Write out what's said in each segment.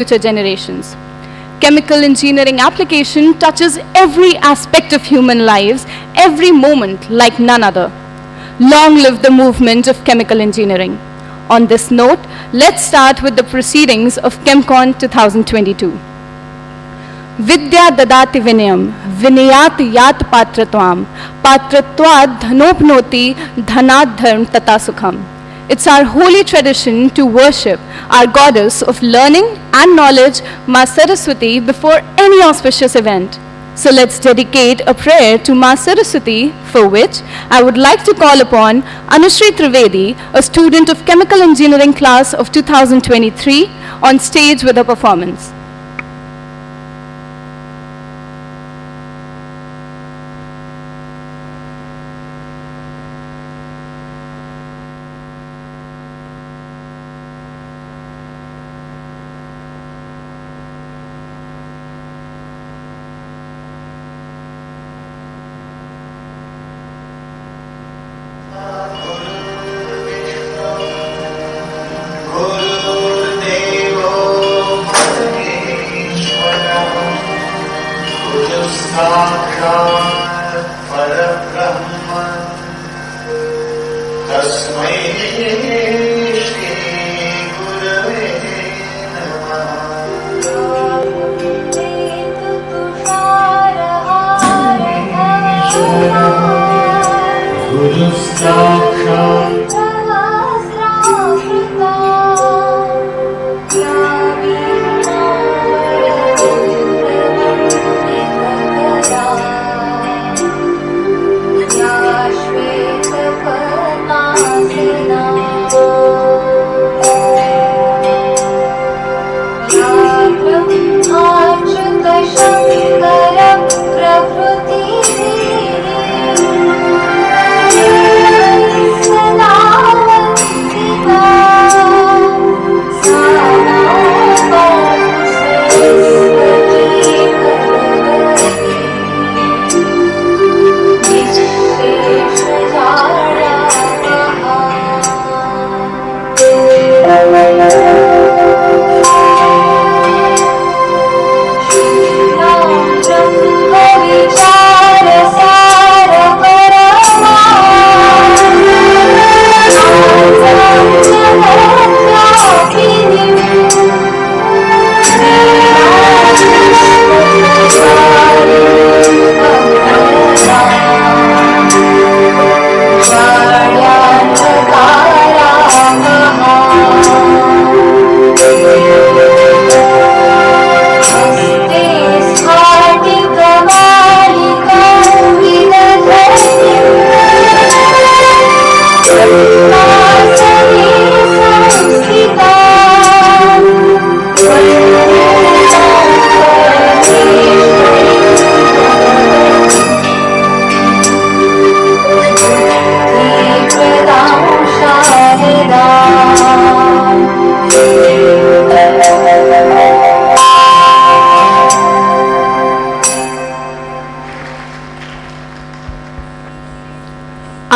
future generations. Chemical engineering application touches every aspect of human lives, every moment like none other. Long live the movement of chemical engineering. On this note, let's start with the proceedings of Chemcon 2022. Vidya dadati vinayam, vinayat yat patratvam, patratvad dhanopnoti dhanat dharm tata sukham. It's our holy tradition to worship our goddess of learning and knowledge, Ma Saraswati, before any auspicious event. So let's dedicate a prayer to Ma Saraswati, for which I would like to call upon Anushri Trivedi, a student of Chemical Engineering class of 2023, on stage with a performance.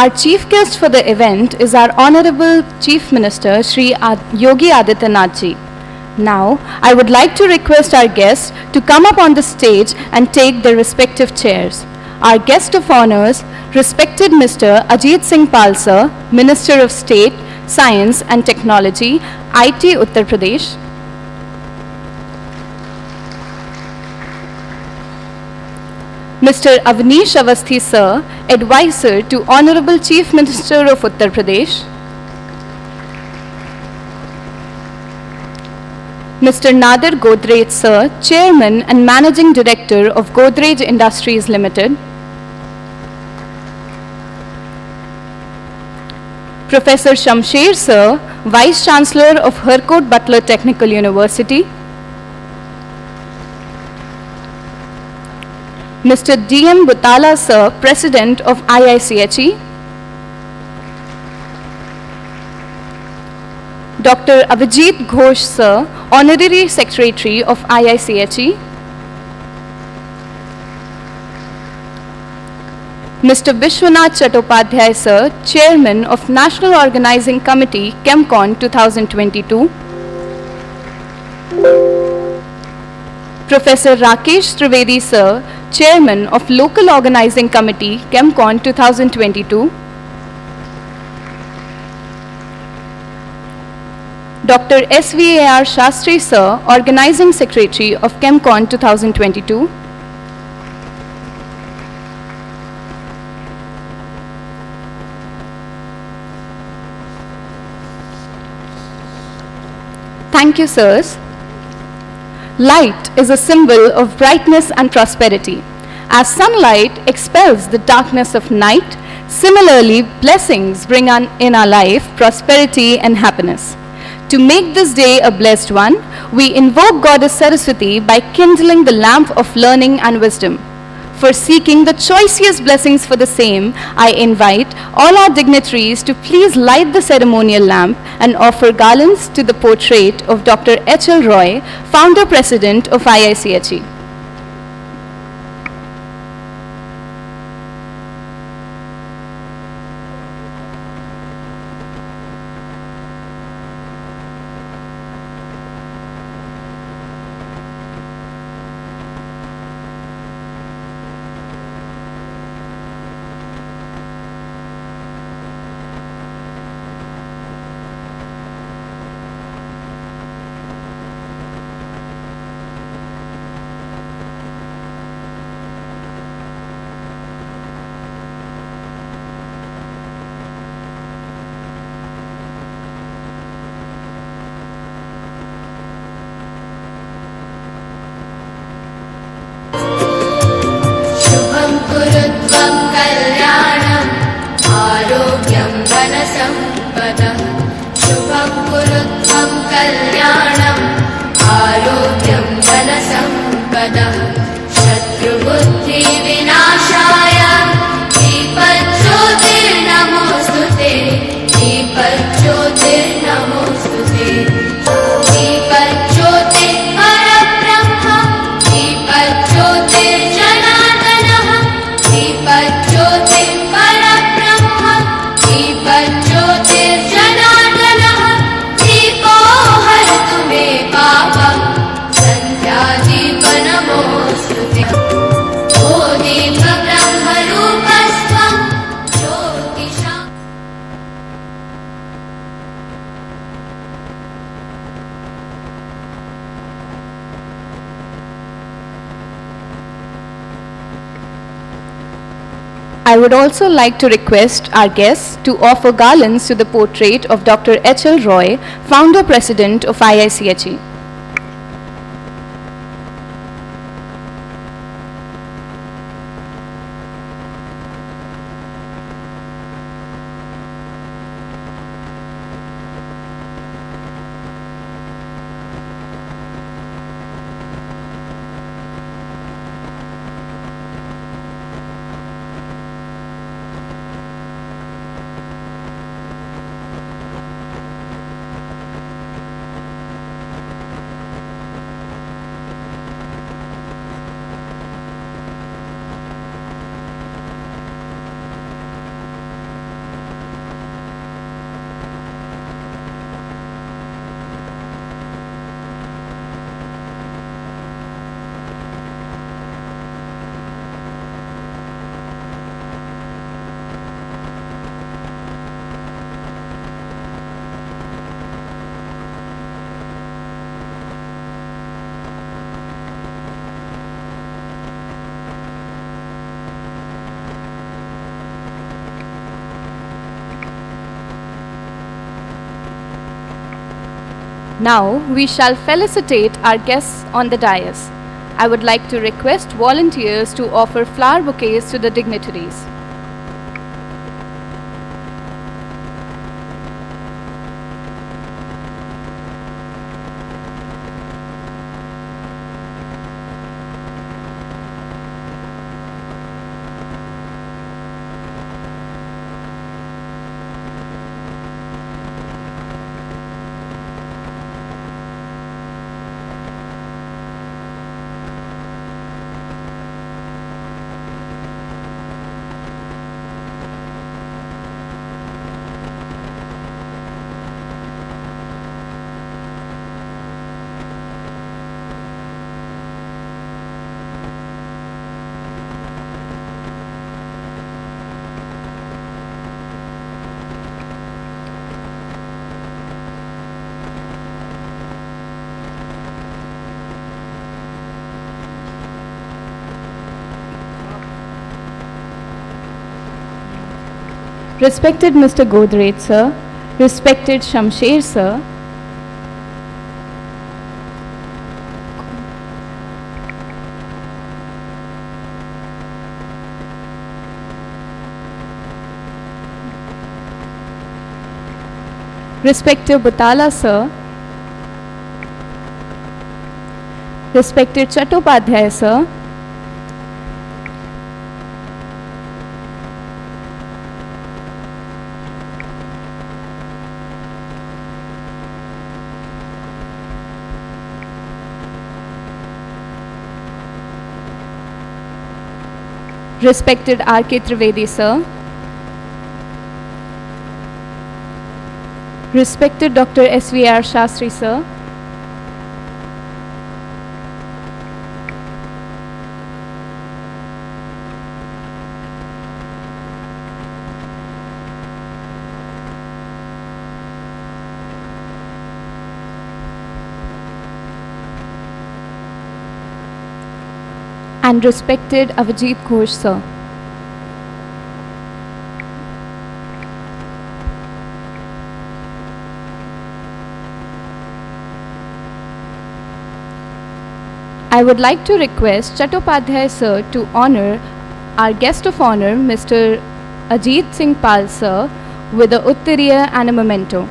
Our chief guest for the event is our Honorable Chief Minister, Shri Yogi Adityanath ji. Now, I would like to request our guests to come up on the stage and take their respective chairs. Our guest of honors, respected Mr. Ajit Singh Pal sir, Minister of State, Science and Technology, IT Uttar Pradesh. Mr. Avnish Avasthi sir, Advisor to Honorable Chief Minister of Uttar Pradesh. Mr. Nadir Godrej sir, Chairman and Managing Director of Godrej Industries Limited. Professor Shamsher sir, Vice Chancellor of Harcourt Butler Technical University. Mr. D.M. Butala sir, President of IICHE. Dr. Abhijit Ghosh sir, Honorary Secretary of IICHE. Mr. Vishwanath Chattopadhyay sir, Chairman of National Organizing Committee, Chemcon 2022. Professor Rakesh Trivedi Sir, Chairman of Local Organizing Committee, Chemcon 2022. Dr. SVAR Shastri Sir, Organizing Secretary of Chemcon 2022. Thank you, sirs. Light is a symbol of brightness and prosperity. As sunlight expels the darkness of night, similarly, blessings bring in our life prosperity and happiness. To make this day a blessed one, we invoke Goddess Saraswati by kindling the lamp of learning and wisdom. For seeking the choicest blessings for the same, I invite all our dignitaries to please light the ceremonial lamp and offer garlands to the portrait of Dr. H.L. Roy, Founder President of IICHE. I would also like to request our guests to offer garlands to the portrait of Dr. H.L. Roy, Founder President of IICHE. Now we shall felicitate our guests on the dais. I would like to request volunteers to offer flower bouquets to the dignitaries. Respected Mr. Godrej, sir. Respected Shamsher, sir. Respected Butala, sir. Respected Chattopadhyay, sir. Respected R.K. Trivedi, sir. Respected Dr. S.V.R. Shastri, sir. And respected Avijit Ghosh, sir. I would like to request Chattopadhyay sir to honor our guest of honor, Mr. Ajit Singh Pal sir, with a Uttariya and a memento.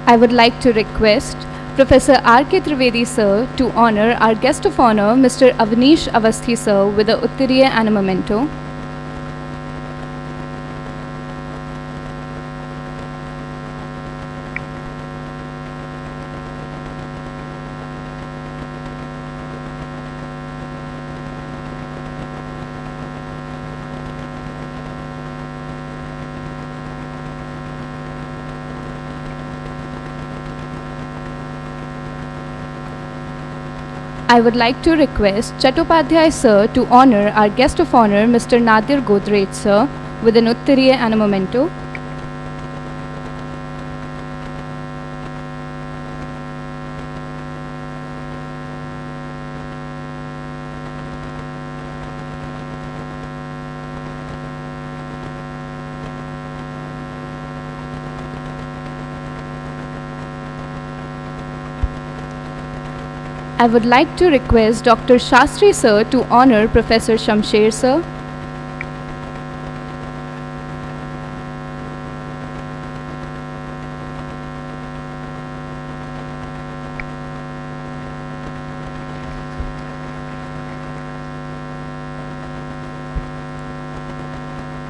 I would like to request Professor R.K. Trivedi sir to honor our guest of honor, Mr. Avnish Avasthi sir, with a Uttariya and a memento. I would like to request Chattopadhyay sir to honor our guest of honor, Mr. Nadir Godrej sir, with an Uttariya and a memento. I would like to request Dr. Shastri sir to honor Professor Shamsher sir.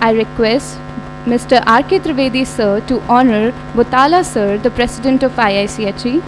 I request Mr. R.K. Trivedi sir to honor Butala sir, the President of IICHE.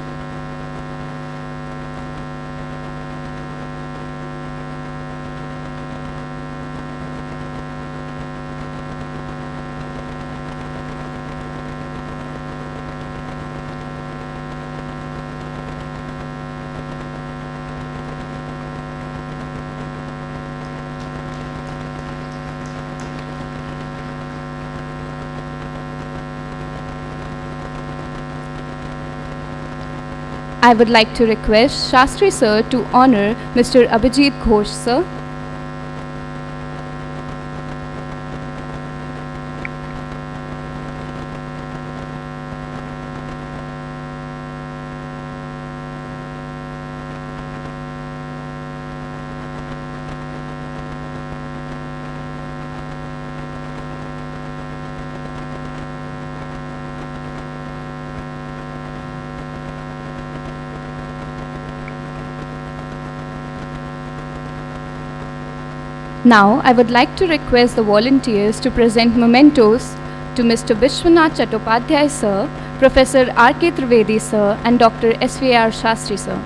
I would like to request Shastri sir to honor Mr. Abhijit Ghosh sir. Now, I would like to request the volunteers to present mementos to Mr. Vishwanath Chattopadhyay Sir, Professor R.K. Trivedi Sir, and Dr. S.V.R. Shastri Sir.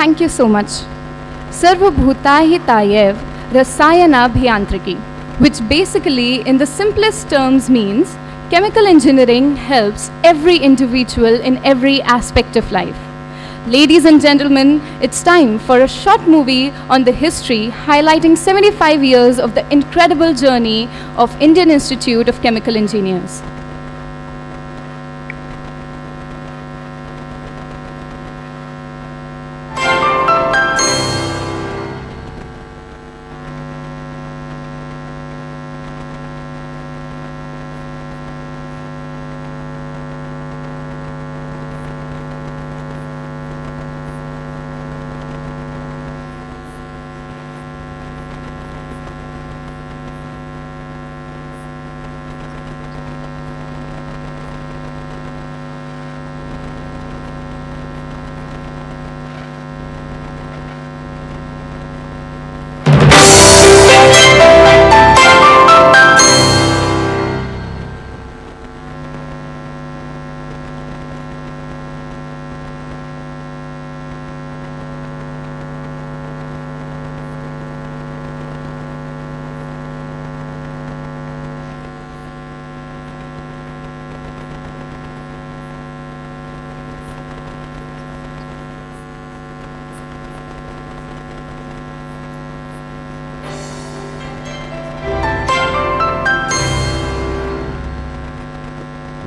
Thank you so much. Sarvabhutahitayev Rasayana Bhiyantriki, which basically in the simplest terms means chemical engineering helps every individual in every aspect of life. Ladies and gentlemen, it's time for a short movie on the history highlighting 75 years of the incredible journey of Indian Institute of Chemical Engineers.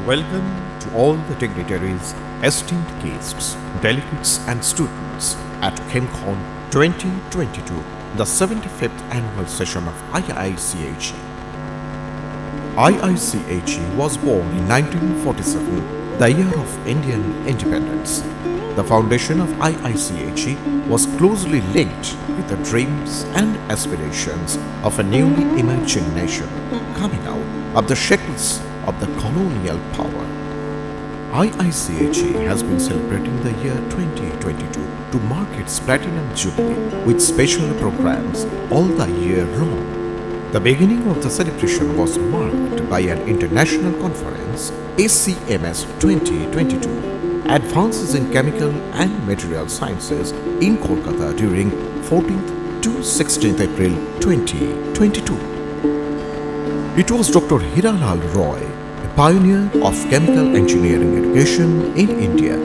Welcome to all the dignitaries, esteemed guests, delegates and students at Chemcon 2022, the 75th annual session of IICHE. IICHE was born in 1947, the year of Indian independence. The foundation of IICHE was closely linked with the dreams and aspirations of a newly emerging nation coming out of the shackles of the colonial power. IICHE has been celebrating the year 2022 to mark its Platinum Jubilee with special programs all the year long. The beginning of the celebration was marked by an international conference, ACMS 2022, Advances in Chemical and Material Sciences in Kolkata during 14th to 16th April 2022. It was Dr. Hiralal Roy, a pioneer of chemical engineering education in India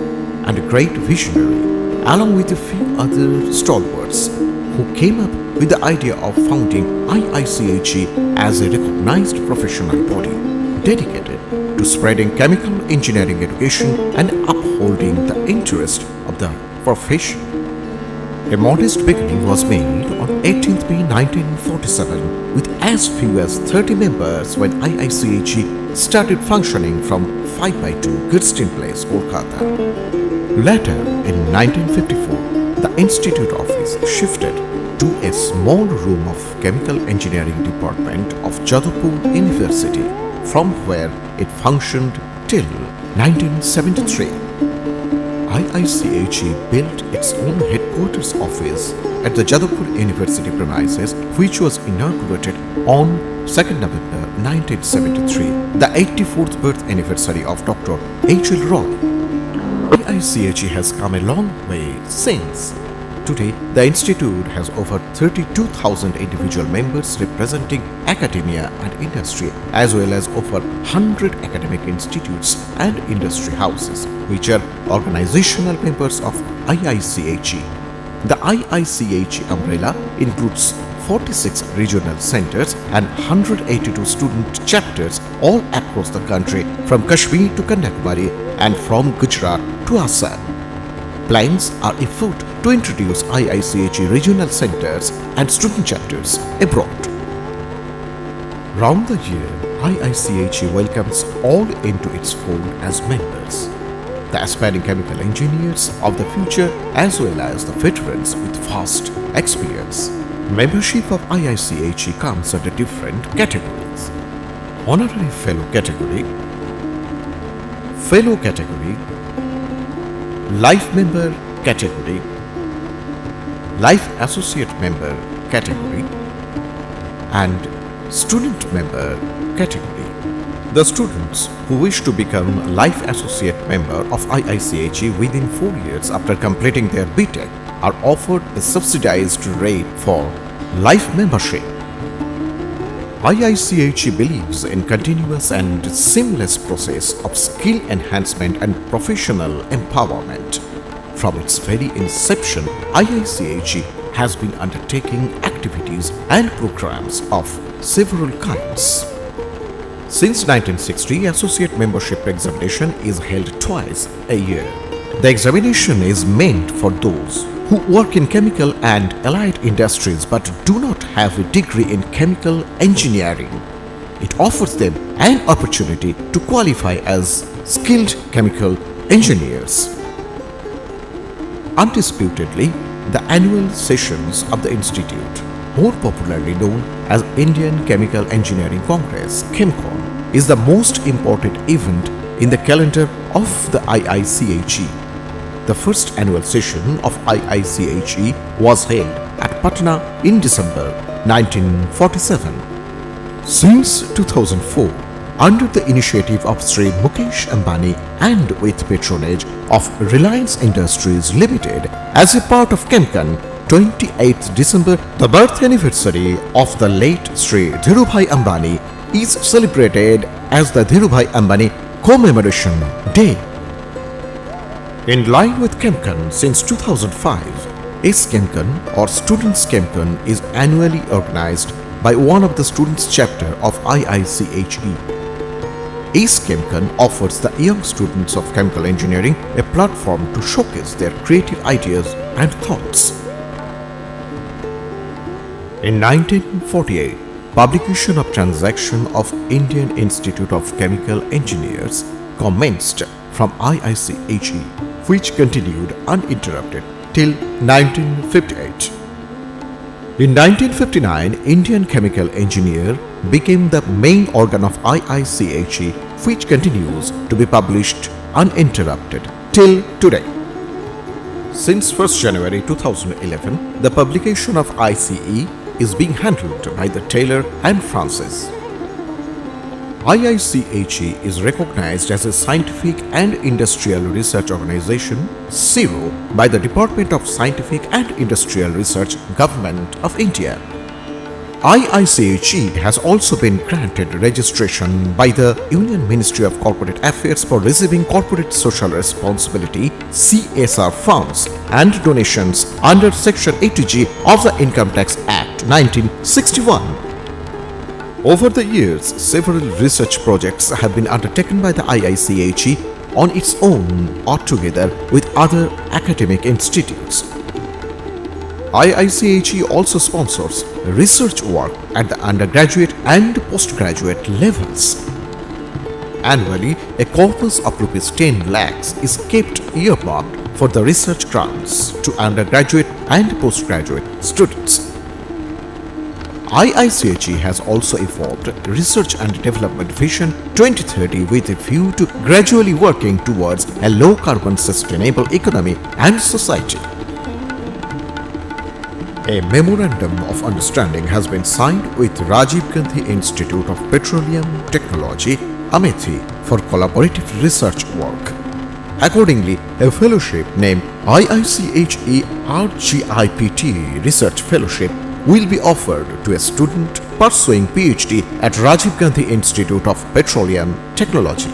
and a great visionary, along with a few other stalwarts, who came up with the idea of founding IICHE as a recognized professional body dedicated to spreading chemical engineering education and upholding the interest of the profession. A modest beginning was made on 18th May 1947 with as few as 30 members when IICHE started functioning from 5x2 Goodstein Place, Kolkata. Later, in 1954, the institute office shifted to a small room of Chemical Engineering Department of Jadavpur University, from where it functioned till 1973. IICHE built its own headquarters office at the Jadavpur University premises, which was inaugurated on 2nd November 1973, the 84th birth anniversary of Dr. H.L. Roy. IICHE has come a long way since. Today, the institute has over 32,000 individual members representing academia and industry, as well as over 100 academic institutes and industry houses, which are organizational members of IICHE. The IICHE umbrella includes 46 regional centers and 182 student chapters all across the country, from Kashmir to Kanyakumari and from Gujarat to Assam. Plans are afoot to introduce IICHE regional centers and student chapters abroad. Round the year, IICHE welcomes all into its fold as members. The aspiring chemical engineers of the future, as well as the veterans with vast experience. Membership of IICHE comes under different categories: Honorary Fellow category, Fellow category, Life Member category, Life Associate Member category, and Student Member category. The students who wish to become Life Associate Member of IICHE within 4 years after completing their BTech are offered a subsidized rate for life membership. IICHE believes in continuous and seamless process of skill enhancement and professional empowerment. From its very inception, IICHE has been undertaking activities and programs of several kinds. Since 1960, Associate Membership Examination is held twice a year. The examination is meant for those who work in chemical and allied industries but do not have a degree in chemical engineering. It offers them an opportunity to qualify as skilled chemical engineers. Undisputedly, the annual sessions of the Institute, more popularly known as Indian Chemical Engineering Congress, Chemcon, is the most important event in the calendar of the IICHE. The first annual session of IICHE was held at Patna in December 1947. Since 2004, under the initiative of Sri Mukesh Ambani and with patronage of Reliance Industries Limited as a part of Chemcon, 28th December, the birth anniversary of the late Sri Dhirubhai Ambani is celebrated as the Dhirubhai Ambani Commemoration Day. In line with Chemcon since 2005, Chemcon or Students' Chemcon is annually organized by one of the students' chapter of IICHE. Chemcon offers the young students of chemical engineering a platform to showcase their creative ideas and thoughts. In 1948, publication of Transaction of Indian Institute of Chemical Engineers commenced from IICHE, which continued uninterrupted till 1958. In 1959, Indian Chemical Engineer became the main organ of IICHE, which continues to be published uninterrupted till today. Since 1st January 2011, the publication of ICE is being handled by the Taylor and Francis. IICHE is recognized as a scientific and industrial research organization, (SIRO), by the Department of Scientific and Industrial Research, Government of India. IICHE has also been granted registration by the Union Ministry of Corporate Affairs for receiving corporate social responsibility (CSR) funds and donations under Section 80G of the Income Tax Act 1961. Over the years, several research projects have been undertaken by the IICHE on its own or together with other academic institutes. IICHE also sponsors research work at the undergraduate and postgraduate levels. Annually, a corpus of ₹10 lakhs is kept earmarked for the research grants to undergraduate and postgraduate students. IICHE has also evolved Research and Development Vision 2030 with a view to gradually working towards a low-carbon sustainable economy and society. A memorandum of understanding has been signed with Rajiv Gandhi Institute of Petroleum Technology, Amethi, for collaborative research work. Accordingly, a fellowship named IICHE RGIPT Research Fellowship will be offered to a student pursuing PhD at Rajiv Gandhi Institute of Petroleum Technology.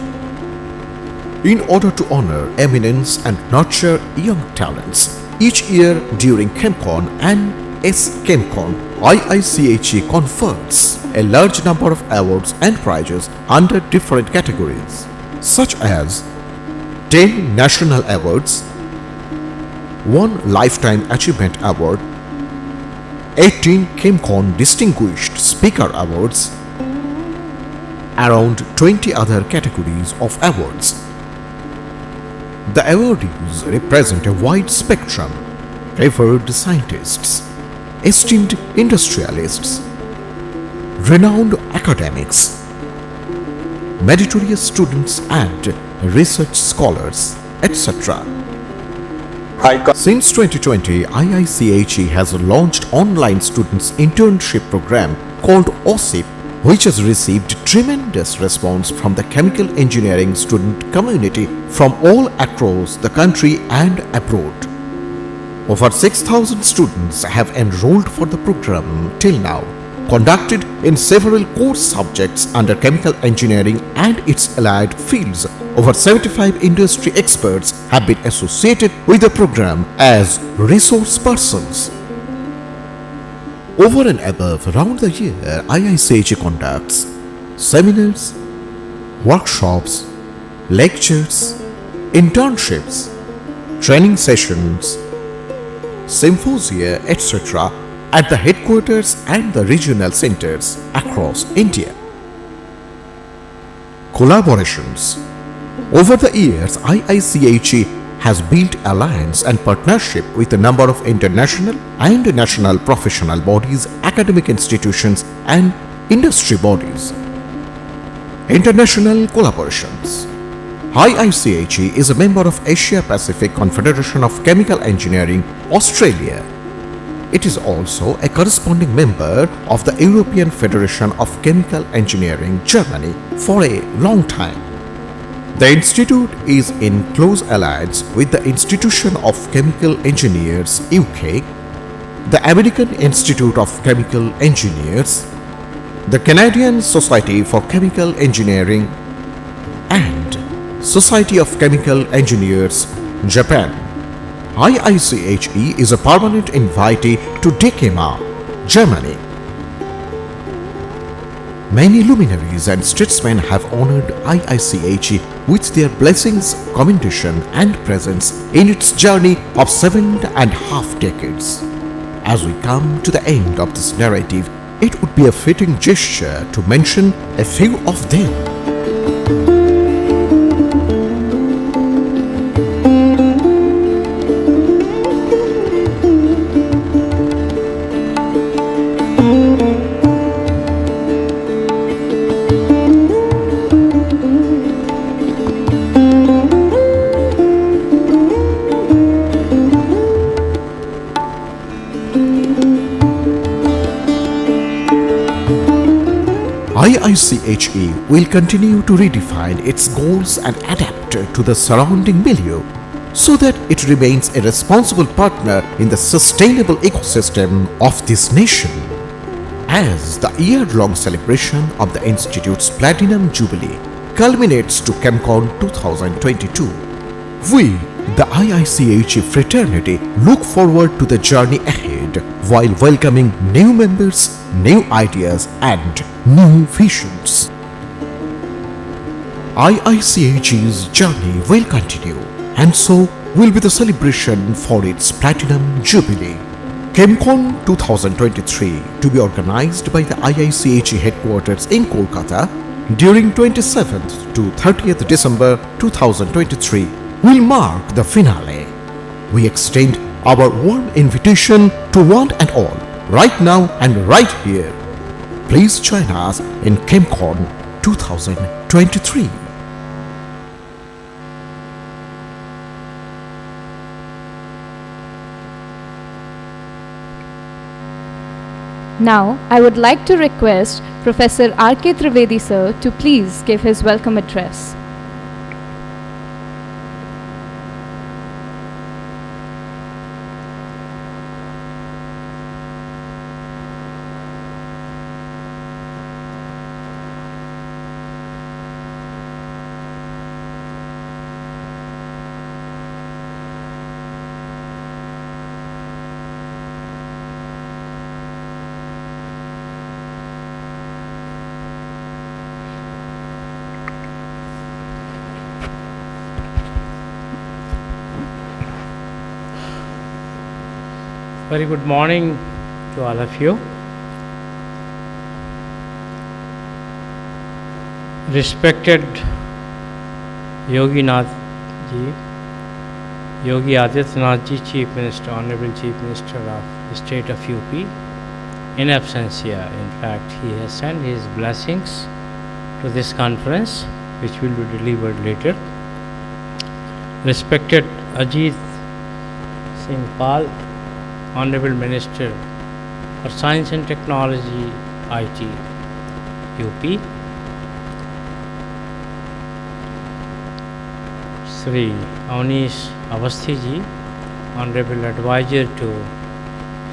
In order to honor eminence and nurture young talents, each year during Chemcon and Chemcon, IICHE confers a large number of awards and prizes under different categories, such as 10 National Awards, 1 Lifetime Achievement Award, 18 Chemcon Distinguished Speaker Awards, around 20 other categories of awards. The awardees represent a wide spectrum: revered scientists, esteemed industrialists, renowned academics, meritorious students and research scholars, etc. Since 2020, IICHE has launched online students internship program called OSIP, which has received tremendous response from the chemical engineering student community from all across the country and abroad. Over 6,000 students have enrolled for the program till now, conducted in several course subjects under chemical engineering and its allied fields. Over 75 industry experts have been associated with the program as resource persons. Over and above, around the year, IICHE conducts seminars, workshops, lectures, internships, training sessions, symposia, etc. at the headquarters and the regional centers across India. Collaborations. Over the years, IICHE has built alliance and partnership with a number of international and national professional bodies, academic institutions and industry bodies. International collaborations. IICHE is a member of Asia Pacific Confederation of Chemical Engineering, Australia. It is also a corresponding member of the European Federation of Chemical Engineering, Germany, for a long time. The institute is in close alliance with the Institution of Chemical Engineers, UK, the American Institute of Chemical Engineers, the Canadian Society for Chemical Engineering, and Society of Chemical Engineers, Japan. IICHE is a permanent invitee to Dekema, Germany. Many luminaries and statesmen have honored IICHE with their blessings, commendation and presence in its journey of 7.5 decades. As we come to the end of this narrative, it would be a fitting gesture to mention a few of them. IICHE will continue to redefine its goals and adapt to the surrounding milieu so that it remains a responsible partner in the sustainable ecosystem of this nation. As the year-long celebration of the Institute's Platinum Jubilee culminates to Chemcon 2022, we, the IICHE fraternity, look forward to the journey ahead while welcoming new members, new ideas and new visions. IICHE's journey will continue, and so will be the celebration for its Platinum Jubilee. Chemcon 2023, to be organized by the IICHE headquarters in Kolkata during 27th to 30th December 2023, will mark the finale. We extend our warm invitation to one and all, right now and right here. Please join us in Chemcon 2023. Now, I would like to request Professor R.K. Trivedi sir to please give his welcome address. Very good morning to all of you. Respected Yogi Adityanath ji, Chief Minister, Honorable Chief Minister of the State of UP, in absentia. In fact, he has sent his blessings to this conference, which will be delivered later. Respected Ajit Singh Pal, Honorable Minister for Science and Technology, IT, UP. Sri Avnish Awasthi ji, Honorable Advisor to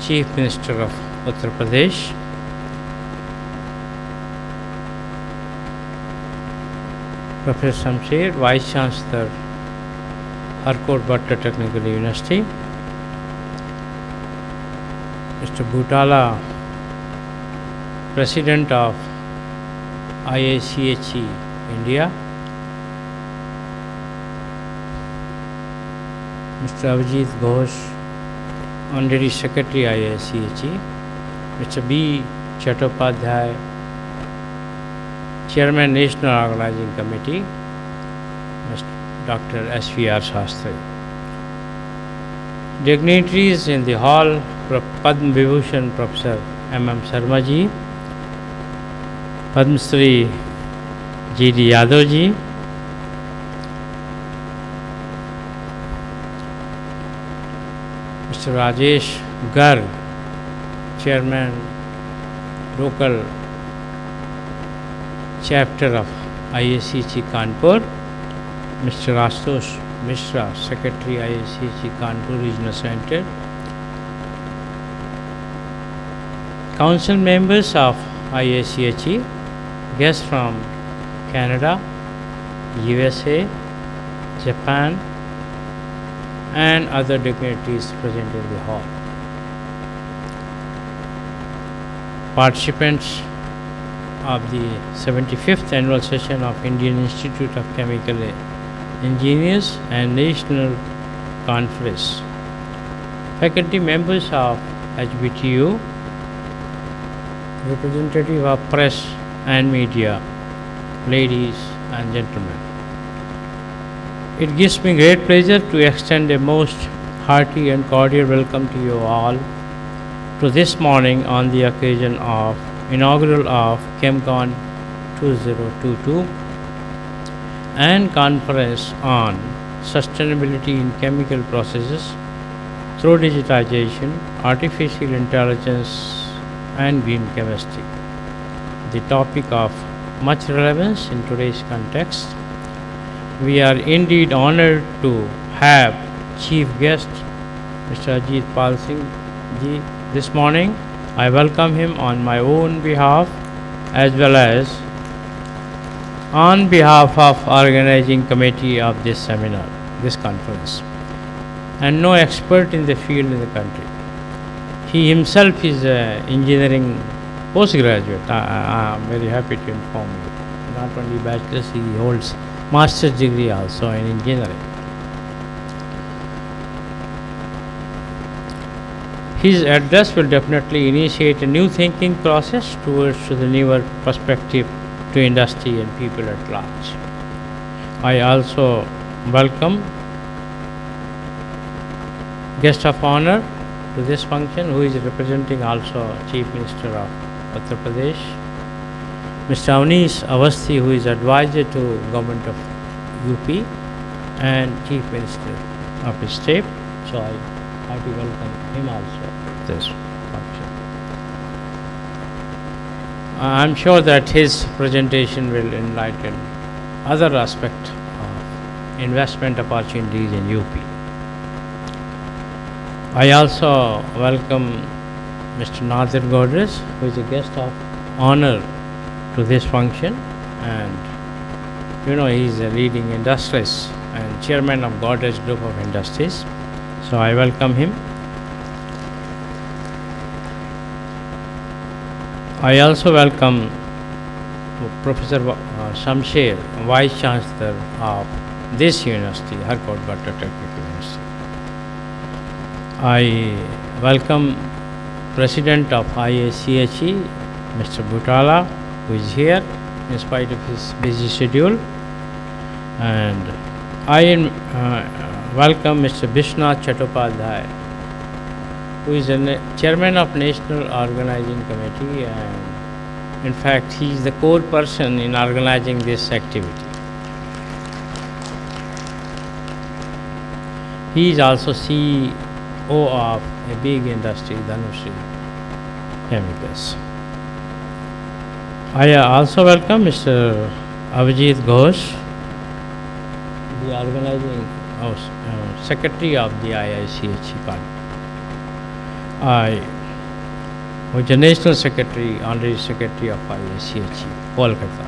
Chief Minister of Uttar Pradesh. Professor Shamsher, Vice Chancellor, Harcourt Bhatta Technical University. Mr. Bhutala, President of IACHE India. Mr. Avijit Ghosh, Honorary Secretary IACHE. Mr. B. Chattopadhyay, Chairman National Organizing Committee. Mr. Dr. S.V.R. Shastri. Dignitaries in the hall, Padma Vibhushan Professor M.M. Sharma ji, Padma Shri G.D. Yadav ji, Mr. Rajesh Garg, Chairman, Local Chapter of IACHE Kanpur, Mr. Ashutosh Mishra, Secretary IACHE Kanpur Regional Center, Council members of IACHE, guests from Canada, USA, Japan, and other dignitaries present in the hall. Participants of the 75th annual session of Indian Institute of Chemical Engineers and National Conference. Faculty members of HBTU, representative of press and media, ladies and gentlemen. It gives me great pleasure to extend a most hearty and cordial welcome to you all to this morning on the occasion of inaugural of Chemcon 2022 and conference on sustainability in chemical processes through digitization, artificial intelligence and green chemistry. The topic of much relevance in today's context. We are indeed honored to have chief guest Mr. Ajit Pal Singh ji this morning. I welcome him on my own behalf as well as on behalf of organizing committee of this seminar, this conference, and no expert in the field in the country. He himself is an engineering postgraduate. I am very happy to inform you. Not only bachelor's, he holds master's degree also in engineering. His address will definitely initiate a new thinking process towards the newer perspective to industry and people at large. I also welcome guest of honor to this function who is representing also Chief Minister of Uttar Pradesh, Mr. Avnish Awasthi, who is advisor to Government of UP and Chief Minister of the state. So I heartily welcome him also to this function. I am sure that his presentation will enlighten other aspects of investment opportunities in UP. I also welcome Mr. Nadir Godrej, who is a guest of honor to this function, and he is a leading industrialist and chairman of Godrej Group of Industries. So I welcome him. I also welcome Professor Shamsher, Vice Chancellor of this university, Harcourt Bhatta Technical University. I welcome President of IACHE, Mr. Butala, who is here in spite of his busy schedule, and I welcome Mr. Bishnath Chattopadhyay, who is the chairman of National Organizing Committee, and in fact he is the core person in organizing this activity. He is also CEO of a big industry, Dhanushri Chemicals. I also welcome Mr. Avijit Ghosh, the organizing secretary of the IICHE party. I was the national secretary, honorary secretary of IICHE, Kolkata.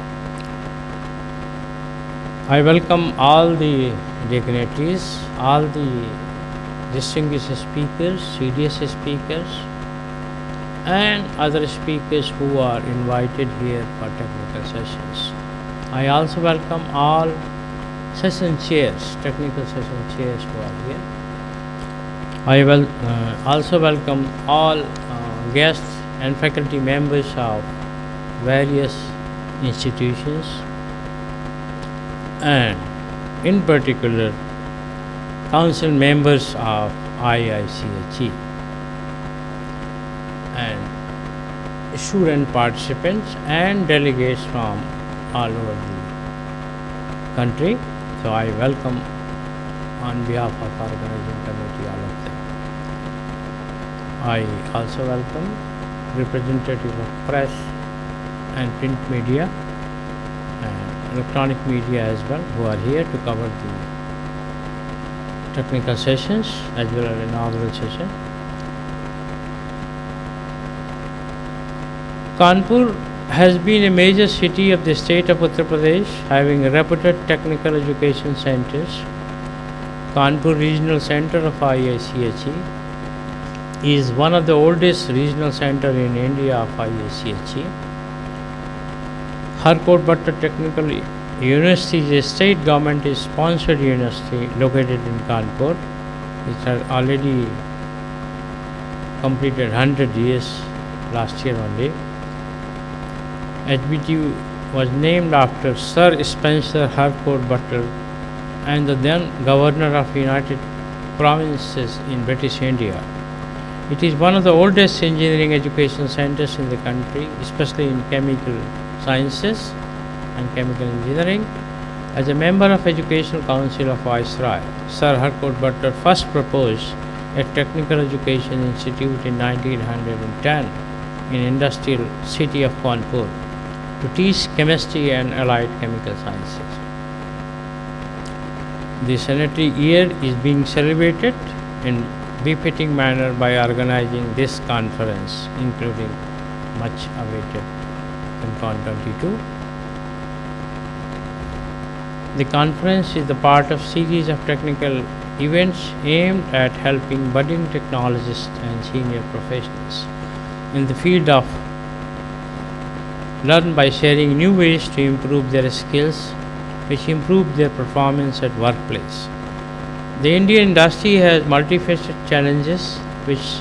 I welcome all the dignitaries, all the distinguished speakers, CDS speakers, and other speakers who are invited here for technical sessions. I also welcome all session chairs, technical session chairs who are here. I will also welcome all guests and faculty members of various institutions, and in particular council members of IICHE and student participants and delegates from all over the country. So I welcome on behalf of organizing committee all of them. I also welcome representative of press and print media and electronic media as well, who are here to cover the technical sessions as well as inaugural session. Kanpur has been a major city of the state of Uttar Pradesh, having reputed technical education centers. Kanpur Regional Center of IICHE is one of the oldest regional centers in India of IICHE. Harcourt Butler Technical University is a state government sponsored university located in Kanpur. It has already completed 100 years last year only. HBTU was named after Sir Spencer Harcourt Butler and the then governor of United Provinces in British India. It is one of the oldest engineering education centers in the country, especially in chemical sciences and chemical engineering. As a member of Educational Council of Viceroy, Sir Harcourt Butler first proposed a technical education institute in 1910 in industrial city of Kanpur to teach chemistry and allied chemical sciences. The centenary year is being celebrated in befitting manner by organizing this conference, including much awaited Chemcon 22. The conference is the part of series of technical events aimed at helping budding technologists and senior professionals in the field of learn by sharing new ways to improve their skills, which improve their performance at workplace. The Indian industry has multifaceted challenges which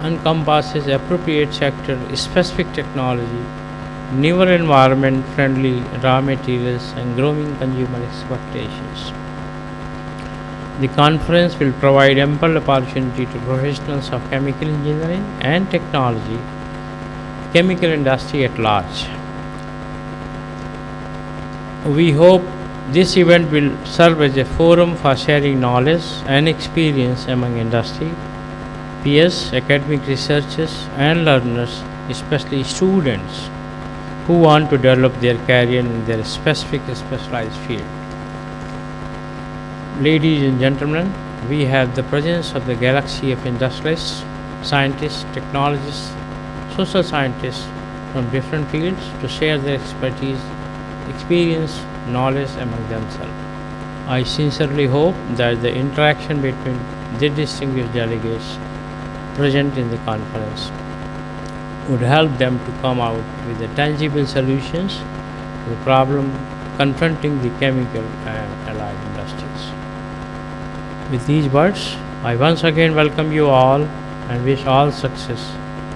encompasses appropriate sector-specific technology, newer environment-friendly raw materials, and growing consumer expectations. The conference will provide ample opportunity to professionals of chemical engineering and technology, chemical industry at large. We hope this event will serve as a forum for sharing knowledge and experience among industry, peers, academic researchers, and learners, especially students who want to develop their career in their specialized field. Ladies and gentlemen, we have the presence of the galaxy of industrialists, scientists, technologists, social scientists from different fields to share their expertise, experience, knowledge among themselves. I sincerely hope that the interaction between the distinguished delegates present in the conference would help them to come out with the tangible solutions to the problem confronting the chemical and allied industries. With these words, I once again welcome you all and wish all success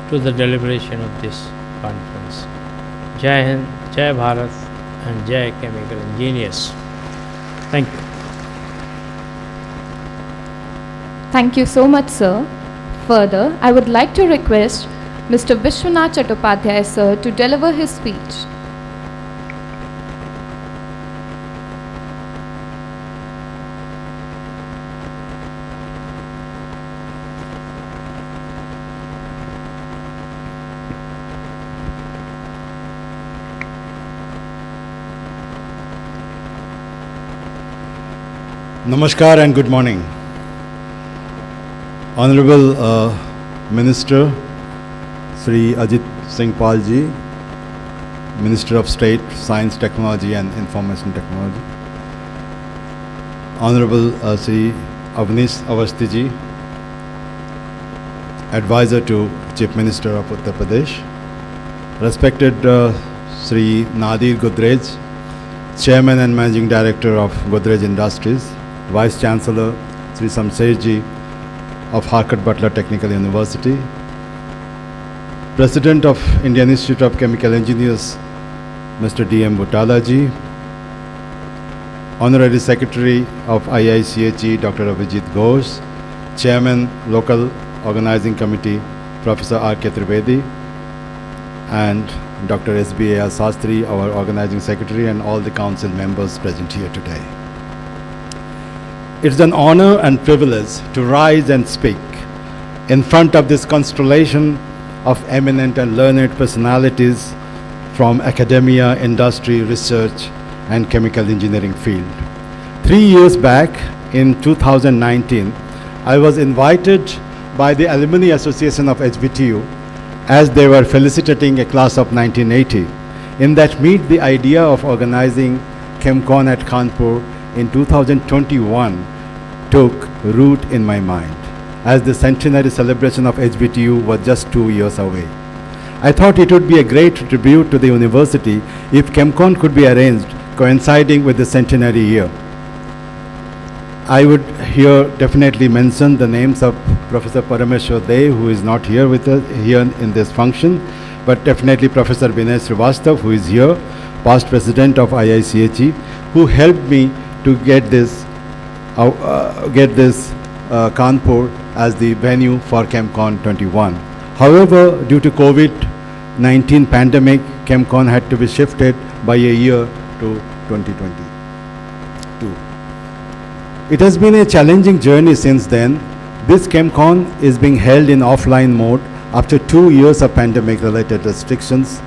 to the deliberation of this conference. Jai Hind, Jai Bharat, and Jai Chemical Engineers. Thank you. Thank you so much, sir. Further, I would like to request Mr. Vishwanath Chattopadhyay, sir, to deliver his speech. Namaskar and good morning. Honorable Minister Sri Ajit Singh Pal ji, Minister of State, Science, Technology and Information Technology. Honorable Sri Avnish Awasthi ji, Advisor to Chief Minister of Uttar Pradesh. Respected Sri Nadir Godrej, Chairman and Managing Director of Godrej Industries, Vice Chancellor Sri Samsher ji of Harcourt Butler Technical University, President of Indian Institute of Chemical Engineers Mr. D.M. Butala ji, Honorary Secretary of IICHE Dr. Abhijit Ghosh, Chairman Local Organizing Committee Professor R.K. Trivedi, and Dr. S.B.A.R. Sastry, our Organizing Secretary, and all the Council members present here today. It's an honor and privilege to rise and speak in front of this constellation of eminent and learned personalities from academia, industry, research, and chemical engineering field. 3 years back, in 2019, I was invited by the Alumni Association of HBTU as they were felicitating a class of 1980. In that meet, the idea of organizing Chemcon at Kanpur in 2021 took root in my mind, as the centenary celebration of HBTU was just 2 years away. I thought it would be a great tribute to the university if Chemcon could be arranged coinciding with the centenary year. I would here definitely mention the names of Professor Parameshwar Dey, who is not here with us here in this function, but definitely Professor Vinay Srivastav, who is here, past president of IICHE, who helped me to get this Kanpur as the venue for Chemcon 21. However, due to COVID-19 pandemic, Chemcon had to be shifted by a year to 2022. It has been a challenging journey since then. This Chemcon is being held in offline mode after 2 years of pandemic-related restrictions.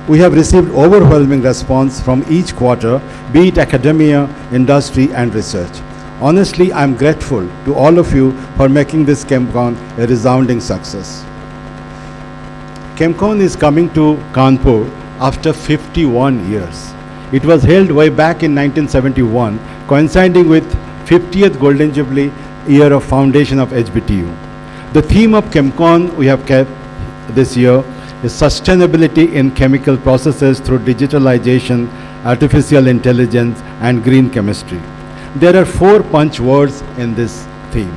We have received overwhelming response from each quarter, be it academia, industry, and research. Honestly, I'm grateful to all of you for making this Chemcon a resounding success. Chemcon is coming to Kanpur after 51 years. It was held way back in 1971, coinciding with 50th Golden Jubilee year of foundation of HBTU. The theme of Chemcon we have kept this year is sustainability in chemical processes through digitalization, artificial intelligence, and green chemistry. There are 4 punch words in this theme: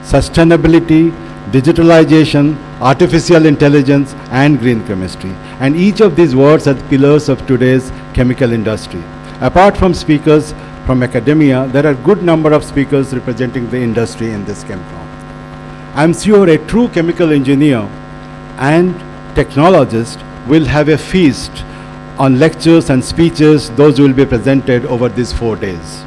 sustainability, digitalization, artificial intelligence, and green chemistry. And each of these words are pillars of today's chemical industry. Apart from speakers from academia, there are good number of speakers representing the industry in this Chemcon. I'm sure a true chemical engineer and technologist will have a feast on lectures and speeches. Those will be presented over these 4 days.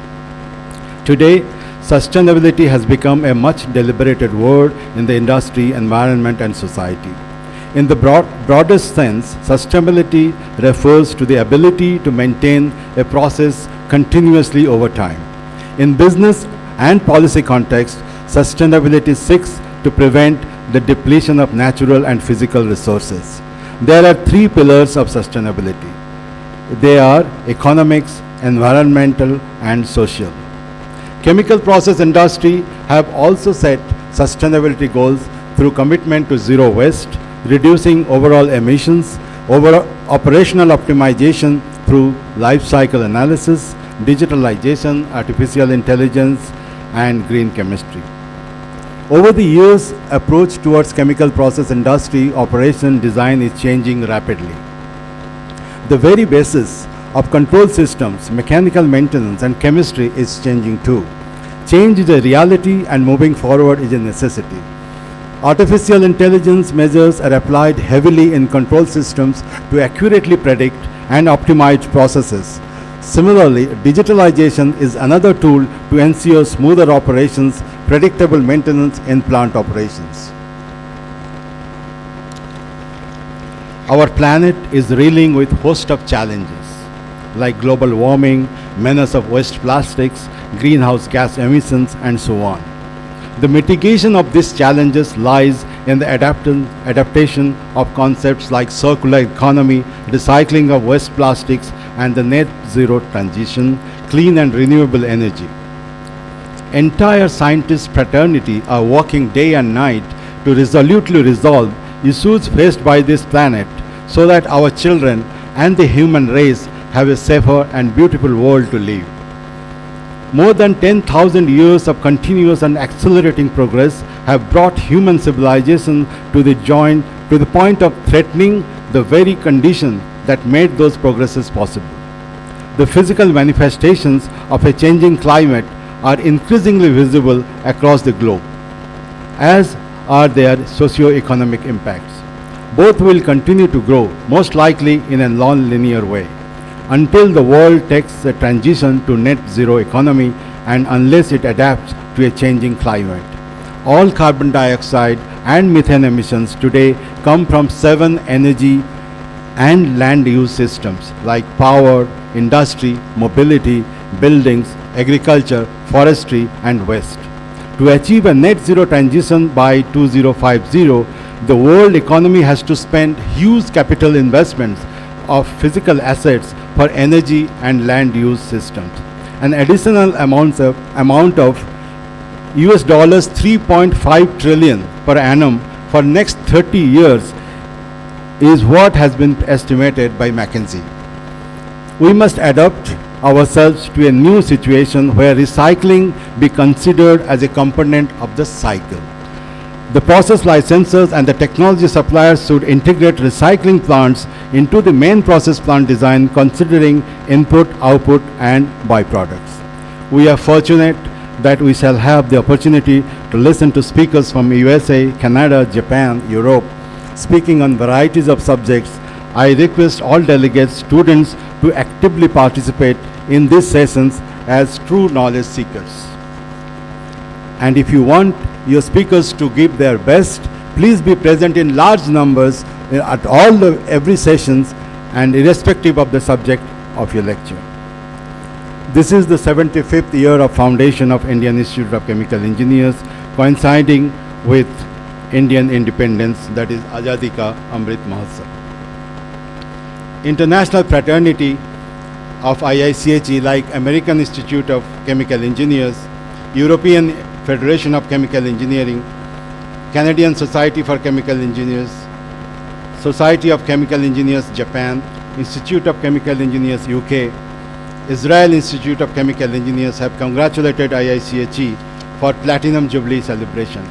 Today, sustainability has become a much deliberated word in the industry, environment, and society. In the broadest sense, sustainability refers to the ability to maintain a process continuously over time. In business and policy context, sustainability seeks to prevent the depletion of natural and physical resources. There are 3 pillars of sustainability. They are economics, environmental, and social. Chemical process industry have also set sustainability goals through commitment to zero waste, reducing overall emissions, operational optimization through life cycle analysis, digitalization, artificial intelligence, and green chemistry. Over the years, approach towards chemical process industry operation design is changing rapidly. The very basis of control systems, mechanical maintenance and chemistry is changing too. Change is a reality and moving forward is a necessity. Artificial intelligence measures are applied heavily in control systems to accurately predict and optimize processes. Similarly, digitalization is another tool to ensure smoother operations, predictable maintenance in plant operations. Our planet is reeling with a host of challenges like global warming, menace of waste plastics, greenhouse gas emissions, and so on. The mitigation of these challenges lies in the adaptation of concepts like circular economy, recycling of waste plastics, and the net zero transition, clean and renewable energy. Entire scientist fraternity are working day and night to resolutely resolve issues faced by this planet so that our children and the human race have a safer and beautiful world to live. More than 10,000 years of continuous and accelerating progress have brought human civilization to the point of threatening the very condition that made those progresses possible. The physical manifestations of a changing climate are increasingly visible across the globe, as are their socio-economic impacts. Both will continue to grow, most likely in a non-linear way, until the world takes a transition to net zero economy and unless it adapts to a changing climate. All carbon dioxide and methane emissions today come from 7 energy and land use systems like power, industry, mobility, buildings, agriculture, forestry, and waste. To achieve a net zero transition by 2050, the world economy has to spend huge capital investments of physical assets for energy and land use systems. An additional amount of US dollars 3.5 trillion per annum for next 30 years is what has been estimated by McKinsey. We must adapt ourselves to a new situation where recycling be considered as a component of the cycle. The process licensors and the technology suppliers should integrate recycling plants into the main process plant design, considering input, output, and byproducts. We are fortunate that we shall have the opportunity to listen to speakers from USA, Canada, Japan, Europe, speaking on varieties of subjects. I request all delegates, students to actively participate in these sessions as true knowledge seekers. And if you want your speakers to give their best, please be present in large numbers at every sessions and irrespective of the subject of your lecture. This is the 75th year of foundation of Indian Institute of Chemical Engineers, coinciding with Indian independence, that is Azadi Ka Amrit Mahotsav. International fraternity of IICHE like American Institute of Chemical Engineers, European Federation of Chemical Engineering, Canadian Society for Chemical Engineers, Society of Chemical Engineers Japan, Institute of Chemical Engineers UK, Israel Institute of Chemical Engineers have congratulated IICHE for Platinum Jubilee celebration.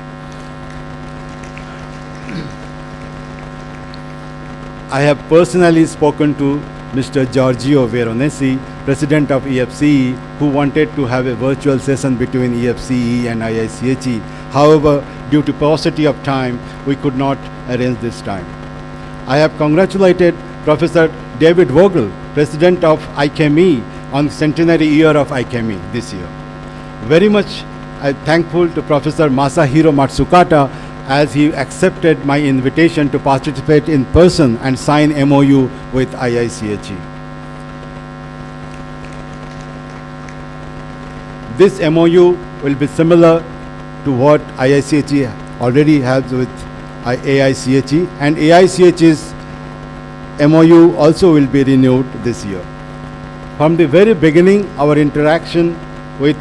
I have personally spoken to Mr. Giorgio Veronesi, President of EFCE, who wanted to have a virtual session between EFCE and IICHE. However, due to paucity of time, we could not arrange this time. I have congratulated Professor David Vogel, President of IChemE, on centenary year of IChemE this year. Very much I'm thankful to Professor Masahiro Matsukata as he accepted my invitation to participate in person and sign MOU with IICHE. This MOU will be similar to what IICHE already has with AICHE, and AICHE's MOU also will be renewed this year. From the very beginning, our interaction with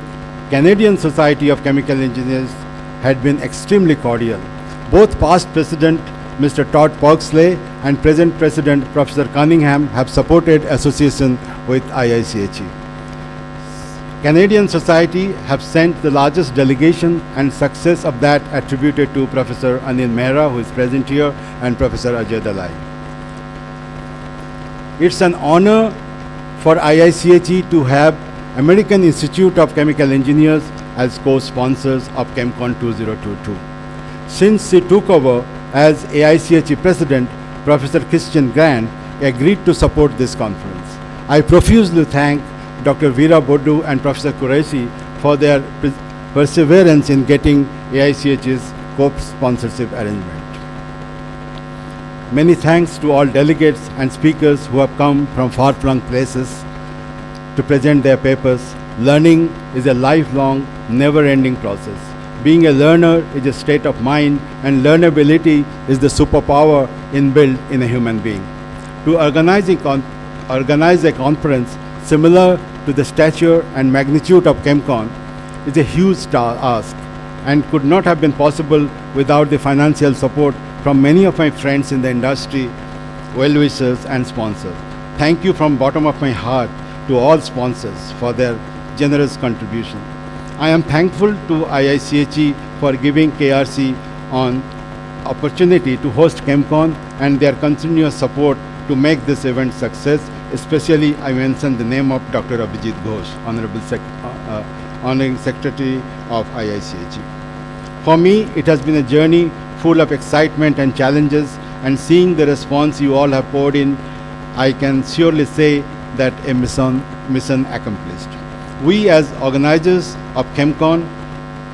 Canadian Society of Chemical Engineers had been extremely cordial. Both past President Mr. Todd Pogsley and present President Professor Cunningham have supported association with IICHE. Canadian society have sent the largest delegation, and success of that attributed to Professor Anil Mehra, who is present here, and Professor Ajay Dalai. It's an honor for IICHE to have American Institute of Chemical Engineers as co-sponsors of Chemcon 2022. Since he took over as AICHE President, Professor Christian Grant agreed to support this conference. I profusely thank Dr. Veera Bodu and Professor Qureshi for their perseverance in getting AICHE's co-sponsorship arrangement. Many thanks to all delegates and speakers who have come from far-flung places to present their papers. Learning is a lifelong, never-ending process. Being a learner is a state of mind, and learnability is the superpower inbuilt in a human being. To organize a conference similar to the stature and magnitude of Chemcon is a huge ask, and could not have been possible without the financial support from many of my friends in the industry, well-wishers and sponsors. Thank you from bottom of my heart to all sponsors for their generous contribution. I am thankful to IICHE for giving KRC an opportunity to host Chemcon and their continuous support to make this event success. Especially, I mention the name of Dr. Abhijit Ghosh, Honorary Secretary of IICHE. For me, it has been a journey full of excitement and challenges, and seeing the response you all have poured in, I can surely say that a mission accomplished. We as organizers of Chemcon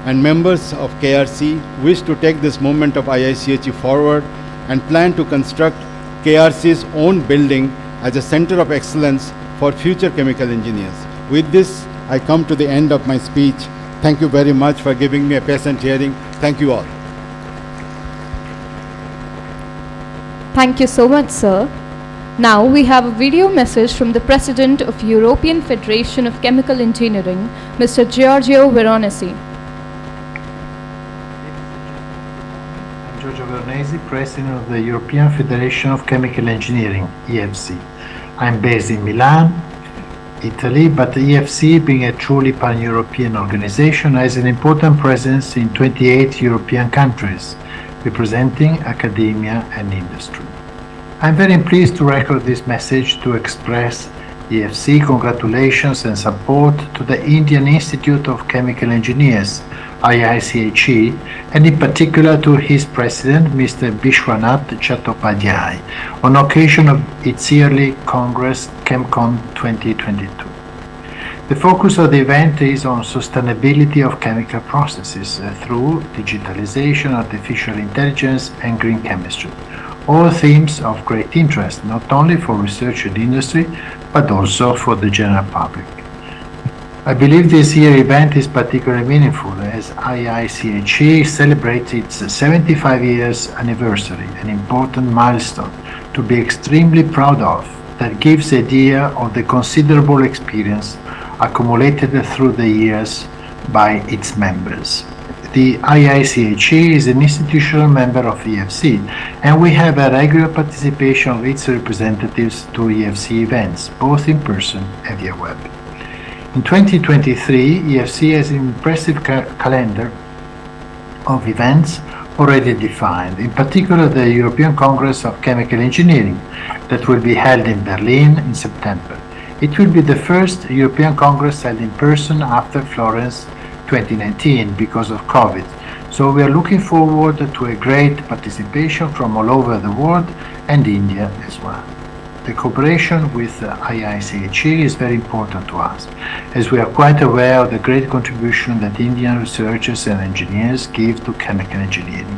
and members of KRC wish to take this moment of IICHE forward and plan to construct KRC's own building as a center of excellence for future chemical engineers. With this, I come to the end of my speech. Thank you very much for giving me a patient hearing. Thank you all. Thank you so much, sir. Now we have a video message from the President of European Federation of Chemical Engineering, Mr. Giorgio Veronesi. I'm Giorgio Veronesi, President of the European Federation of Chemical Engineering, EFC. I'm based in Milan, Italy, but the EFC, being a truly pan-European organization, has an important presence in 28 European countries, representing academia and industry. I'm very pleased to record this message to express EFC congratulations and support to the Indian Institute of Chemical Engineers, IICHE, and in particular to his president, Mr. Vishwanath Chattopadhyay, on occasion of its yearly Congress, Chemcon 2022. The focus of the event is on sustainability of chemical processes through digitalization, artificial intelligence, and green chemistry. All themes of great interest, not only for research and industry, but also for the general public. I believe this year's event is particularly meaningful as IICHE celebrates its 75 years anniversary, an important milestone to be extremely proud of, that gives the idea of the considerable experience accumulated through the years by its members. The IICHE is an institutional member of EFC, and we have a regular participation of its representatives to EFC events, both in person and via web. In 2023, EFC has an impressive calendar of events already defined, in particular the European Congress of Chemical Engineering that will be held in Berlin in September. It will be the first European Congress held in person after Florence 2019 because of COVID, so we are looking forward to a great participation from all over the world and India as well. The cooperation with IICHE is very important to us, as we are quite aware of the great contribution that Indian researchers and engineers give to chemical engineering.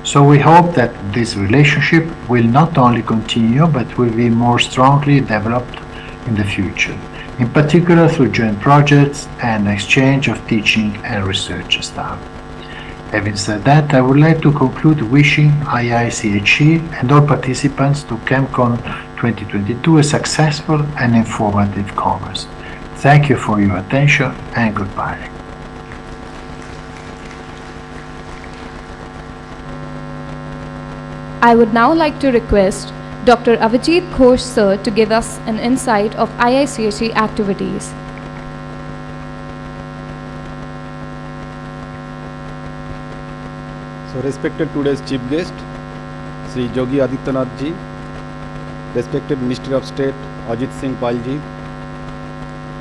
So we hope that this relationship will not only continue, but will be more strongly developed in the future, in particular through joint projects and exchange of teaching and research staff. Having said that, I would like to conclude wishing IICHE and all participants to Chemcon 2022 a successful and informative Congress. Thank you for your attention and goodbye. I would now like to request Dr. Avijit Ghosh sir to give us an insight of IICHE activities. So respected today's chief guest, Sri Yogi Adityanath ji, respected Minister of State Ajit Singh Pal ji,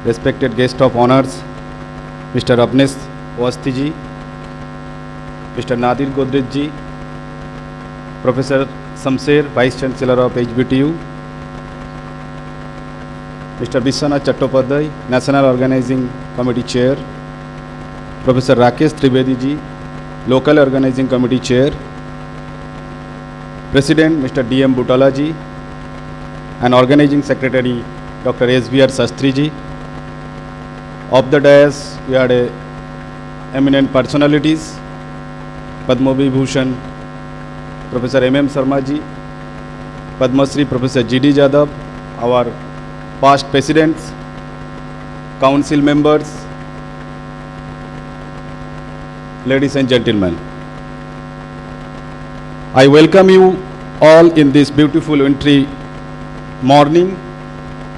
respected guest of honors, Mr. Abnesh Awasthi ji, Mr. Nadir Godrej ji, Professor Samser, Vice Chancellor of HBTU, Mr. Vishwanath Chattopadhyay, National Organizing Committee Chair, Professor Rakesh Trivedi ji, Local Organizing Committee Chair, President Mr. D.M. Butala ji, and Organizing Secretary Dr. S.V.R. Sastry ji. Of the dais, we had eminent personalities, Padma Vibhushan Professor M.M. Sharma ji, Padma Shri Professor G.D. Jadhav, our past presidents, council members, ladies and gentlemen. I welcome you all in this beautiful wintry morning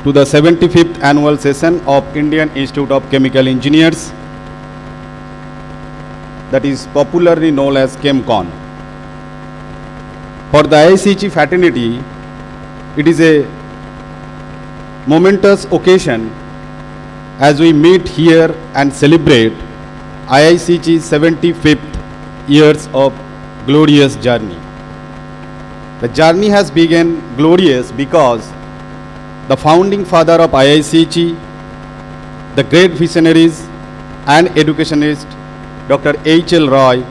to the 75th annual session of Indian Institute of Chemical Engineers, that is popularly known as Chemcon. For the IICG fraternity, it is a momentous occasion as we meet here and celebrate IICG's 75th years of glorious journey. The journey has begun glorious because the founding father of IICG, the great visionaries and educationist Dr. H.L. Roy,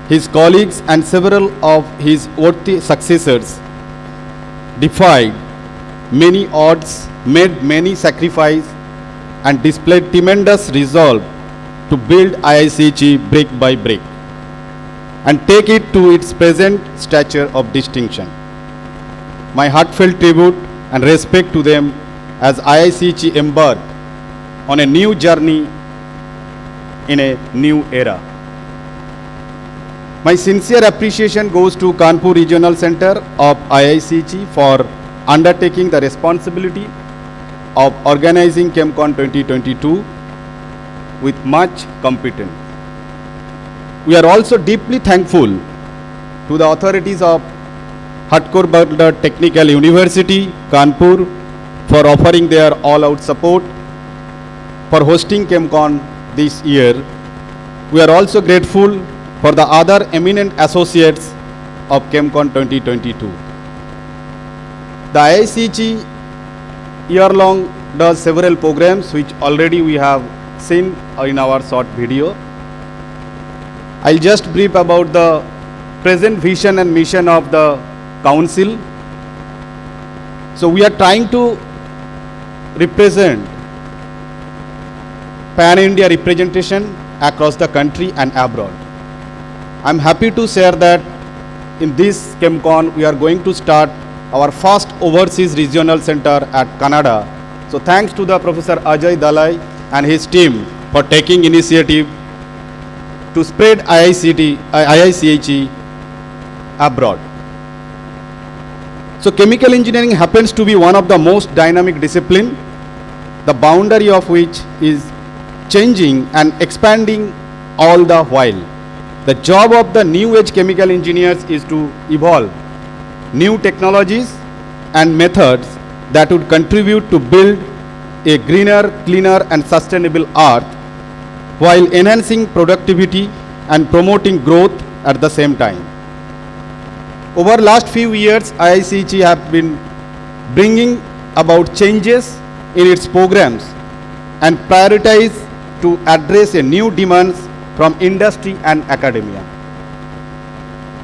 his colleagues and several of his worthy successors defied many odds, made many sacrifices, and displayed tremendous resolve to build IICG brick by brick and take it to its present stature of distinction. My heartfelt tribute and respect to them as IICG embark on a new journey in a new era. My sincere appreciation goes to Kanpur Regional Center of IICG for undertaking the responsibility of organizing Chemcon 2022 with much competence. We are also deeply thankful to the authorities of Hatkor Butler Technical University, Kanpur, for offering their all-out support for hosting Chemcon this year. We are also grateful for the other eminent associates of Chemcon 2022. The IICG year-long does several programs which already we have seen in our short video. I'll just brief about the present vision and mission of the Council. So we are trying to represent pan-India representation across the country and abroad. I'm happy to share that in this Chemcon we are going to start our first overseas regional center at Canada. So thanks to the Professor Ajay Dalai and his team for taking initiative to spread IICG abroad. So chemical engineering happens to be one of the most dynamic discipline, the boundary of which is changing and expanding all the while. The job of the new age chemical engineers is to evolve new technologies and methods that would contribute to build a greener, cleaner and sustainable earth while enhancing productivity and promoting growth at the same time. Over last few years, IICG have been bringing about changes in its programs and prioritize to address a new demands from industry and academia.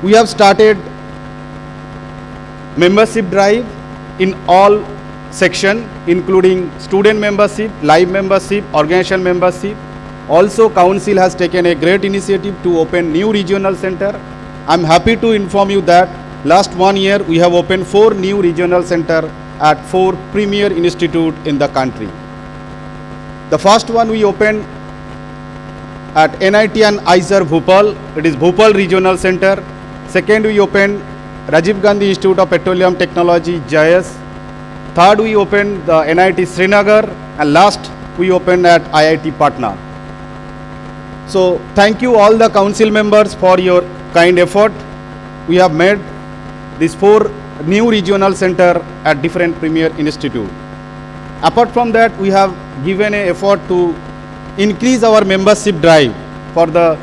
We have started membership drive in all sections, including student membership, live membership, organization membership. Also, Council has taken a great initiative to open new regional center. I'm happy to inform you that last 1 year we have opened 4 new regional center at 4 premier institutes in the country. The first one we opened at NIT and ISER Bhopal, it is Bhopal Regional Center. Second we opened Rajiv Gandhi Institute of Petroleum Technology, JAYS. Third we opened the NIT Srinagar, and last we opened at IIT Patna. So thank you all the council members for your kind effort. We have made these 4 new regional center at different premier institute. Apart from that, we have given an effort to increase our membership drive for the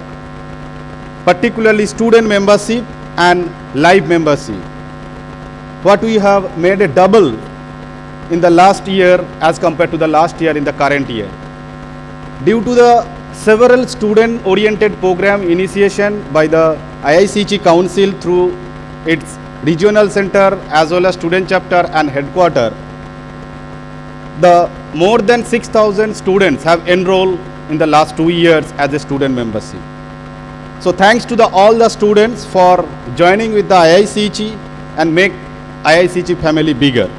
particularly student membership and live membership. What we have made a double in the last year as compared to the last year in the current year. Due to the several student oriented program initiation by the IICG Council through its regional center as well as student chapter and headquarter, the more than 6,000 students have enrolled in the last 2 years as a student membership. So thanks to all the students for joining with the IICG and make IICG family bigger.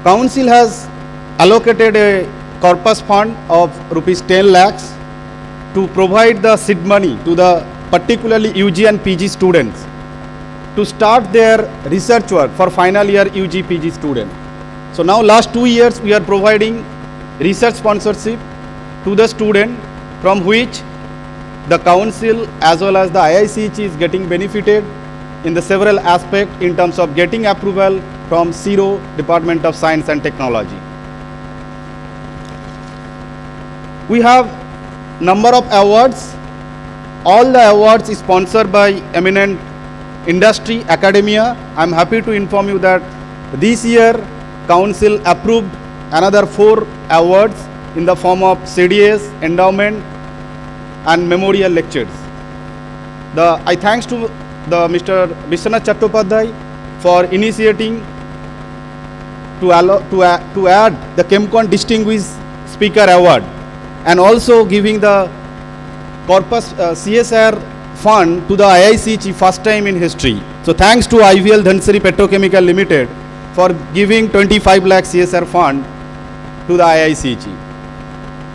Council has allocated a corpus fund of rupees 10 lakhs to provide the seed money to the particularly UG and PG students to start their research work for final year UG PG student. So now last 2 years we are providing research sponsorship to the student, from which the council as well as the IICG is getting benefited in the several aspects in terms of getting approval from CIRO, Department of Science and Technology. We have number of awards. All the awards is sponsored by eminent industry, academia. I am happy to inform you that this year council approved another 4 awards in the form of CDS, endowment and memorial lectures. I thanks to the Mr. Vishwanath Chattopadhyay for initiating to add the Chemcon Distinguished Speaker Award and also giving the corpus CSR fund to the IICG first time in history. So thanks to IVL Dhansari Petrochemical Limited for giving 25 lakh CSR fund to the IICG.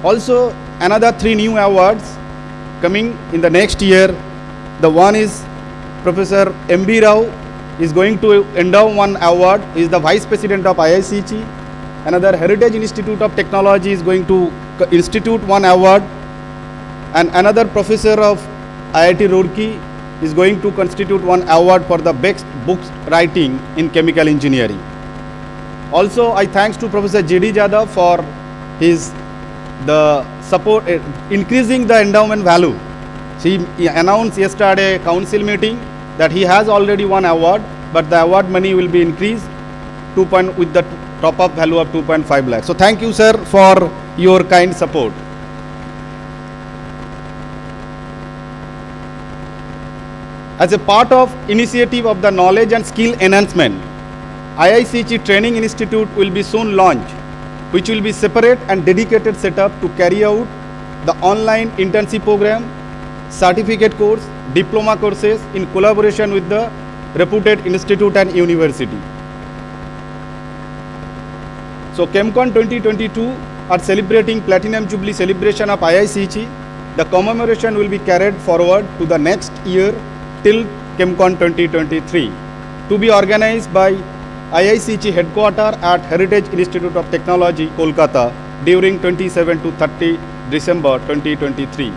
Also another 3 new awards coming in the next year. The one is Professor M.B. Rao is going to endow 1 award. He is the Vice President of IICG. Another Heritage Institute of Technology is going to institute 1 award, and another professor of IIT Roorkee is going to constitute 1 award for the best books writing in chemical engineering. Also, I thanks to Professor J.D. Jadhav for his support increasing the endowment value. He announced yesterday council meeting that he has already 1 award, but the award money will be increased with the top up value of 2.5 lakhs. So thank you, sir, for your kind support. As a part of initiative of the knowledge and skill enhancement, IICG Training Institute will be soon launched, which will be separate and dedicated setup to carry out the online internship program, certificate course, diploma courses in collaboration with the reputed institute and university. So Chemcon 2022 are celebrating Platinum Jubilee celebration of IICG. The commemoration will be carried forward to the next year till Chemcon 2023, to be organized by IICG headquarters at Heritage Institute of Technology, Kolkata during 27 to 30 December 2023.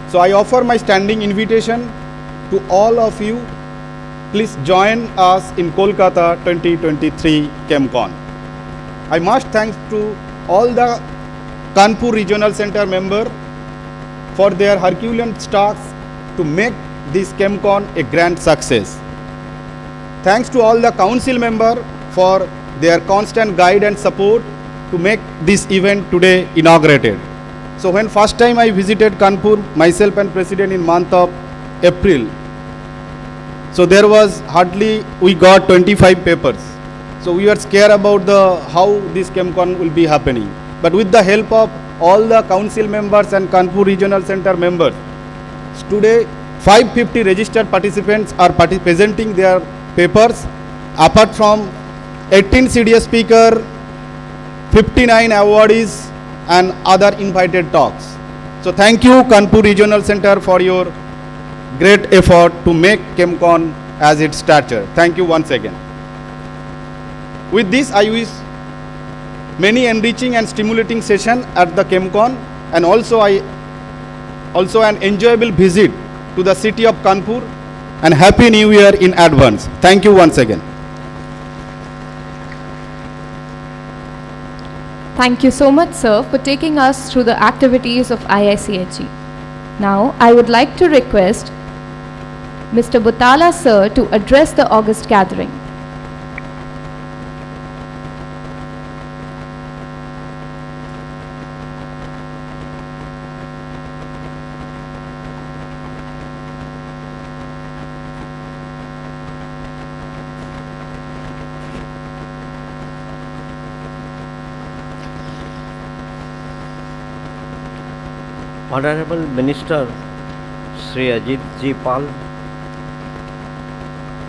So I offer my standing invitation to all of you. Please join us in Kolkata 2023 Chemcon. I must thanks to all the Kanpur Regional Center member for their Herculean tasks to make this Chemcon a grand success. Thanks to all the council member for their constant guide and support to make this event today inaugurated. So when first time I visited Kanpur, myself and President, in month of April, so there was hardly, we got 25 papers. So we were scared about how this Chemcon will be happening. But with the help of all the council members and Kanpur Regional Center members, today 550 registered participants are presenting their papers. Apart from 18 CDS speaker, 59 awardees and other invited talks. So thank you Kanpur Regional Center for your great effort to make Chemcon as its stature. Thank you once again. With this, I wish many enriching and stimulating sessions at the Chemcon, and also an enjoyable visit to the city of Kanpur, and Happy New Year in advance. Thank you once again. Thank you so much, sir, for taking us through the activities of IICHE. Now, I would like to request Mr. Butala, sir, to address the August gathering. Honorable Minister Sri Ajit Ji Pal,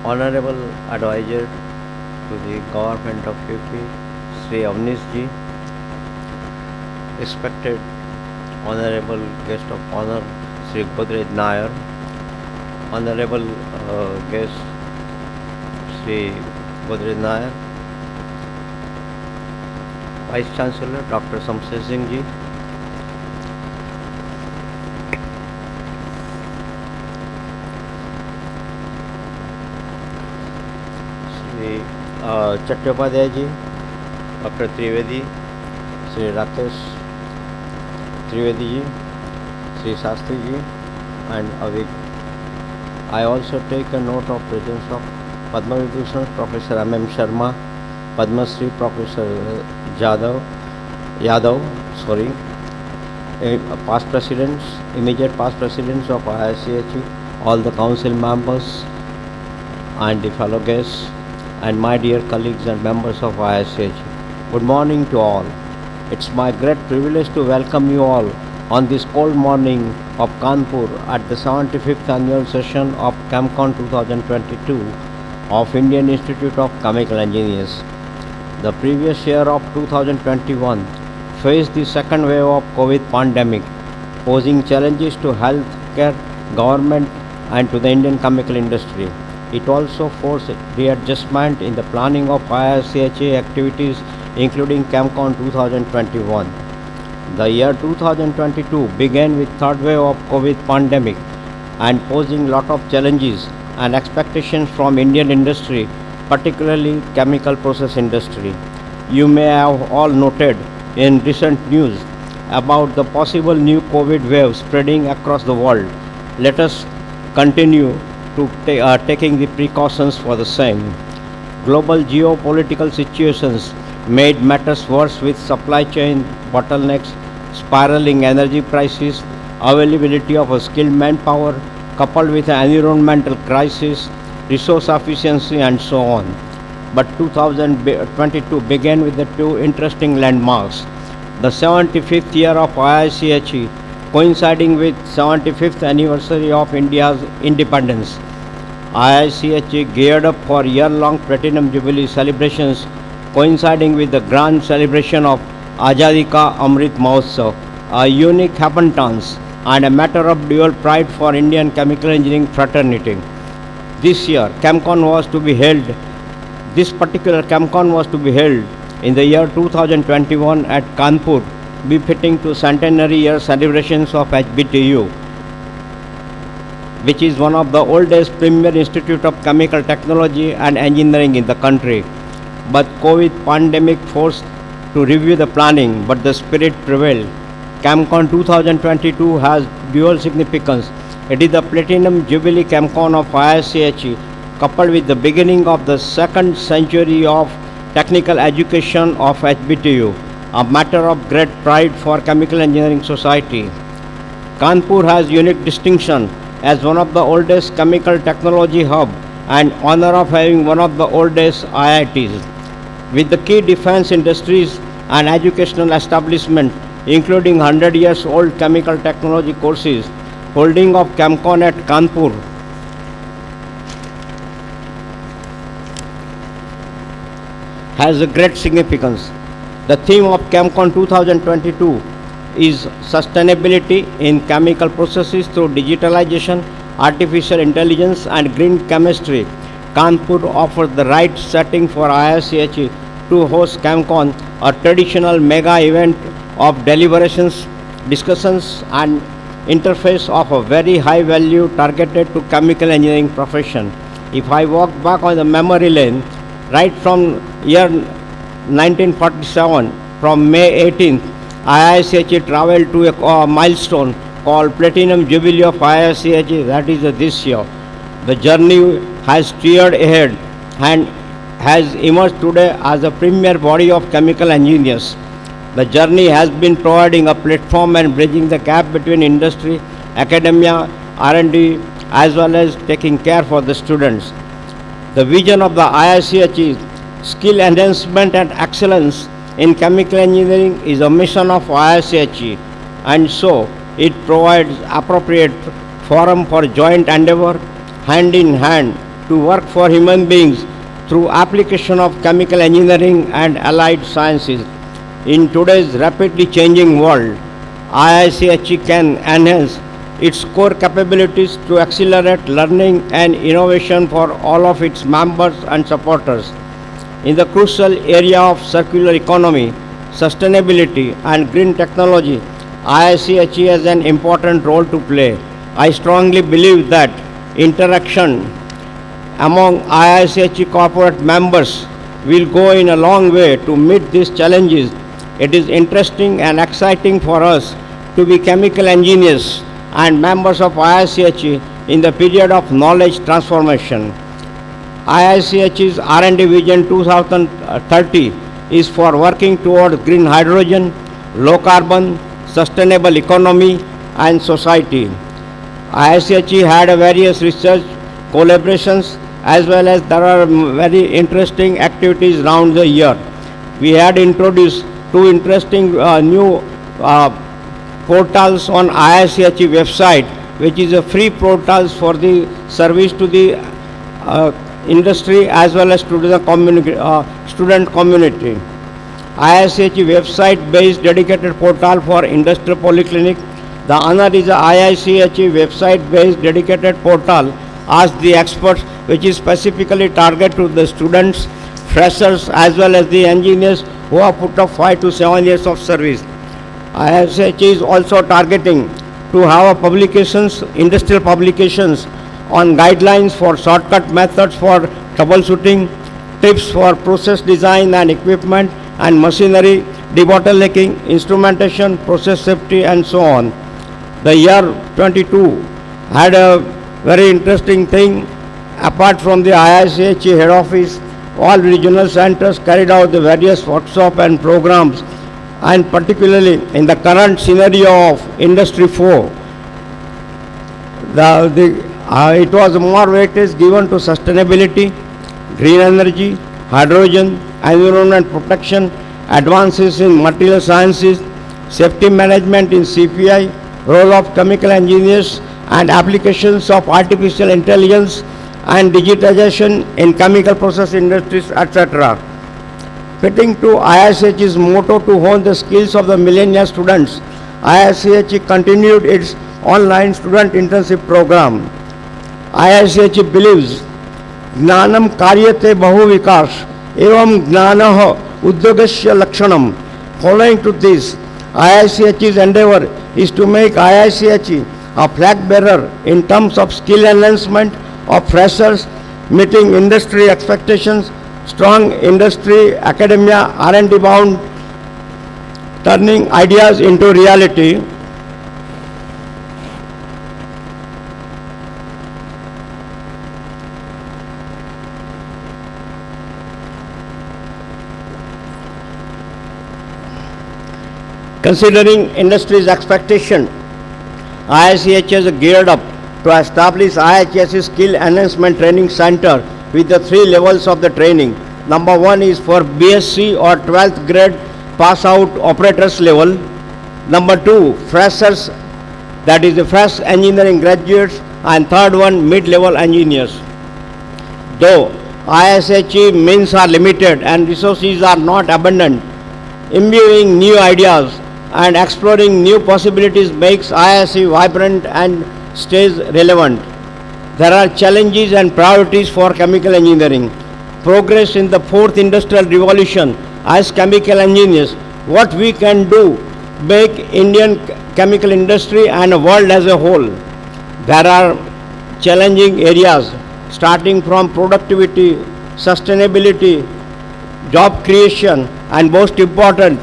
Honorable Advisor to the Government of UP Sri Avnish Ji, respected Honorable Guest of Honor Sri Godrej Nair, Honorable Guest Sri Godrej Nair, Vice Chancellor Dr. Samsher Singh Ji, Chattopadhyay ji, Dr. Trivedi, Sri Rakesh Trivedi ji, Sri Shastri ji, and Avik. I also take a note of presence of Padma Vibhushan Professor M.M. Sharma, Padma Shri Professor Yadav, past presidents, immediate past presidents of IICHE, all the council members and the fellow guests, and my dear colleagues and members of IICHE. Good morning to all. It's my great privilege to welcome you all on this cold morning of Kanpur at the 75th annual session of Chemcon 2022 of Indian Institute of Chemical Engineers. The previous year of 2021 faced the second wave of COVID pandemic, posing challenges to healthcare, government and to the Indian chemical industry. It also forced readjustment in the planning of IICHE activities, including Chemcon 2021. The year 2022 began with third wave of COVID pandemic and posing lot of challenges and expectations from Indian industry, particularly chemical process industry. You may have all noted in recent news about the possible new COVID wave spreading across the world. Let us continue to taking the precautions for the same. Global geopolitical situations made matters worse with supply chain bottlenecks, spiraling energy prices, availability of a skilled manpower, coupled with an environmental crisis, resource efficiency and so on. But 2022 began with the two interesting landmarks. The 75th year of IICHE coinciding with 75th anniversary of India's independence. IICHE geared up for year-long Platinum Jubilee celebrations coinciding with the grand celebration of Azadi Ka Amrit Mahotsav, a unique happenstance and a matter of dual pride for Indian chemical engineering fraternity. This year, this particular Chemcon was to be held in the year 2021 at Kanpur, befitting to centenary year celebrations of HBTU, which is one of the oldest premier institute of chemical technology and engineering in the country. But COVID pandemic forced to review the planning, but the spirit prevailed. Chemcon 2022 has dual significance. It is the Platinum Jubilee Chemcon of IICHE, coupled with the beginning of the second century of technical education of HBTU, a matter of great pride for chemical engineering society. Kanpur has unique distinction as one of the oldest chemical technology hub and honor of having one of the oldest IITs. With the key defense industries and educational establishment, including 100 years old chemical technology courses, holding of Chemcon at Kanpur has a great significance. The theme of Chemcon 2022 is sustainability in chemical processes through digitalization, artificial intelligence and green chemistry. Kanpur offers the right setting for IICHE to host Chemcon, a traditional mega event of deliberations, discussions and interface of a very high value targeted to chemical engineering profession. If I walk back on the memory lane, right from year 1947, from May 18th, IICHE traveled to a milestone called Platinum Jubilee of IICHE, that is this year. The journey has steered ahead and has emerged today as a premier body of chemical engineers. The journey has been providing a platform and bridging the gap between industry, academia, R&D, as well as taking care for the students. The vision of the IICHE is skill enhancement and excellence in chemical engineering is a mission of IICHE, and so it provides appropriate forum for joint endeavor, hand in hand, to work for human beings through application of chemical engineering and allied sciences. In today's rapidly changing world, IICHE can enhance its core capabilities to accelerate learning and innovation for all of its members and supporters. In the crucial area of circular economy, sustainability and green technology, IICHE has an important role to play. I strongly believe that interaction among IICHE corporate members will go in a long way to meet these challenges. It is interesting and exciting for us to be chemical engineers and members of IICHE in the period of knowledge transformation. IICHE's R&D Vision 2030 is for working towards green hydrogen, low carbon, sustainable economy and society. IICHE had various research collaborations as well as there are very interesting activities around the year. We had introduced two interesting new portals on IICHE website, which is a free portals for the service to the industry as well as to the student community. IICHE website based dedicated portal for industrial polyclinic. The other is a IICHE website based dedicated portal Ask the Experts, which is specifically targeted to the students, freshers as well as the engineers who have put up 5 to 7 years of service. IICHE is also targeting to have publications, industrial publications on guidelines for shortcut methods for troubleshooting, tips for process design and equipment and machinery, debottlenecking, instrumentation, process safety and so on. The year 22 had a very interesting thing. Apart from the IICHE head office, all regional centers carried out the various workshops and programs, and particularly in the current scenario of Industry 4, it was more weightage given to sustainability, green energy, hydrogen, environment protection, advances in material sciences, safety management in CPI, role of chemical engineers and applications of artificial intelligence and digitization in chemical process industries, etc. Fitting to IICHE's motto to hone the skills of the millennial students, IICHE continued its online student internship program. IICHE believes ज्ञानम कार्यते बहुविकास एवं ज्ञानः उद्योगस्य लक्षणम. Following to this, IICHE's endeavor is to make IICHE a flag bearer in terms of skill enhancement of freshers, meeting industry expectations, strong industry, academia, R&D bound, turning ideas into reality. Considering industry's expectation, IICHE is geared up to establish IICHE Skill Enhancement Training Center with the 3 levels of the training. Number 1 is for BSc or 12th grade pass out operators level. Number 2, freshers, that is the fresh engineering graduates, and third one, mid-level engineers. Though IICHE means are limited and resources are not abundant, imbuing new ideas and exploring new possibilities makes IICHE vibrant and stays relevant. There are challenges and priorities for chemical engineering. progress in the fourth industrial revolution as chemical engineers, what we can do make Indian chemical industry and the world as a whole. There are challenging areas starting from productivity, sustainability, job creation, and most important,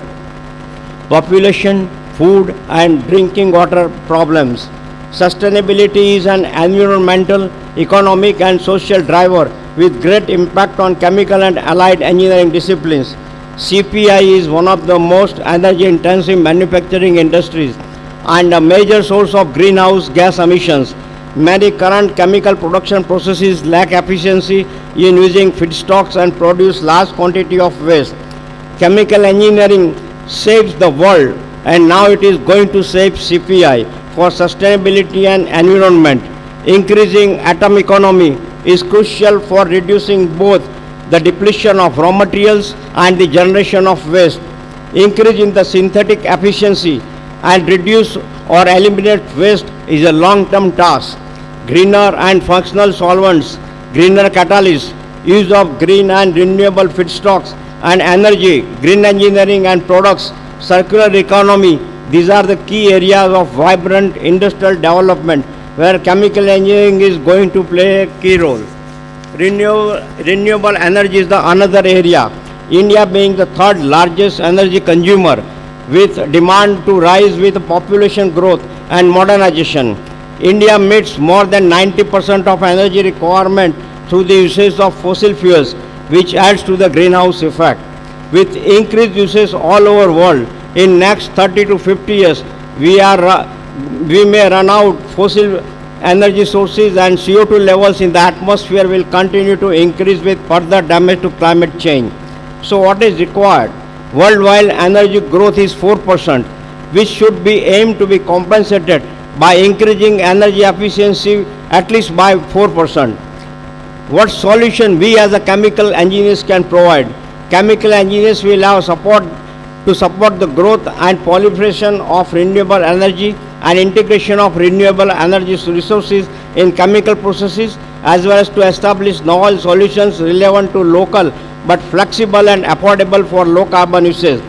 population, food and drinking water problems. Sustainability is an environmental, economic and social driver with great impact on chemical and allied engineering disciplines. CPI is one of the most energy intensive manufacturing industries and a major source of greenhouse gas emissions. Many current chemical production processes lack efficiency in using feedstocks and produce large quantity of waste. Chemical engineering saves the world and now it is going to save CPI for sustainability and environment. Increasing atom economy is crucial for reducing both the depletion of raw materials and the generation of waste. Increase in the synthetic efficiency and reduce or eliminate waste is a long-term task. Greener and functional solvents, greener catalysts, use of green and renewable feedstocks and energy, green engineering and products, circular economy, these are the key areas of vibrant industrial development where chemical engineering is going to play a key role. Renewable energy is the another area. India being the third largest energy consumer with demand to rise with population growth and modernization. India meets more than 90% of energy requirement through the usage of fossil fuels, which adds to the greenhouse effect. With increased usage all over world, in next 30 to 50 years, we may run out fossil energy sources and CO2 levels in the atmosphere will continue to increase with further damage to climate change. So what is required? Worldwide energy growth is 4%, which should be aimed to be compensated by increasing energy efficiency at least by 4%. What solution we as a chemical engineers can provide? Chemical engineers will have support to support the growth and proliferation of renewable energy and integration of renewable energy resources in chemical processes as well as to establish novel solutions relevant to local but flexible and affordable for low carbon usage.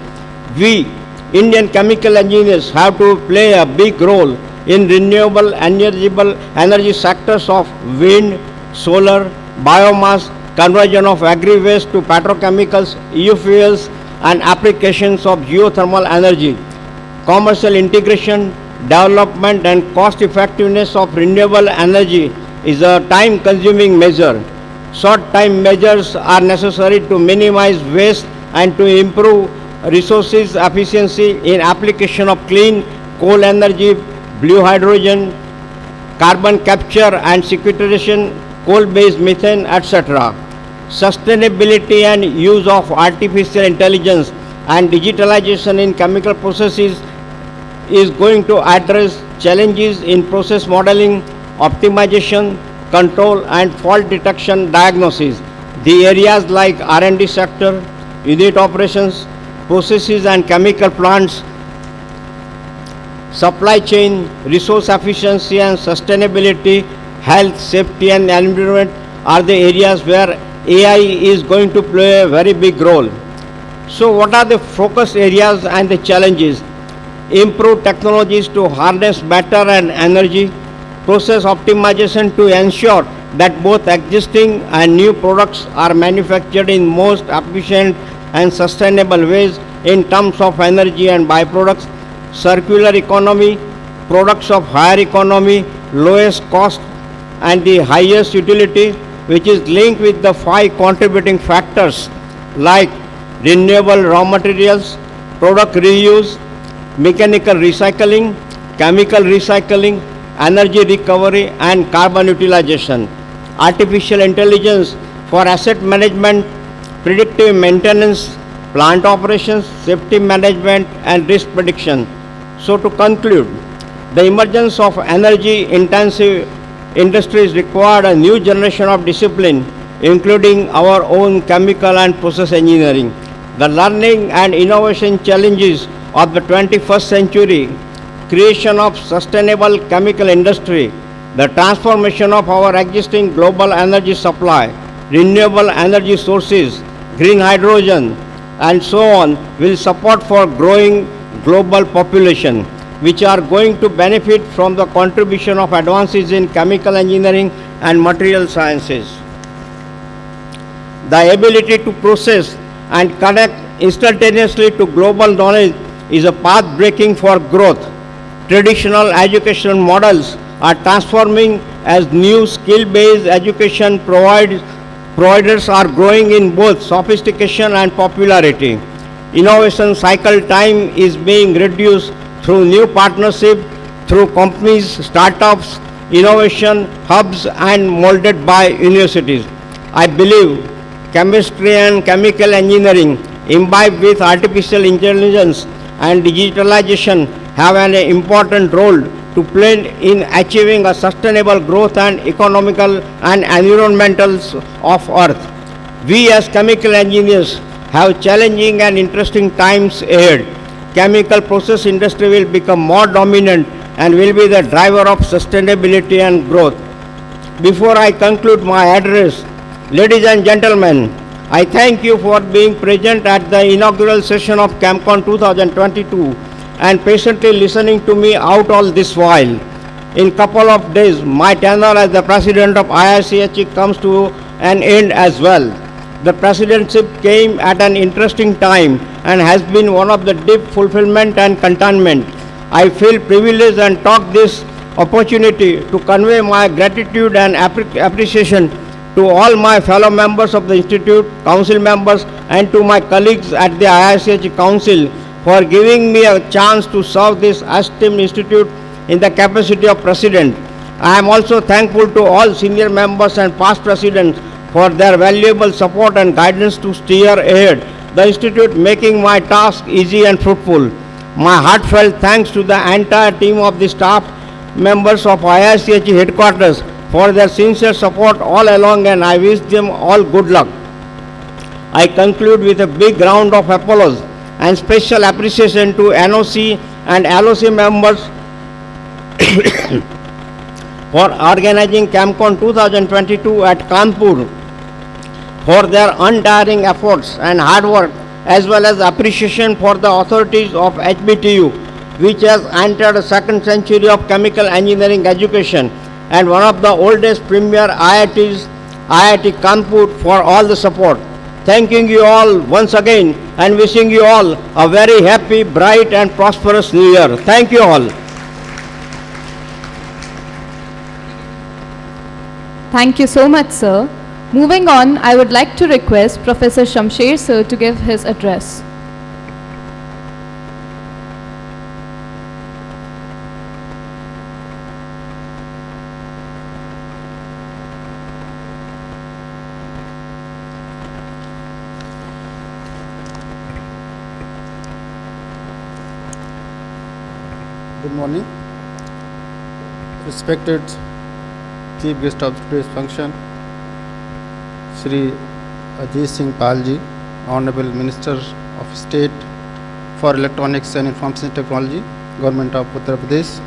We Indian chemical engineers have to play a big role in renewable energy sectors of wind, solar, biomass, conversion of agri-waste to petrochemicals, e-fuels and applications of geothermal energy. Commercial integration, development and cost effectiveness of renewable energy is a time consuming measure. Short time measures are necessary to minimize waste and to improve resources efficiency in application of clean coal energy, blue hydrogen, carbon capture and sequestration, coal-based methane, etc. Sustainability and use of artificial intelligence and digitalization in chemical processes is going to address challenges in process modeling, optimization, control and fault detection diagnosis. The areas like R&D sector, unit operations, processes and chemical plants, supply chain, resource efficiency and sustainability, health, safety and environment are the areas where AI is going to play a very big role. So what are the focus areas and the challenges? Improve technologies to harness better and energy, process optimization to ensure that both existing and new products are manufactured in most efficient and sustainable ways in terms of energy and byproducts, circular economy, products of higher economy, lowest cost and the highest utility, which is linked with the 5 contributing factors like renewable raw materials, product reuse, mechanical recycling, chemical recycling, energy recovery and carbon utilization. Artificial intelligence for asset management, predictive maintenance, plant operations, safety management and risk prediction. So to conclude, the emergence of energy intensive industries required a new generation of discipline, including our own chemical and process engineering. The learning and innovation challenges of the 21st century, creation of sustainable chemical industry, the transformation of our existing global energy supply, renewable energy sources, green hydrogen, and so on will support for growing global population, which are going to benefit from the contribution of advances in chemical engineering and material sciences. The ability to process and connect instantaneously to global knowledge is a path breaking for growth. Traditional education models are transforming as new skill-based education providers are growing in both sophistication and popularity. Innovation cycle time is being reduced through new partnership, through companies, startups, innovation hubs, and molded by universities. I believe chemistry and chemical engineering imbibed with artificial intelligence and digitalization have an important role to play in achieving a sustainable growth and economical and environmental of Earth. We as chemical engineers have challenging and interesting times ahead. Chemical process industry will become more dominant and will be the driver of sustainability and growth. Before I conclude my address, ladies and gentlemen, I thank you for being present at the inaugural session of Chemcon 2022 and patiently listening to me out all this while. In couple of days, my tenure as the president of IICHE comes to an end as well. The presidency came at an interesting time and has been one of the deep fulfillment and contentment. I feel privileged and took this opportunity to convey my gratitude and appreciation to all my fellow members of the Institute, Council members, and to my colleagues at the IICHE Council for giving me a chance to serve this esteemed institute in the capacity of President. I am also thankful to all senior members and past presidents for their valuable support and guidance to steer ahead the Institute, making my task easy and fruitful. My heartfelt thanks to the entire team of the staff members of IICHE headquarters for their sincere support all along, and I wish them all good luck. I conclude with a big round of applause and special appreciation to NOC and LOC members for organizing Chemcon 2022 at Kanpur for their untiring efforts and hard work, as well as appreciation for the authorities of HBTU, which has entered the second century of chemical engineering education and one of the oldest premier IITs, IIT Kanpur, for all the support. Thanking you all once again and wishing you all a very happy, bright and prosperous new year. Thank you all. Thank you so much, sir. Moving on, I would like to request Professor Shamsher sir to give his address. Good morning. Respected Chief Guest of today's function, Shri Ajit Singh Palji, Honorable Minister of State for Electronics and Information Technology, Government of Uttar Pradesh.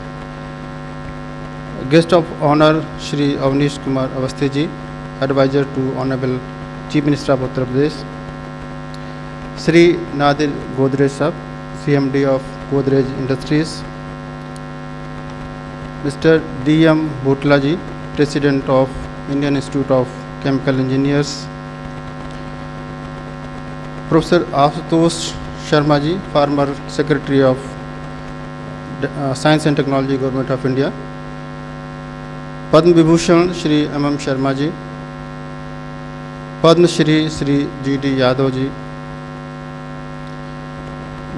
Guest of Honor, Shri Avnish Kumar Awasthi ji, Advisor to Honorable Chief Minister of Uttar Pradesh. Shri Nadir Godrej Sahab, CMD of Godrej Industries. Mr. D.M. Bhutla ji, President of Indian Institute of Chemical Engineers. Professor Ashutosh Sharma ji, former Secretary of Science and Technology, Government of India. Padma Vibhushan Shri M.M. Sharma ji. Padma Shri Shri G.D. Yadav ji.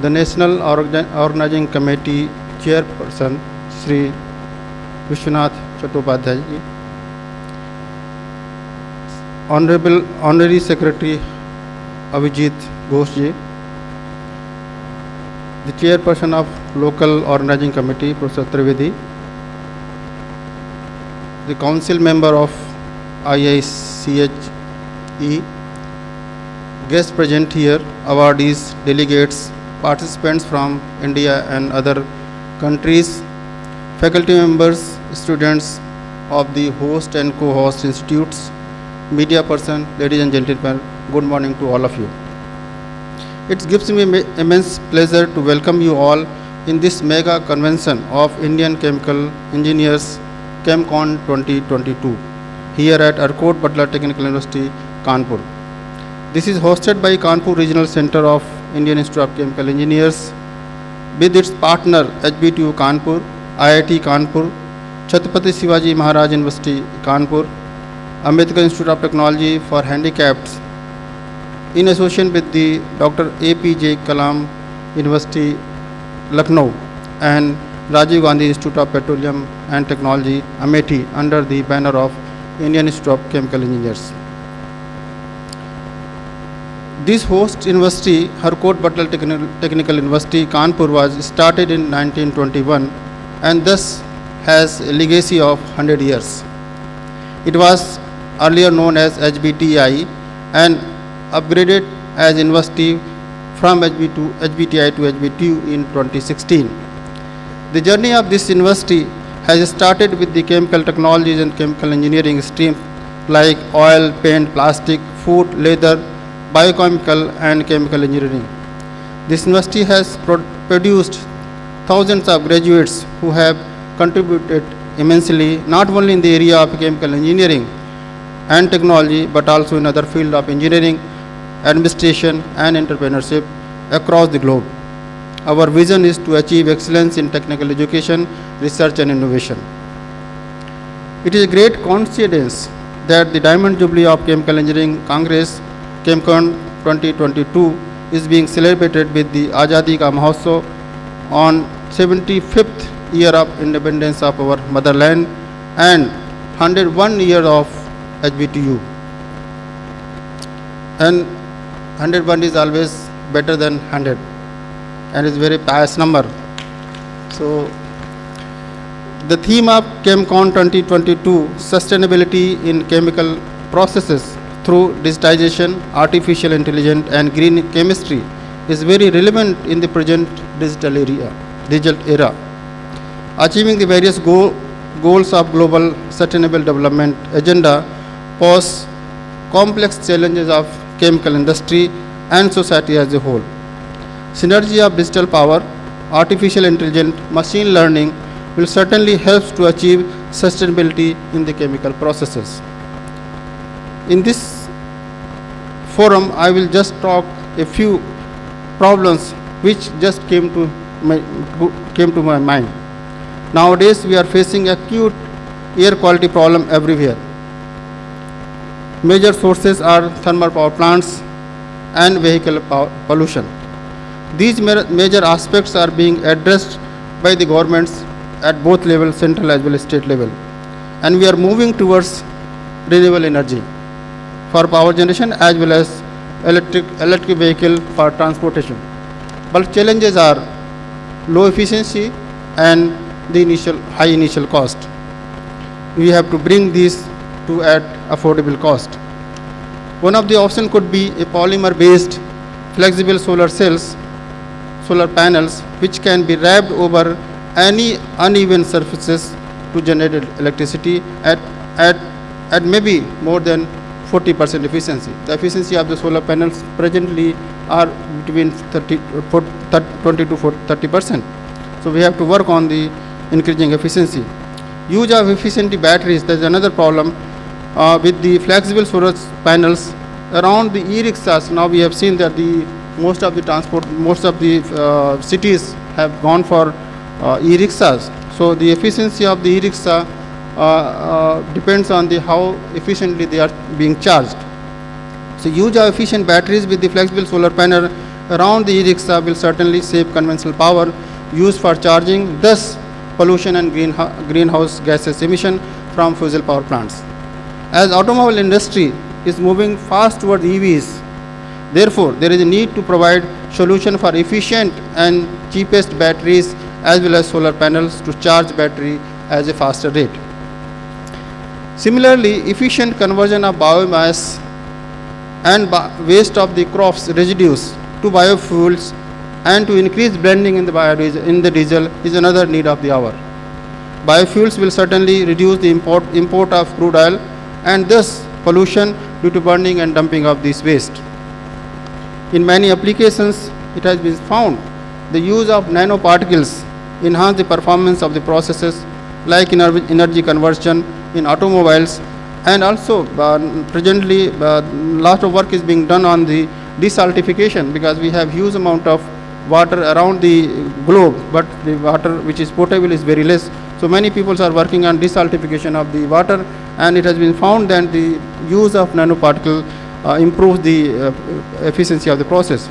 The National Organizing Committee Chairperson Shri Vishwanath Chattopadhyay ji. Honorary Secretary Avijit Ghosh ji. The Chairperson of Local Organizing Committee, Professor Trivedi. The Council Member of IICHE. Guests present here, awardees, delegates, participants from India and other countries, faculty members, students of the host and co-host institutes, media person, ladies and gentlemen, good morning to all of you. It gives me immense pleasure to welcome you all in this mega convention of Indian Chemical Engineers Chemcon 2022 here at Arcot Butler Technical University, Kanpur. This is hosted by Kanpur Regional Center of Indian Institute of Chemical Engineers with its partner HBTU Kanpur, IIT Kanpur, Chhatrapati Shivaji Maharaj University Kanpur, Ambedkar Institute of Technology for Handicapped, in association with the Dr. APJ Kalam University, Lucknow, and Rajiv Gandhi Institute of Petroleum and Technology, Amethi, under the banner of Indian Institute of Chemical Engineers. This host university, Harcourt Butler Technical University, Kanpur, was started in 1921 and thus has a legacy of 100 years. It was earlier known as HBTI and upgraded as university from HBTI to HBTU in 2016. The journey of this university has started with the chemical technologies and chemical engineering streams like oil, paint, plastic, food, leather, biochemical and chemical engineering. This university has produced thousands of graduates who have contributed immensely not only in the area of chemical engineering and technology but also in other fields of engineering, administration and entrepreneurship across the globe. Our vision is to achieve excellence in technical education, research and innovation. It is a great coincidence that the Diamond Jubilee of Chemical Engineering Congress, Chemcon 2022, is being celebrated with the Azadi Ka Mahotsav on 75th year of independence of our motherland and 101 year of HBTU. And 101 is always better than 100 and is very pious number. So the theme of Chemcon 2022, sustainability in chemical processes through digitization, artificial intelligence and green chemistry, is very relevant in the present digital era. Achieving the various goals of global sustainable development agenda pose complex challenges of chemical industry and society as a whole. Synergy of digital power, artificial intelligence, machine learning will certainly help to achieve sustainability in the chemical processes. In this forum, I will just talk a few problems which just came to my mind. Nowadays, we are facing acute air quality problem everywhere. Major sources are thermal power plants and vehicle pollution. These major aspects are being addressed by the governments at both levels, central as well as state level. And we are moving towards renewable energy for power generation as well as electric vehicle for transportation. But challenges are low efficiency and the high initial cost. We have to bring these to at affordable cost. One of the options could be a polymer-based flexible solar panels, which can be wrapped over any uneven surfaces to generate electricity at maybe more than 40% efficiency. The efficiency of the solar panels presently are between 20 to 30%. So we have to work on the increasing efficiency. Use of efficient batteries, there is another problem with the flexible solar panels around the e-rickshaws. Now we have seen that most of the cities have gone for e-rickshaws. So the efficiency of the e-rickshaw depends on how efficiently they are being charged. So use of efficient batteries with the flexible solar panel around the e-rickshaw will certainly save conventional power used for charging, thus pollution and greenhouse gases emission from fossil power plants. As automobile industry is moving fast toward EVs, therefore there is a need to provide solution for efficient and cheapest batteries as well as solar panels to charge battery as a faster rate. Similarly, efficient conversion of biomass and waste of the crops residues to biofuels and to increase blending in the diesel is another need of the hour. Biofuels will certainly reduce the import of crude oil and thus pollution due to burning and dumping of this waste. In many applications, it has been found the use of nanoparticles enhance the performance of the processes like in energy conversion in automobiles, and also presently lot of work is being done on the desaltification, because we have huge amount of water around the globe, but the water which is potable is very less. So many people are working on desaltification of the water, and it has been found that the use of nanoparticle improves the efficiency of the process.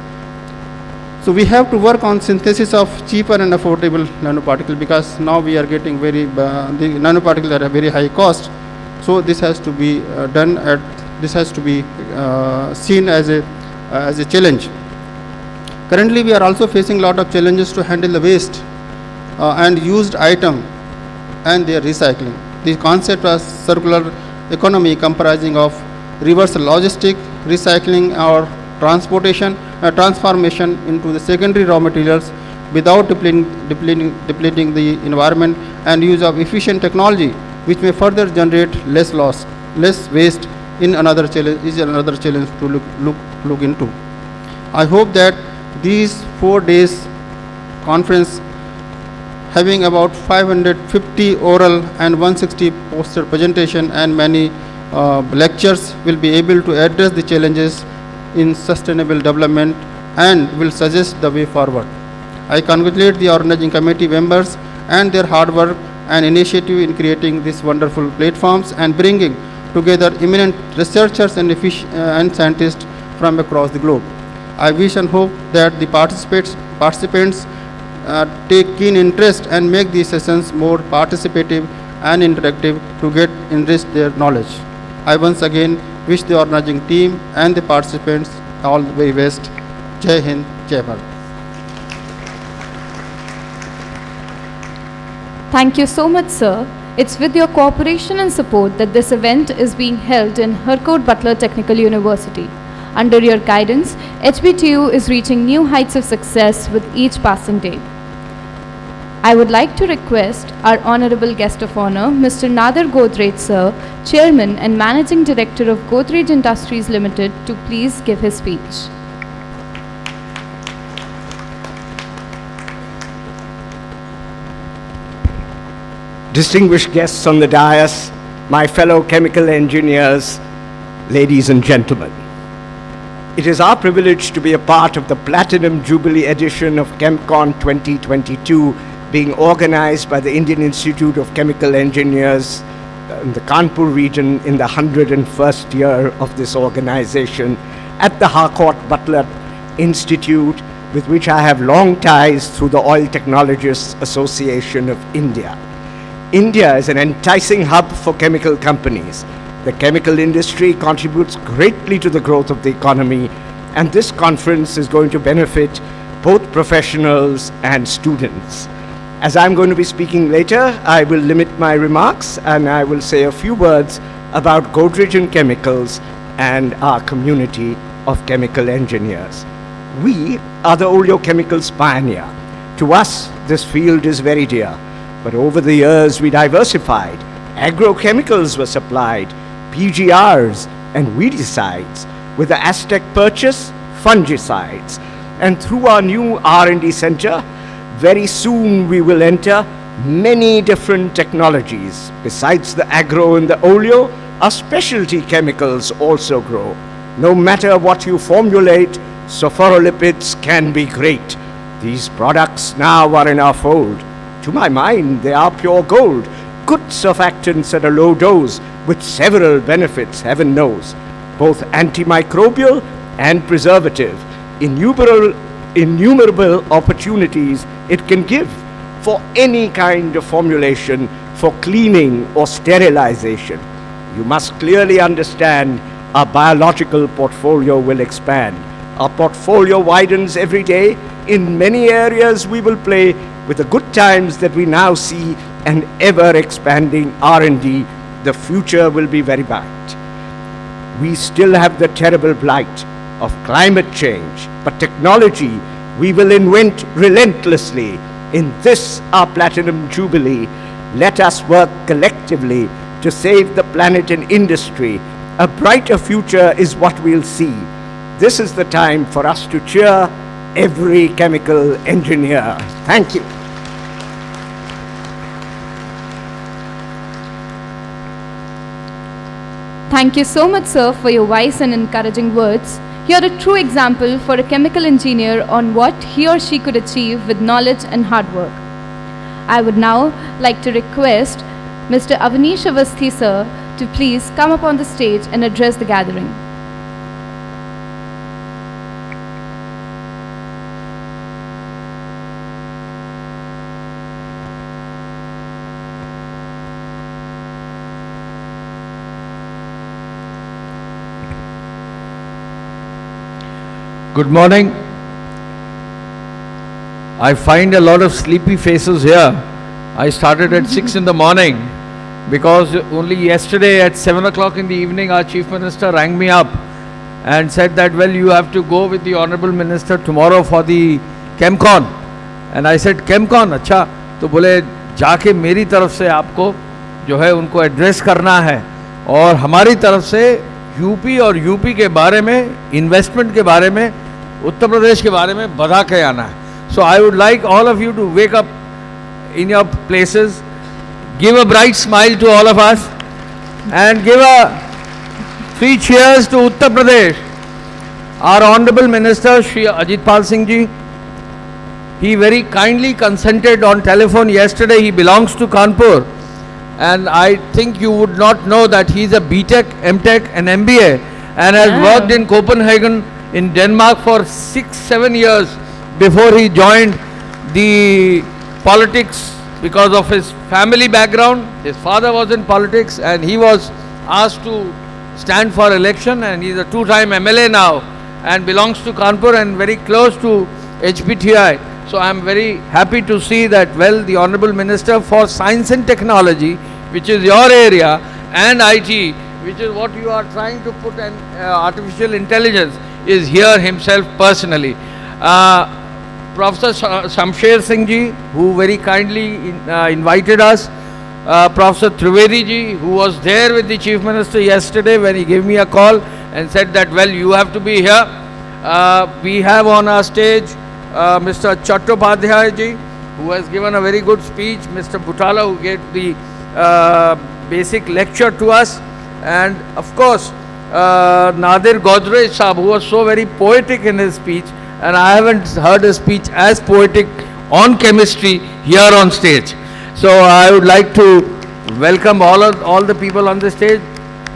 So we have to work on synthesis of cheaper and affordable nanoparticle, because now we are getting the nanoparticles are at a very high cost. So this has to be this has to be seen as a challenge. Currently, we are also facing a lot of challenges to handle the waste and used item and their recycling. The concept of circular economy comprising of reverse logistic, recycling or transformation into the secondary raw materials without depleting the environment, and use of efficient technology which may further generate less waste is another challenge to look into. I hope that these 4 days conference, having about 550 oral and 160 poster presentation and many lectures, will be able to address the challenges in sustainable development and will suggest the way forward. I congratulate the organizing committee members and their hard work and initiative in creating these wonderful platforms and bringing together eminent researchers and scientists from across the globe. I wish and hope that the participants take keen interest and make these sessions more participative and interactive to get enrich their knowledge. I once again wish the organizing team and the participants all the very best. Jai Hind, Jai Bharat. Thank you so much, sir. It's with your cooperation and support that this event is being held in Harcourt Butler Technical University. Under your guidance, HBTU is reaching new heights of success with each passing day. I would like to request our Honorable Guest of Honor, Mr. Nader Godrej sir, Chairman and Managing Director of Godrej Industries Limited, to please give his speech. Distinguished guests on the dais, my fellow chemical engineers, ladies and gentlemen. It is our privilege to be a part of the Platinum Jubilee edition of Chemcon 2022, being organized by the Indian Institute of Chemical Engineers in the Kanpur region in the 101st year of this organization at the Harcourt Butler Institute, with which I have long ties through the Oil Technologists Association of India. India is an enticing hub for chemical companies. The chemical industry contributes greatly to the growth of the economy, and this conference is going to benefit both professionals and students. As I'm going to be speaking later, I will limit my remarks and I will say a few words about Godrej and Chemicals and our community of chemical engineers. We are the oleochemicals pioneer. To us, this field is very dear, but over the years we diversified. Agrochemicals were supplied, PGRs and weedicides. With the Aztec purchase, fungicides. And through our new R&D center, very soon we will enter many different technologies. Besides the agro and the oleo, our specialty chemicals also grow. No matter what you formulate, sophorolipids can be great. These products now are in our fold. To my mind, they are pure gold. Good surfactants at a low dose with several benefits, heaven knows. Both antimicrobial and preservative. Innumerable opportunities it can give for any kind of formulation, for cleaning or sterilization. You must clearly understand our biological portfolio will expand. Our portfolio widens every day. In many areas we will play with the good times that we now see and ever expanding R&D. The future will be very bright. We still have the terrible blight of climate change, but technology we will invent relentlessly. In this, our Platinum Jubilee, let us work collectively to save the planet and industry a brighter future is what we'll see. This is the time for us to cheer every chemical engineer. Thank you. Thank you so much, sir, for your wise and encouraging words. You're a true example for a chemical engineer on what he or she could achieve with knowledge and hard work. I would now like to request Mr. Avanish Avasthi, sir, to please come up on the stage and address the gathering. Good morning. I find a lot of sleepy faces here. I started at 6 in the morning because only yesterday at 7 o'clock in the evening our Chief Minister rang me up and said that, well, you have to go with the Honorable Minister tomorrow for the Chemcon. And I said, Chemcon? अच्छा, तो बोले जाके मेरी तरफ से आपको जो है उनको एड्रेस करना है और हमारी तरफ से यूपी और यूपी के बारे में, इन्वेस्टमेंट के बारे में, उत्तर प्रदेश के बारे में बता के आना है. So I would like all of you to wake up in your places, give a bright smile to all of us and give a 3 cheers to Uttar Pradesh. Our Honorable Minister Shri Ajit Pal Singh ji, he very kindly consented on telephone yesterday. He belongs to Kanpur and I think you would not know that he is a BTech, MTech and MBA and has worked in Copenhagen in Denmark for 6-7 years before he joined the politics because of his family background. His father was in politics and he was asked to stand for election and he is a 2-time MLA now and belongs to Kanpur and very close to HPTI. So I am very happy to see that, well, the Honorable Minister for Science and Technology, which is your area, and IT, which is what you are trying to put an artificial intelligence, is here himself personally. Professor Shamsher Singh ji, who very kindly invited us, Professor Trivedi ji, who was there with the Chief Minister yesterday when he gave me a call and said that, well, you have to be here. We have on our stage Mr. Chattopadhyay ji, who has given a very good speech, Mr. Butala, who gave the basic lecture to us, and of course Nadir Godrej Sahab, who was so very poetic in his speech, and I haven't heard a speech as poetic on chemistry here on stage. So I would like to welcome all the people on the stage,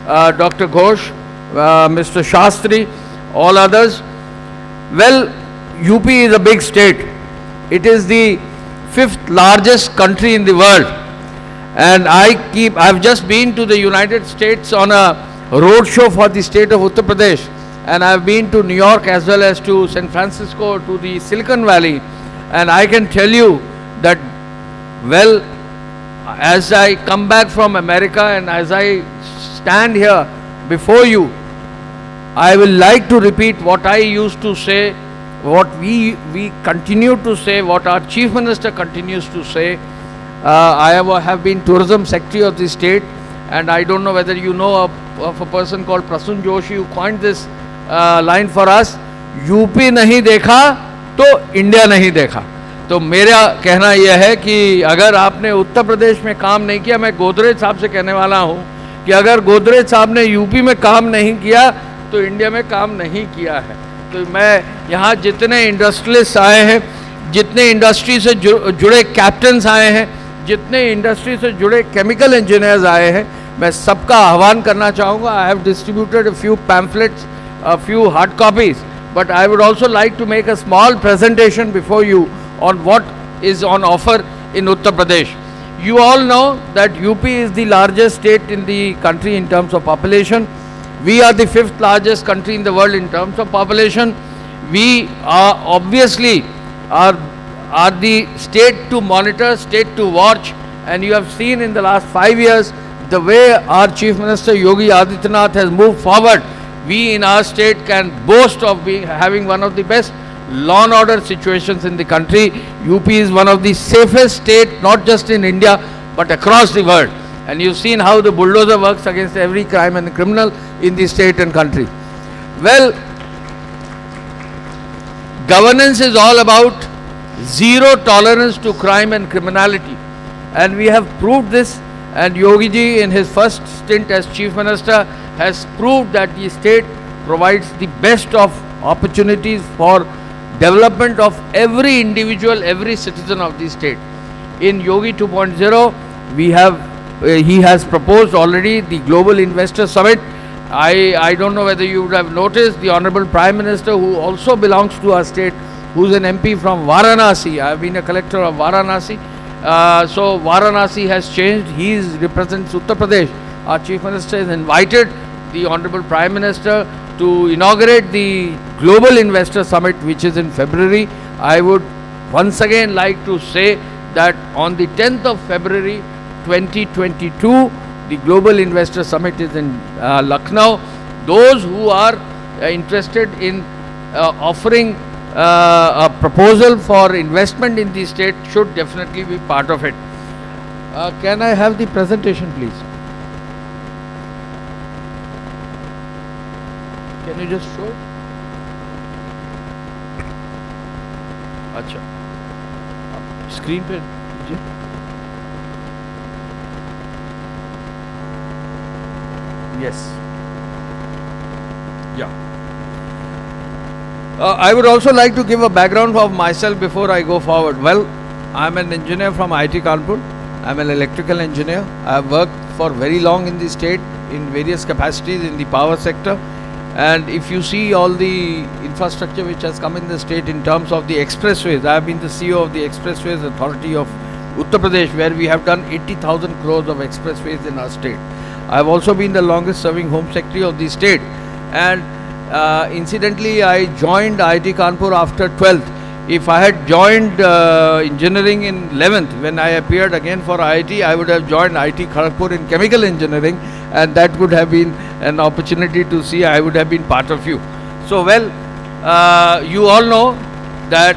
Dr. Ghosh, Mr. Shastri, all others. Well, UP is a big state. It is the 5th largest country in the world. And I've just been to the United States on a road show for the state of Uttar Pradesh. And I've been to New York as well as to San Francisco, to the Silicon Valley. And I can tell you that, well, as I come back from America and as I stand here before you, I will like to repeat what I used to say, what we continue to say, what our Chief Minister continues to say. I have been Tourism Secretary of the state, and I don't know whether you know of a person called Prasun Joshi who coined this line for us, UP नहीं देखा तो India नहीं देखा. तो मेरा कहना यह है कि अगर आपने उत्तर प्रदेश में काम नहीं किया, मैं गोदरेज साहब से कहने वाला हूँ कि अगर गोदरेज साहब ने यूपी में काम नहीं किया तो इंडिया में काम नहीं किया है. तो मैं यहाँ जितने इंडस्ट्रियलिस्ट आए हैं, जितने इंडस्ट्री से जुड़े कैप्टन्स आए हैं, जितने इंडस्ट्री से जुड़े केमिकल इंजीनियर्स आए हैं, मैं सबका आह्वान करना चाहूँगा. I have distributed a few pamphlets, a few hard copies, but I would also like to make a small presentation before you on what is on offer in Uttar Pradesh. You all know that UP is the largest state in the country in terms of population. We are the 5th largest country in the world in terms of population. We are obviously are the state to monitor, state to watch, and you have seen in the last 5 years the way our Chief Minister Yogi Adityanath has moved forward. We in our state can boast of having one of the best law and order situations in the country. UP is one of the safest states, not just in India, but across the world. And you've seen how the bulldozer works against every crime and criminal in the state and country. Well, governance is all about zero tolerance to crime and criminality. And we have proved this, and Yogi ji in his first stint as Chief Minister has proved that the state provides the best of opportunities for development of every individual, every citizen of the state. In Yogi 2.0, we have, he has proposed already the Global Investor Summit. I don't know whether you would have noticed the Honorable Prime Minister, who also belongs to our state, who's an MP from Varanasi. I have been a collector of Varanasi. So Varanasi has changed. He represents Uttar Pradesh. Our Chief Minister has invited the Honorable Prime Minister to inaugurate the Global Investor Summit, which is in February. I would once again like to say that on the 10th of February 2022, the Global Investor Summit is in Lucknow. Those who are interested in offering a proposal for investment in the state should definitely be part of it. Can I have the presentation, please? Can you just show it? अच्छा, screen पे जी. Yes. Yeah. I would also like to give a background of myself before I go forward. Well, I am an engineer from IIT Kanpur. I am an electrical engineer. I have worked for very long in the state in various capacities in the power sector. And if you see all the infrastructure which has come in the state in terms of the expressways, I have been the CEO of the Expressways Authority of Uttar Pradesh, where we have done 80,000 crores of expressways in our state. I have also been the longest serving Home Secretary of the state. And incidentally, I joined IIT Kanpur after 12th. If I had joined engineering in 11th, when I appeared again for IIT, I would have joined IIT Kharagpur in chemical engineering, and that would have been an opportunity to see I would have been part of you. So, well, you all know that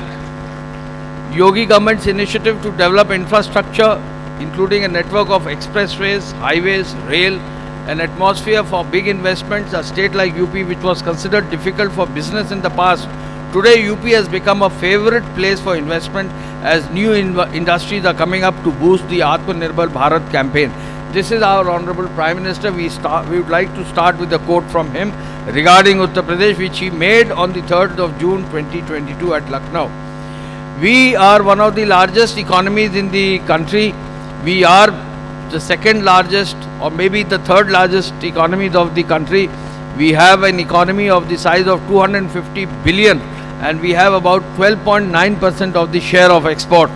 Yogi government's initiative to develop infrastructure, including a network of expressways, highways, rail, an atmosphere for big investments. A state like UP, which was considered difficult for business in the past, today UP has become a favorite place for investment as new industries are coming up to boost the Atmanirbhar Bharat campaign. This is our Honorable Prime Minister. We would like to start with a quote from him regarding Uttar Pradesh, which he made on the 3rd of June 2022 at Lucknow. We are one of the largest economies in the country. We are the second largest or maybe the third largest economies of the country. We have an economy of the size of 250 billion and we have about 12.9% of the share of export.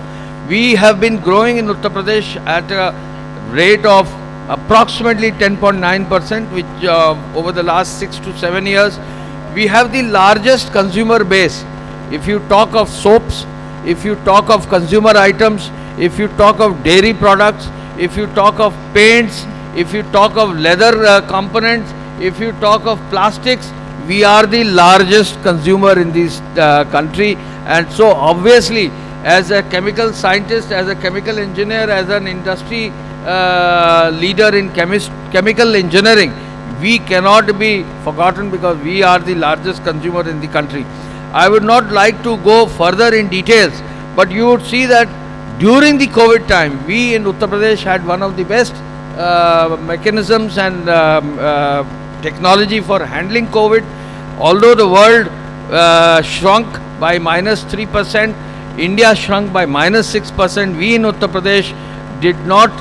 We have been growing in Uttar Pradesh at a rate of approximately 10.9%, which over the last 6 to 7 years. We have the largest consumer base. If you talk of soaps, if you talk of consumer items, if you talk of dairy products, if you talk of paints, if you talk of leather components, if you talk of plastics, we are the largest consumer in this country. And so obviously, as a chemical scientist, as a chemical engineer, as an industry leader in chemical engineering, we cannot be forgotten because we are the largest consumer in the country. I would not like to go further in details, but you would see that during the COVID time, we in Uttar Pradesh had one of the best mechanisms and technology for handling COVID. Although the world shrunk by -3%, India shrunk by -6%, we in Uttar Pradesh did not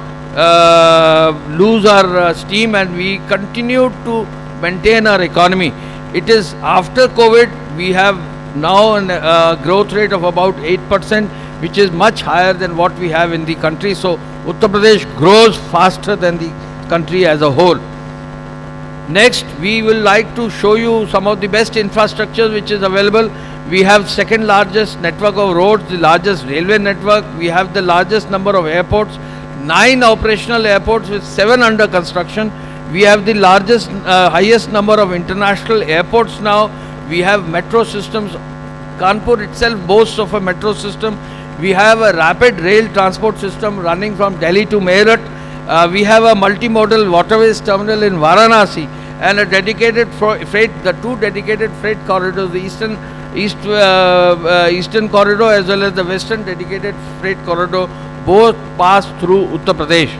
lose our steam and we continued to maintain our economy. It is after COVID, we have now a growth rate of about 8%, which is much higher than what we have in the country. So Uttar Pradesh grows faster than the country as a whole. Next, we will like to show you some of the best infrastructure which is available. We have second largest network of roads, the largest railway network. We have the largest number of airports, 9 operational airports with 7 under construction. We have the largest, highest number of international airports now. We have metro systems. Kanpur itself boasts of a metro system. We have a rapid rail transport system running from Delhi to Meerut, We have a multimodal waterways terminal in Varanasi and a dedicated freight, the two dedicated freight corridors, the eastern corridor as well as the western dedicated freight corridor, both pass through Uttar Pradesh.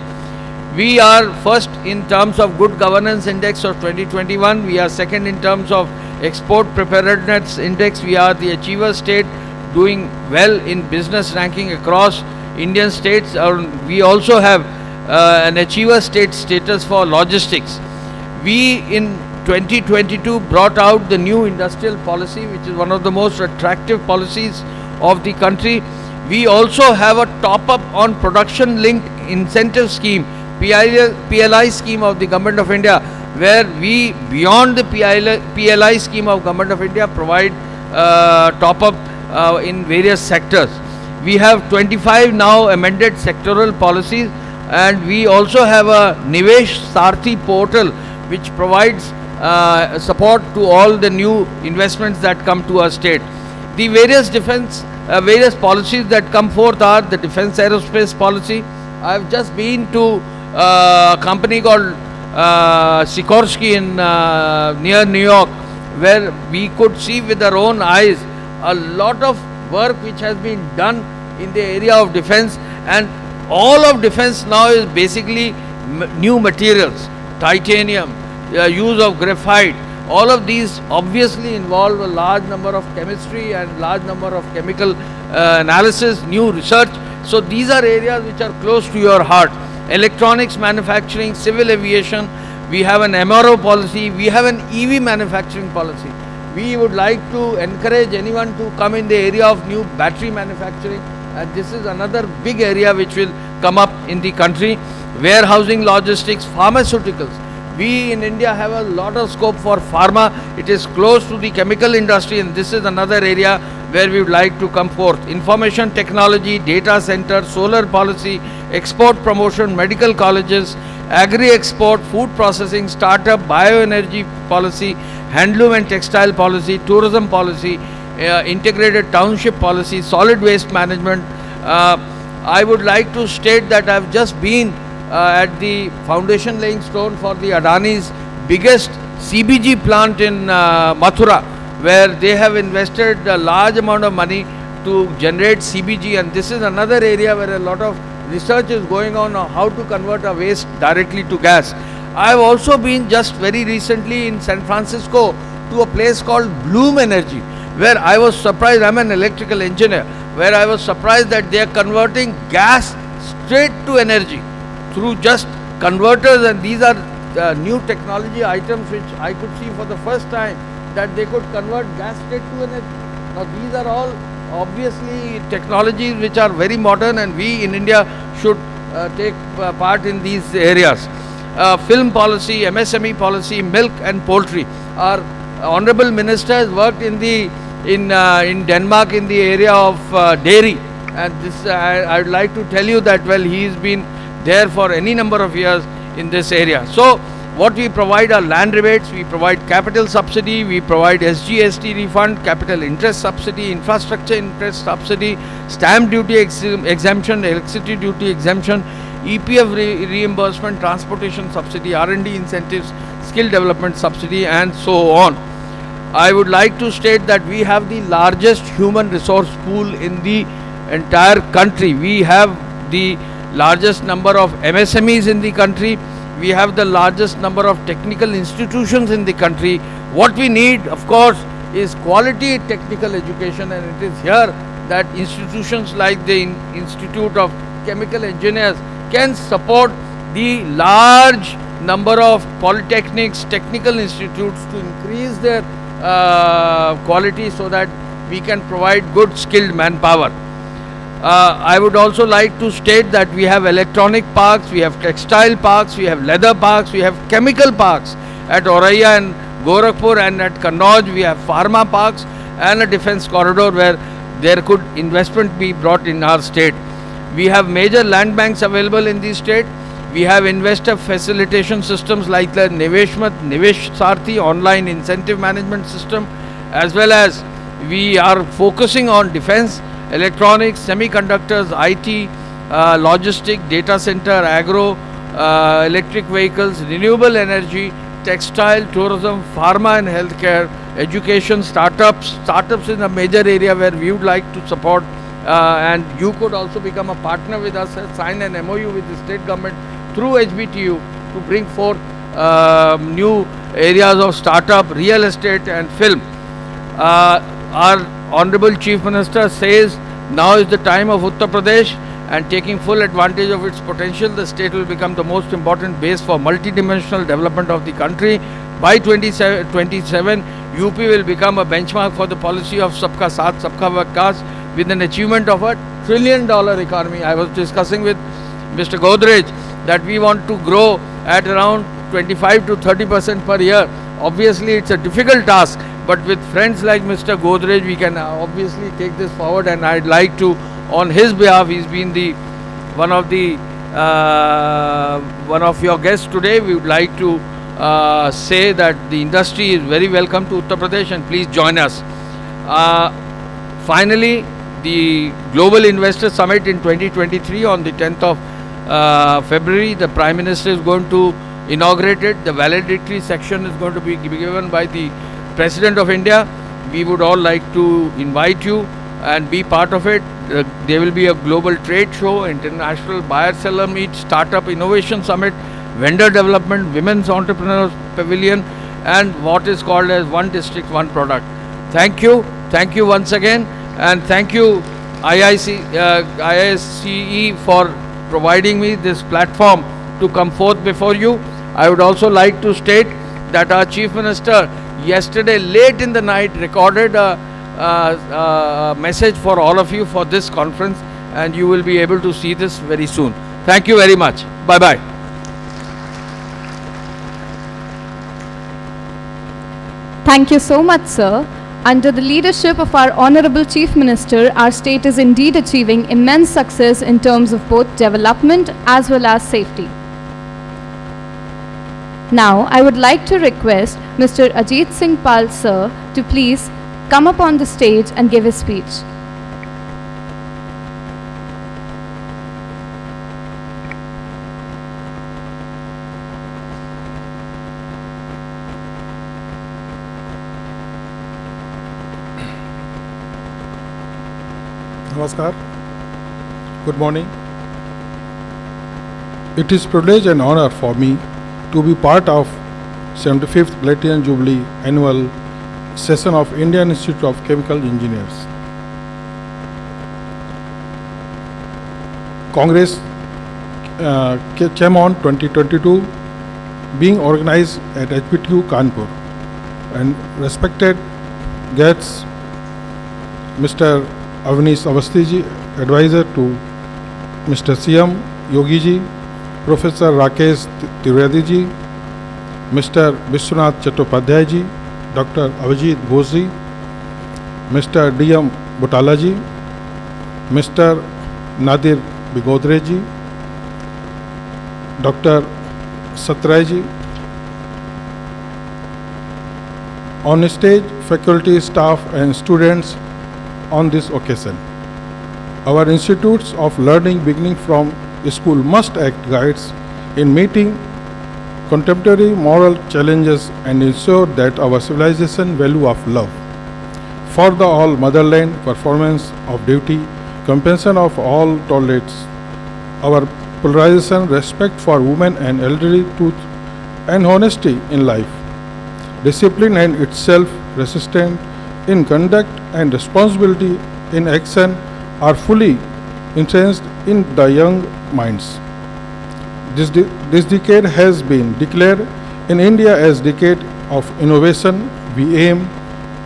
We are first in terms of good governance index of 2021. We are second in terms of export preparedness index. We are the achiever state, doing well in business ranking across Indian states. We also have an achiever state status for logistics. We in 2022 brought out the new industrial policy, which is one of the most attractive policies of the country. We also have a top up on production linked incentive scheme, PLI scheme of the Government of India, where we, beyond the PLI scheme of Government of India, provide top up in various sectors. We have 25 now amended sectoral policies, and we also have a Nivesh Sarthi portal which provides support to all the new investments that come to our state. The various various policies that come forth are the defense aerospace policy. I have just been to a company called Sikorsky in near New York, where we could see with our own eyes a lot of work which has been done in the area of defense, and all of defense now is basically new materials, titanium, use of graphite. All of these obviously involve a large number of chemistry and large number of chemical analysis, new research. So these are areas which are close to your heart. Electronics manufacturing, civil aviation, we have an MRO policy, we have an EV manufacturing policy. We would like to encourage anyone to come in the area of new battery manufacturing, and this is another big area which will come up in the country. Warehousing, logistics, pharmaceuticals. We in India have a lot of scope for pharma. It is close to the chemical industry, and this is another area where we would like to come forth. Information technology, data center, solar policy, export promotion, medical colleges, agri-export, food processing, startup, bioenergy policy, handloom and textile policy, tourism policy, integrated township policy, solid waste management. I would like to state that I have just been at the foundation laying stone for the Adani's biggest CBG plant in Mathura, where they have invested a large amount of money to generate CBG, and this is another area where a lot of research is going on how to convert a waste directly to gas. I have also been just very recently in San Francisco to a place called Bloom Energy, where I was surprised. I'm an electrical engineer, where I was surprised that they are converting gas straight to energy through just converters, and these are new technology items which I could see for the first time, that they could convert gas straight to energy. Now these are all obviously technologies which are very modern, and we in India should take part in these areas. Film policy, MSME policy, milk and poultry. Our Honorable Minister has worked in Denmark in the area of dairy, and this I would like to tell you that he's been there for any number of years in this area. So what we provide are land rebates, we provide capital subsidy, we provide SGST refund, capital interest subsidy, infrastructure interest subsidy, stamp duty exemption, electricity duty exemption, EPF reimbursement, transportation subsidy, R&D incentives, skill development subsidy, and so on. I would like to state that we have the largest human resource pool in the entire country. We have the largest number of MSMEs in the country. We have the largest number of technical institutions in the country. What we need, of course, is quality technical education, and it is here that institutions like the Institute of Chemical Engineers can support the large number of polytechnics, technical institutes to increase their quality so that we can provide good skilled manpower. I would also like to state that we have electronic parks, we have textile parks, we have leather parks, we have chemical parks at Auraiya and Gorakhpur, and at Kannauj we have pharma parks and a defense corridor where there could investment be brought in our state. We have major land banks available in the state. We have investor facilitation systems like the Nivesh Sarthi online incentive management system, as well as we are focusing on defense, electronics, semiconductors, IT, logistic, data center, agro, electric vehicles, renewable energy, textile, tourism, pharma and healthcare, education, startups. Startups is a major area where we would like to support, and you could also become a partner with us, sign an MOU with the state government through HBTU to bring forth new areas of startup, real estate and film. Our Honorable Chief Minister says now is the time of Uttar Pradesh, and taking full advantage of its potential, the state will become the most important base for multidimensional development of the country. By 2027, UP will become a benchmark for the policy of Sabka Saath, Sabka Vikas, with an achievement of $1 trillion economy. I was discussing with Mr. Godrej that we want to grow at around 25 to 30% per year. Obviously, it's a difficult task, but with friends like Mr. Godrej, we can obviously take this forward, and I'd like to, on his behalf, he's been one of your guests today. We would like to say that the industry is very welcome to Uttar Pradesh, and please join us. Finally, the Global Investor Summit in 2023 on the 10th of February, the Prime Minister is going to inaugurate it. The valedictory section is going to be given by the President of India. We would all like to invite you and be part of it. There will be a global trade show, international buyer-seller meet, startup innovation summit, vendor development, women's entrepreneurs pavilion, and what is called as One District, One Product. Thank you once again, and thank you IISCE for providing me this platform to come forth before you. I would also like to state that our Chief Minister yesterday late in the night recorded a message for all of you for this conference, and you will be able to see this very soon. Thank you very much. Bye-bye. Thank you so much, sir. Under the leadership of our Honorable Chief Minister, our state is indeed achieving immense success in terms of both development as well as safety. Now, I would like to request Mr. Ajit Singh Pal, sir, to please come up on the stage and give his speech. Namaskar. Good morning. It is privilege and honor for me to be part of 75th Platinum Jubilee annual session of Indian Institute of Chemical Engineers. Congress Chemcon 2022 being organized at HBTU Kanpur, and respected guests Mr. Avnish Awasthi, advisor to Mr. CM Yogi ji, Professor Rakesh Tiwari ji, Mr. Vishwanath Chattopadhyay ji, Dr. Avijit Bose ji, Mr. D.M. Butala ji, Mr. Nadir Bigodre ji, Dr. Satray ji. On stage, faculty, staff and students on this occasion. Our institutes of learning beginning from school must act guides in meeting contemporary moral challenges and ensure that our civilization value of love for the all motherland, performance of duty, compensation of all tolerates, our polarization, respect for women and elderly, truth and honesty in life, discipline and itself resistant in conduct and responsibility in action are fully entrenched in the young minds. This decade has been declared in India as decade of innovation. We aim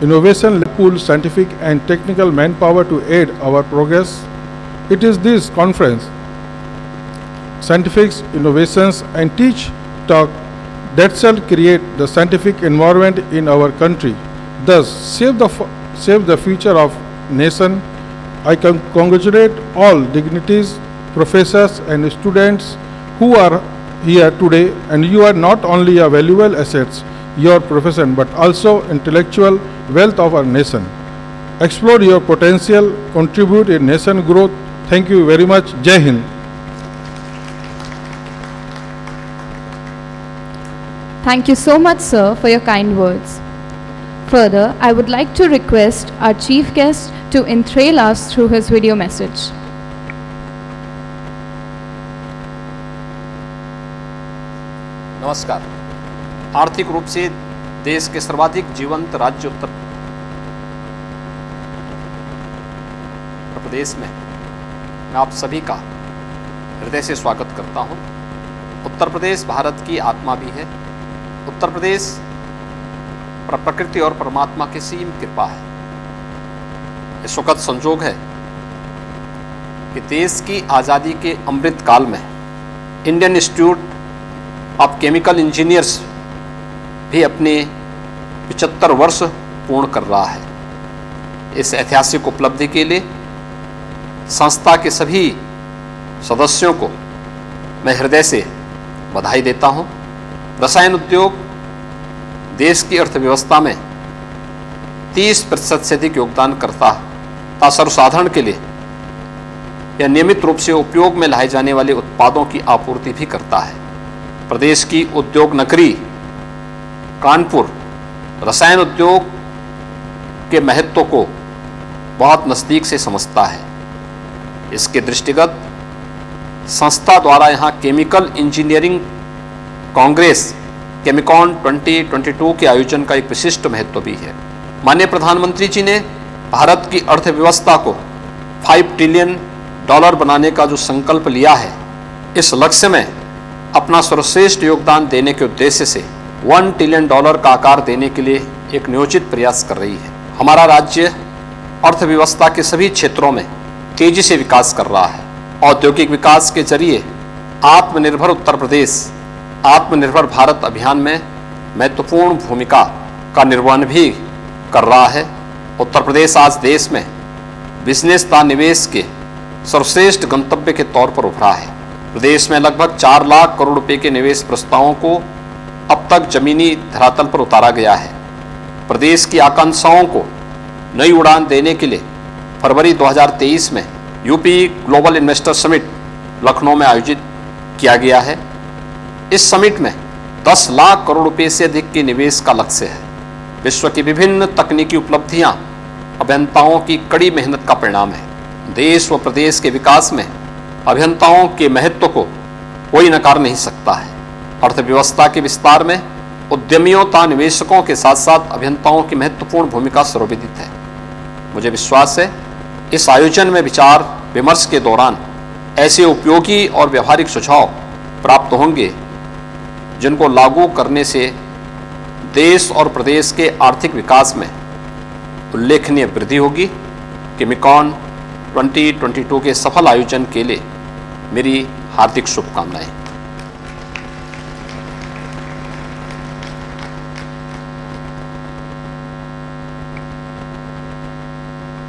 innovation pool scientific and technical manpower to aid our progress. It is this conference, scientific innovations and teach talk that shall create the scientific environment in our country, thus save the future of nation. I congratulate all dignitaries, professors and students who are here today, and you are not only a valuable assets, your profession, but also intellectual wealth of our nation. Explore your potential, contribute in nation growth. Thank you very much. Jai Hind. Thank you so much, sir, for your kind words. Further, I would like to request our chief guest to enthrall us through his video message. नमस्कार। आर्थिक रूप से देश के सर्वाधिक जीवंत राज्य उत्तर प्रदेश में मैं आप सभी का हृदय से स्वागत करता हूं। उत्तर प्रदेश भारत की आत्मा भी है। उत्तर प्रदेश प्रकृति और परमात्मा की सीम कृपा है। ये सुखद संजोग है कि देश की आज़ादी के अमृत काल में Indian institute of chemical engineers भी अपने 75 वर्ष पूर्ण कर रहा है। इस ऐतिहासिक उपलब्धि के लिए संस्था के सभी सदस्यों को मैं हृदय से बधाई देता हूं। रसायन उद्योग देश की अर्थव्यवस्था में 30% से अधिक योगदान करता था। सर्वसाधारण के लिए यह नियमित रूप से उपयोग में लाए जाने वाले उत्पादों की आपूर्ति भी करता है। प्रदेश की उद्योग नगरी कानपुर रसायन उद्योग के महत्व को बहुत नज़दीक से समझता है। इसके दृष्टिगत संस्था द्वारा यहाँ केमिकल इंजीनियरिंग कांग्रेस केमिकॉन 2022 के आयोजन का एक विशिष्ट महत्व भी है। माननीय प्रधानमंत्री जी ने भारत की अर्थव्यवस्था को $5 ट्रिलियन बनाने का जो संकल्प लिया है, इस लक्ष्य में अपना सर्वश्रेष्ठ योगदान देने के उद्देश्य से $1 ट्रिलियन का आकार देने के लिए एक नियोजित प्रयास कर रही है। हमारा राज्य अर्थव्यवस्था के सभी क्षेत्रों में तेजी से विकास कर रहा है। औद्योगिक विकास के जरिए आत्मनिर्भर उत्तर प्रदेश आत्मनिर्भर भारत अभियान में महत्वपूर्ण भूमिका का निर्वहन भी कर रहा है। उत्तर प्रदेश आज देश में बिजनेस तथा निवेश के सर्वश्रेष्ठ गंतव्य के तौर पर उभरा है। प्रदेश में लगभग 4 लाख करोड़ रुपए के निवेश प्रस्तावों को अब तक जमीनी धरातल पर उतारा गया है। प्रदेश की आकांक्षाओं को नई उड़ान देने के लिए फरवरी 2023 में UP global investor summit Lucknow में आयोजित किया गया है। इस समिट में 10 लाख करोड़ रुपए से अधिक के निवेश का लक्ष्य है। विश्व की विभिन्न तकनीकी उपलब्धियां अभियंताओं की कड़ी मेहनत का परिणाम है। देश व प्रदेश के विकास में अभियंताओं के महत्व को कोई नकार नहीं सकता है। अर्थव्यवस्था के विस्तार में उद्यमियों तथा निवेशकों के साथ साथ अभियंताओं की महत्वपूर्ण भूमिका सर्वविदित है। मुझे विश्वास है इस आयोजन में विचार विमर्श के दौरान ऐसे उपयोगी और व्यवहारिक सुझाव प्राप्त होंगे जिनको लागू करने से देश और प्रदेश के आर्थिक विकास में उल्लेखनीय वृद्धि होगी। केमिकॉन 2022 के सफल आयोजन के लिए मेरी हार्दिक शुभकामनाएं।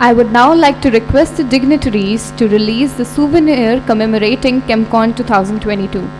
I would now like to request the dignitaries to release the souvenir commemorating Chemcon 2022.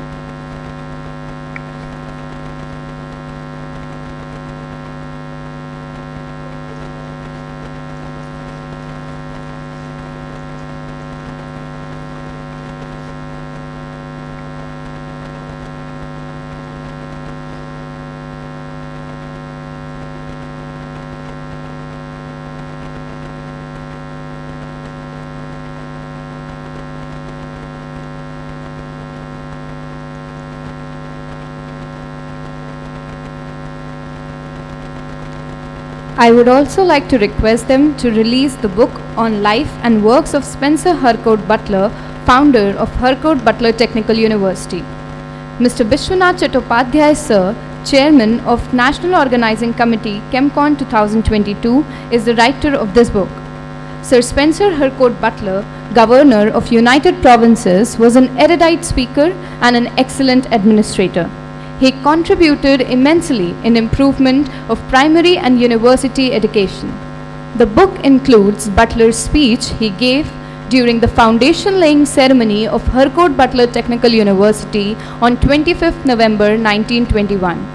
I would also like to request them to release the book on life and works of Spencer Harcourt Butler, founder of Harcourt Butler Technical University. Mr. Bishwanath Chattopadhyay Sir, Chairman of National Organizing Committee Chemcon 2022, is the writer of this book. Sir Spencer Harcourt Butler, Governor of United Provinces, was an erudite speaker and an excellent administrator. He contributed immensely in improvement of primary and university education. The book includes Butler's speech he gave during the foundation laying ceremony of Harcourt Butler Technical University on 25th November 1921.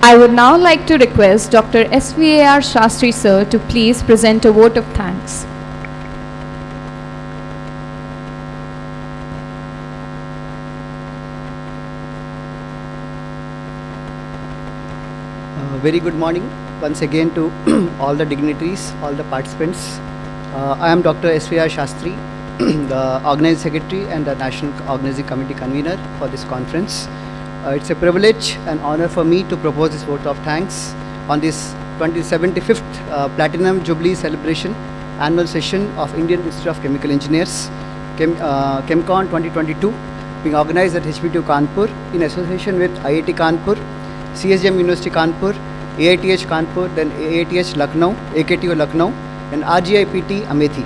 I would now like to request Dr. SVAR Shastri sir to please present a vote of thanks. Very good morning once again to all the dignitaries, all the participants. I am Dr. SVAR Shastri, the Organizing Secretary and the National Organizing Committee Convener for this conference. It's a privilege and honor for me to propose this vote of thanks on this 75th Platinum Jubilee Celebration Annual Session of Indian Institute of Chemical Engineers, Chemcon 2022, being organized at HBTU Kanpur in association with IIT Kanpur, CSGM University Kanpur, AITH Kanpur, then AITH Lucknow, AKTU Lucknow, and RGIPT Amethi,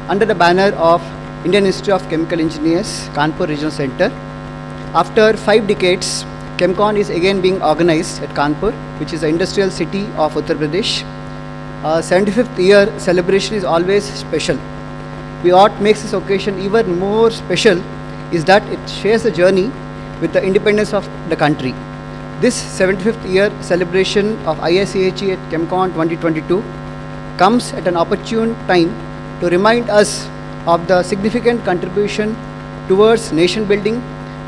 under the banner of Indian Institute of Chemical Engineers, Kanpur Regional Center. After 5 decades, Chemcon is again being organized at Kanpur, which is the industrial city of Uttar Pradesh. 75th year celebration is always special. What makes this occasion even more special is that it shares a journey with the independence of the country. This 75th year celebration of ISCHE at Chemcon 2022 comes at an opportune time to remind us of the significant contribution towards nation building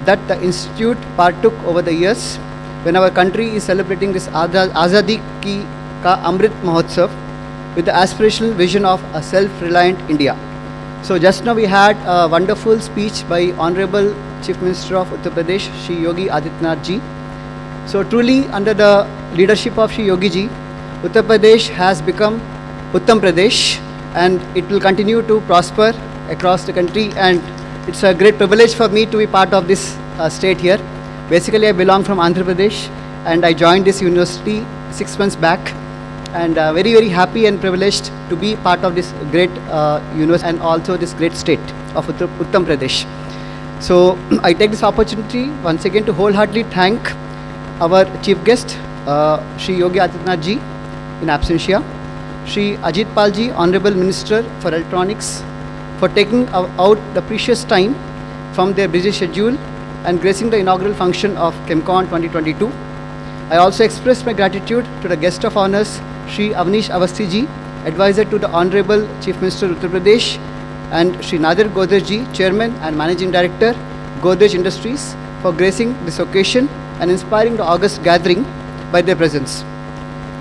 that the Institute partook over the years when our country is celebrating this Azadi Ka Amrit Mahotsav with the aspirational vision of a self-reliant India. So just now we had a wonderful speech by Honorable Chief Minister of Uttar Pradesh, Shri Yogi Adityanath ji. So truly under the leadership of Shri Yogi ji, Uttar Pradesh has become Uttam Pradesh and it will continue to prosper across the country, and it's a great privilege for me to be part of this state here. Basically I belong from Andhra Pradesh and I joined this university 6 months back, and very happy and privileged to be part of this great university and also this great state of Uttam Pradesh. So I take this opportunity once again to wholeheartedly thank our chief guest, Shri Yogi Adityanath ji in absentia, Shri Ajit Pal ji, Honorable Minister for Electronics, for taking out the precious time from their busy schedule and gracing the inaugural function of Chemcon 2022. I also express my gratitude to the guest of honors, Shri Avnish Avasthi ji, advisor to the Honorable Chief Minister Uttar Pradesh, and Shri Nadir Godrej ji, Chairman and Managing Director, Godrej Industries, for gracing this occasion and inspiring the august gathering by their presence.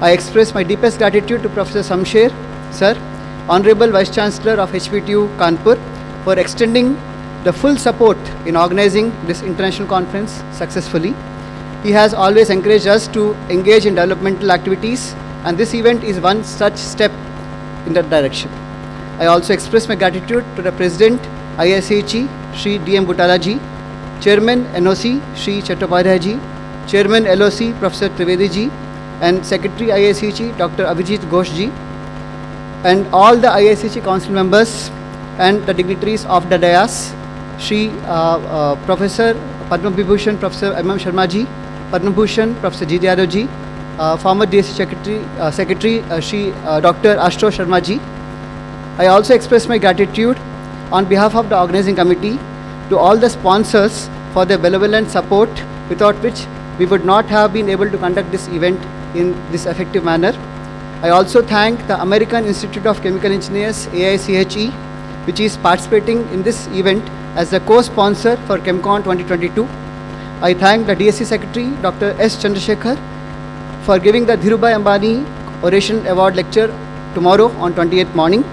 I express my deepest gratitude to Professor Samsher, sir, Honorable Vice Chancellor of HBTU Kanpur, for extending the full support in organizing this international conference successfully. He has always encouraged us to engage in developmental activities, and this event is one such step in that direction. I also express my gratitude to the President ISCHE, Shri D.M. Butala ji, Chairman NOC, Shri Chattopadhyay ji, Chairman LOC, Professor Trivedi ji, and Secretary ISCHE, Dr. Abhijit Ghosh ji, and all the ISCHE Council members and the dignitaries of the dais, Shri Professor Padma Vibhushan, Professor M.M. Sharma ji, Padma Bhushan, Professor G. Yadav ji, former DSC Secretary, Shri Dr. Ashutosh Sharma ji. I also express my gratitude on behalf of the organizing committee to all the sponsors for their benevolent support, without which we would not have been able to conduct this event in this effective manner. I also thank the American Institute of Chemical Engineers, AICHE, which is participating in this event as the co-sponsor for Chemcon 2022. I thank the DSC Secretary, Dr. S. Chandrasekhar, for giving the Dhirubhai Ambani Oration Award lecture tomorrow on 28th morning.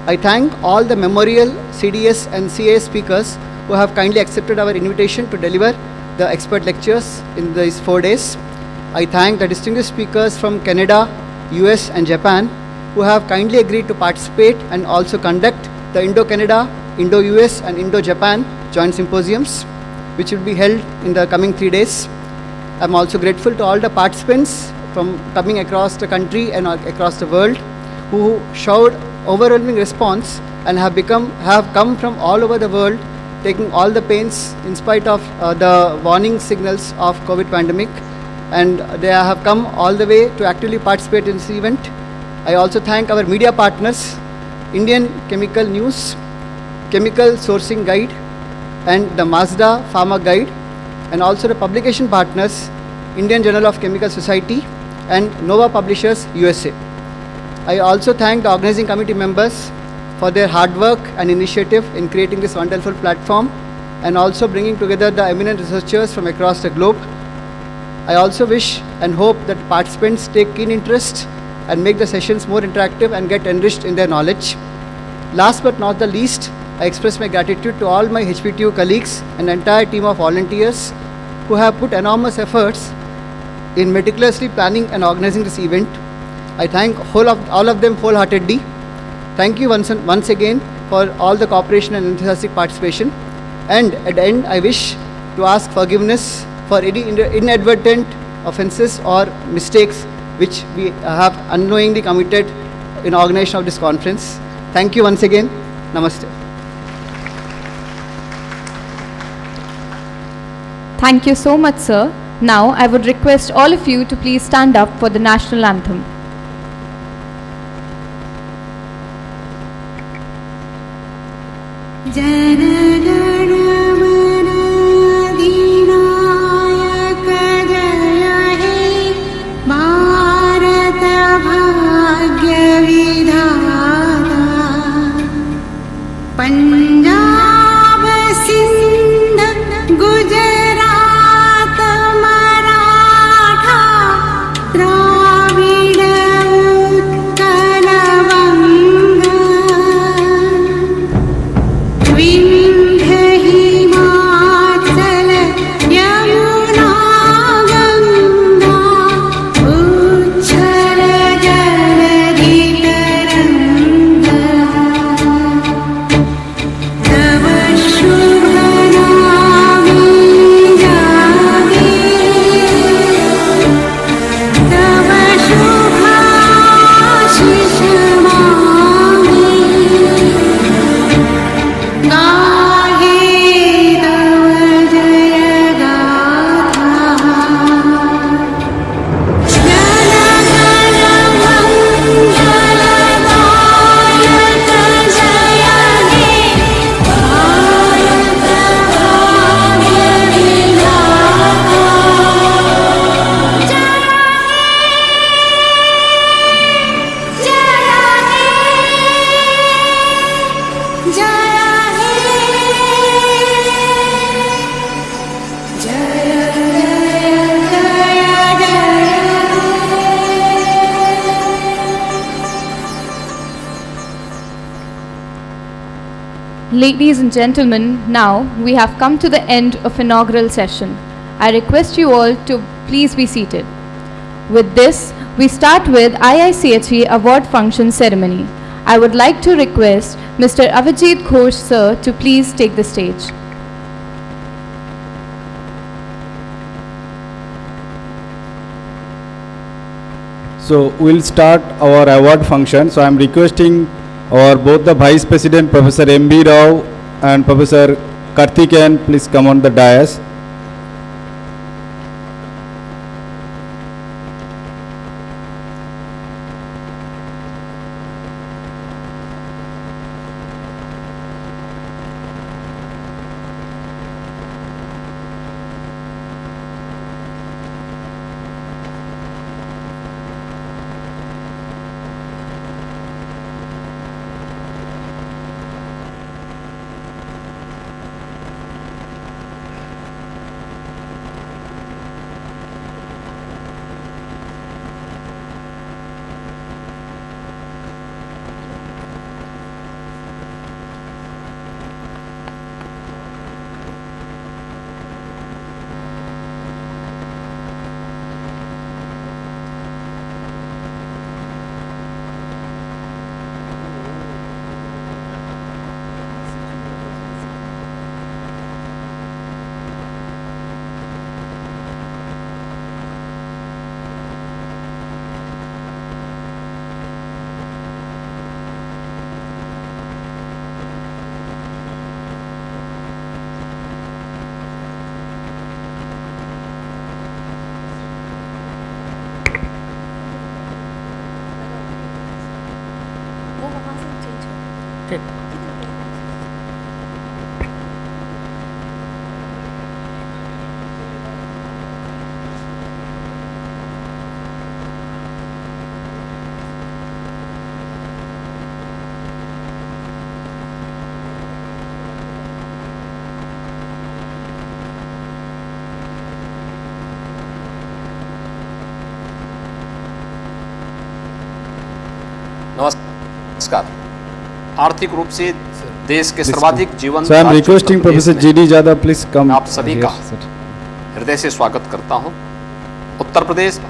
I thank all the memorial CDS and CAS speakers who have kindly accepted our invitation to deliver the expert lectures in these 4 days. I thank the distinguished speakers from Canada, US and Japan who have kindly agreed to participate and also conduct the Indo-Canada, Indo-US and Indo-Japan joint symposiums, which will be held in the coming 3 days. I am also grateful to all the participants from coming across the country and across the world who showed overwhelming response and have come from all over the world, taking all the pains in spite of the warning signals of COVID pandemic, and they have come all the way to actively participate in this event. I also thank our media partners, Indian Chemical News, Chemical Sourcing Guide and the Mazda Pharma Guide, and also the publication partners Indian Journal of Chemical Society, and Nova Publishers, USA. I also thank the organizing committee members for their hard work and initiative in creating this wonderful platform and also bringing together the eminent researchers from across the globe. I also wish and hope that participants take keen interest and make the sessions more interactive and get enriched in their knowledge. Last but not the least, I express my gratitude to all my HPTU colleagues and the entire team of volunteers who have put enormous efforts in meticulously planning and organizing this event. I thank all of them wholeheartedly. Thank you once again for all the cooperation and enthusiastic participation. And at the end, I wish to ask forgiveness for any inadvertent offenses or mistakes which we have unknowingly committed in organization of this conference. Thank you once again. Namaste. Thank you so much, sir. Now, I would request all of you to please stand up for the national anthem. Punjab Sindh Gujarat Maratha Dravid Utkal वंग Vindhya Himachal Yamuna Ganga उच्छल जलधि तरंगा तव शुभ नामे जागे तव शुभाशीष मांगे गाहे तव जय गाथा जन गण मंगलदायक जय हे भारत भाग्य विधाता जय Ladies and gentlemen, now we have come to the end of inaugural session. I request you all to please be seated. With this, we start with IICHE award function ceremony. I would like to request Mr. Avijit Ghosh sir to please take the stage. So we'll start our award function. So I'm requesting our both the Vice President Professor M.B. Rao and Professor Karthikeyan, please come on the dais. नमस्कार। आर्थिक रूप से देश के सर्वाधिक जीवन So I am requesting Professor G.D. Jadhav, please come. आप सभी here, का sir. हृदय से स्वागत करता हूं। Uttar Pradesh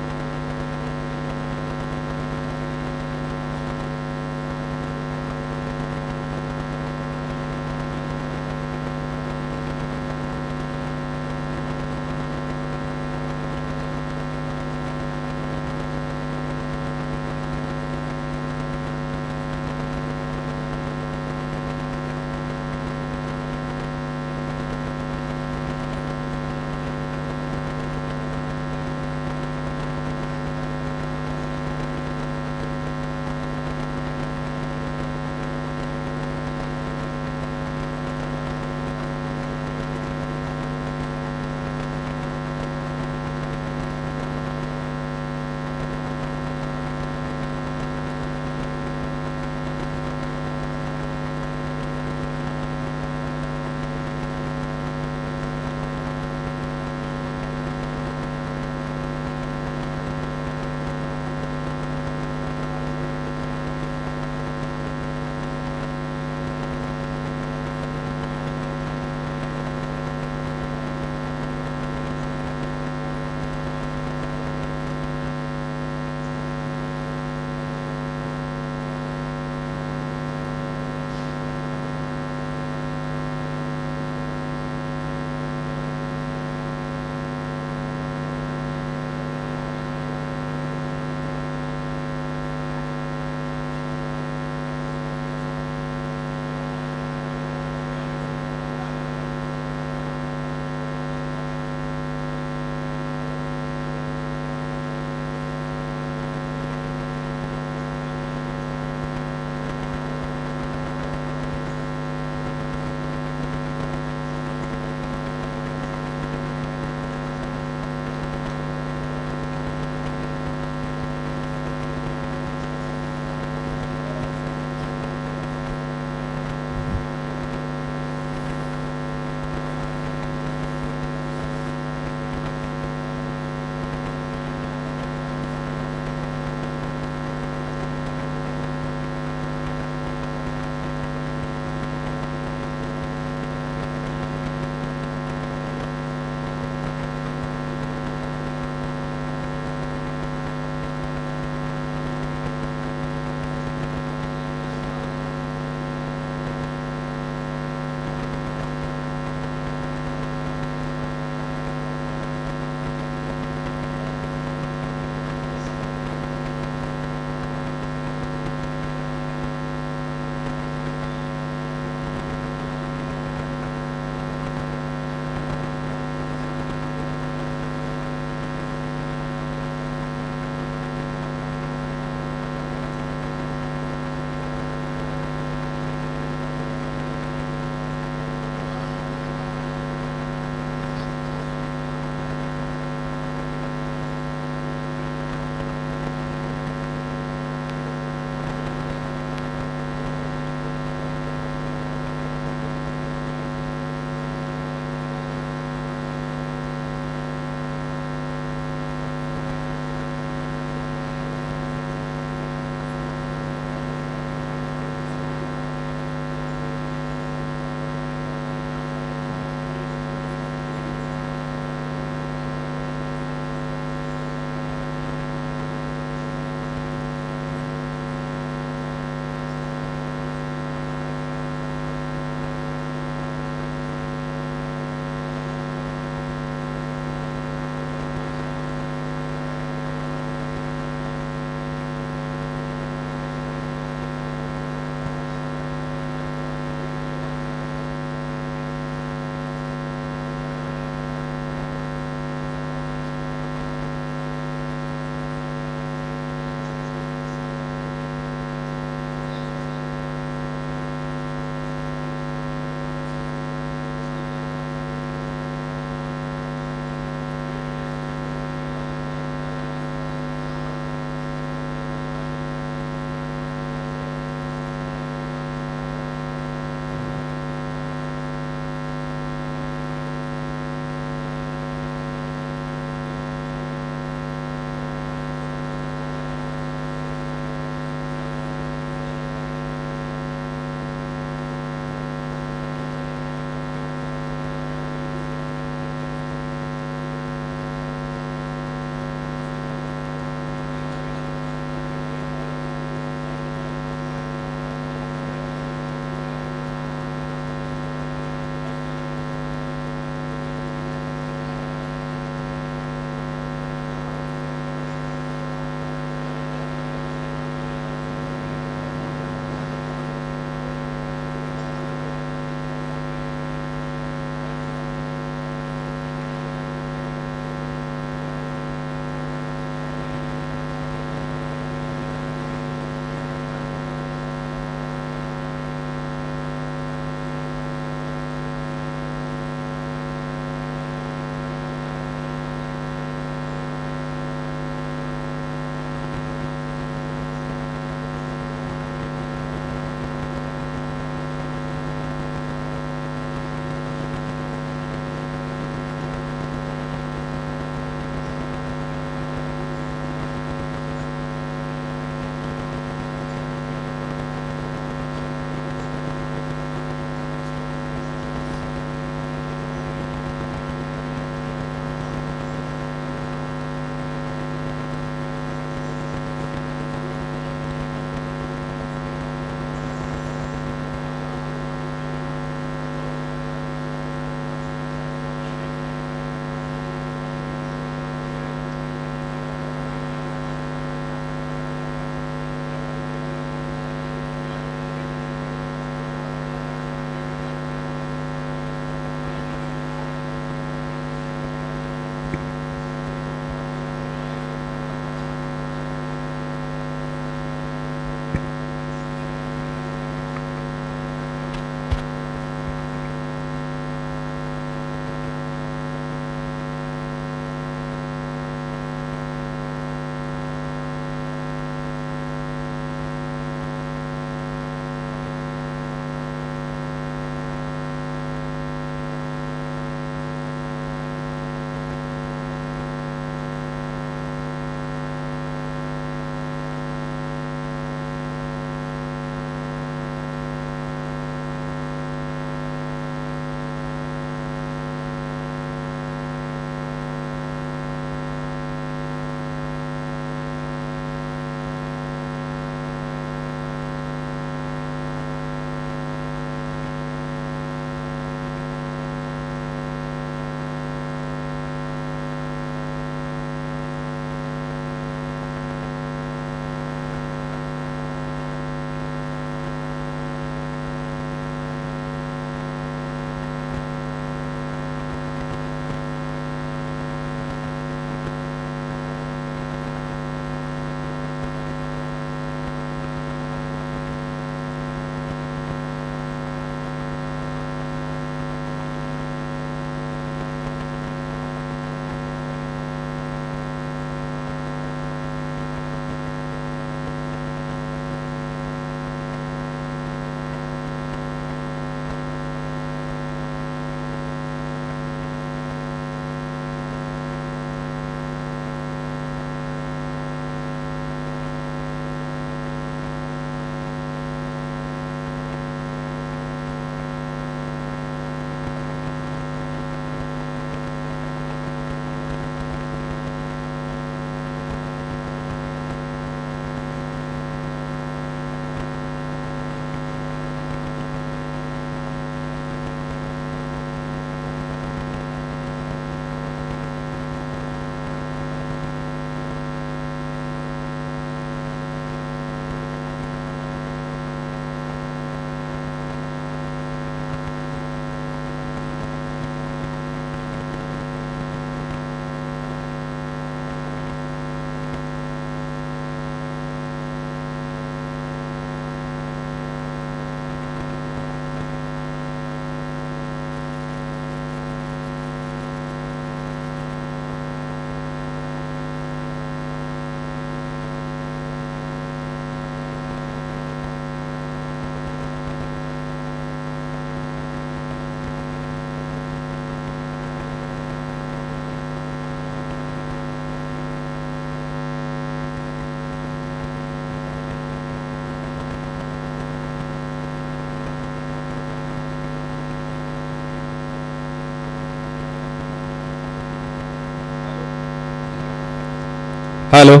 Hello.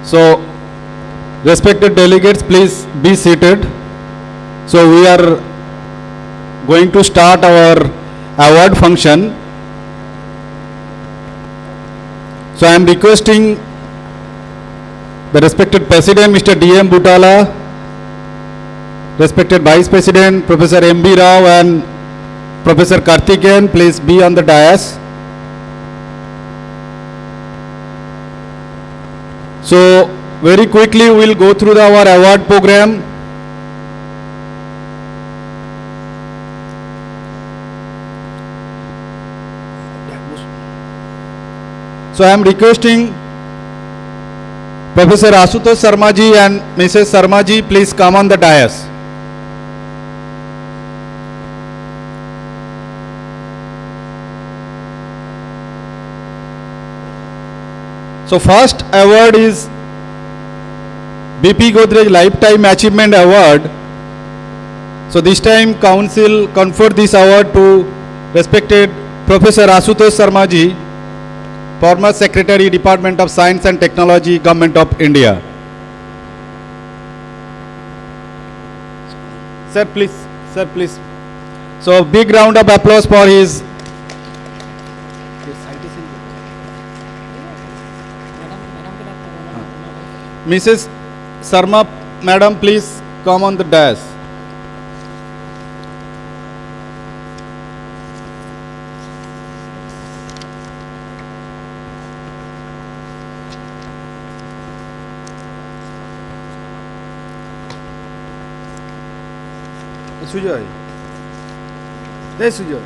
So, respected delegates, please be seated. So, we are going to start our award function. So, I am requesting the respected President, Mr. D.M. Butala, respected Vice President, Professor M.B. Rao and Professor Karthikeyan, please be on the dais. So, very quickly we will go through our award program. So, I am requesting Professor Asutosh Sharma ji and Mrs. Sharma ji, please come on the dais. So, first award is BP Godrej Lifetime Achievement Award. So, this time Council conferred this award to respected Professor Asutosh Sharma ji, former Secretary, Department of Science and Technology, Government of India. Sir, please. Sir, please. So, big round of applause for his. Mrs. Sharma, Madam, please come on the dais. Sujoy. Hey, Sujoy.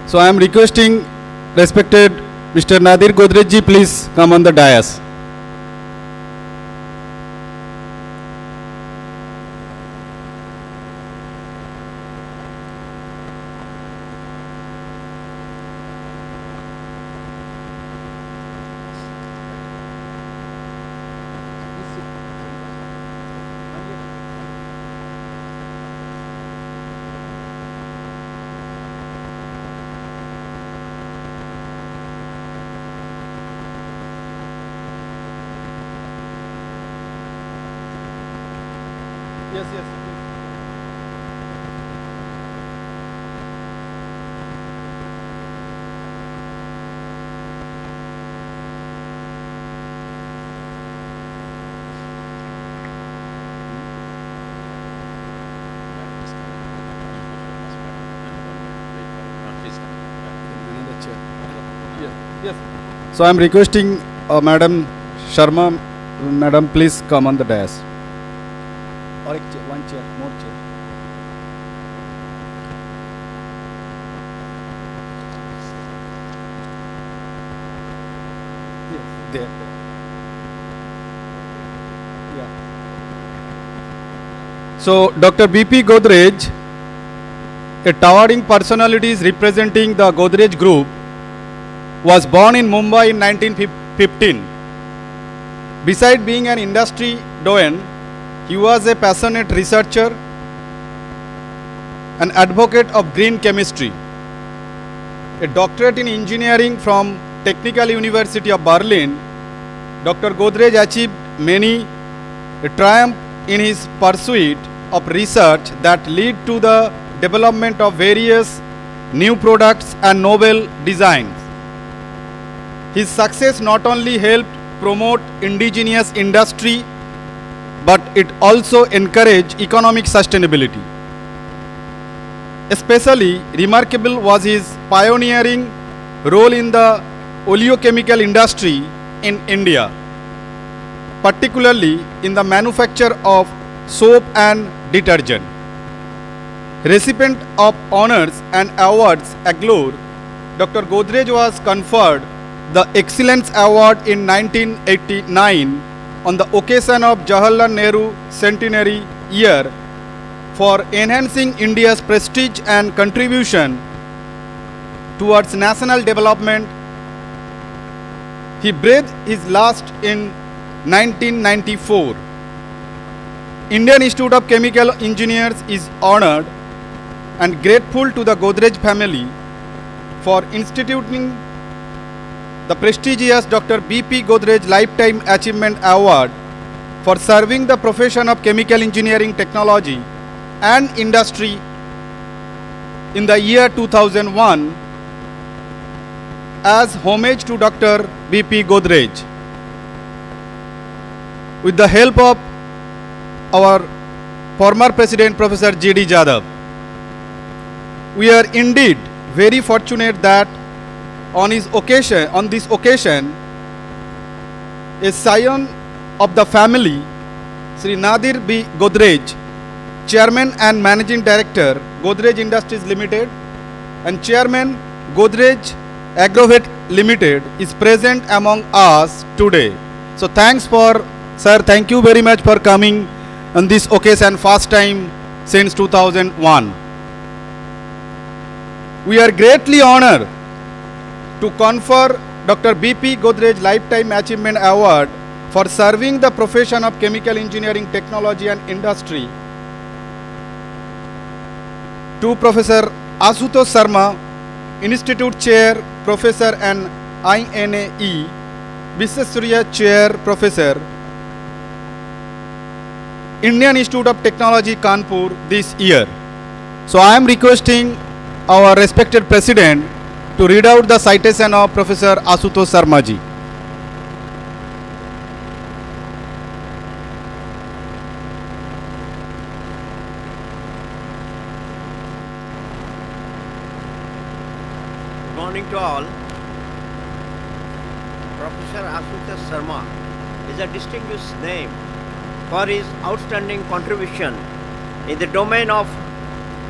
So, I am requesting respected Mr. Nadir Godrej ji, please come on the dais. Yes, yes. Yes. So I am requesting Madam Sharma, Madam, please come on the dais. Or one chair, more chair. Yes, there. Yeah. So, Dr. BP Godrej, a towering personality representing the Godrej Group, was born in Mumbai in 1915. Besides being an industry doyen, he was a passionate researcher, an advocate of green chemistry. A doctorate in engineering from Technical University of Berlin, Dr. Godrej achieved many triumph in his pursuit of research that lead to the development of various new products and novel designs. His success not only helped promote indigenous industry, but it also encouraged economic sustainability. Especially remarkable was his pioneering role in the oleochemical industry in India, particularly in the manufacture of soap and detergent. Recipient of honors and awards galore, Dr. Godrej was conferred the Excellence Award in 1989 on the occasion of Jawaharlal Nehru Centenary Year for enhancing India's prestige and contribution towards national development. He breathed his last in 1994. Indian Institute of Chemical Engineers is honored and grateful to the Godrej family for instituting the prestigious Dr. B.P. Godrej Lifetime Achievement Award for serving the profession of chemical engineering technology and industry in the year 2001 as homage to Dr. B.P. Godrej. With the help of our former President Professor G.D. Jadhav, we are indeed very fortunate that on this occasion, a scion of the family, Sri Nadir B. Godrej, Chairman and Managing Director, Godrej Industries Limited, and Chairman, Godrej Agrovet Limited, is present among us today. So thanks for, sir, thank you very much for coming on this occasion, first time since 2001. We are greatly honored to confer Dr. B.P. Godrej Lifetime Achievement Award for serving the profession of chemical engineering technology and industry to Professor Asutosh Sharma, Institute Chair, Professor and INAE, Visvesvaraya Chair, Professor, Indian Institute of Technology, Kanpur this year. So I am requesting our respected President to read out the citation of Professor Asutosh Sharma ji. Good morning to all. Professor Asutosh Sharma is a distinguished name for his outstanding contribution in the domain of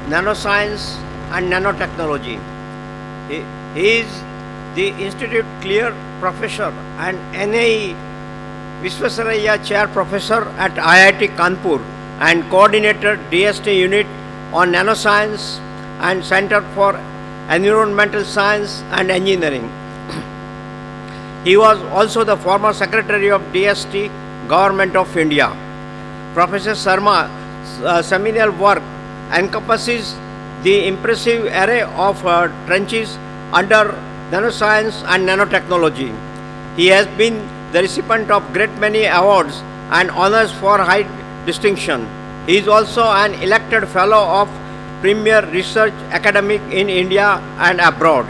nanoscience and nanotechnology. He is the Institute Clear Professor and NAE Visvesvaraya Chair Professor at IIT Kanpur and Coordinator DST Unit on Nanoscience and Center for Environmental Science and Engineering. He was also the former Secretary of DST, Government of India. Professor Sharma's seminal work encompasses the impressive array of trenches under nanoscience and nanotechnology. He has been the recipient of great many awards and honors for high distinction. He is also an elected fellow of premier research academic in India and abroad.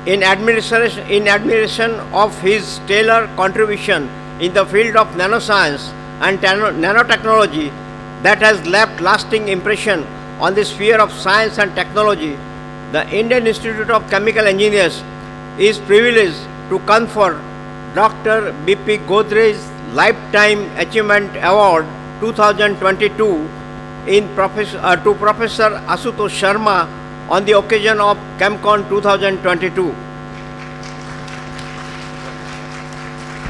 In admiration of his stellar contribution in the field of nanoscience and nanotechnology that has left lasting impression on the sphere of science and technology, the Indian Institute of Chemical Engineers is privileged to confer Dr. B.P. Godrej Lifetime Achievement Award 2022 to Professor Asutosh Sharma on the occasion of Chemcon 2022.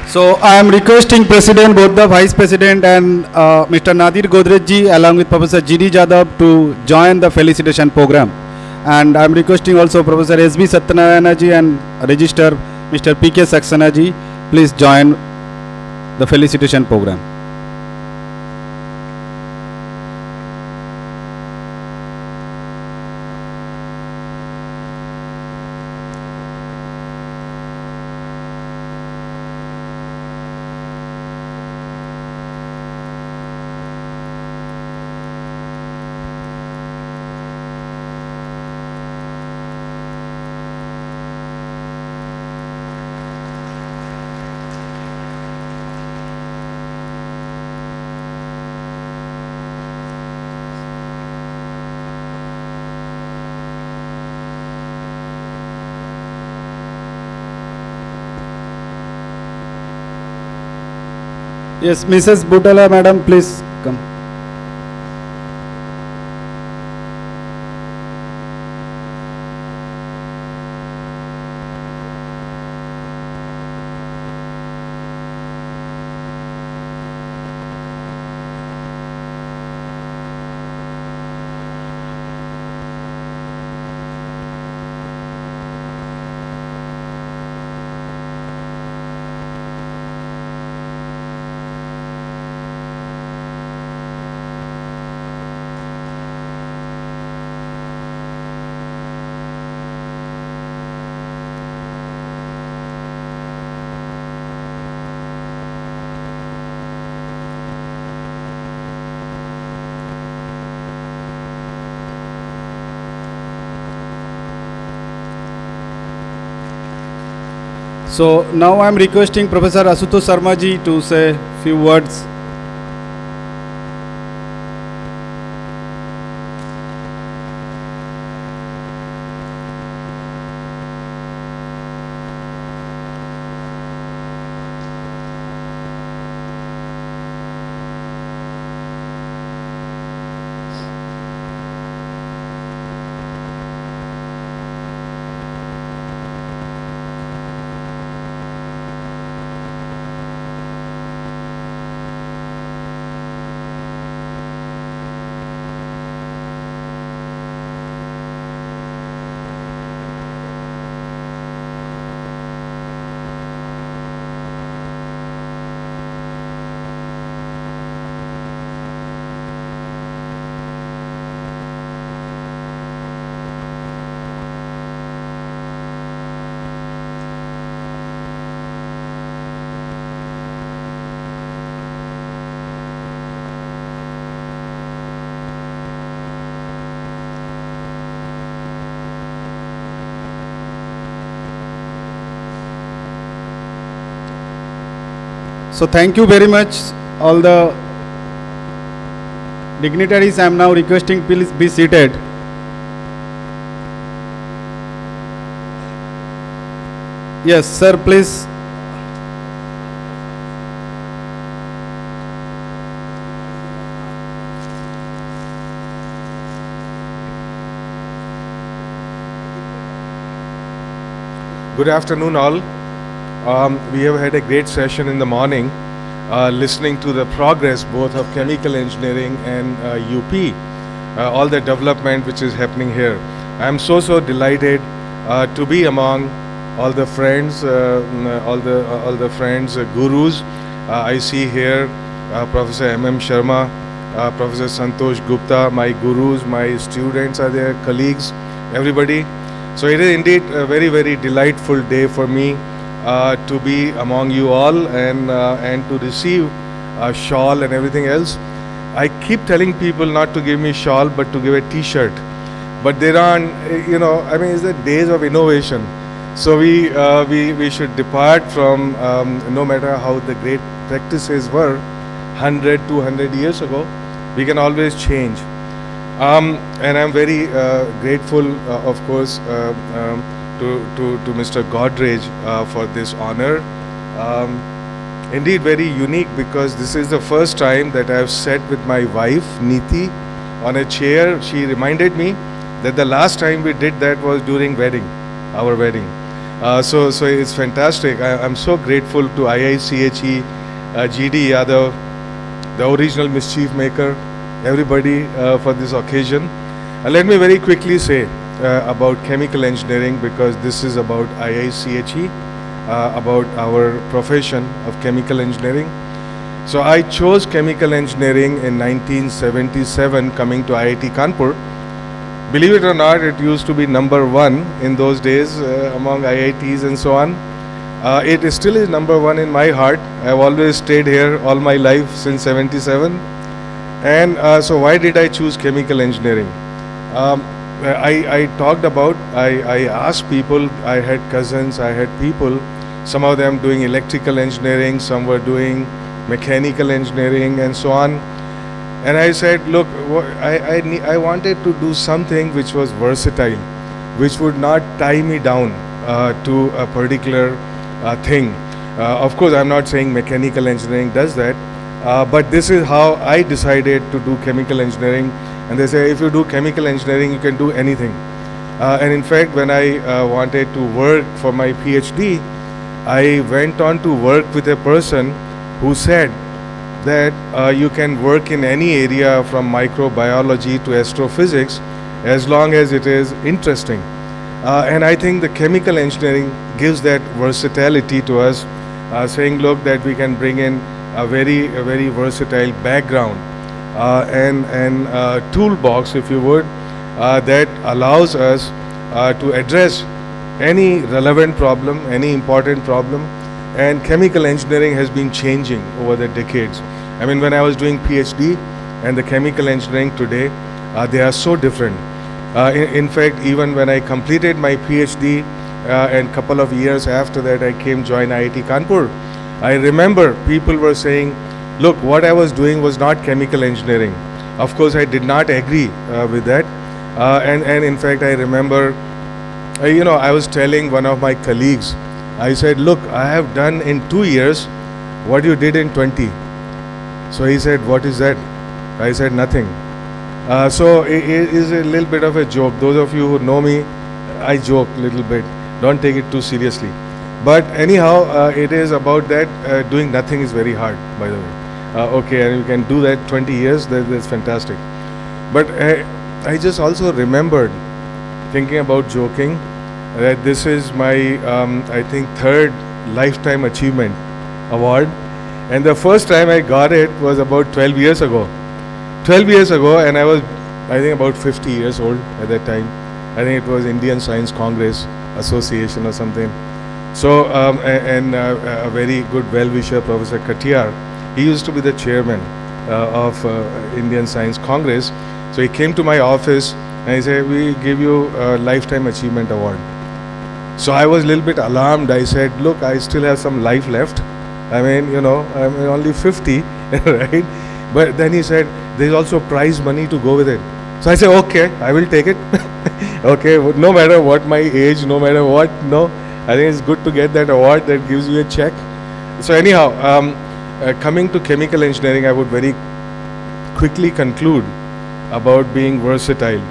So I am requesting President, both the Vice President and Mr. Nadir Godrej ji along with Professor G.D. Jadhav to join the felicitation program. And I am requesting also Professor S.B. Satyanarayana ji and Registrar Mr. P.K. Saxena ji, please join the felicitation program. Yes, Mrs. Butala, madam, please come. So now I am requesting Professor Asutosh Sharma ji to say few words. So thank you very much all the dignitaries. I am now requesting please be seated. Yes, sir, please. Good afternoon, all. We have had a great session in the morning, listening to the progress both of chemical engineering and UP, all the development which is happening here. I am so delighted to be among all the friends, all the friends, gurus. I see here Professor M.M. Sharma, Professor Santosh Gupta, my gurus, my students are there, colleagues, everybody. So it is indeed a very delightful day for me to be among you all and to receive a shawl and everything else. I keep telling people not to give me shawl but to give a t-shirt. But there are, I mean, it's the days of innovation. So we should depart from, no matter how the great practices were 100, 200 years ago, we can always change. And I'm very grateful, of course, to Mr. Godrej for this honor. Indeed very unique, because this is the first time that I have sat with my wife Neeti on a chair. She reminded me that the last time we did that was during our wedding. So it's fantastic. I'm so grateful to IICHE, GD Yadav, the original mischief maker, everybody for this occasion. Let me very quickly say about chemical engineering, because this is about IICHE, about our profession of chemical engineering. So I chose chemical engineering in 1977, coming to IIT Kanpur. Believe it or not, it used to be number one in those days among IITs and so on. It still is number one in my heart. I have always stayed here all my life since 77. And so why did I choose chemical engineering? I talked about, I asked people, I had cousins, I had people, some of them doing electrical engineering, some were doing mechanical engineering and so on. And I said, look, I wanted to do something which was versatile, which would not tie me down to a particular thing. Of course, I'm not saying mechanical engineering does that, but this is how I decided to do chemical engineering. And they say if you do chemical engineering, you can do anything. And in fact, when I wanted to work for my PhD, I went on to work with a person who said that you can work in any area from microbiology to astrophysics as long as it is interesting. And I think the chemical engineering gives that versatility to us, saying, look, that we can bring in a very versatile background and toolbox, if you would, that allows us to address any relevant problem, any important problem. And chemical engineering has been changing over the decades. I mean, when I was doing PhD and the chemical engineering today, they are so different. In fact, even when I completed my PhD and couple of years after that I came join IIT Kanpur, I remember people were saying, look, what I was doing was not chemical engineering. Of course, I did not agree with that. And in fact, I remember, I was telling one of my colleagues, I said, look, I have done in 2 years what you did in 20. So he said, what is that? I said, nothing. So it is a little bit of a joke. Those of you who know me, I joke a little bit. Don't take it too seriously. But anyhow, it is about that doing nothing is very hard, by the way. Okay, and you can do that 20 years, that's fantastic. But I just also remembered, thinking about joking, that this is my, I think, third Lifetime Achievement Award. And the first time I got it was about 12 years ago. 12 years ago, and I was, I think, about 50 years old at that time. I think it was Indian Science Congress Association or something. So, a very good well-wisher, Professor Katiyar, he used to be the chairman of Indian Science Congress. So he came to my office and he said, we give you a Lifetime Achievement Award. So I was a little bit alarmed. I said, look, I still have some life left. I mean, I'm only 50, right? But then he said, there's also prize money to go with it. So I said, okay, I will take it. Okay, no matter what my age, no matter what, no. I think it's good to get that award that gives you a check. So anyhow, coming to chemical engineering, I would very quickly conclude about being versatile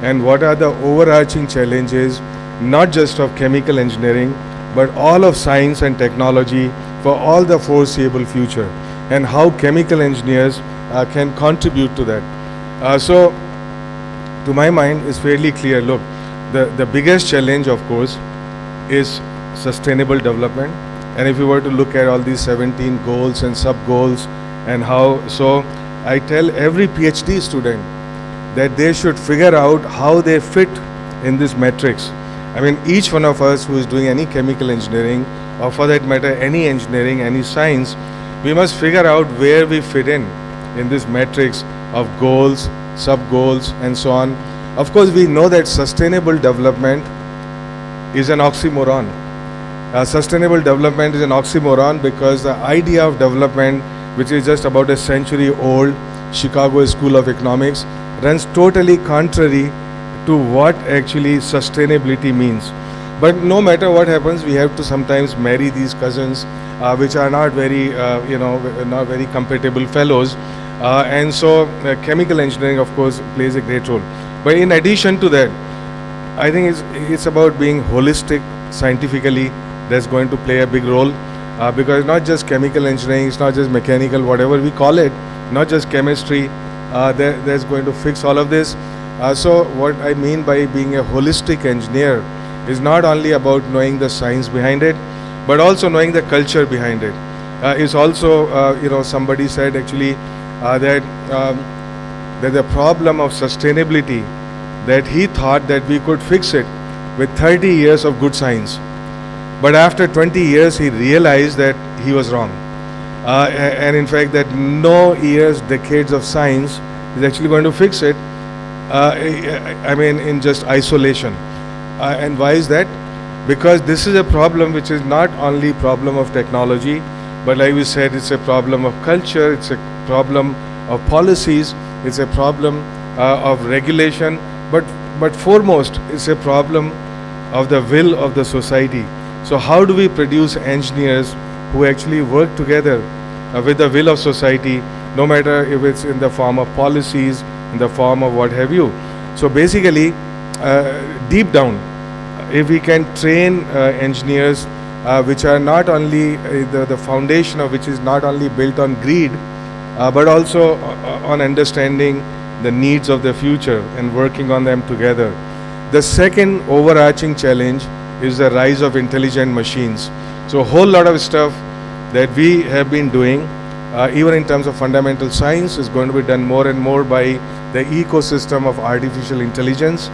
and what are the overarching challenges, not just of chemical engineering, but all of science and technology for all the foreseeable future, and how chemical engineers can contribute to that. So, to my mind, it's fairly clear. Look, the biggest challenge, of course, is sustainable development. And if you were to look at all these 17 goals and sub-goals and how, so I tell every PhD student that they should figure out how they fit in this matrix. I mean, each one of us who is doing any chemical engineering, or for that matter, any engineering, any science, we must figure out where we fit in this matrix of goals, sub-goals, and so on. Of course, we know that sustainable development is an oxymoron. Sustainable development is an oxymoron because the idea of development, which is just about a century old, Chicago School of Economics, runs totally contrary to what actually sustainability means. But no matter what happens, we have to sometimes marry these cousins, which are not very, not very compatible fellows. And so chemical engineering, of course, plays a great role. But in addition to that, I think it's about being holistic scientifically. That's going to play a big role, because not just chemical engineering, it's not just mechanical, whatever we call it, not just chemistry, that's going to fix all of this. So what I mean by being a holistic engineer is not only about knowing the science behind it, but also knowing the culture behind it. It's also, somebody said actually that the problem of sustainability, that he thought that we could fix it with 30 years of good science. But after 20 years, he realized that he was wrong. And in fact, that no years, decades of science is actually going to fix it, I mean, in just isolation. And why is that? Because this is a problem which is not only a problem of technology, but like we said, it's a problem of culture, it's a problem of policies, it's a problem of regulation, but foremost, it's a problem of the will of the society. So how do we produce engineers who actually work together with the will of society, no matter if it's in the form of policies, in the form of what have you. So basically, deep down, if we can train engineers which are not only the foundation of which is not only built on greed, but also on understanding the needs of the future and working on them together. The second overarching challenge is the rise of intelligent machines. So a whole lot of stuff that we have been doing, even in terms of fundamental science, is going to be done more and more by the ecosystem of artificial intelligence.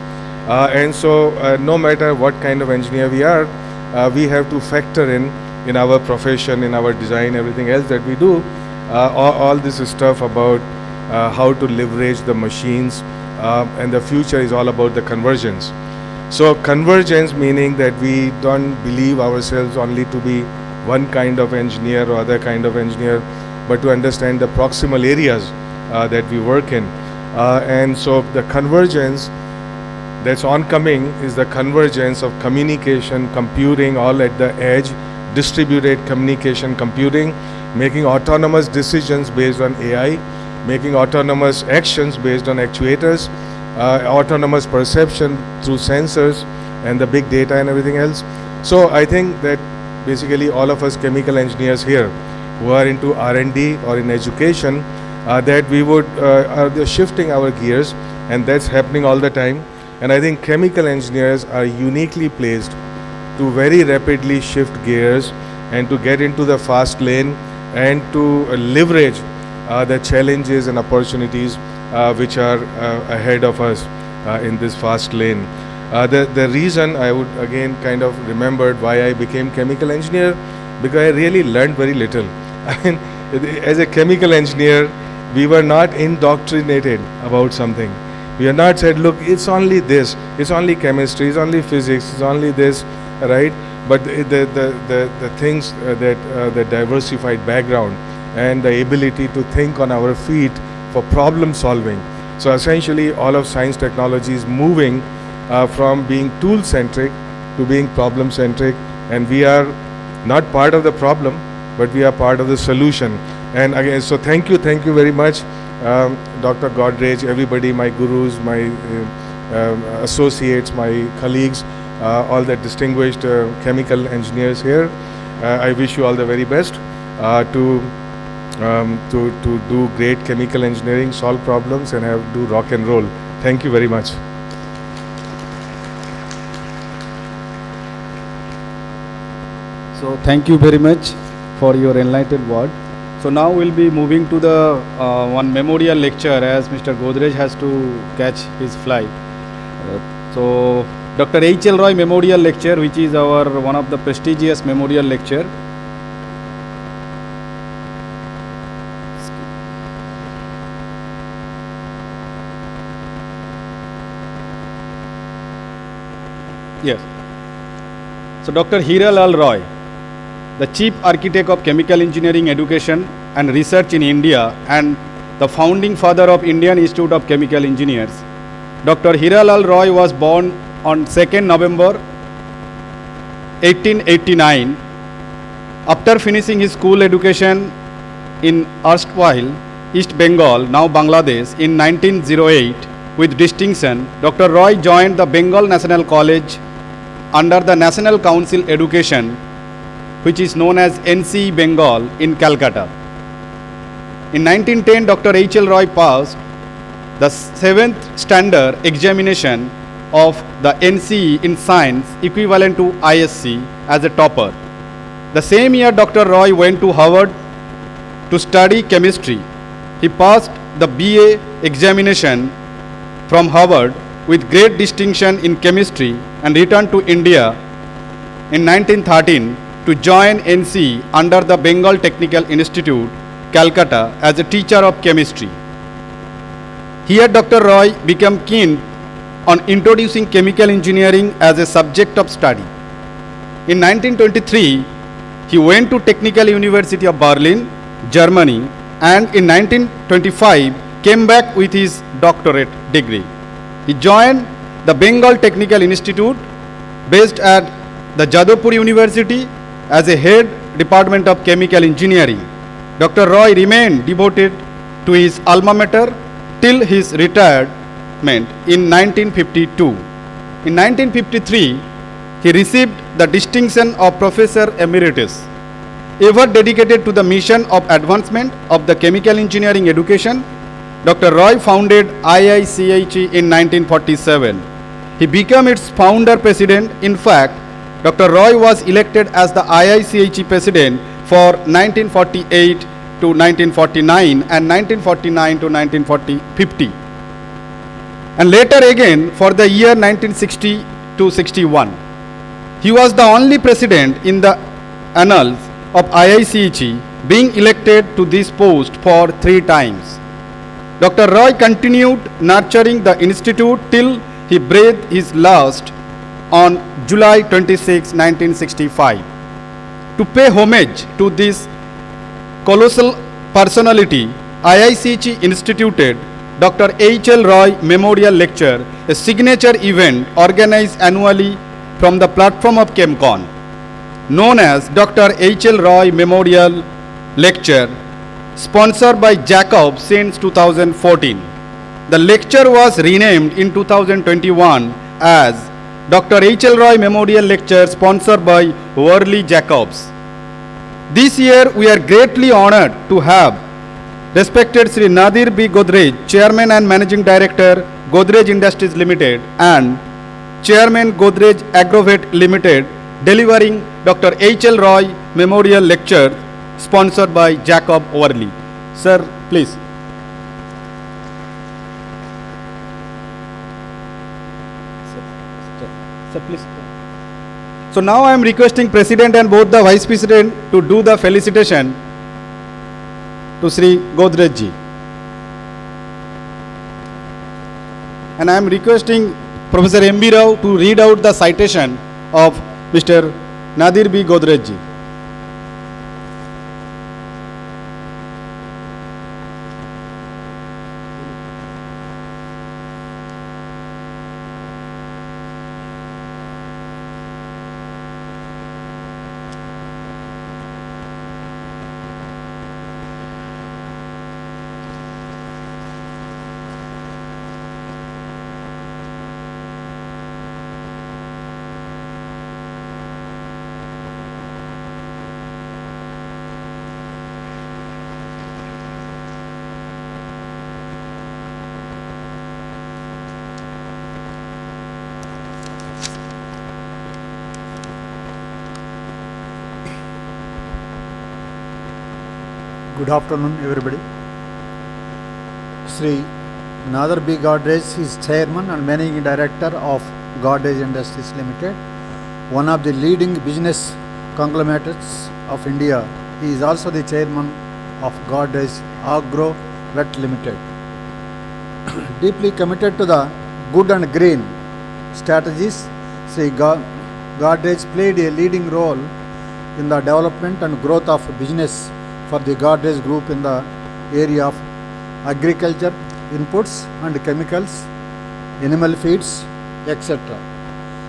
And so no matter what kind of engineer we are, we have to factor in our profession, in our design, everything else that we do, all this stuff about how to leverage the machines, and the future is all about the convergence. So convergence meaning that we don't believe ourselves only to be one kind of engineer or other kind of engineer, but to understand the proximal areas that we work in. And so the convergence that's oncoming is the convergence of communication, computing, all at the edge, distributed communication computing, making autonomous decisions based on AI, making autonomous actions based on actuators, autonomous perception through sensors and the big data and everything else. So I think that basically all of us chemical engineers here who are into R&D or in education, that we would are shifting our gears, and that's happening all the time. And I think chemical engineers are uniquely placed to very rapidly shift gears and to get into the fast lane and to leverage the challenges and opportunities which are ahead of us in this fast lane. The reason I would again kind of remembered why I became chemical engineer, because I really learned very little. I mean, as a chemical engineer, we were not indoctrinated about something. We are not said, look, it's only this, it's only chemistry, it's only physics, it's only this, right? But the things that the diversified background and the ability to think on our feet for problem solving. So essentially all of science technology is moving from being tool centric to being problem centric, and we are not part of the problem, but we are part of the solution. And again, so thank you very much, Dr. Godrej, everybody, my gurus, my associates, my colleagues, all the distinguished chemical engineers here. I wish you all the very best to do great chemical engineering, solve problems, and do rock and roll. Thank you very much. So thank you very much for your enlightened word. So now we'll be moving to the one memorial lecture, as Mr. Godrej has to catch his flight. So Dr. H.L. Roy Memorial Lecture, which is our one of the prestigious memorial lecture. Yes. So Dr. Hiral Roy, the Chief Architect of Chemical Engineering Education and Research in India and the founding father of Indian Institute of Chemical Engineers. Dr. Hiral Roy was born on 2nd November 1889. After finishing his school education in erstwhile East Bengal, now Bangladesh, in 1908 with distinction, Dr. Roy joined the Bengal National College under the National Council Education, which is known as NCE Bengal in Calcutta. In 1910, Dr. H.L. Roy passed the 7th standard examination of the NCE in science, equivalent to ISC, as a topper. The same year, Dr. Roy went to Harvard to study chemistry. He passed the BA examination from Harvard with great distinction in chemistry and returned to India in 1913 to join NCE under the Bengal Technical Institute, Calcutta, as a teacher of chemistry. Here Dr. Roy became keen on introducing chemical engineering as a subject of study. In 1923, he went to Technical University of Berlin, Germany, and in 1925 came back with his doctorate degree. He joined the Bengal Technical Institute based at the Jadavpur University as a head Department of Chemical Engineering. Dr. Roy remained devoted to his alma mater till his retirement in 1952. In 1953, he received the distinction of Professor Emeritus. Ever dedicated to the mission of advancement of the chemical engineering education, Dr. Roy founded IICHE in 1947. He became its founder president. In fact, Dr. Roy was elected as the IICHE president for 1948 to 1949 and 1949 to 1950. And later again for the year 1960 to 61. He was the only president in the annals of IICHE being elected to this post for 3 times. Dr. Roy continued nurturing the institute till he breathed his last on July 26, 1965. To pay homage to this colossal personality, IICHE instituted Dr. H.L. Roy Memorial Lecture, a signature event organized annually from the platform of Chemcon, known as Dr. H.L. Roy Memorial Lecture, sponsored by Jacob since 2014. The lecture was renamed in 2021 as Dr. H.L. Roy Memorial Lecture, sponsored by Worley Jacobs. This year, we are greatly honored to have respected Sri Nadir B. Godrej, Chairman and Managing Director, Godrej Industries Limited, and Chairman Godrej Agrovet Limited, delivering Dr. H.L. Roy Memorial Lecture, sponsored by Jacob Worley. Sir, please. Sir, please. So now I am requesting President and both the Vice President to do the felicitation to Sri Godrej ji. And I am requesting Professor M.B. Rao to read out the citation of Mr. Nadir B. Godrej ji. Good afternoon, everybody. Sri Nadir B. Godrej is Chairman and Managing Director of Godrej Industries Limited, one of the leading business conglomerates of India. He is also the Chairman of Godrej Agro Vet Limited. Deeply committed to the good and green strategies, Sri Godrej played a leading role in the development and growth of business for the Godrej Group in the area of agriculture, inputs and chemicals, animal feeds, etc.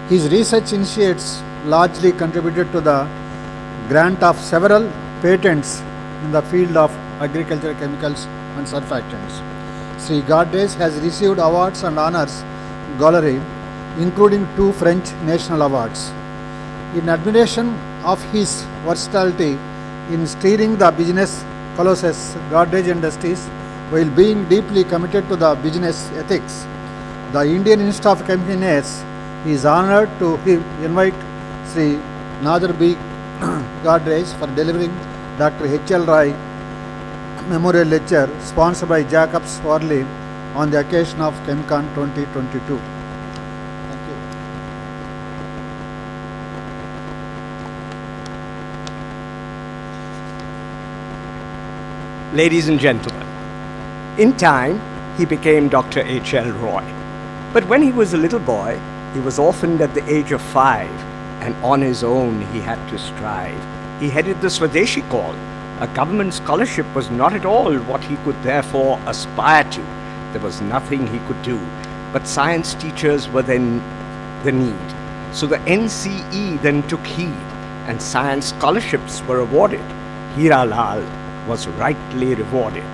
His research initiates largely contributed to the grant of several patents in the field of agricultural chemicals and surfactants. Sri Godrej has received awards and honors gallery, including 2 French national awards. In admiration of his versatility in steering the business colossus Godrej Industries while being deeply committed to the business ethics, the Indian Institute of Chemical Engineers is honored to invite Sri Nadir B. Godrej for delivering Dr. H.L. Roy Memorial Lecture, sponsored by Jacobs Worley on the occasion of Chemcon 2022. Thank you. Ladies and gentlemen, in time, he became Dr. H.L. Roy. But when he was a little boy, he was orphaned at the age of 5, and on his own he had to strive. He headed the Swadeshi call. A government scholarship was not at all what he could therefore aspire to. There was nothing he could do. But science teachers were then the need. So the NCE then took heed and science scholarships were awarded. Hira Lal was rightly rewarded.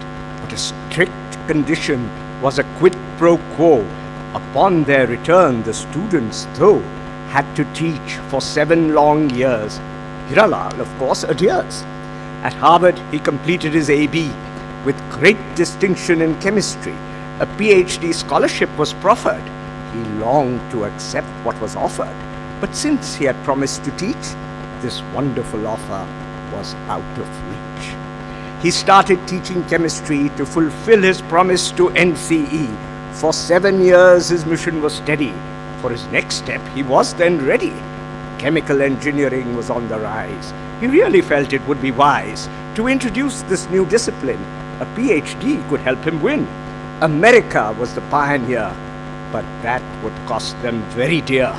But a strict condition was a quid pro quo. Upon their return, the students, though, had to teach for 7 long years. Hira Lal, of course, adheres. At Harvard, he completed his AB with great distinction in chemistry. A PhD scholarship was proffered. He longed to accept what was offered. But since he had promised to teach, this wonderful offer was out of reach. He started teaching chemistry to fulfill his promise to NCE. For 7 years, his mission was steady. For his next step, he was then ready. Chemical engineering was on the rise. He really felt it would be wise to introduce this new discipline. A PhD could help him win. America was the pioneer, but that would cost them very dear.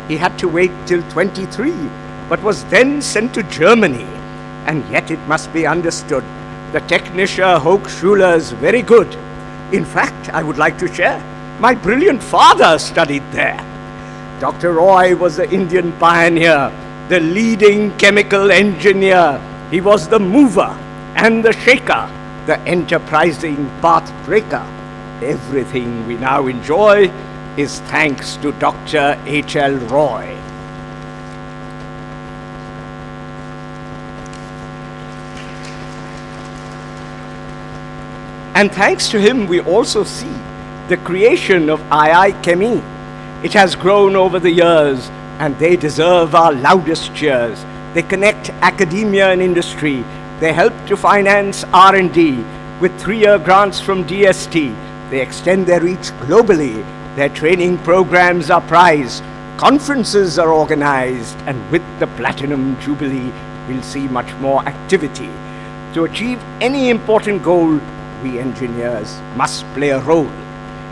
He had to wait till 23, but was then sent to Germany. And yet it must be understood, the Technische Hochschule is very good. In fact, I would like to share, my brilliant father studied there. Dr. Roy was the Indian pioneer, the leading chemical engineer. He was the mover and the shaker, the enterprising path breaker. Everything we now enjoy is thanks to Dr. H.L. Roy. And thanks to him, we also see the creation of II Chemie. It has grown over the years, and they deserve our loudest cheers. They connect academia and industry. They help to finance R&D with 3-year grants from DST. They extend their reach globally. Their training programs are prized. Conferences are organized, and with the Platinum Jubilee, we'll see much more activity. To achieve any important goal, we engineers must play a role.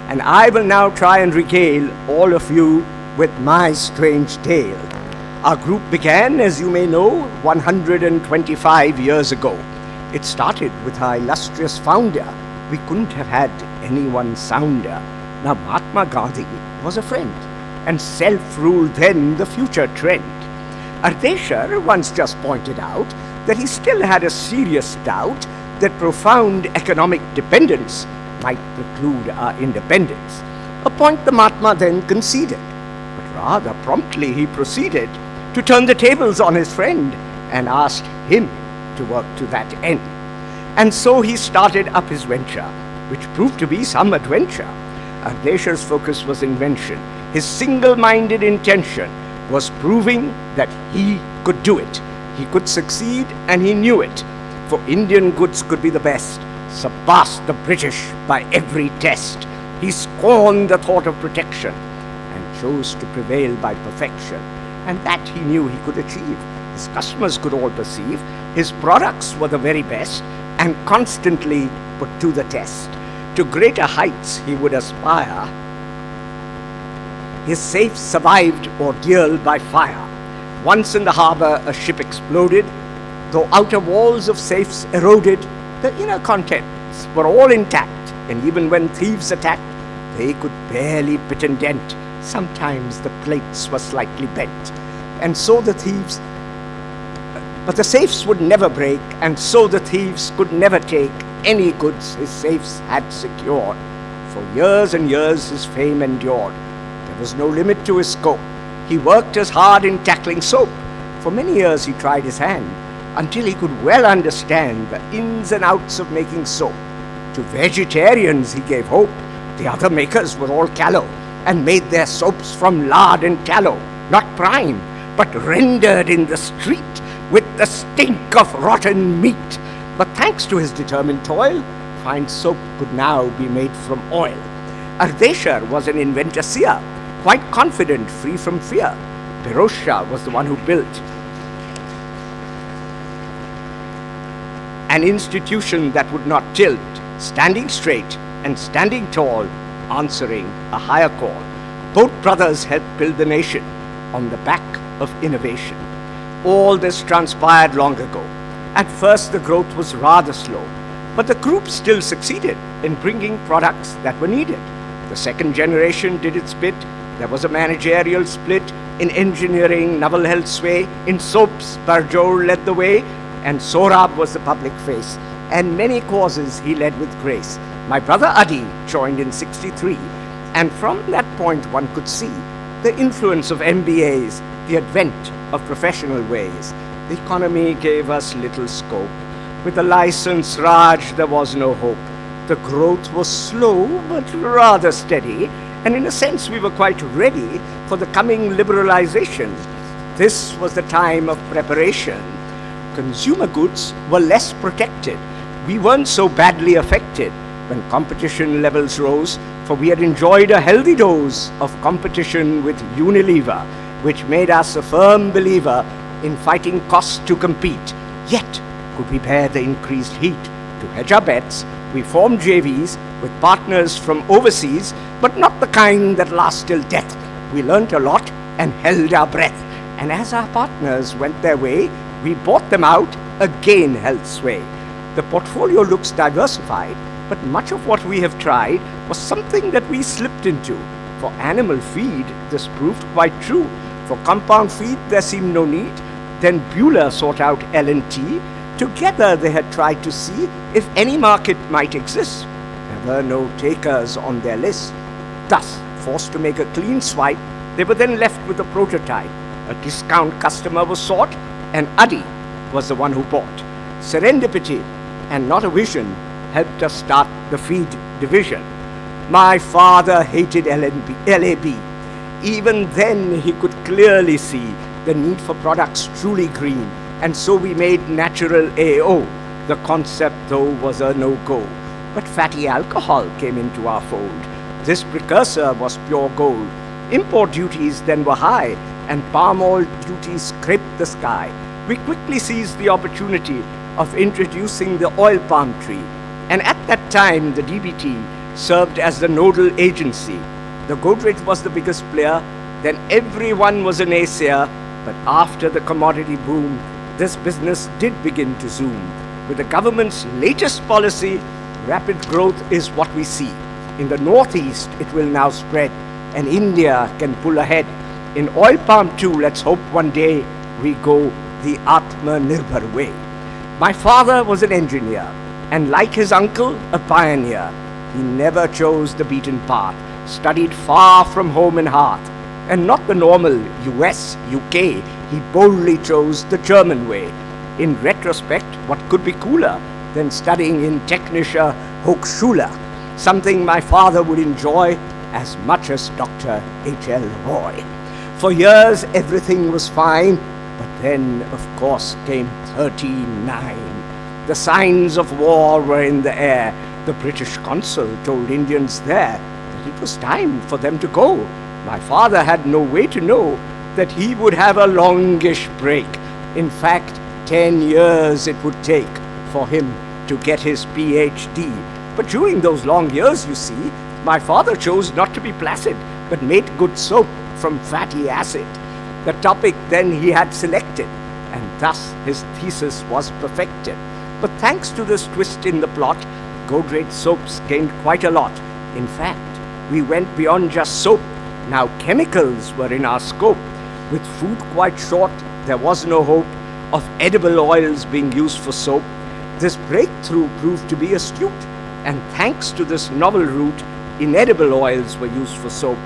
And I will now try and regale all of you with my strange tale. Our group began, as you may know, 125 years ago. It started with our illustrious founder. We couldn't have had anyone sounder. Now, Mahatma Gandhi was a friend, and self-rule then the future trend. Ardeshir once just pointed out that he still had a serious doubt that profound economic dependence might preclude our independence. A point the Mahatma then conceded, but rather promptly he proceeded to turn the tables on his friend and asked him to work to that end. And so he started up his venture, which proved to be some adventure. Ardeshir's focus was invention. His single-minded intention was proving that he could do it. He could succeed, and he knew it. For Indian goods could be the best, surpassed the British by every test. He scorned the thought of protection and chose to prevail by perfection. And that he knew he could achieve. His customers could all perceive his products were the very best and constantly put to the test. To greater heights he would aspire. His safes survived ordeal by fire. Once in the harbor, a ship exploded. Though outer walls of safes eroded, the inner contents were all intact, and even when thieves attacked, they could barely pit and dent. Sometimes the plates were slightly bent. And so the thieves, but the safes would never break, and so the thieves could never take any goods his safes had secured. For years and years his fame endured. There was no limit to his scope. He worked as hard in tackling soap. For many years he tried his hand, until he could well understand the ins and outs of making soap. To vegetarians he gave hope. The other makers were all callow, and made their soaps from lard and tallow, not prime, but rendered in the street with the stink of rotten meat. But thanks to his determined toil, fine soap could now be made from oil. Ardeshir was an inventor seer, quite confident, free from fear. Pirosha was the one who built an institution that would not tilt, standing straight and standing tall, answering a higher call. Both brothers helped build the nation on the back of innovation. All this transpired long ago. At first the growth was rather slow, but the group still succeeded in bringing products that were needed. The second generation did its bit, There was a managerial split in engineering, Naval held sway. In soaps, Barjol led the way, and Sorab was the public face. And many causes he led with grace. My brother Adi joined in 63, and from that point one could see the influence of MBAs, the advent of professional ways. The economy gave us little scope. With the license Raj, there was no hope. The growth was slow, but rather steady, and in a sense we were quite ready for the coming liberalization. This was the time of preparation. Consumer goods were less protected. We weren't so badly affected when competition levels rose, for we had enjoyed a healthy dose of competition with Unilever, which made us a firm believer in fighting costs to compete. Yet, could we bear the increased heat? To hedge our bets, we formed JVs with partners from overseas, but not the kind that last till death. We learnt a lot and held our breath. And as our partners went their way, we bought them out, again held sway. The portfolio looks diversified, but much of what we have tried was something that we slipped into. For animal feed, this proved quite true. For compound feed, there seemed no need. Then Bueller sought out L&T. Together they had tried to see if any market might exist. There were no takers on their list. Thus, forced to make a clean swipe, they were then left with a prototype. A discount customer was sought, and Adi was the one who bought. Serendipity and not a vision helped us start the feed division. My father hated LAB. Even then he could clearly see the need for products truly green, and so we made natural AO. The concept though was a no-go. But fatty alcohol came into our fold. This precursor was pure gold. Import duties then were high, and palm oil duties scraped the sky. We quickly seized the opportunity of introducing the oil palm tree, and at that time the DBT served as the nodal agency. The Godrej was the biggest player, then everyone was a naysayer, but after the commodity boom, this business did begin to zoom. With the government's latest policy, rapid growth is what we see. In the northeast, it will now spread, and India can pull ahead. In oil palm too, let's hope one day we go the Atmanirbhar way. My father was an engineer, and like his uncle, a pioneer. He never chose the beaten path, studied far from home and hearth, and not the normal US, UK. He boldly chose the German way. In retrospect, what could be cooler than studying in Technische Hochschule, something my father would enjoy as much as Dr. H.L. Roy. For years, everything was fine, but then, of course, came 39. The signs of war were in the air. The British consul told Indians there that it was time for them to go. My father had no way to know that he would have a longish break. In fact, 10 years it would take for him to get his PhD. But during those long years, you see, my father chose not to be placid, but made good soap from fatty acid. The topic then he had selected, and thus his thesis was perfected. But thanks to this twist in the plot, Godrej soaps gained quite a lot. In fact, we went beyond just soap. Now chemicals were in our scope. With food quite short, there was no hope of edible oils being used for soap. This breakthrough proved to be astute, and thanks to this novel route, inedible oils were used for soap,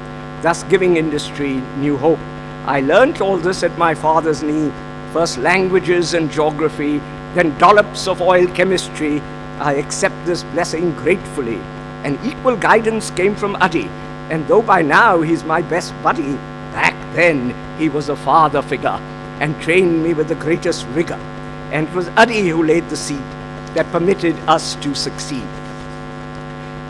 thus giving industry new hope. I learnt all this at my father's knee, first languages and geography, then dollops of oil chemistry. I accept this blessing gratefully, and equal guidance came from Adi, and though by now he's my best buddy, back then he was a father figure and trained me with the greatest rigor, and it was Adi who laid the seed that permitted us to succeed.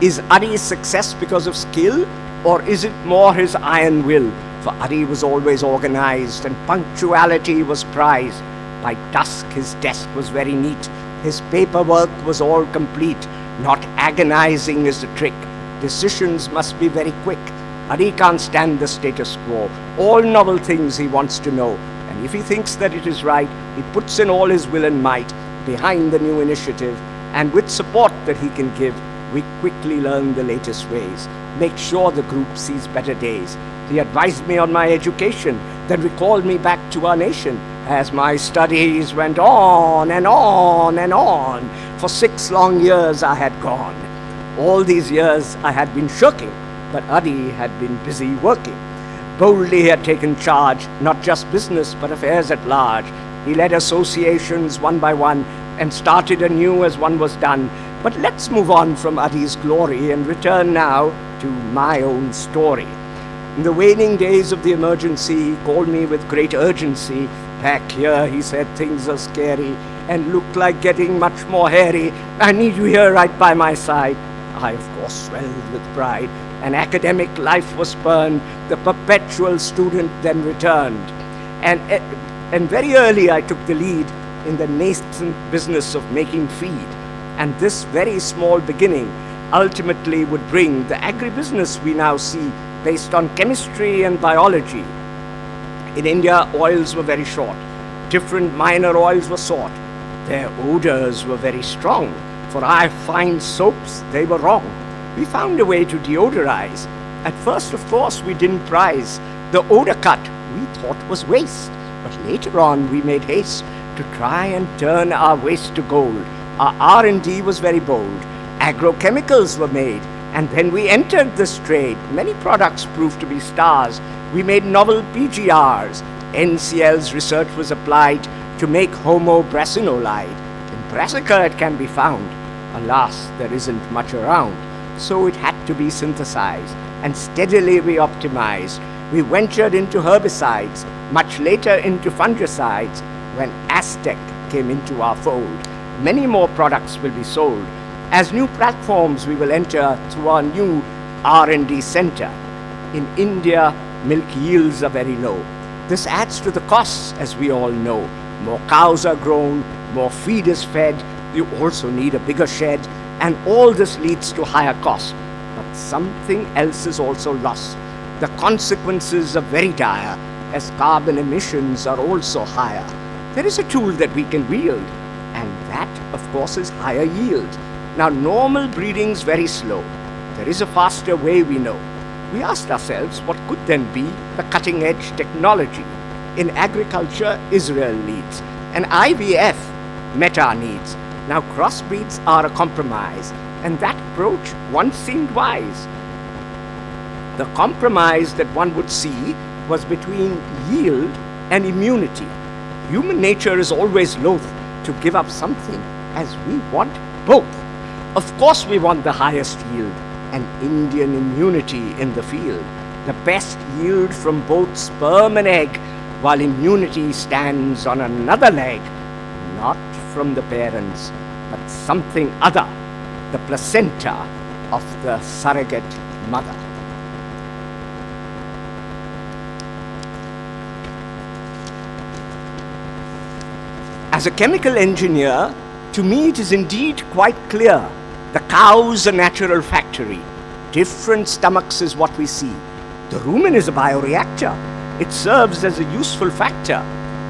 Is Adi's success because of skill, or is it more his iron will? For Adi was always organized, and punctuality was prized. By dusk his desk was very neat. His paperwork was all complete. Not agonizing is the trick. Decisions must be very quick. Adi can't stand the status quo. All novel things he wants to know. And if he thinks that it is right, he puts in all his will and might behind the new initiative, and with support that he can give, We quickly learned the latest ways, make sure the group sees better days. He advised me on my education, then recalled me back to our nation as my studies went on and on and on. For 6 long years I had gone. All these years I had been shirking, but Adi had been busy working. Boldly he had taken charge, not just business but affairs at large. He led associations one by one and started anew as one was done. But let's move on from Adi's glory and return now to my own story. In the waning days of the emergency, he called me with great urgency. Back here, he said, things are scary and look like getting much more hairy. I need you here right by my side. I, of course, swelled with pride. An academic life was spurned. The perpetual student then returned. And very early I took the lead in the nascent business of making feed. And this very small beginning ultimately would bring the agribusiness we now see based on chemistry and biology. In India, oils were very short. Different minor oils were sought. Their odors were very strong. For our fine soaps, they were wrong. We found a way to deodorize. At first, of course, we didn't prize the odor cut we thought was waste. But later on, we made haste to try and turn our waste to gold. Our R&D was very bold. Agrochemicals were made, and when we entered this trade, many products proved to be stars. We made novel PGRs. NCL's research was applied to make homobrasinolide. In brassica it can be found. Alas, there isn't much around. So it had to be synthesized, and steadily we optimized. We ventured into herbicides, much later into fungicides, when Aztec came into our fold. Many more products will be sold. As new platforms we will enter through our new R&D center. In India, milk yields are very low. This adds to the costs, as we all know. More cows are grown, more feed is fed, you also need a bigger shed, and all this leads to higher cost. But something else is also lost. The consequences are very dire, as carbon emissions are also higher. There is a tool that we can wield, and that, of course, is higher yield. Now, normal breeding's very slow. There is a faster way, we know. We asked ourselves what could then be the cutting-edge technology. In agriculture, Israel leads, and IVF met our needs. Now, crossbreeds are a compromise, and that approach once seemed wise. The compromise that one would see was between yield and immunity. Human nature is always loath to give up something, as we want both. Of course we want the highest yield, and Indian immunity in the field. The best yield from both sperm and egg, while immunity stands on another leg, not from the parents, but something other, the placenta of the surrogate mother. As a chemical engineer, to me it is indeed quite clear. The cow's a natural factory. Different stomachs is what we see. The rumen is a bioreactor. It serves as a useful factor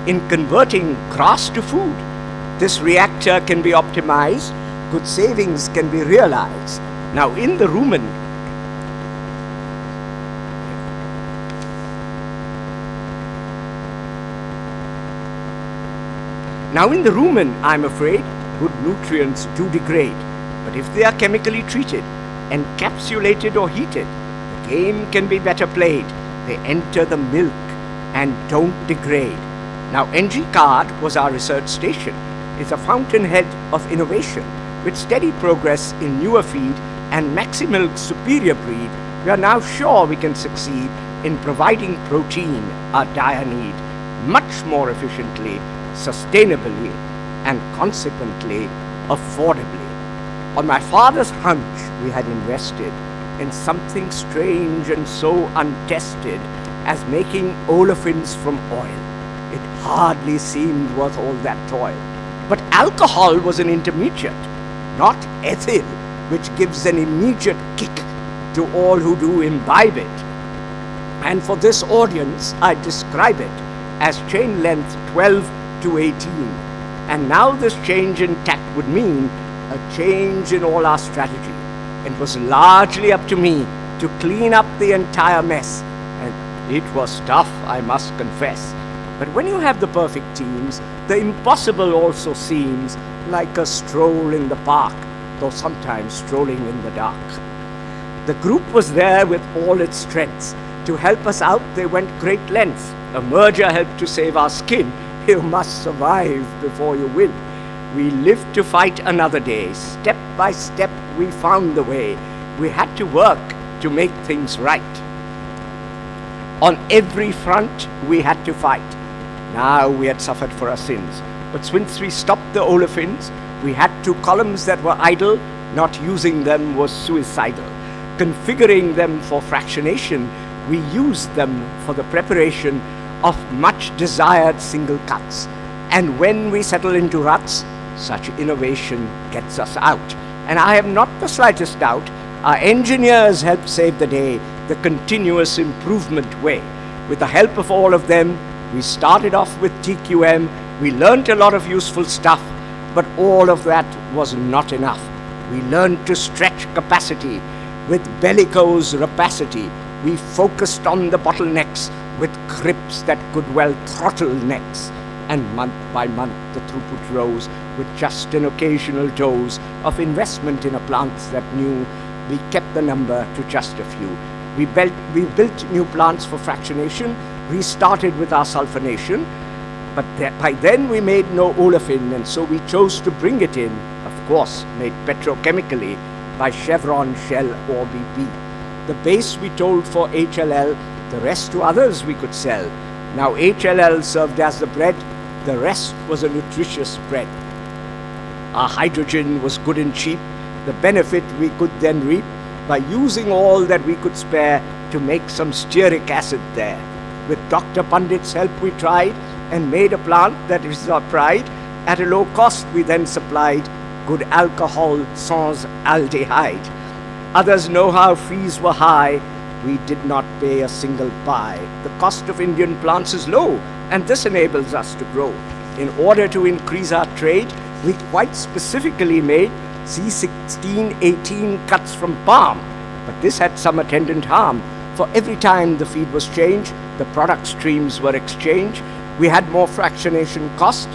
in converting grass to food. This reactor can be optimized, good savings can be realized. Now in the rumen, I'm afraid, good nutrients do degrade. But if they are chemically treated, encapsulated or heated, the game can be better played. They enter the milk and don't degrade. Now NG Card was our research station. It's a fountainhead of innovation. With steady progress in newer feed and Maximilk's superior breed, we are now sure we can succeed in providing protein, our dire need, much more efficiently, sustainably, and consequently, affordably. On my father's hunch, we had invested in something strange and so untested as making olefins from oil. It hardly seemed worth all that toil. But alcohol was an intermediate, not ethyl, which gives an immediate kick to all who do imbibe it. And for this audience, I describe it as chain length 12 to 18. And now this change in tact would mean a change in all our strategy. it was largely up to me to clean up the entire mess. And it was tough, I must confess. But when you have the perfect teams, the impossible also seems like a stroll in the park, though sometimes strolling in the dark. The group was there with all its strengths. To help us out, they went great lengths. A merger helped to save our skin. You must survive before you win. We lived to fight another day. Step by step, we found the way. We had to work to make things right. On every front, we had to fight. Now we had suffered for our sins. But since we stopped the olefins, we had 2 columns that were idle. Not using them was suicidal. Configuring them for fractionation, we used them for the preparation of much desired single cuts. And when we settle into ruts, such innovation gets us out. And I have not the slightest doubt, our engineers helped save the day, the continuous improvement way. With the help of all of them, we started off with TQM, we learned a lot of useful stuff, but all of that was not enough. We learned to stretch capacity with bellicose rapacity. We focused on the bottlenecks with grips that could well throttle necks. And month by month the throughput rose with just an occasional dose of investment in a plant that knew we kept the number to just a few. We built new plants for fractionation, restarted with our sulfonation, but by then we made no olefin, and so we chose to bring it in, of course, made petrochemically by Chevron, Shell or BP. The base we told for HLL, the rest to others we could sell. Now HLL served as the bread, the rest was a nutritious bread. Our hydrogen was good and cheap, the benefit we could then reap by using all that we could spare to make some stearic acid there. With Dr. Pandit's help we tried and made a plant that is our pride. At a low cost we then supplied good alcohol sans aldehyde. Others know how fees were high, we did not pay a single pie. The cost of Indian plants is low, and this enables us to grow. In order to increase our trade, we quite specifically made C16, 18 cuts from palm, but this had some attendant harm. For every time the feed was changed, the product streams were exchanged, we had more fractionation cost,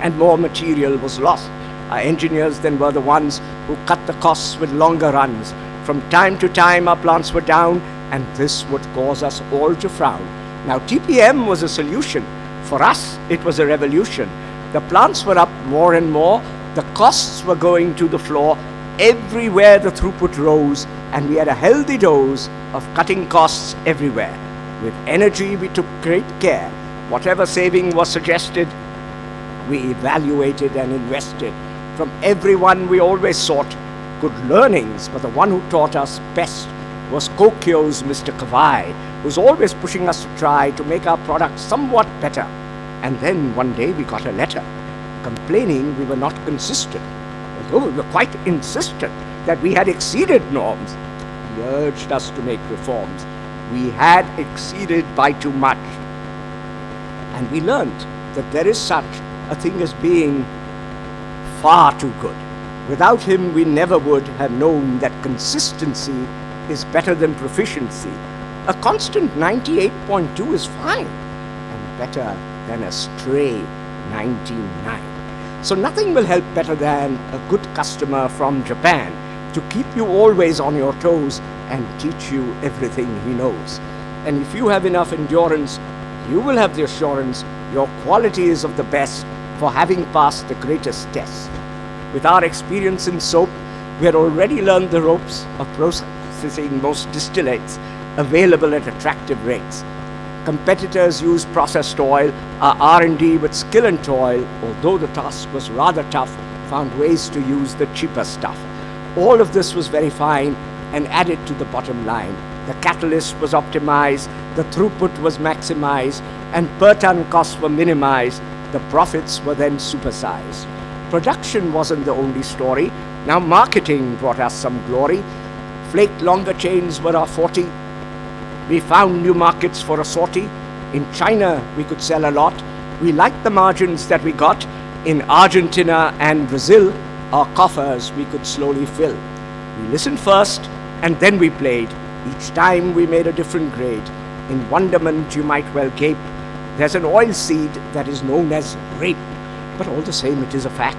and more material was lost. Our engineers then were the ones who cut the costs with longer runs. From time to time our plants were down, and this would cause us all to frown. Now TPM was a solution. For us, it was a revolution. The plants were up more and more, the costs were going to the floor, everywhere the throughput rose, and we had a healthy dose of cutting costs everywhere. With energy we took great care. Whatever saving was suggested, we evaluated and invested. From everyone we always sought good learnings, but the one who taught us best was Kokyo's Mr. Kawai, who's always pushing us to try to make our product somewhat better. And then one day we got a letter complaining we were not consistent, although we were quite insistent that we had exceeded norms. He urged us to make reforms. We had exceeded by too much. And we learned that there is such a thing as being far too good. Without him, we never would have known that consistency is better than proficiency. A constant 98.2 is fine, and better than a stray 99. So nothing will help better than a good customer from Japan to keep you always on your toes and teach you everything he knows. And if you have enough endurance, you will have the assurance your quality is of the best for having passed the greatest test. With our experience in soap, we had already learned the ropes of processing most distillates available at attractive rates. Competitors used processed oil. Our R&D with skill and toil, although the task was rather tough, found ways to use the cheaper stuff. All of this was very fine and added to the bottom line. The catalyst was optimized, the throughput was maximized, and per ton costs were minimized. The profits were then supersized. Production wasn't the only story. Now marketing brought us some glory. Flaked longer chains were our forte. We found new markets for a sortie. In China, we could sell a lot. We liked the margins that we got. In Argentina and Brazil, our coffers we could slowly fill. We listened first and then we played. Each time we made a different grade. In wonderment you might well gape. There's an oil seed that is known as rape. But all the same it is a fact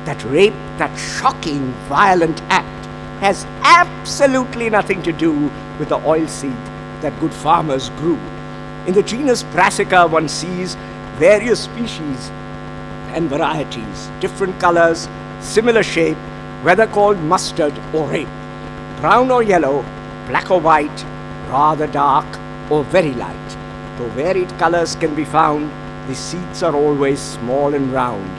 that rape, that shocking, violent act, has absolutely nothing to do with the oil seed that good farmers grew. In the genus Brassica one sees various species and varieties, different colors, similar shape, whether called mustard or rape, brown or yellow, black or white, rather dark or very light. Though varied colors can be found, the seeds are always small and round.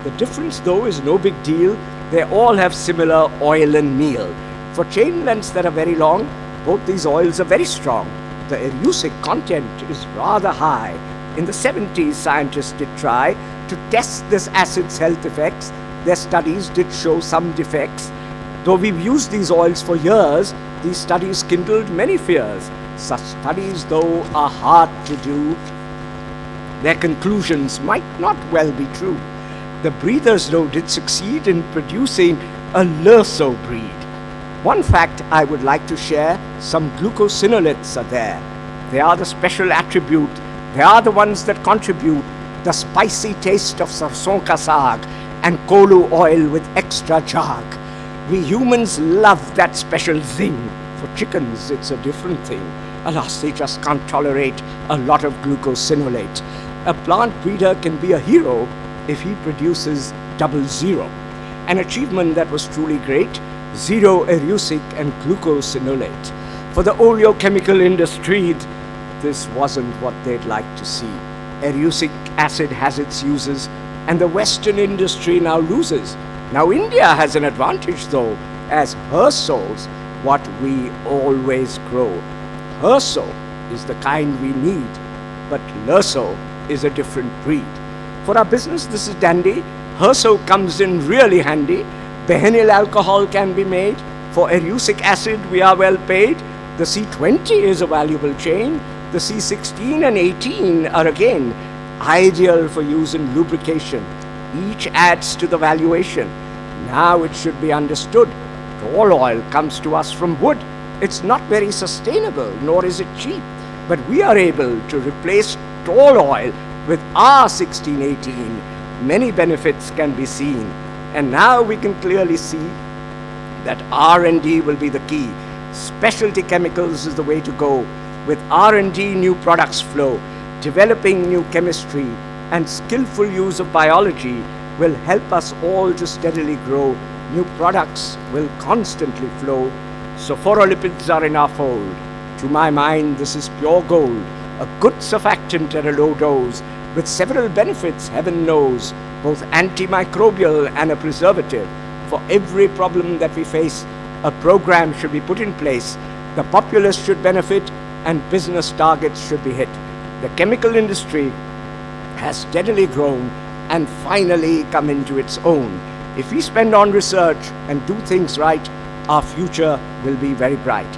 The difference though is no big deal, they all have similar oil and meal. For chain lengths that are very long, both these oils are very strong. The erucic content is rather high. In the 70s, scientists did try to test this acid's health effects. Their studies did show some defects. Though we've used these oils for years, these studies kindled many fears. Such studies, though, are hard to do. Their conclusions might not well be true. The breeders, though, did succeed in producing a Lurso breed. One fact I would like to share, some glucosinolates are there. They are the special attribute. They are the ones that contribute the spicy taste of sarson ka saag and kolu oil with extra jag. We humans love that special zing. For chickens, it's a different thing. Alas, they just can't tolerate a lot of glucosinolate. A plant breeder can be a hero if he produces 00. An achievement that was truly great, 0 erucic and glucosinolate. For the oleochemical industry, this wasn't what they'd like to see. Erucic acid has its uses, and the Western industry now loses. Now India has an advantage though, as Herso's what we always grow. Herso is the kind we need, but Lurso is a different breed. For our business, this is dandy. Herso comes in really handy. Behenyl alcohol can be made. For erucic acid, we are well paid. The C20 is a valuable chain. The C16 and 18 are again ideal for use in lubrication. Each adds to the valuation. Now it should be understood, tall oil comes to us from wood. It's not very sustainable, nor is it cheap. But we are able to replace tall oil with our 1618. Many benefits can be seen. And now we can clearly see that R&D will be the key. Specialty chemicals is the way to go. With R&D, new products flow. Developing new chemistry and skillful use of biology will help us all to steadily grow. New products will constantly flow. Sophorolipids are in our fold. To my mind, this is pure gold, a good surfactant at a low dose, with several benefits, heaven knows, both antimicrobial and a preservative. For every problem that we face, a program should be put in place. The populace should benefit and business targets should be hit. The chemical industry has steadily grown and finally come into its own. If we spend on research and do things right, our future will be very bright.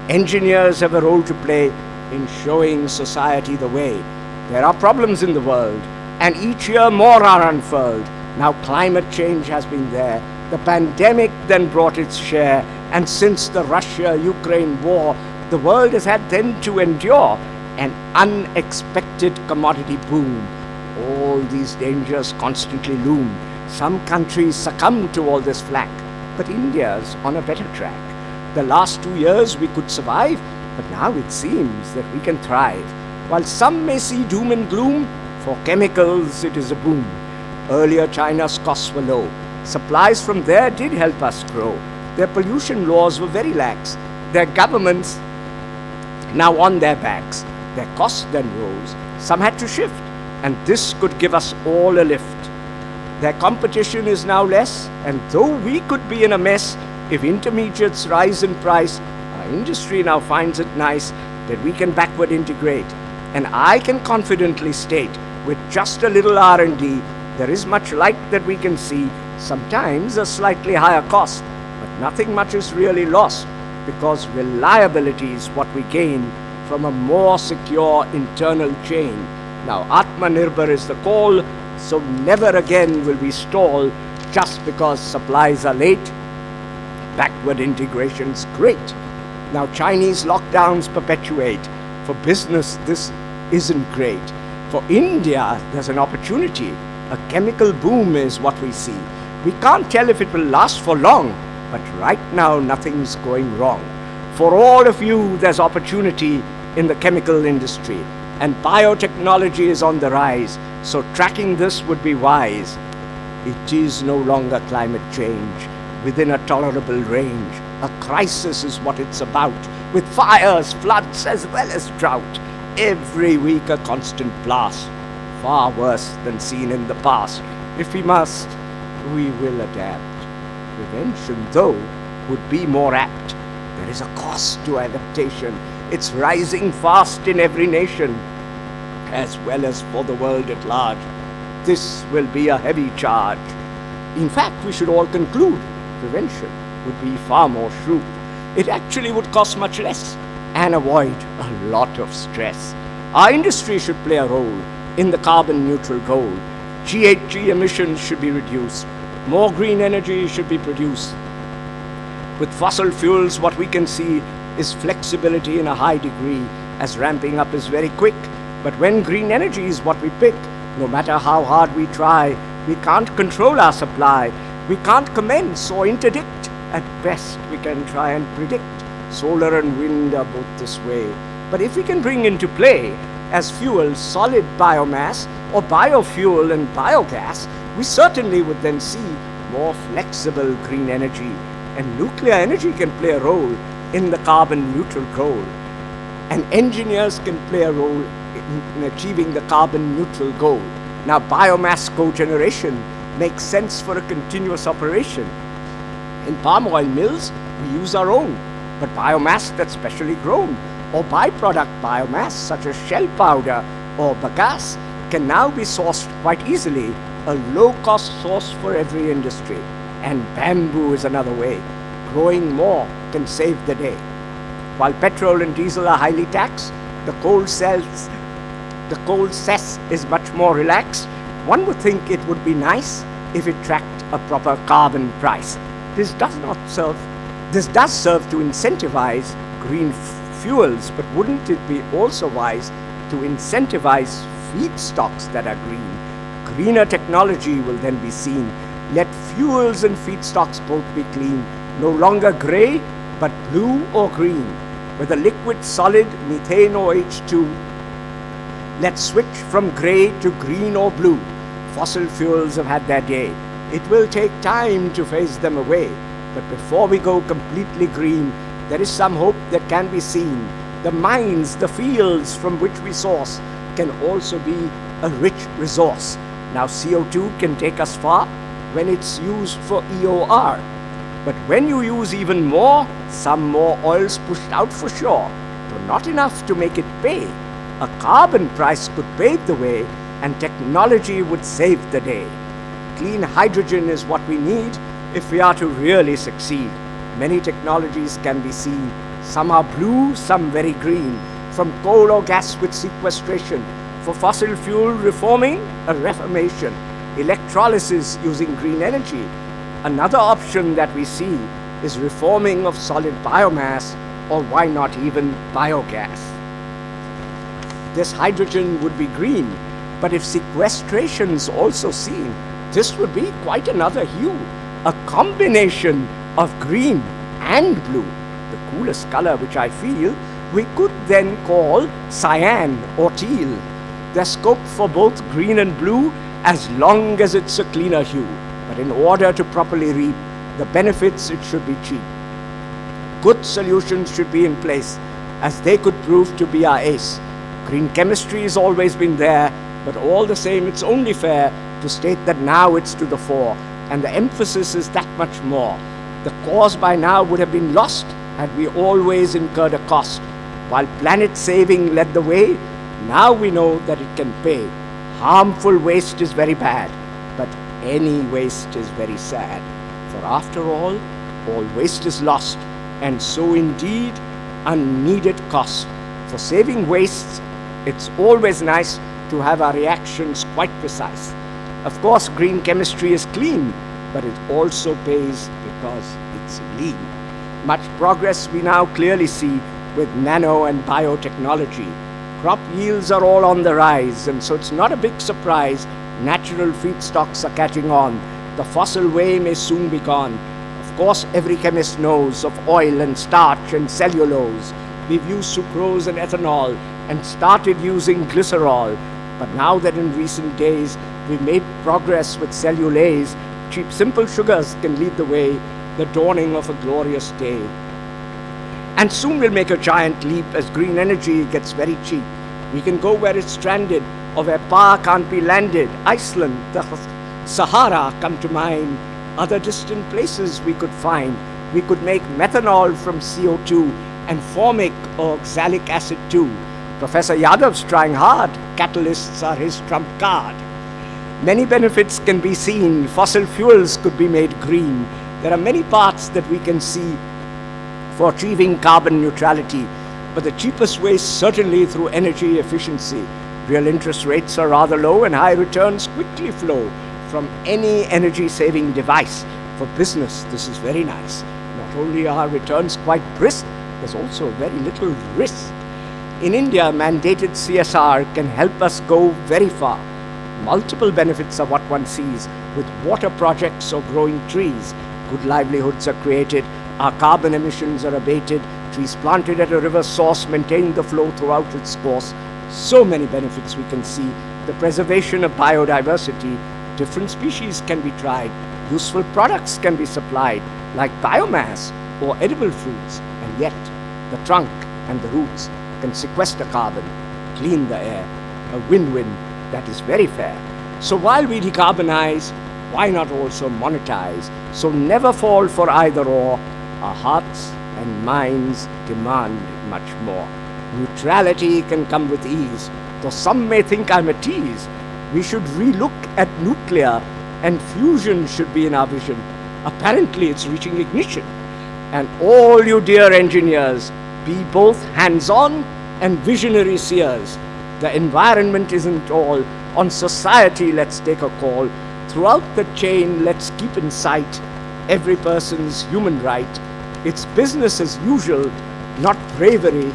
Engineers have a role to play in showing society the way. There are problems in the world, and each year more are unfurled. Now climate change has been there. The pandemic then brought its share, and since the Russia-Ukraine war, the world has had then to endure an unexpected commodity boom. All these dangers constantly loom. Some countries succumb to all this flack, but India's on a better track. The last 2 years we could survive, but now it seems that we can thrive. While some may see doom and gloom, for chemicals it is a boom. Earlier China's costs were low. Supplies from there did help us grow. Their pollution laws were very lax. Their governments now on their backs. Their costs then rose. Some had to shift, and this could give us all a lift. Their competition is now less, and though we could be in a mess, if intermediates rise in price, our industry now finds it nice that we can backward integrate. And I can confidently state, with just a little R&D, there is much light that we can see, sometimes a slightly higher cost, but nothing much is really lost, because reliability is what we gain from a more secure internal chain. Now Atmanirbhar is the call, so never again will we stall just because supplies are late. Backward integration's great. Now Chinese lockdowns perpetuate. For business, this isn't great. For India, there's an opportunity. A chemical boom is what we see. We can't tell if it will last for long, but right now nothing's going wrong. For all of you, there's opportunity in the chemical industry, and biotechnology is on the rise, so tracking this would be wise. It is no longer climate change, within a tolerable range. A crisis is what it's about, with fires, floods, as well as drought. Every week a constant blast, far worse than seen in the past. If we must, we will adapt. Prevention, though, would be more apt. There is a cost to adaptation. It's rising fast in every nation, as well as for the world at large. This will be a heavy charge. In fact, we should all conclude prevention would be far more shrewd. It actually would cost much less and avoid a lot of stress. Our industry should play a role in the carbon neutral goal. GHG emissions should be reduced. More green energy should be produced. With fossil fuels, what we can see is flexibility in a high degree, as ramping up is very quick. But when green energy is what we pick, no matter how hard we try, we can't control our supply. We can't commence or interdict. At best, we can try and predict. Solar and wind are both this way. But if we can bring into play as fuel solid biomass or biofuel and biogas, we certainly would then see more flexible green energy. And nuclear energy can play a role in the carbon neutral goal. And engineers can play a role in achieving the carbon neutral goal. Now, biomass cogeneration makes sense for a continuous operation. In palm oil mills, we use our own, but biomass that's specially grown, or byproduct biomass such as shell powder or bagasse, can now be sourced quite easily, a low-cost source for every industry. And bamboo is another way. Growing more can save the day. While petrol and diesel are highly taxed, the coal cess is much more relaxed. One would think it would be nice if it tracked a proper carbon price. This does serve to incentivize green fuels, but wouldn't it be also wise to incentivize feedstocks that are green? Greener technology will then be seen. Let fuels and feedstocks both be clean, no longer grey, but blue or green. Whether liquid, solid, methane or H2, let's switch from grey to green or blue. Fossil fuels have had their day. It will take time to phase them away. But before we go completely green, there is some hope that can be seen. The mines, the fields from which we source can also be a rich resource. Now CO2 can take us far when it's used for EOR. But when you use even more, some more oil's pushed out for sure, but not enough to make it pay. A carbon price could pave the way, and technology would save the day. Clean hydrogen is what we need if we are to really succeed. Many technologies can be seen. Some are blue, some very green. From coal or gas with sequestration. For fossil fuel reforming, a reformation. Electrolysis using green energy. Another option that we see is reforming of solid biomass, or why not even biogas. This hydrogen would be green, but if sequestration's also seen, this would be quite another hue, a combination of green and blue, the coolest color which I feel we could then call cyan or teal. There's scope for both green and blue as long as it's a cleaner hue, but in order to properly reap the benefits, it should be cheap. Good solutions should be in place, as they could prove to be our ace. Green chemistry has always been there, but all the same it's only fair to state that now it's to the fore, and the emphasis is that much more. The cause by now would have been lost had we always incurred a cost. While planet saving led the way, now we know that it can pay. Harmful waste is very bad, but any waste is very sad. For after all waste is lost, and so indeed unneeded cost. For saving wastes, it's always nice to have our reactions quite precise. Of course, green chemistry is clean, but it also pays because it's lean. Much progress we now clearly see with nano and biotechnology. Crop yields are all on the rise, and so it's not a big surprise natural feedstocks are catching on. The fossil way may soon be gone. Of course, every chemist knows of oil and starch and cellulose. We've used sucrose and ethanol and started using glycerol. But now that in recent days we've made progress with cellulase, cheap simple sugars can lead the way, the dawning of a glorious day. And soon we'll make a giant leap as green energy gets very cheap. We can go where it's stranded or where power can't be landed. Iceland, the Sahara come to mind. Other distant places we could find. We could make methanol from CO2 and formic or oxalic acid too. Professor Yadav's trying hard. Catalysts are his trump card. Many benefits can be seen. Fossil fuels could be made green. There are many paths that we can see for achieving carbon neutrality, but the cheapest way is certainly through energy efficiency. Real interest rates are rather low and high returns quickly flow from any energy-saving device. For business, this is very nice. Not only are returns quite brisk, there's also very little risk. In India, mandated CSR can help us go very far. Multiple benefits are what one sees with water projects or growing trees. Good livelihoods are created, our carbon emissions are abated, trees planted at a river source maintain the flow throughout its course. So many benefits we can see. The preservation of biodiversity, different species can be tried, useful products can be supplied, like biomass or edible fruits, and yet the trunk and the roots can sequester carbon, clean the air, a win-win that is very fair. So while we decarbonize, why not also monetize? So never fall for either or. Our hearts and minds demand much more. Neutrality can come with ease, though some may think I'm a tease. We should relook at nuclear, and fusion should be in our vision. Apparently it's reaching ignition. And all you dear engineers, be both hands-on and visionary seers. The environment isn't all. On society, let's take a call. Throughout the chain, let's keep in sight every person's human right. It's business as usual, not bravery,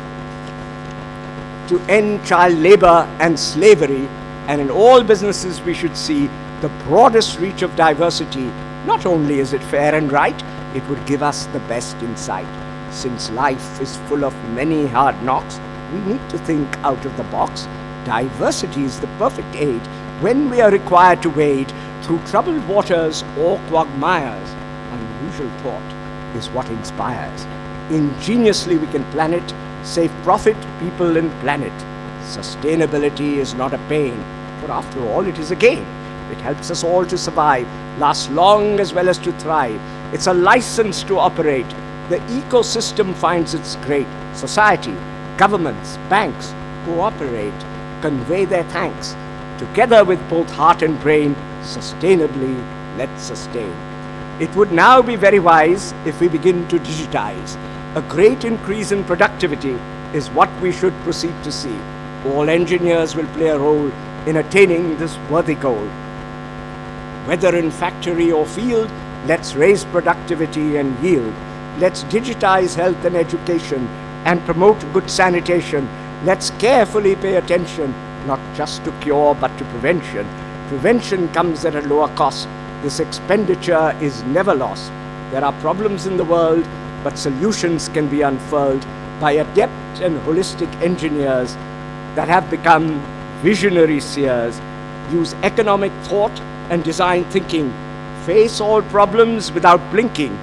to end child labor and slavery. And in all businesses, we should see the broadest reach of diversity. Not only is it fair and right, it would give us the best insight. Since life is full of many hard knocks, we need to think out of the box. Diversity is the perfect aid when we are required to wade through troubled waters or quagmires. Unusual thought is what inspires. Ingeniously we can plan it, save profit, people and planet. Sustainability is not a pain, for after all it is a gain. It helps us all to survive, last long as well as to thrive. It's a license to operate. The ecosystem finds its great. Society, governments, banks cooperate, convey their thanks. Together with both heart and brain, sustainably let's sustain. It would now be very wise if we begin to digitize. A great increase in productivity is what we should proceed to see. All engineers will play a role in attaining this worthy goal. Whether in factory or field, let's raise productivity and yield. Let's digitize health and education and promote good sanitation. Let's carefully pay attention, not just to cure but to prevention. Prevention comes at a lower cost. This expenditure is never lost. There are problems in the world, but solutions can be unfurled by adept and holistic engineers that have become visionary seers. Use economic thought and design thinking. Face all problems without blinking.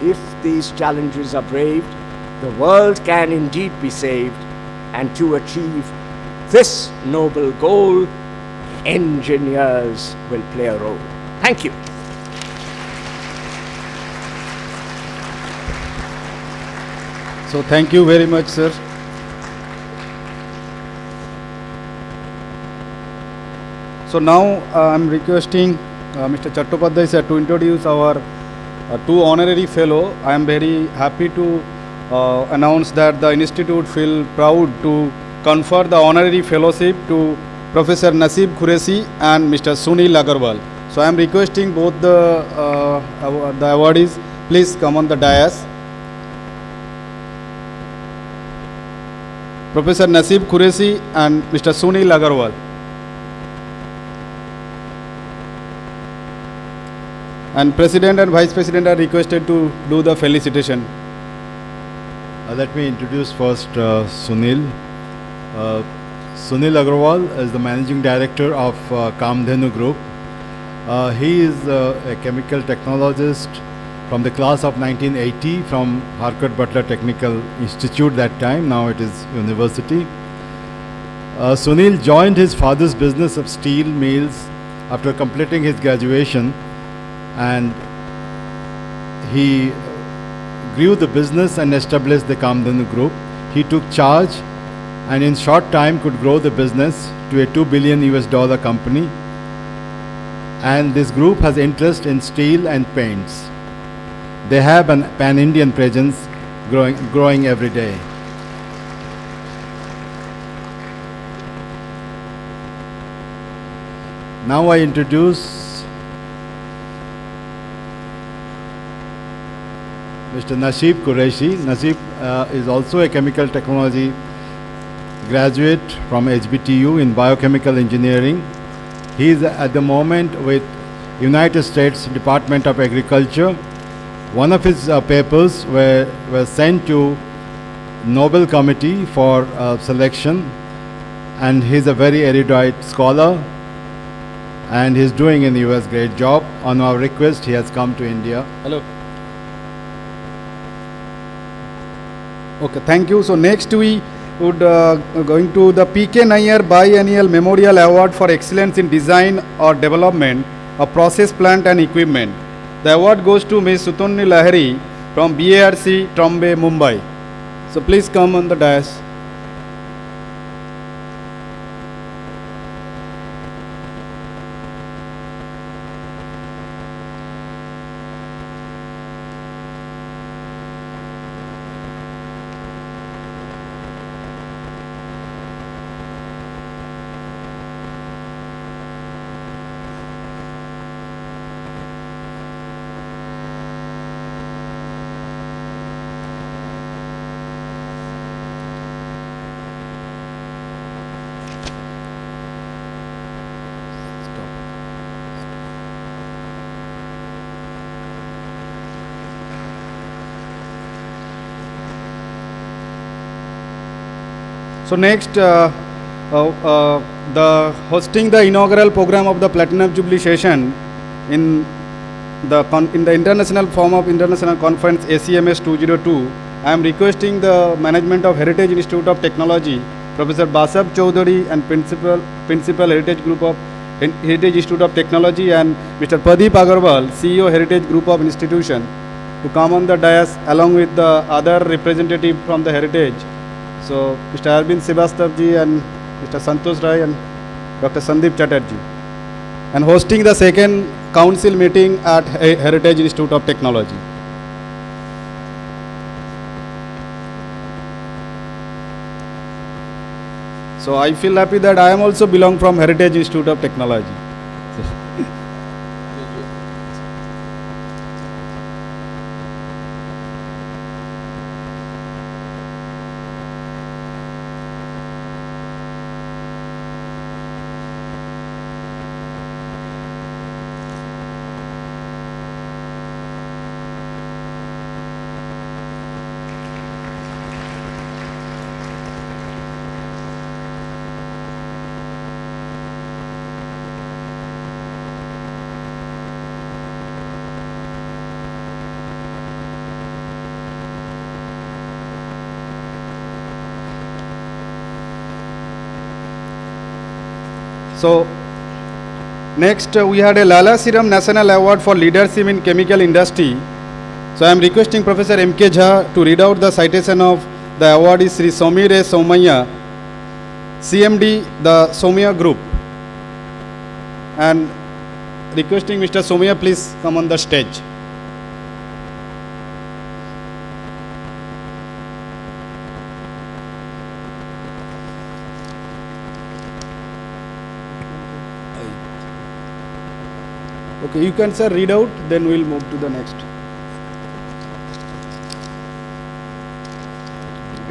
If these challenges are braved, the world can indeed be saved. And to achieve this noble goal, engineers will play a role. Thank you. So thank you very much, sir. So now I'm requesting Mr. Chattopadhyay sir to introduce our two honorary fellow. I am very happy to announce that the institute feel proud to confer the honorary fellowship to Professor Nasib Khuresi and Mr. Sunil Agarwal. So I am requesting both the awardees, please come on the dais. Professor Nasib Qureshi and Mr. Sunil Agarwal. And President and Vice President are requested to do the felicitation. Let me introduce first Sunil. Sunil Agarwal is the Managing Director of Kamdhenu Group. He is a chemical technologist from the class of 1980 from Harcourt Butler Technical Institute that time, now it is university. Sunil joined his father's business of steel mills after completing his graduation, and he grew the business and established the Kamdhenu Group. He took charge and in short time could grow the business to a $2 billion US company. And this group has interest in steel and paints. They have an pan-Indian presence growing every day. Now I introduce Mr. Nasib Qureshi. Nasib is also a chemical technology graduate from HBTU in biochemical engineering. He is at the moment with United States Department of Agriculture. One of his papers were sent to Nobel Committee for selection, and he's a very erudite scholar, and he's doing in the US great job. On our request, he has come to India. Hello. Okay, thank you. So next we would going to the PK Nair Biennial Memorial Award for Excellence in Design or Development of Process Plant and Equipment. The award goes to Ms. Sutonni Lahiri from BARC, Trombay, Mumbai. So please come on the dais. So next, the hosting the inaugural program of the Platinum Jubilee session in the international form of international conference ACMS 202. I am requesting the management of Heritage Institute of Technology, Professor Basab Chowdhury and Principal Heritage Group of Heritage Institute of Technology, and Mr. Pradeep Agarwal, CEO Heritage Group of Institution, to come on the dais along with the other representative from the Heritage. So Mr. Arvind Srivastava and Mr. Santosh Rai and Dr. Sandeep Chatterjee, and hosting the second council meeting at Heritage Institute of Technology. So I feel happy that I am also belong from Heritage Institute of Technology. So next we had a Lala Siram National Award for Leadership in Chemical Industry. So I am requesting Professor M.K. Jha to read out the citation of the awardee Sri Somire Somaya, CMD, the Somaya Group, and requesting Mr. Somaya please come on the stage. Okay, you can sir read out, then we'll move to the next.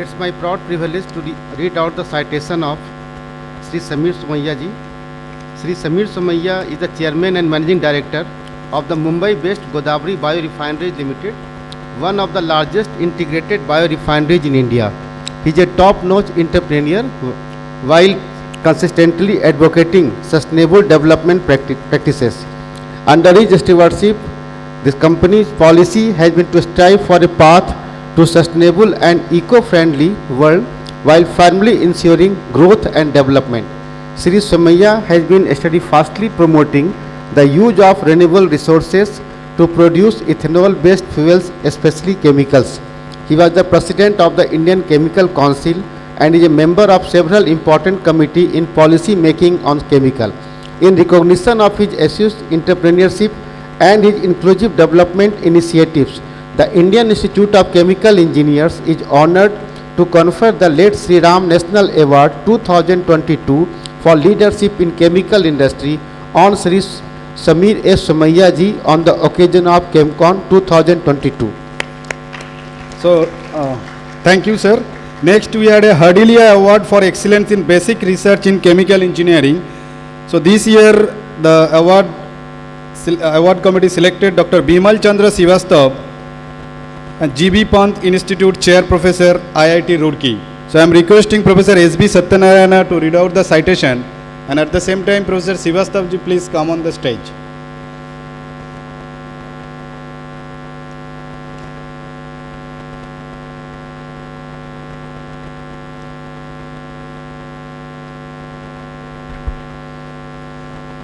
It's my proud privilege to read out the citation of Sri Samir Somaiya ji. Sri Samir Somaiya is the Chairman and Managing Director of the Mumbai-based Godavari Biorefineries Limited, one of the largest integrated biorefineries in India. He is a top-notch entrepreneur while consistently advocating sustainable development practices. Under his stewardship, this company's policy has been to strive for a path to sustainable and eco-friendly world while firmly ensuring growth and development. Sri Somaiya has been steadfastly promoting the use of renewable resources to produce ethanol-based fuels, especially chemicals. He was the president of the Indian Chemical Council and is a member of several important committees in policy making on chemical. In recognition of his astute entrepreneurship and his inclusive development initiatives, the Indian Institute of Chemical Engineers is honored to confer the late Sri Ram National Award 2022 for leadership in chemical industry on Sri Samir S. Somaiya ji on the occasion of Chemcon 2022. So, thank you, sir. Next, we had a Hardilia Award for Excellence in Basic Research in Chemical Engineering. So, this year, the award committee selected Dr. Bimal Chandra Srivastav and GB Pant Institute Chair Professor, IIT Roorkee. So, I am requesting Professor S.B. Satyanarayana to read out the citation, and at the same time, Professor Srivastav ji, please come on the stage.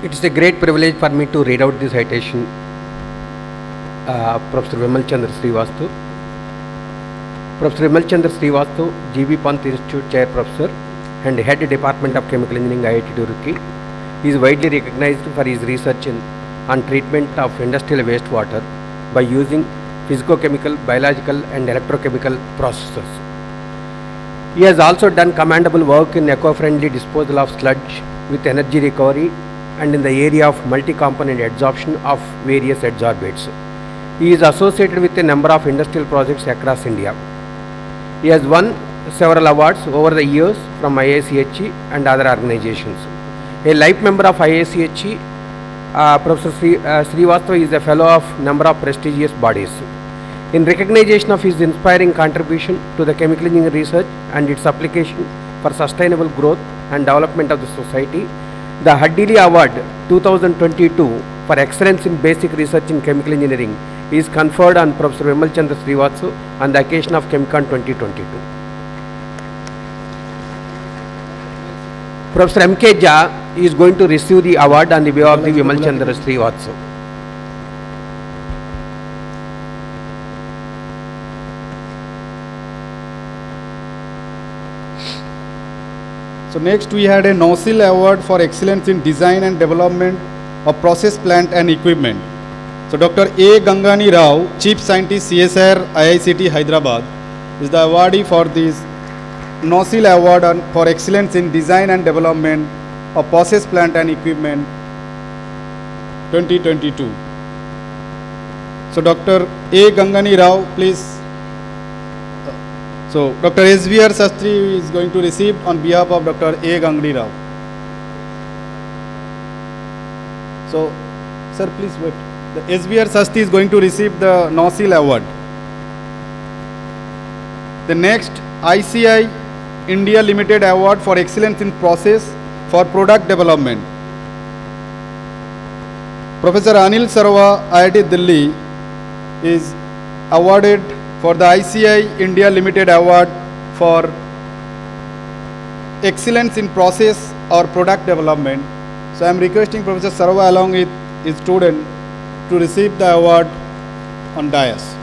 It is a great privilege for me to read out the citation Professor Vimal Chandra Srivastav. Professor Vimal Chandra Srivastav, GB Pant Institute Chair Professor and Head Department of Chemical Engineering, IIT Roorkee. He is widely recognized for his research on treatment of industrial wastewater by using physicochemical, biological and electrochemical processes. He has also done commendable work in eco-friendly disposal of sludge with energy recovery and in the area of multi-component adsorption of various adsorbents. He is associated with a number of industrial projects across India. He has won several awards over the years from IICHE and other organizations. A life member of IICHE, Professor Srivastav is a fellow of number of prestigious bodies. In recognition of his inspiring contribution to the chemical engineering research and its application for sustainable growth and development of the society, the Hadili Award 2022 for excellence in basic research in chemical engineering is conferred on Professor Vimal Chandra Srivastav on the occasion of Chemcon 2022. Professor M.K. Jha is going to receive the award on the behalf of the Vimal Chandra Srivastav. So next we had a NOSIL Award for Excellence in Design and Development of Process Plant and Equipment. So Dr. A. Gangani Rao, Chief Scientist CSIR IICT Hyderabad, is the awardee for this NOSIL Award for Excellence in Design and Development of Process Plant and Equipment 2022. So Dr. A. Gangani Rao, please. So Dr. S.V.R. Sastry is going to receive on behalf of Dr. A. Gangani Rao. So, sir, please wait. The S.V.R. Sastry is going to receive the NOSIL Award. The next ICI India Limited Award for Excellence in Process for Product Development. Professor Anil Sarwa, IIT Delhi, is awarded for the ICI India Limited Award for Excellence in Process or Product Development. So I am requesting Professor Sarwa along with his student to receive the award on dais.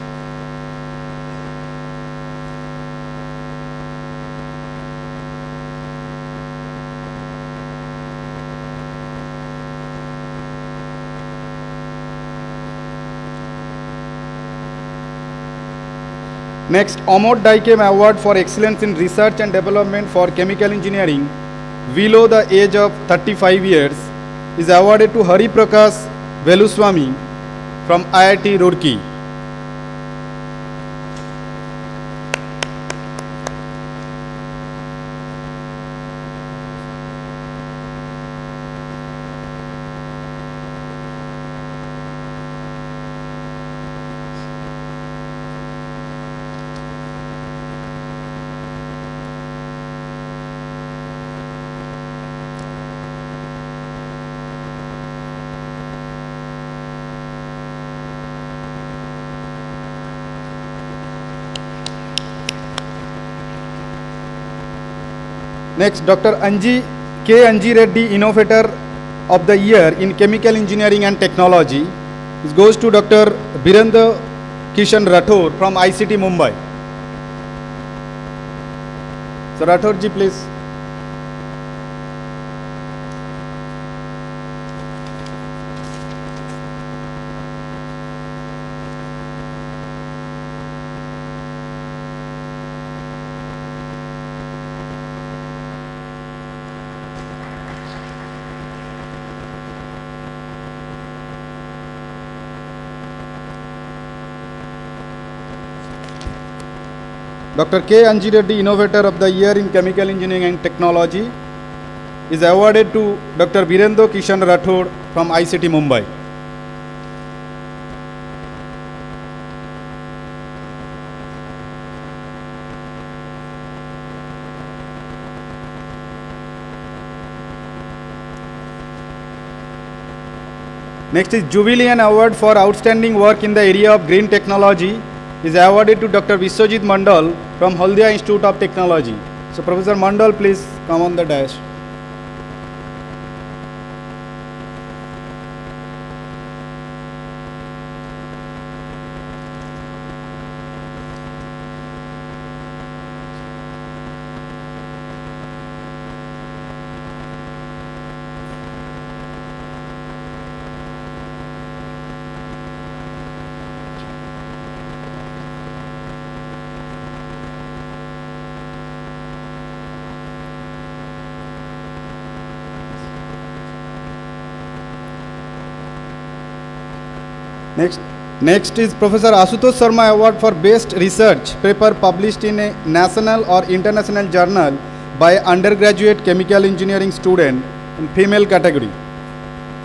Next, Amod Daikem Award for Excellence in Research and Development for Chemical Engineering below the age of 35 years is awarded to Hari Prakash Veluswamy from IIT Roorkee. Next, Dr. Anji Reddy, Innovator of the Year in Chemical Engineering and Technology. This goes to Dr. Birendra Kishan Rathore from ICT Mumbai. So Rathore ji, please. Dr. K. Anji Reddy, Innovator of the Year in Chemical Engineering and Technology, is awarded to Dr. Birendra Kishan Rathore from ICT Mumbai. Next is Jubilee Award for Outstanding Work in the area of Green Technology is awarded to Dr. Vishwajit Mandal from Haldia Institute of Technology. So Professor Mandal, please come on the dash. Next is Professor Asutosh Sharma Award for Best Research paper published in a national or international journal by undergraduate chemical engineering student in female category.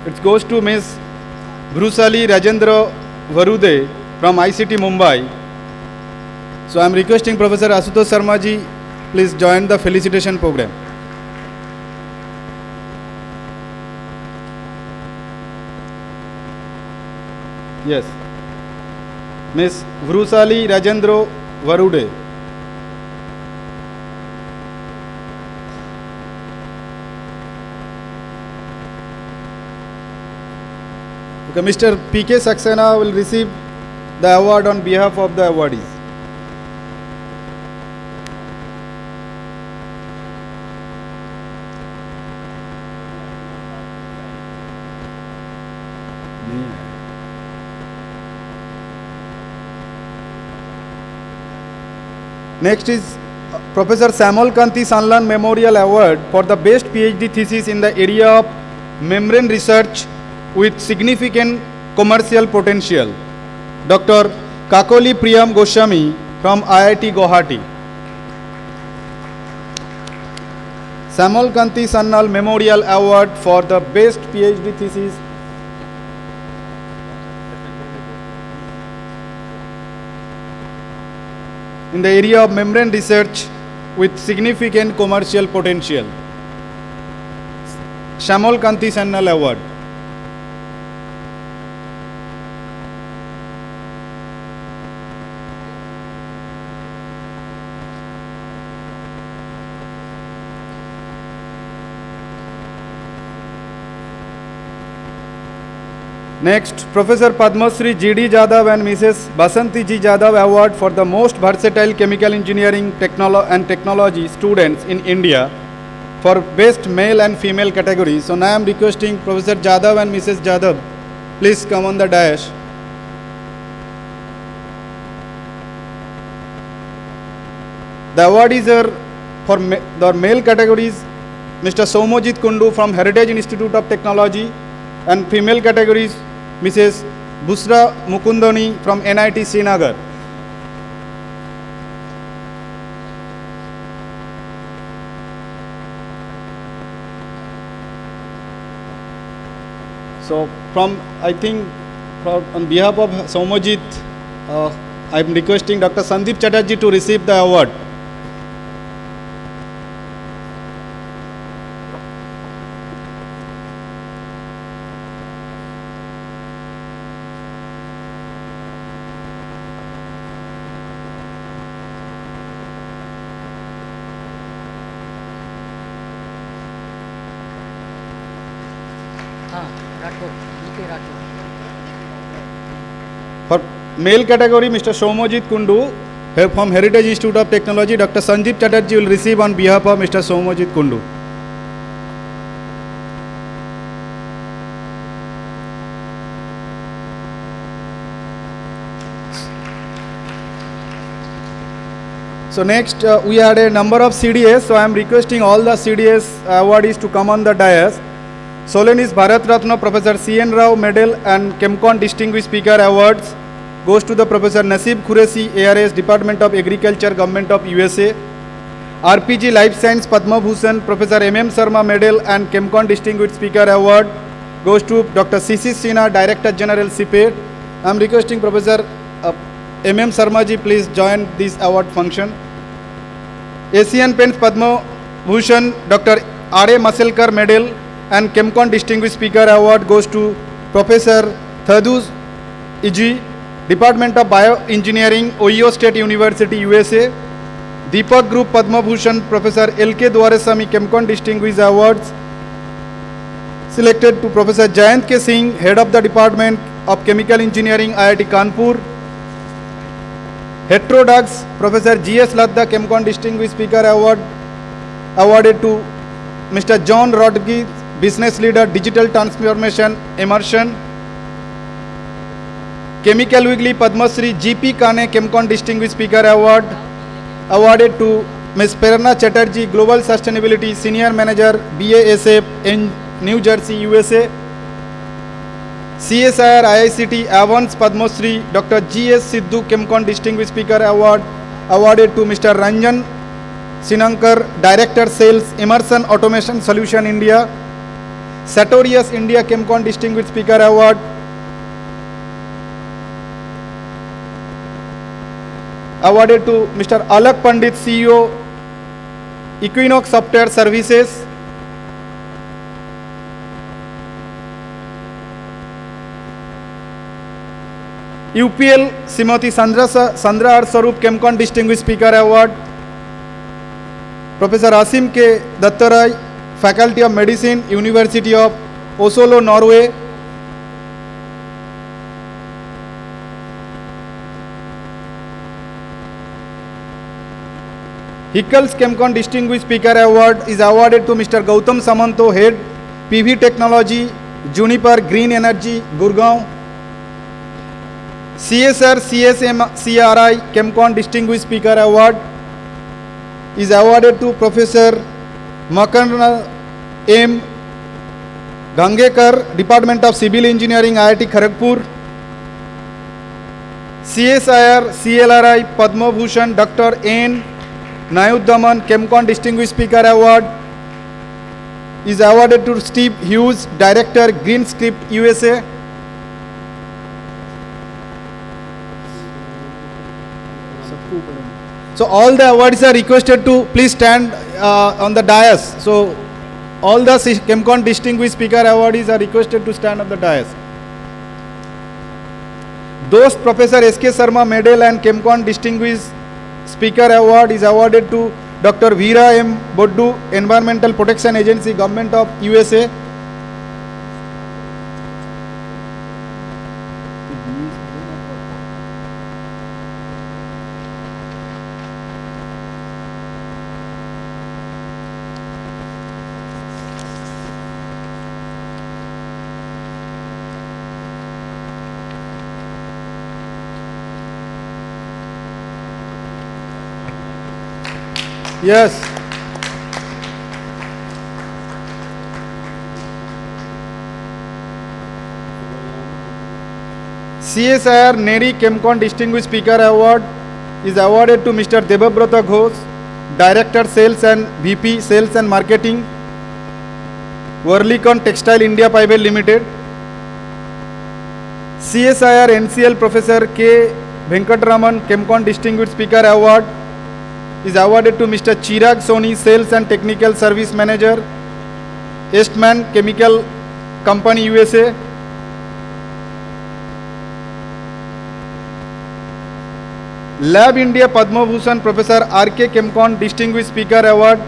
It goes to Ms. Brusali Rajendra Varude from ICT Mumbai. So I am requesting Professor Asutosh Sharma ji, please join the felicitation program. Yes. Ms. Vrusali Rajendra Varude. Okay, Mr. P.K. Saxena will receive the award on behalf of the awardees. Next is Professor Samuel Kanti Sanlan Memorial Award for the best PhD thesis in the area of membrane research with significant commercial potential. Dr. Kakoli Priyam Goswami from IIT Guwahati. Samuel Kanti Sannal Memorial Award for the best PhD thesis in the area of membrane research with significant commercial potential. Samuel Kanti Sannal Award. Next, Professor Padma Shri G.D. Jadhav and Mrs. Basanti Ji Jadhav Award for the most versatile chemical engineering and technology students in India for best male and female categories. So now I am requesting Professor Jadhav and Mrs. Jadhav, please come on the dais. The awardees are for the male categories, Mr. Somojit Kundu from Heritage Institute of Technology, and female categories, Mrs. Busra Mukundani from NIT Srinagar. So on behalf of Somojit, I am requesting Dr. Sandeep Chatterjee to receive the award. For male category, Mr. Somojit Kundu from Heritage Institute of Technology, Dr. Sanjeev Chatterjee will receive on behalf of Mr. Somojit Kundu. So next we had a number of CDS, so I am requesting all the CDS awardees to come on the dais. Solenis Bharat Ratna Professor C.N. Rao Medal and Chemcon Distinguished Speaker Awards goes to the Professor Nasib Khuresi, ARS, Department of Agriculture, Government of USA. RPG Life Science Padma Bhushan, Professor M.M. Sharma Medal and Chemcon Distinguished Speaker Award goes to Dr. C.C. Sinha, Director General CPET. I am requesting Professor M.M. Sharma ji please join this award function. Asian Paints Padma Bhushan, Dr. R.A. Maselkar Medal and Chemcon Distinguished Speaker Award goes to Professor Thadus Iji, Department of Bioengineering, Ohio State University, USA. Deepak Group Padma Bhushan, Professor L.K. Dwareswamy, Chemcon Distinguished Awards selected to Professor Jayant K. Singh, Head of the Department of Chemical Engineering, IIT Kanpur. Heterodox, Professor G.S. Ladda, Chemcon Distinguished Speaker Award awarded to Mr. John Rodriguez, Business Leader, Digital Transformation, Immersion. Chemical Weekly Padma Shri G.P. Kane, Chemcon Distinguished Speaker Award awarded to Ms. Prerna Chatterjee, Global Sustainability Senior Manager, BASF in New Jersey, USA. CSIR IICT Avans Padma Shri Dr. G.S. Sidhu, Chemcon Distinguished Speaker Award awarded to Mr. Ranjan Sinankar, Director Sales, Immersion Automation Solution India. Sartorius India, Chemcon Distinguished Speaker Award awarded to Mr. Alak Pandit, CEO, Equinox Software Services. UPL Srimati Sandra R. Sarup, Chemcon Distinguished Speaker Award. Professor Asim K. Dattarai, Faculty of Medicine, University of Oslo, Norway. Hickels Chemcon Distinguished Speaker Award is awarded to Mr. Gautam Samanto, Head PV Technology, Juniper Green Energy, Gurgaon. CSR CSM CRI Chemcon Distinguished Speaker Award is awarded to Professor Makarna M. Gangekar, Department of Civil Engineering, IIT Kharagpur. CSIR CLRI Padma Bhushan Dr. N. Nayudaman, Chemcon Distinguished Speaker Award is awarded to Steve Hughes, Director, Green Script, USA. So all the awards are requested to please stand on the dais. So all the Chemcon Distinguished Speaker awardees are requested to stand on the dais. Those Professor S.K. Sharma Medal and Chemcon Distinguished Speaker Award is awarded to Dr. Veera M. Boddu, Environmental Protection Agency, Government of USA. Yes. CSIR Neri Chemcon Distinguished Speaker Award is awarded to Mr. Debabrata Ghosh, Director Sales and VP Sales and Marketing, Worlicon Textile India Private Limited. CSIR NCL Professor K. Venkatraman Chemcon Distinguished Speaker Award is awarded to Mr. Chirag Soni, Sales and Technical Service Manager, Eastman Chemical Company, USA. Lab India Padma Bhushan Professor R.K. Chemcon Distinguished Speaker Award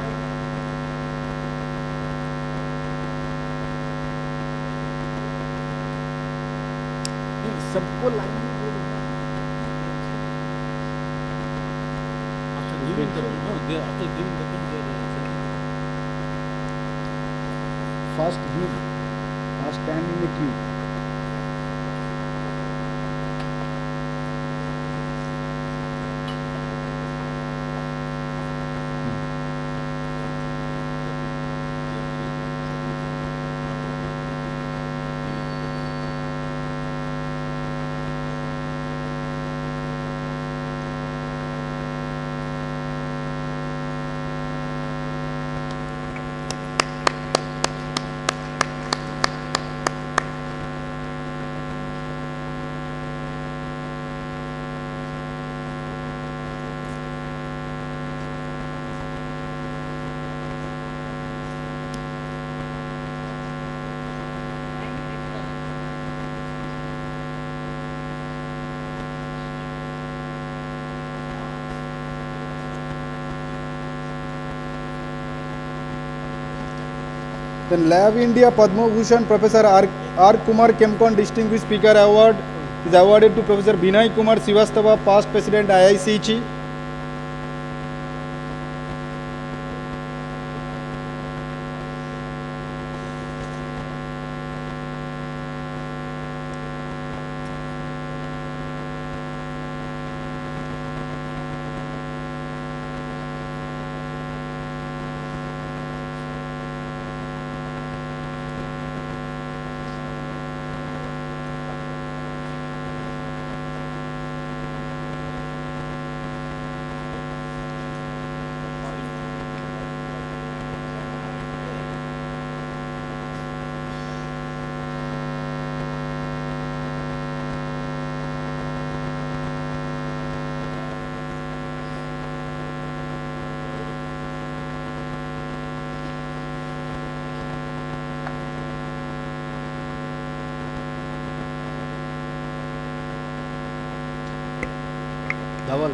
First give, first stand in the queue. Then Lab India Padma Bhushan Professor R. Kumar Chemcon Distinguished Speaker Award is awarded to Professor Binay Kumar Sivastava, past President IICG. Double.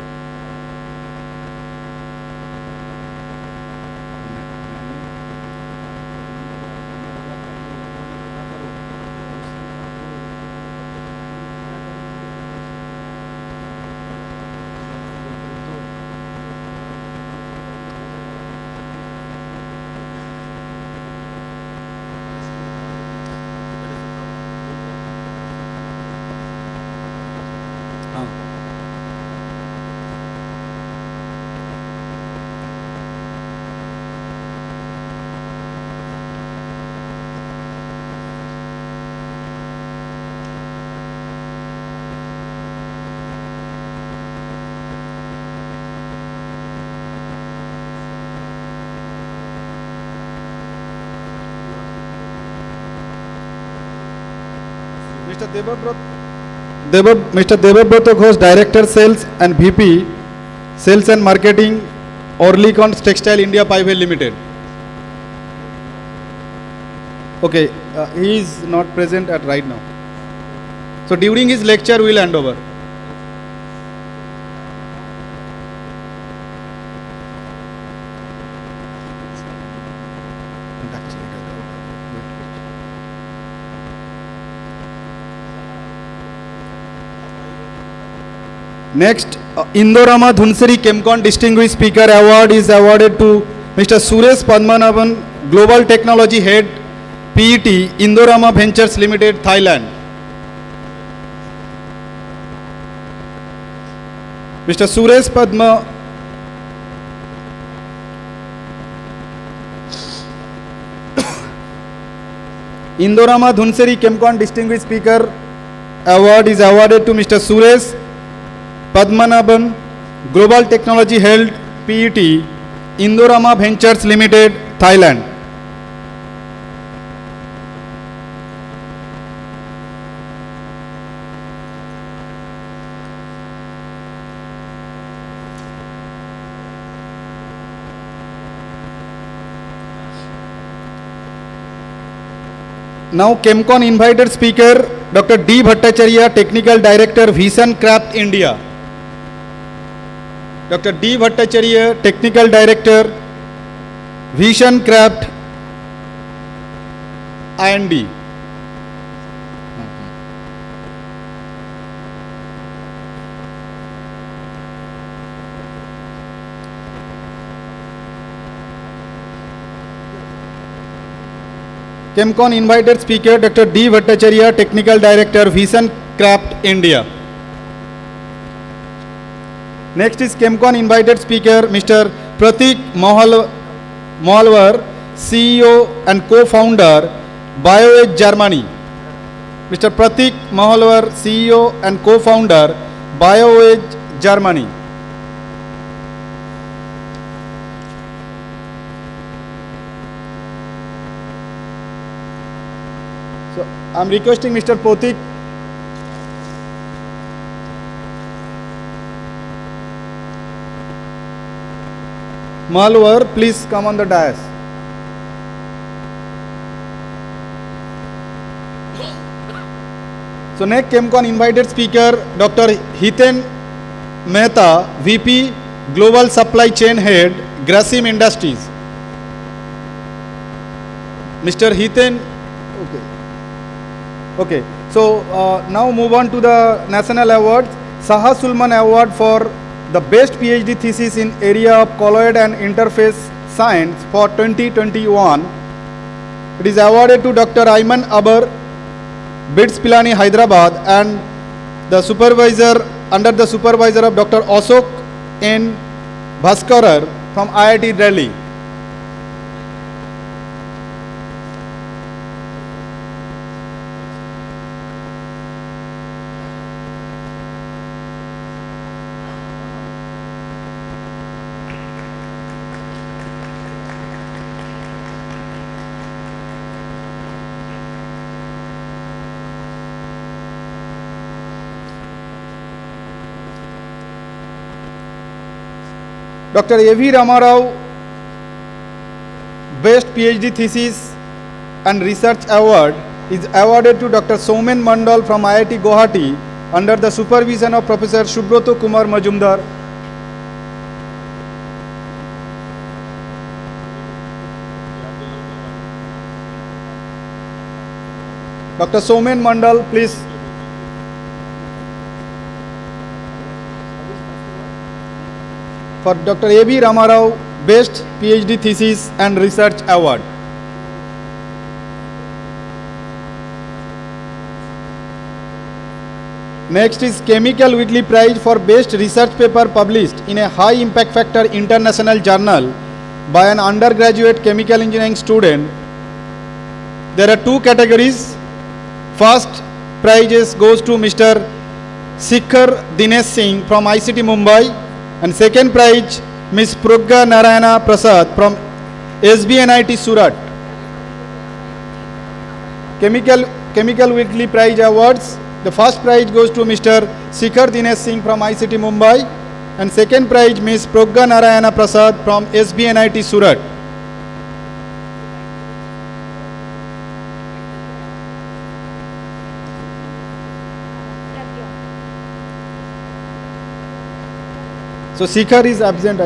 Mr. Debabrata Ghosh, Director Sales and VP Sales and Marketing, Orlicons Textile India Private Limited. Okay, he is not present at right now. So during his lecture, we will hand over. Next, Indorama Dhunsari Chemcon Distinguished Speaker Award is awarded to Mr. Suresh Padmanabhan, Global Technology Head, PET, Indorama Ventures Limited, Thailand. Mr. Suresh Padma Indorama Dhunsari Chemcon Distinguished Speaker Award is awarded to Mr. Suresh Padmanabhan, Global Technology Held, PET, Indorama Ventures Limited, Thailand. Now Chemcon invited speaker Dr. D. Bhattacharya, Technical Director, Vision Craft India. Dr. D. Bhattacharya, Technical Director, Vision Craft IND. Chemcon invited speaker Dr. D. Bhattacharya, Technical Director, Vision Craft, India. Next is Chemcon invited speaker Mr. Pratik Mohalwar, CEO and co-founder, BioAge Germany. Mr. Pratik Mohalwar, CEO and co-founder, BioAge Germany. So I am requesting Mr. Pratik Mohalwar, please come on the dais. So next Chemcon invited speaker Dr. Hiten Mehta, VP Global Supply Chain Head, Grasim Industries. Mr. Hiten, okay. So now move on to the national awards. Saha Sulman Award for the best PhD thesis in area of colloid and interface science for 2021. It is awarded to Dr. Ayman Abar, BITS Pilani, Hyderabad, and the supervisor, under the supervisor of Dr. Ashok N. Bhaskarar from IIT Delhi. Dr. A.V. Ramarao, Best PhD Thesis and Research Award is awarded to Dr. Soumen Mandal from IIT Guwahati under the supervision of Professor Subroto Kumar Majumdar. Dr. Soumen Mandal, please. For Dr. A.B. Ramarao, Best PhD Thesis and Research Award. Next is Chemical Weekly Prize for Best Research Paper published in a High Impact Factor International Journal by an undergraduate chemical engineering student. There are two categories. First prize goes to Mr. Shikhar Dinesh Singh from ICT Mumbai. And second prize, Ms. Pragya Narayana Prasad from SBNIT Surat. Chemical Weekly Prize Awards. The first prize goes to Mr. Shikhar Dinesh Singh from ICT Mumbai. And second prize, Ms. Pragya Narayana Prasad from SBNIT Surat. So Shikhar is absent.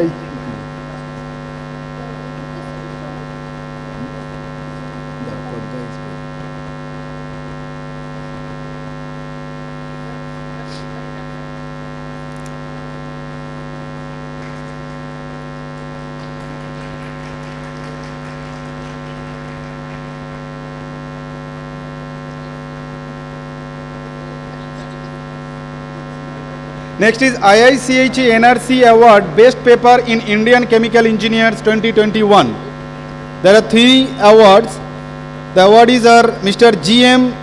Next is IICH NRC Award Best Paper in Indian Chemical Engineers 2021. There are three awards. The awardees are Mr. G.M.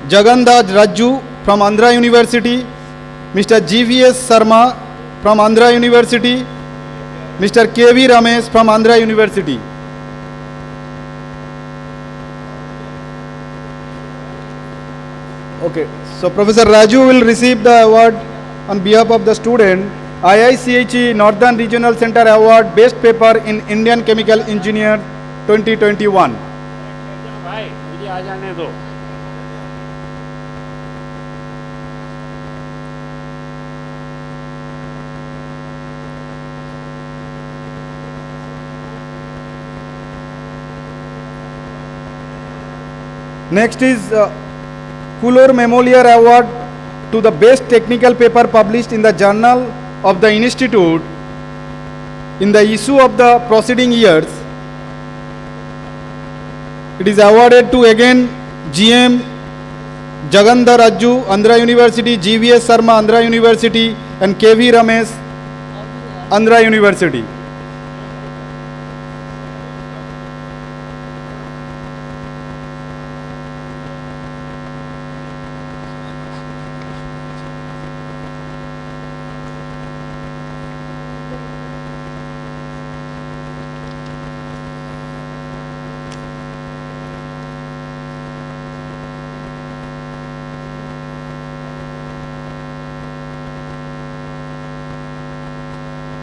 Jagandhar Raju from Andhra University, Mr. G.V.S. Sarma from Andhra University, Mr. K.V. Ramesh from Andhra University. Okay, so Professor Raju will receive the award on behalf of the student. IICH Northern Regional Center Award Best Paper in Indian Chemical Engineer 2021. Next is Coulor Memorial Award to the best technical paper published in the Journal of the Institute in the issue of the preceding years. It is awarded to again GM Jagandhar Raju, Andhra University, GVS Sarma, Andhra University, and KV Ramesh, Andhra University.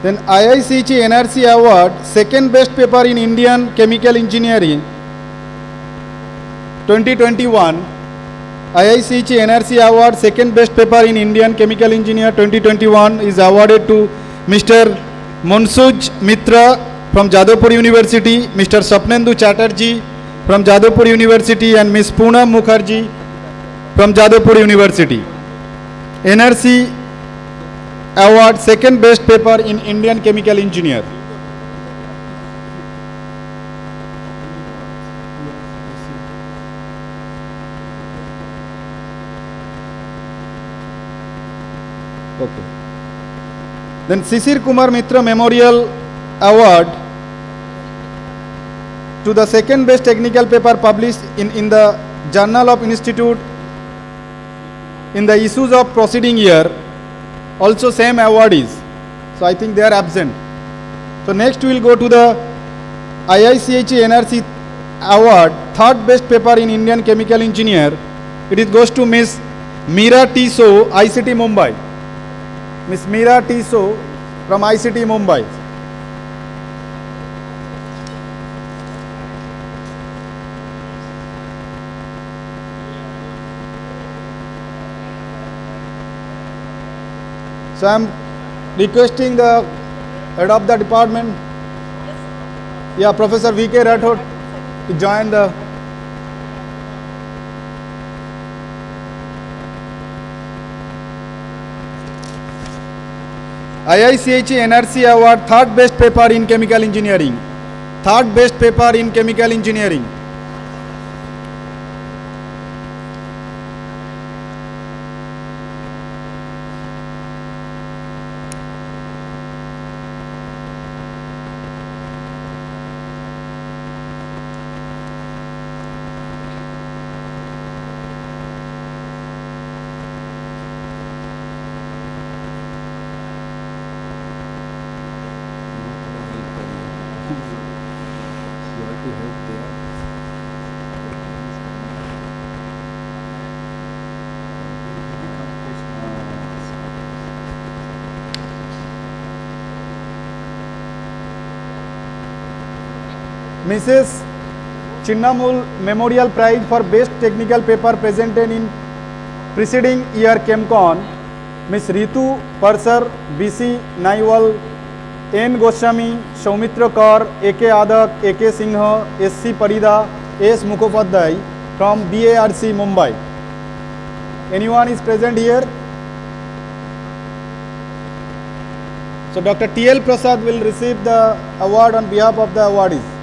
Then IICH NRC Award, second best paper in Indian Chemical Engineering 2021. IICH NRC Award, second best paper in Indian Chemical Engineer 2021 is awarded to Mr. Monsuj Mitra from Jadavpur University, Mr. Sapnendu Chatterjee from Jadavpur University, and Ms. Poonam Mukherjee from Jadavpur University. NRC Award, second best paper in Indian Chemical Engineer. Okay. Then Sisir Kumar Mitra Memorial Award to the second best technical paper published in the Journal of Institute in the issues of proceeding year. Also same awardees. So I think they are absent. So next we will go to the IICH NRC Award, third best paper in Indian Chemical Engineer. It goes to Miss Meera T. So, ICT Mumbai. Miss Meera T. So from ICT Mumbai. So I am requesting the head of the department, yeah, Professor V.K. Rathod, to join the IICH NRC Award, third best paper in Chemical Engineering. Third best paper in Chemical Engineering. Mrs. Chinnamul Memorial Prize for Best Technical Paper presented in preceding year Chemcon, Ms. Ritu Parsar, BC Naiwal, N. Goswami, Saumitra Kaur, A.K. Adak, A.K. Singha, S.C. Parida, S. Mukhopadhyay from BARC Mumbai. Anyone is present here? So Dr. T.L. Prasad will receive the award on behalf of the awardees.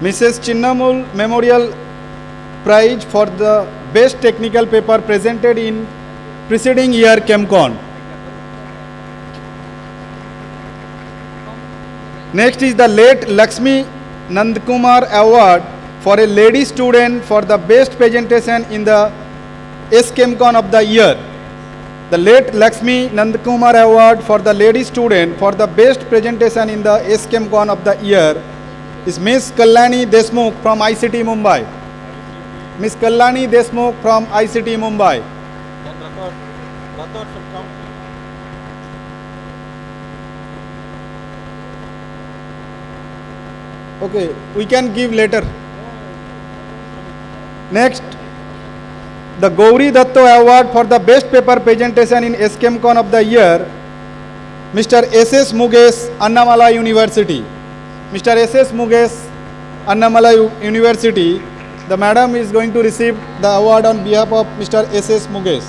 Mrs. Chinnamul Memorial Prize for the Best Technical Paper presented in preceding year Chemcon. Next is the late Lakshmi Nandkumar Award for a lady student for the best presentation in the Chemcon of the year. The late Lakshmi Nandkumar Award for the lady student for the best presentation in the Chemcon of the year is Miss Kallani Deshmukh from ICT Mumbai. Miss Kallani Deshmukh from ICT Mumbai. Okay, we can give later. Next, the Gauri Datto Award for the best paper presentation in Chemcon of the year, Mr. S.S. Mugesh, Annamala University. Mr. S.S. Mugesh, Annamala University the madam is going to receive the award on behalf of Mr. S.S. Mugesh.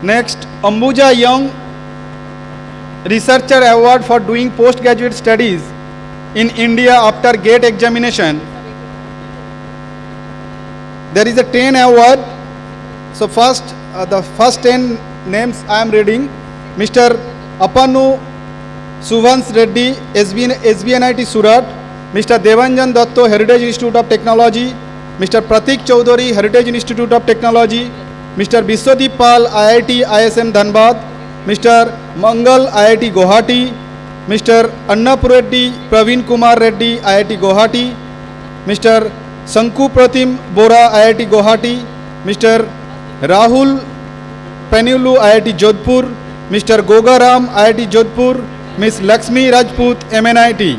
Next, Ambuja Young Researcher Award for doing postgraduate studies in India after GATE examination. There is a 10 award. So first, the first 10 names I am reading. Mr. Apanu Suvans Reddy, SBNIT Surat. Mr. Devanjan Datto, Heritage Institute of Technology. Mr. Pratik Chowdhury, Heritage Institute of Technology. Mr. Biswadeep Pal, IIT ISM Dhanbad. Mr. Mangal, IIT Guwahati. Mr. Annapureddy Praveen Kumar Reddy, IIT Guwahati. Mr. Sanku Pratim Bora, IIT Guwahati. Mr. Rahul Penulu, IIT Jodhpur. Mr. Gogaram, IIT Jodhpur. Ms. Lakshmi Rajput, MNIT.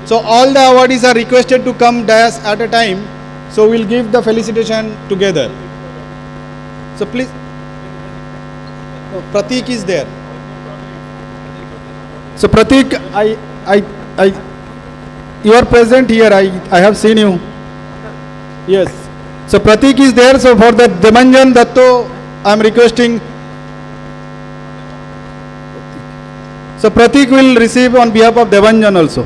So all the awardees are requested to come dash at a time. So we'll give the felicitation together. So please, no, Pratik is there. So Pratik, you are present here. I have seen you. Yes. So Pratik is there. So for the Devanjan Datto, I am requesting. So Pratik will receive on behalf of Devanjan also.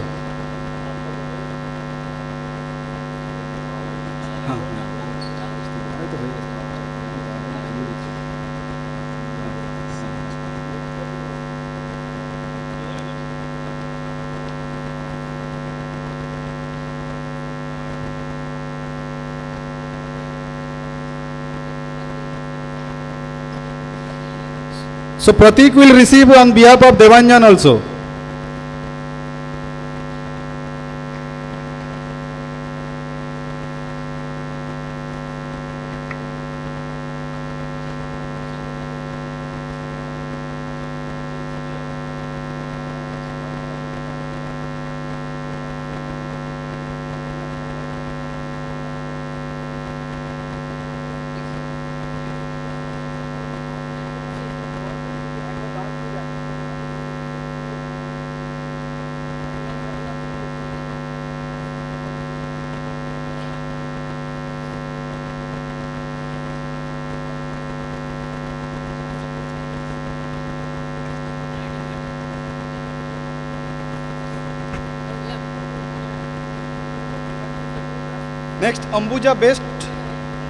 So Pratik will receive on behalf of Devanjan also. Next, Ambuja Best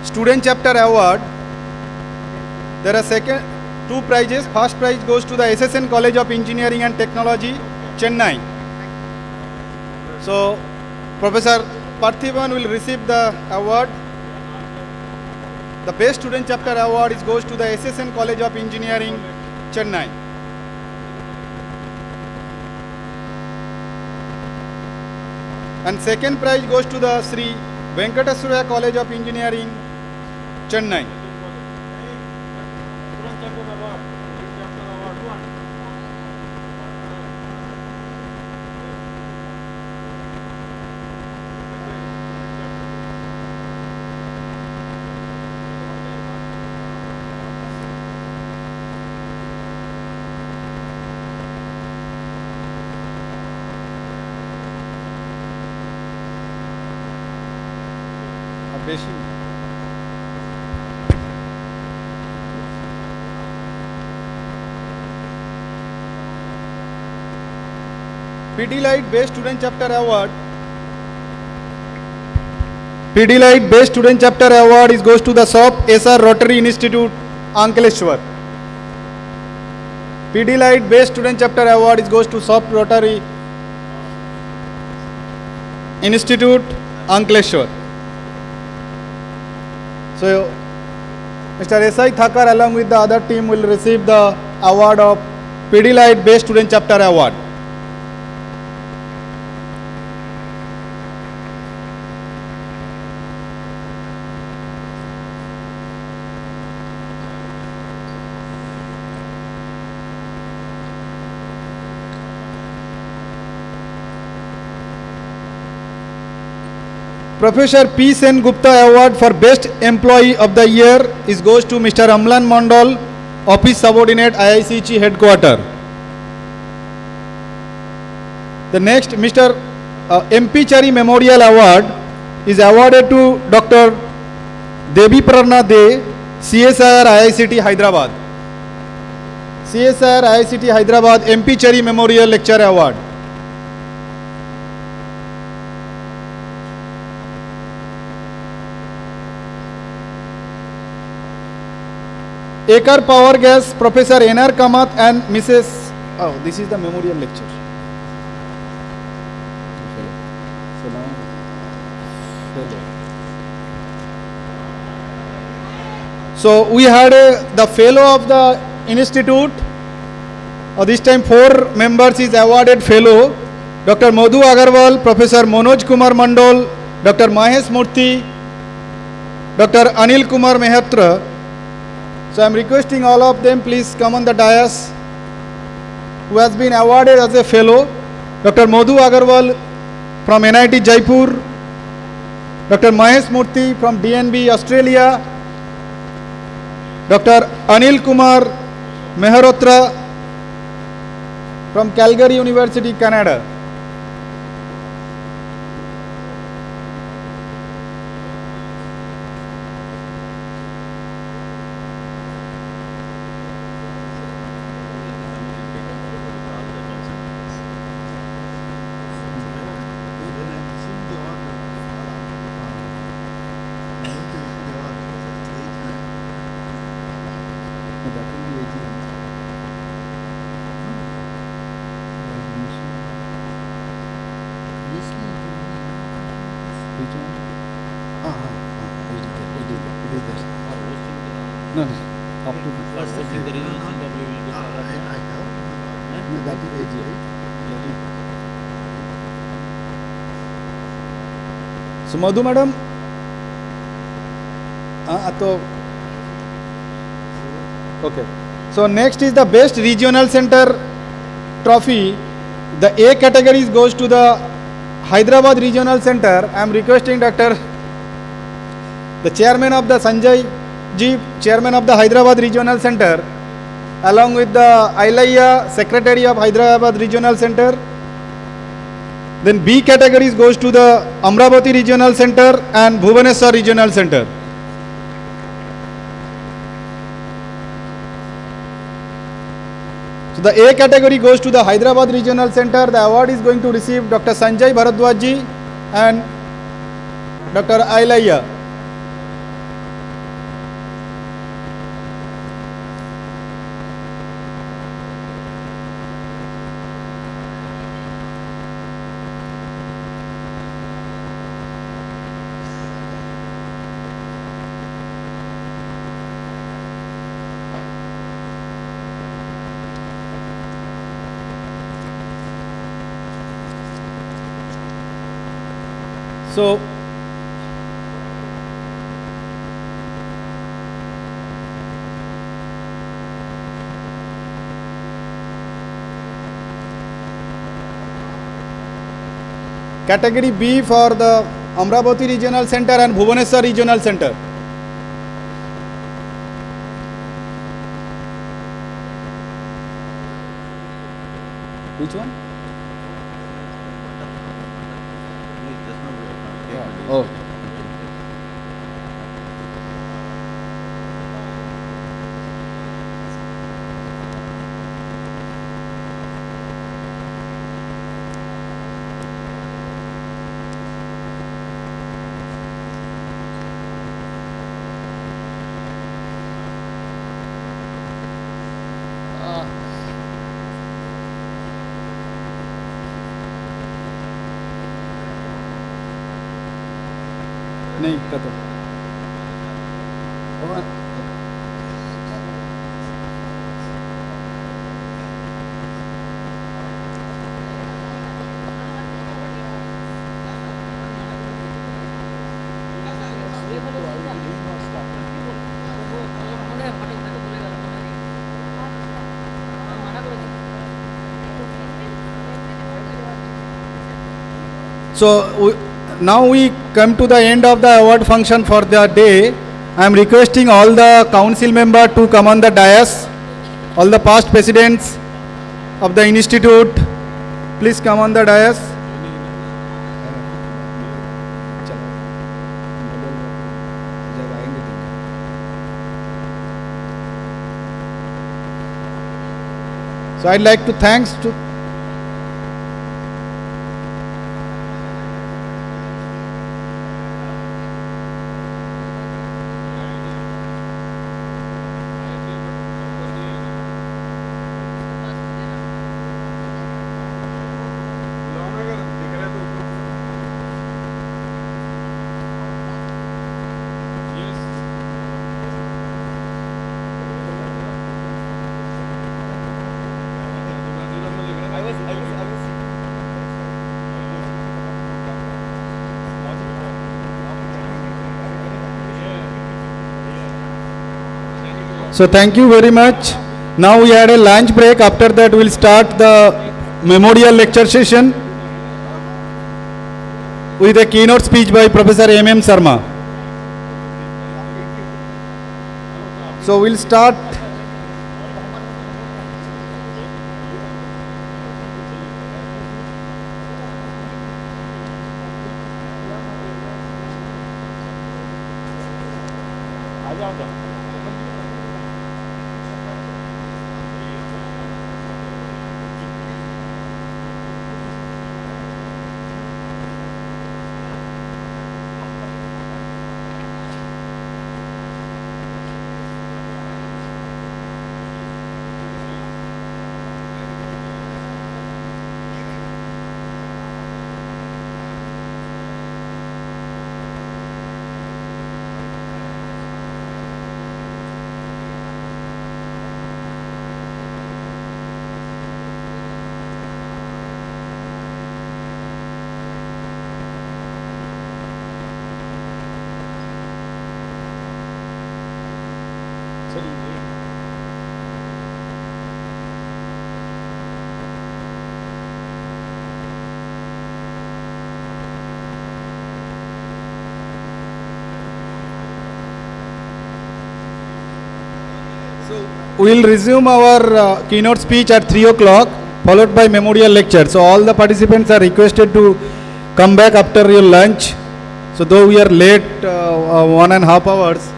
Student Chapter Award. There are two prizes. First prize goes to the SSN College of Engineering and Technology, Chennai. So, Professor Parthiban will receive the award. The Best Student Chapter Award goes to the SSN College of Engineering, Chennai. And second prize goes to the Sri Venkateswaraya College of Engineering, Chennai. Pidilite Best Student Chapter Award. Pidilite Best Student Chapter Award goes to the SOP SR Rotary Institute, Ankleshwar. Pidilite Best Student Chapter Award goes to SOP Rotary Institute, Ankleshwar. So, Mr. S.I. Thakkar along with the other team will receive the award of Pidilite Best Student Chapter Award. Professor P. Sen Gupta Award for Best Employee of the Year goes to Mr. Amlan Mondal, Office Subordinate, IICG Headquarter. The next, Mr. MP Chari Memorial Award is awarded to Dr. Devi Prarna De, CSIR IICT Hyderabad. CSIR IICT Hyderabad MP Chari Memorial Lecture Award. Ekar Power Gas, Professor N.R. Kamath and Mrs. Oh, this is the memorial lecture. So we had the fellow of the institute. This time 4 members is awarded fellow. Dr. Madhu Agarwal, Professor Manoj Kumar Mandol, Dr. Mahesh Murthy, Dr. Anil Kumar Mehatra. So I am requesting all of them, please come on the dais, who has been awarded as a fellow. Dr. Madhu Agarwal from NIT Jaipur, Dr. Mahesh Murthy from DNB Australia, Dr. Anil Kumar Mehrotra from Calgary University, Canada. No, up to first thing the regional center we will get. That is 88. So Madhu madam, okay. So next is the best regional center trophy. The A category goes to the Hyderabad Regional Center. I am requesting Dr. the chairman of the Sanjay Ji, chairman of the Hyderabad Regional Center, along with the Ailaya, secretary of Hyderabad Regional Center. Then B categories goes to the Amravati Regional Center and Bhubaneswar Regional Center. So the A category goes to the Hyderabad Regional Center. The award is going to receive Dr. Sanjay Bharadwaj and Dr. Ailaya. So category B for the Amravati Regional Center and Bhubaneswar Regional Center. Which one? Oh. नहीं का तो So now we come to the end of the award function for the day. I am requesting all the council member to come on the dais. All the past presidents of the institute, please come on the dais. So I'd like to thanks to So thank you very much. Now we had a lunch break. After that we'll start the memorial lecture session with a keynote speech by Professor M.M. Sarma. So we'll start. We'll resume our keynote speech at 3 o'clock, followed by memorial lecture. So all the participants are requested to come back after your lunch. So though we are late 1.5 hours,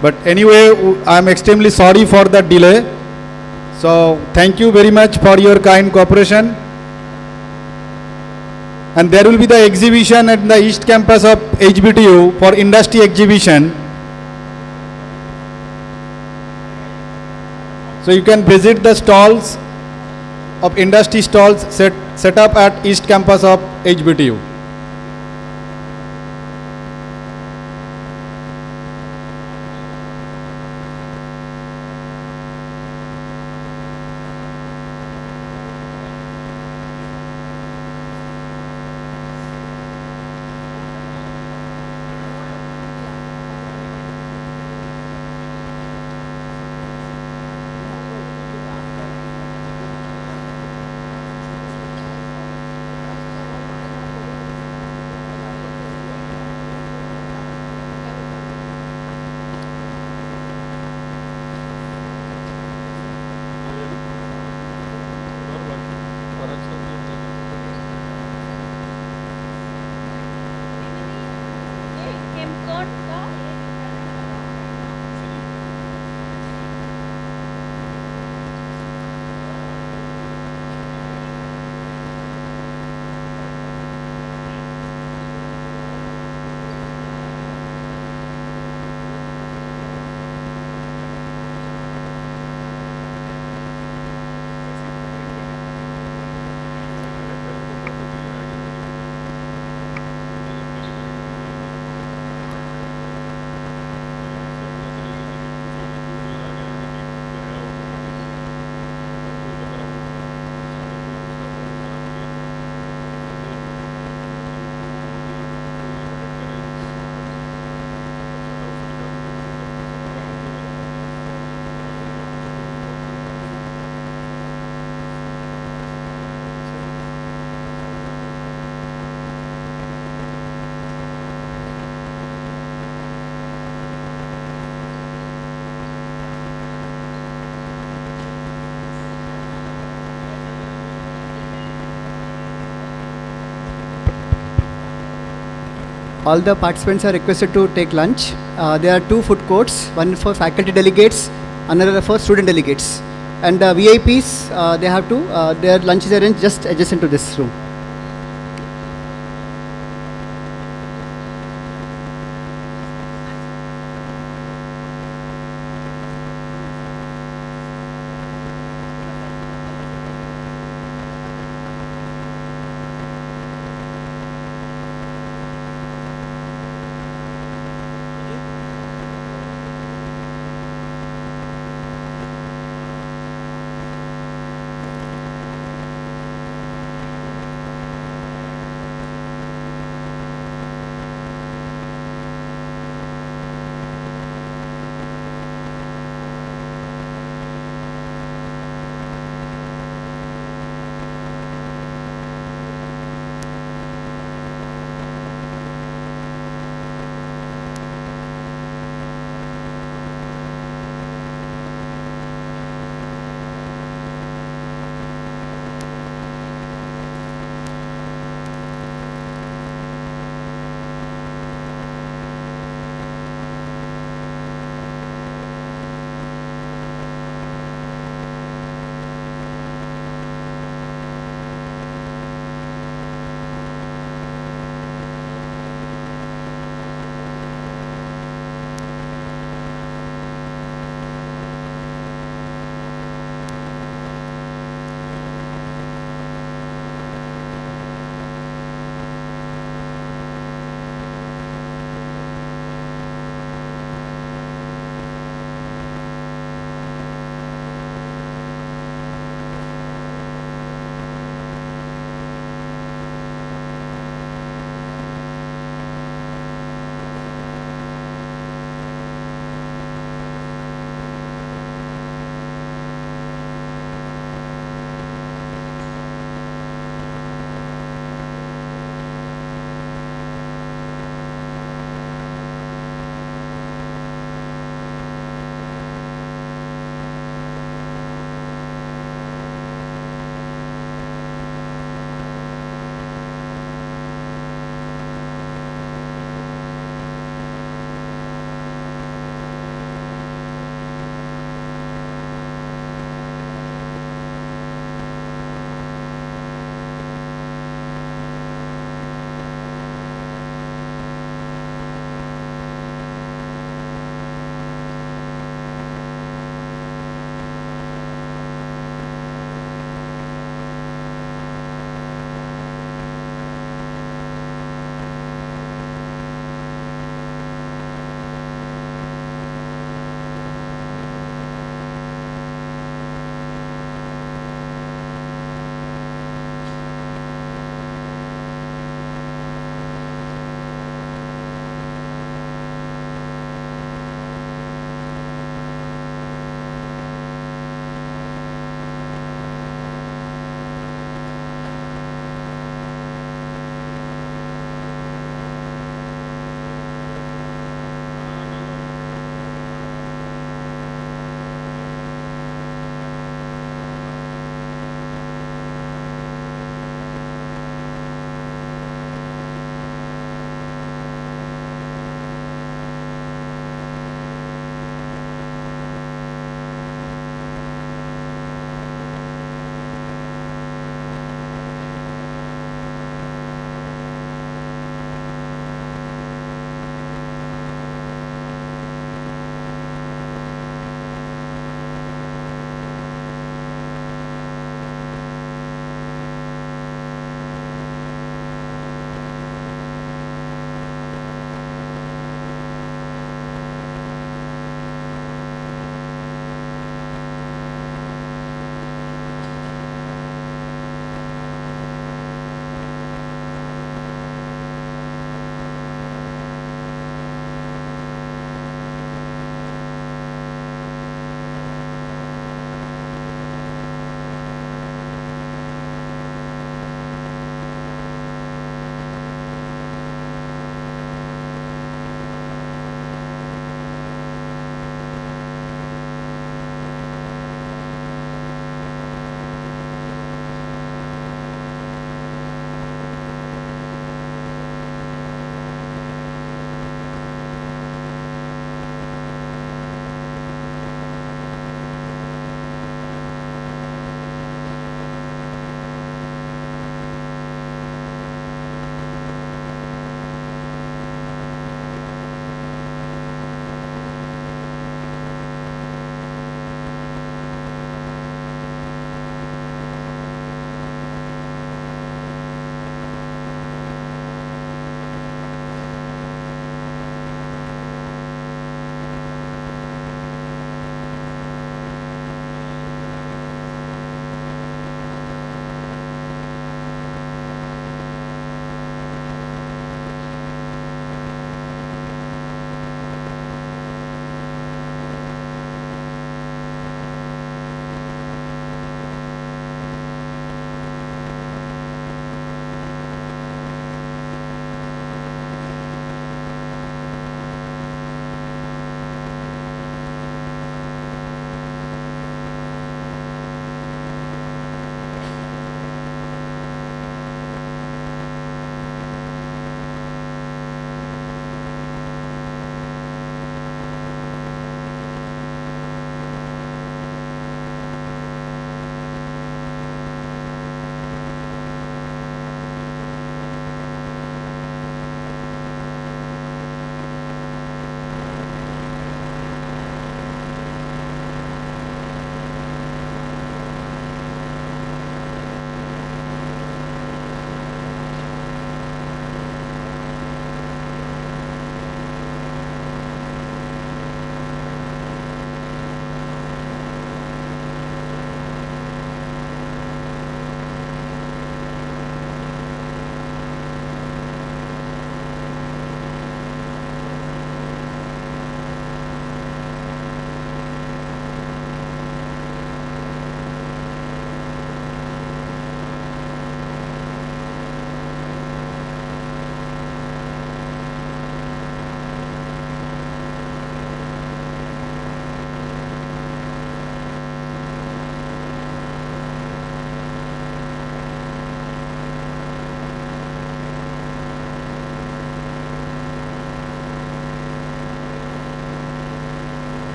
but anyway, I am extremely sorry for the delay. So thank you very much for your kind cooperation. And there will be the exhibition at the East Campus of HBTU for industry exhibition. So you can visit the stalls of industry stalls set up at East Campus of HBTU. all the participants are requested to take lunch. There are 2 food courts, one for faculty delegates, another for student delegates. And VIPs, they have to, their lunch is arranged just adjacent to this room.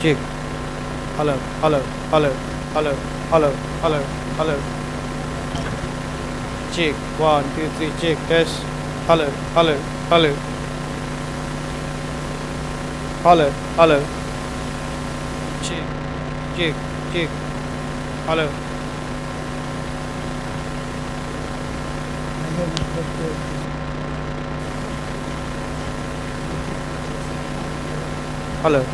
check. Hello, hello, hello, hello, hello, hello, hello. Check. 1, 2, 3, check. Test. Hello, hello, hello. Hello, hello. Check, check, check. Hello. Hello.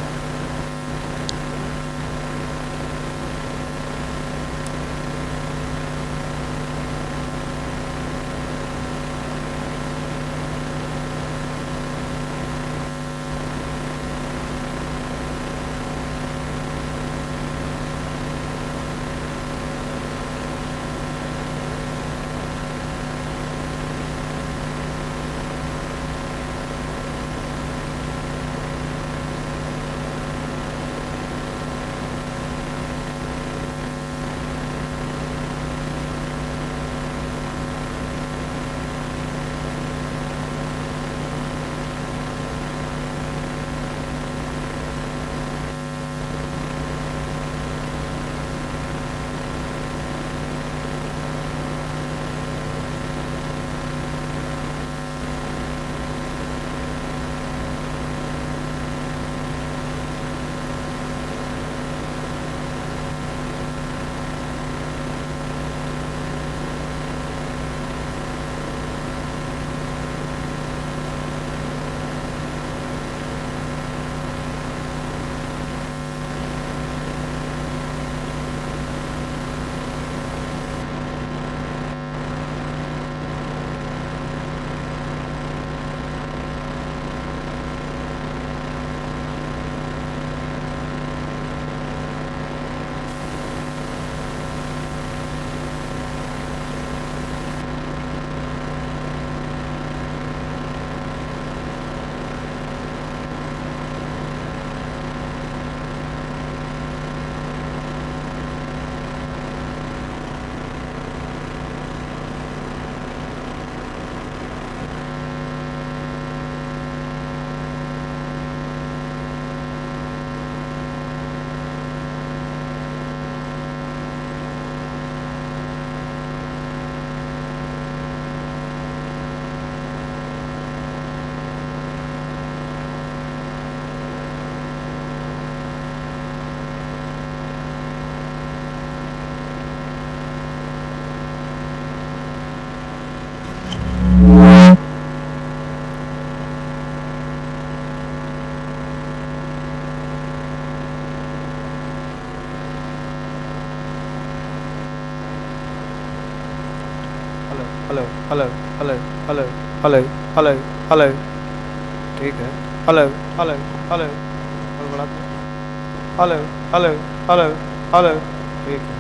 Hello hello hello hello hello hello hello ठीक है hello hello hello और बढ़ाते hello hello hello hello ठीक है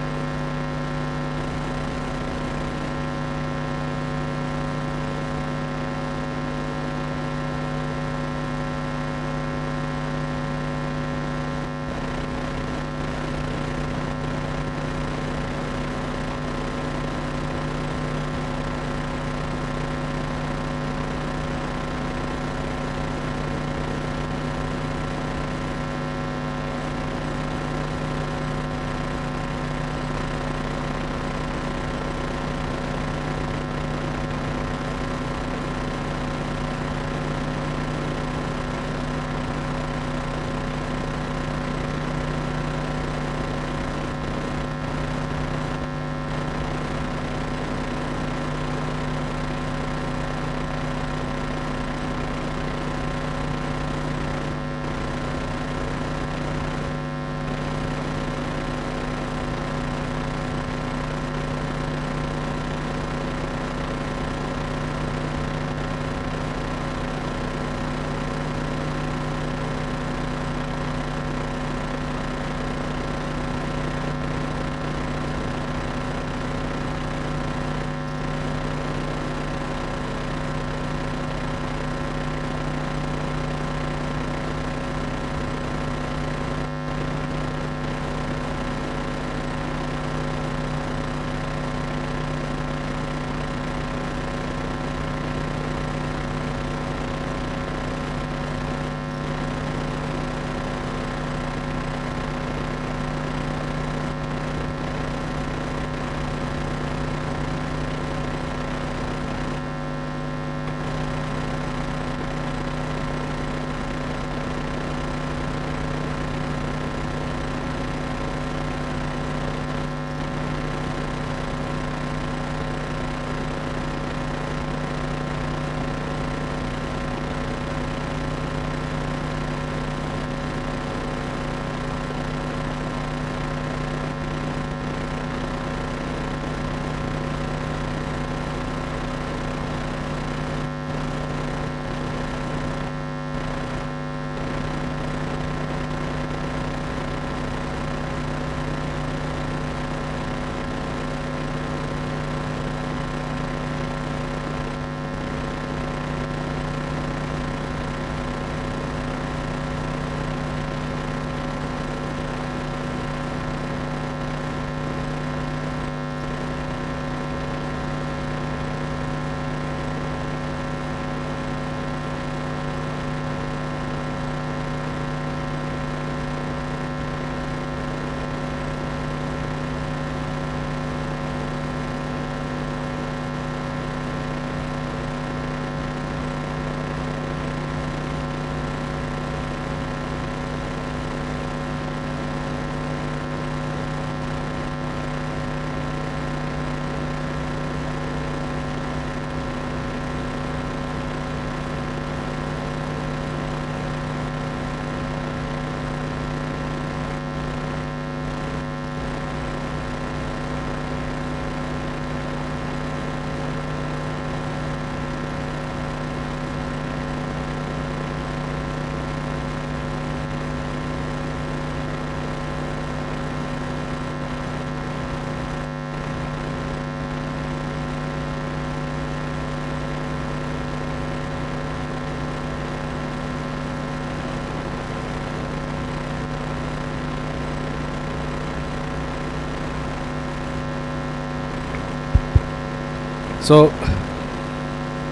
So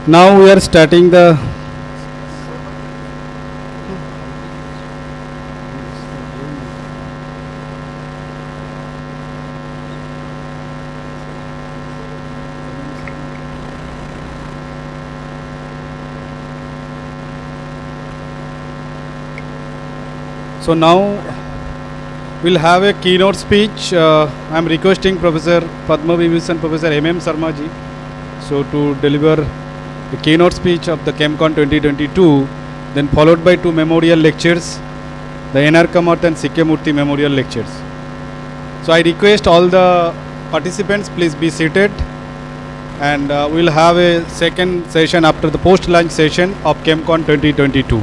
now we are starting the So now we'll have a keynote speech. I'm requesting Professor Padma Vibhushan, Professor M.M. Sarma ji, so to deliver a keynote speech of the Chemcon 2022, then followed by 2 memorial lectures, the N.R. Kamath and C.K. Murthy memorial lectures. So I request all the participants, please be seated, and we'll have a second session after the post-lunch session of Chemcon 2022.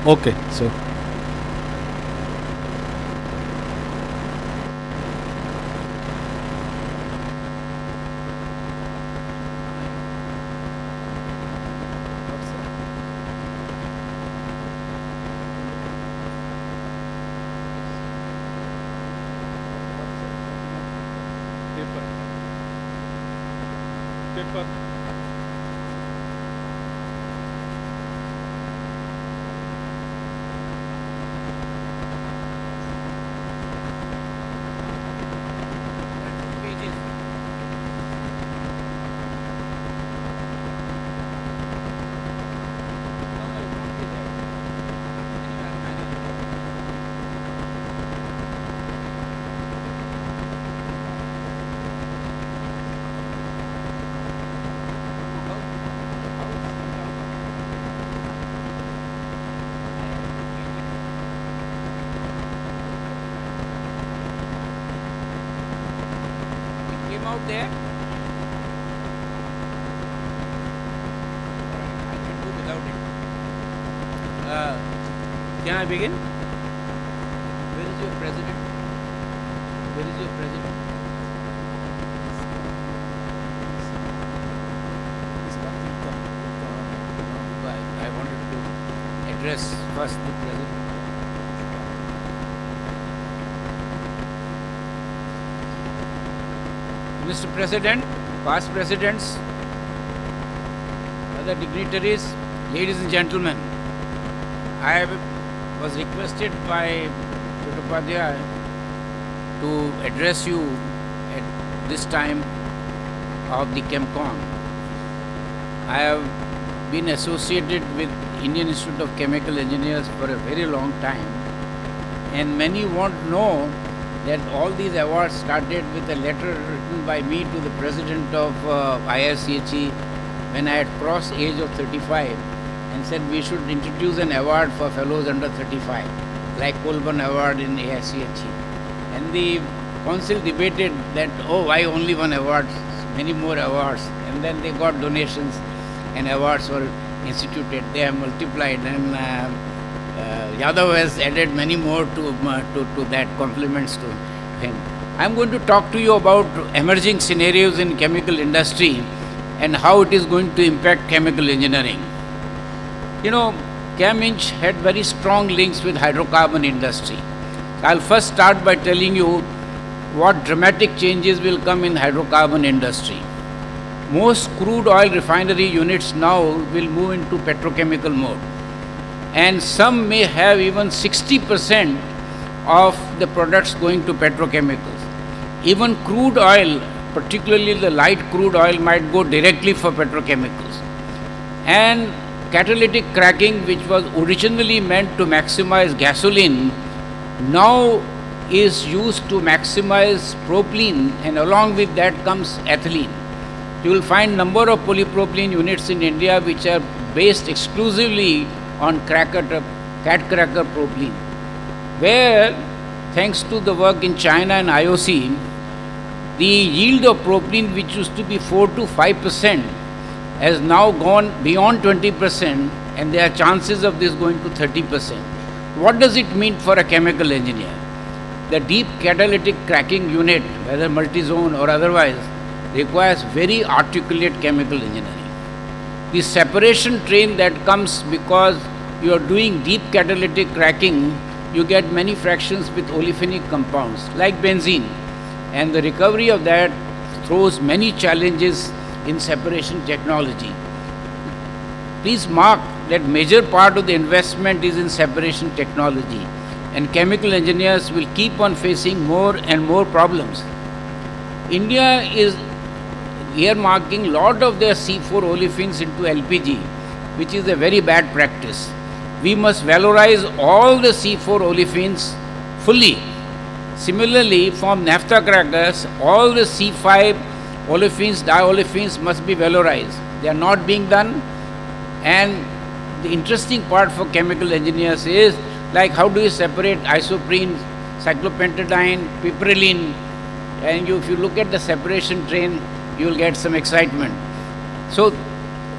Okay, so out there? I can do without it. Can I begin? Where is your president? Where is your president? I wanted to address first the president. Mr. President, past presidents, other dignitaries, ladies and gentlemen, I was requested by Dr. Upadhyay to address you at this time of the Chemcon. I have been associated with Indian Institute of Chemical Engineers for a very long time, and many want to know that all these awards started with a letter written by me to the president of IICHE when I had crossed age of 35 and said we should introduce an award for fellows under 35, like Colburn Award in IICHE. And the council debated that, oh, why only one award, many more awards. And then they got donations and awards were instituted. They have multiplied, and Yadav has added many more to that, compliments to him. I'm going to talk to you about emerging scenarios in chemical industry and how it is going to impact chemical engineering. You know, Chem-Eng had very strong links with hydrocarbon industry. I'll first start by telling you what dramatic changes will come in hydrocarbon industry. Most crude oil refinery units now will move into petrochemical mode, and some may have even 60% of the products going to petrochemicals. Even crude oil, particularly the light crude oil, might go directly for petrochemicals. And catalytic cracking, which was originally meant to maximize gasoline, now is used to maximize propylene, and along with that comes ethylene. You will find number of polypropylene units in India which are based exclusively on cat cracker propylene, where thanks to the work in China and IOC, the yield of propylene, which used to be 4 to 5%, has now gone beyond 20%, and there are chances of this going to 30%. What does it mean for a chemical engineer? the deep catalytic cracking unit, whether multi-zone or otherwise, requires very articulate chemical engineering. The separation train that comes because you are doing deep catalytic cracking, you get many fractions with olefinic compounds like benzene, and the recovery of that throws many challenges in separation technology. Please mark that major part of the investment is in separation technology, and chemical engineers will keep on facing more and more problems. India is earmarking lot of their C4 olefins into LPG, which is a very bad practice. We must valorize all the C4 olefins fully. Similarly, from naphtha crackers, all the C5 olefins, diolefins must be valorized. They are not being done. And the interesting part for chemical engineers is, like, how do you separate isoprene, cyclopentadiene, piperylene, and if you look at the separation train, you will get some excitement. So,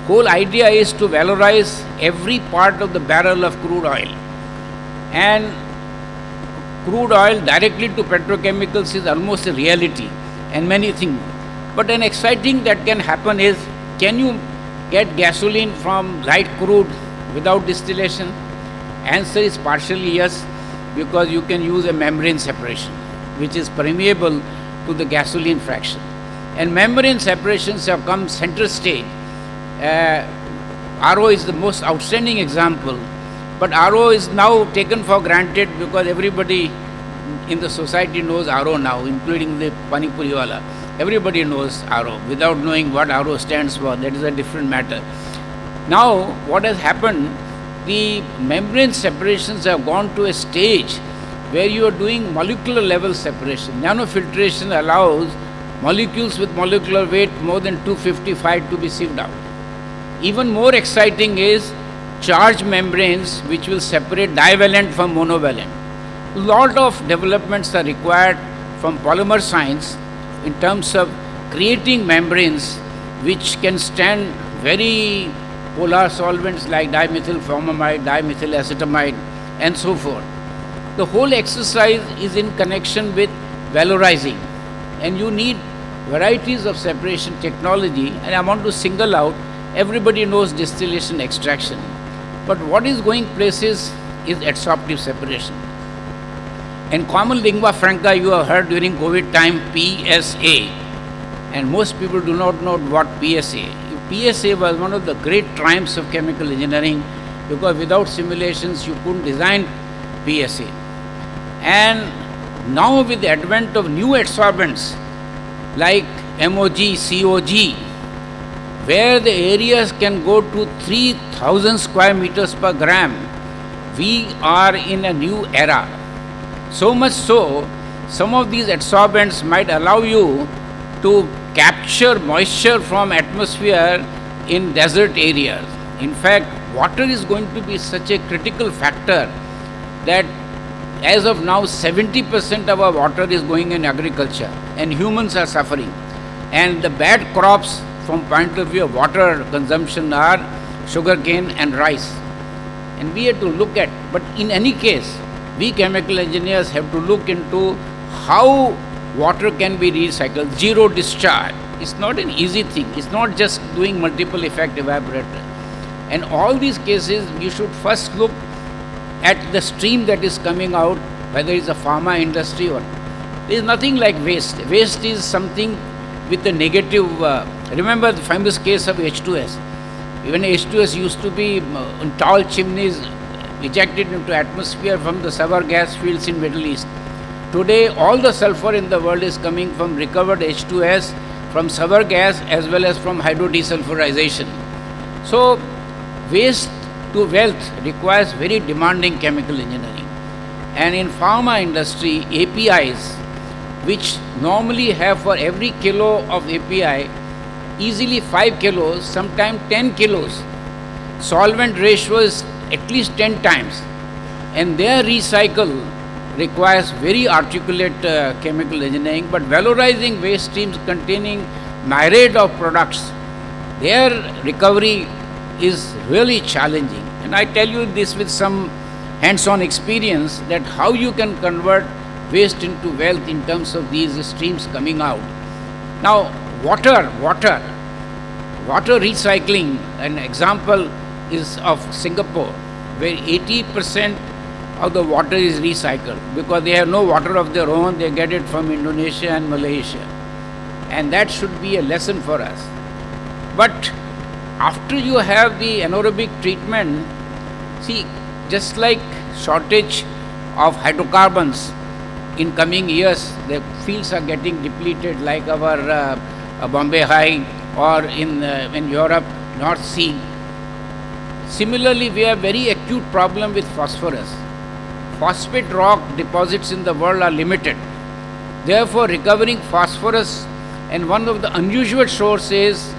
whole idea is to valorize every part of the barrel of crude oil. And crude oil directly to petrochemicals is almost a reality, and many things. But an exciting that can happen is, can you get gasoline from light crude without distillation? Answer is partially yes, because you can use a membrane separation, which is permeable to the gasoline fraction. And membrane separations have come center stage. RO is the most outstanding example, but RO is now taken for granted because everybody in the society knows RO now, including the Pani Puri wala. Everybody knows RO without knowing what RO stands for. That is a different matter. Now, what has happened, the membrane separations have gone to a stage where you are doing molecular level separation. Nanofiltration allows molecules with molecular weight more than 255 to be sieved out. Even more exciting is charged membranes, which will separate divalent from monovalent. A lot of developments are required from polymer science in terms of creating membranes which can stand very polar solvents like dimethylformamide, dimethylacetamide, and so forth. The whole exercise is in connection with valorizing, and you need varieties of separation technology. And I want to single out, everybody knows distillation extraction, but what is going places is adsorptive separation. In common lingua franca, you have heard during COVID time PSA, and most people do not know what PSA. PSA was one of the great triumphs of chemical engineering, because without simulations you couldn't design PSA. And now with the advent of new adsorbents like MOG, COG, where the areas can go to 3000 square meters per gram, we are in a new era. So much so, some of these adsorbents might allow you to capture moisture from atmosphere in desert areas. In fact, water is going to be such a critical factor that as of now 70% of our water is going in agriculture, and humans are suffering. And the bad crops from point of view of water consumption are sugarcane and rice. And we have to look at, but in any case, we chemical engineers have to look into how water can be recycled. Zero discharge. It's not an easy thing. It's not just doing multiple effect evaporator. And all these cases, you should first look at the stream that is coming out, whether it's a pharma industry or... There is nothing like waste. Waste is something with a negative... remember the famous case of H2S. Even H2S used to be in tall chimneys ejected into atmosphere from the sour gas fields in Middle East. Today, all the sulfur in the world is coming from recovered H2S, from sour gas as well as from hydrodesulfurization. So, waste to wealth requires very demanding chemical engineering. And in pharma industry, APIs, which normally have for every kilo of API, easily 5 kilos, sometimes 10 kilos. Solvent ratio is at least 10 times. And their recycle requires very articulate chemical engineering, but valorizing waste streams containing myriad of products, their recovery is really challenging. And I tell you this with some hands-on experience, that how you can convert waste into wealth in terms of these streams coming out. Now, water recycling, an example is of Singapore, where 80% of the water is recycled because they have no water of their own, they get it from Indonesia and Malaysia. And that should be a lesson for us. But after you have the anaerobic treatment, see, just like shortage of hydrocarbons in coming years, the fields are getting depleted, like our Bombay High or in Europe, North Sea. Similarly, we have very acute problem with phosphorus. Phosphate rock deposits in the world are limited. Therefore, recovering phosphorus, and one of the unusual sources is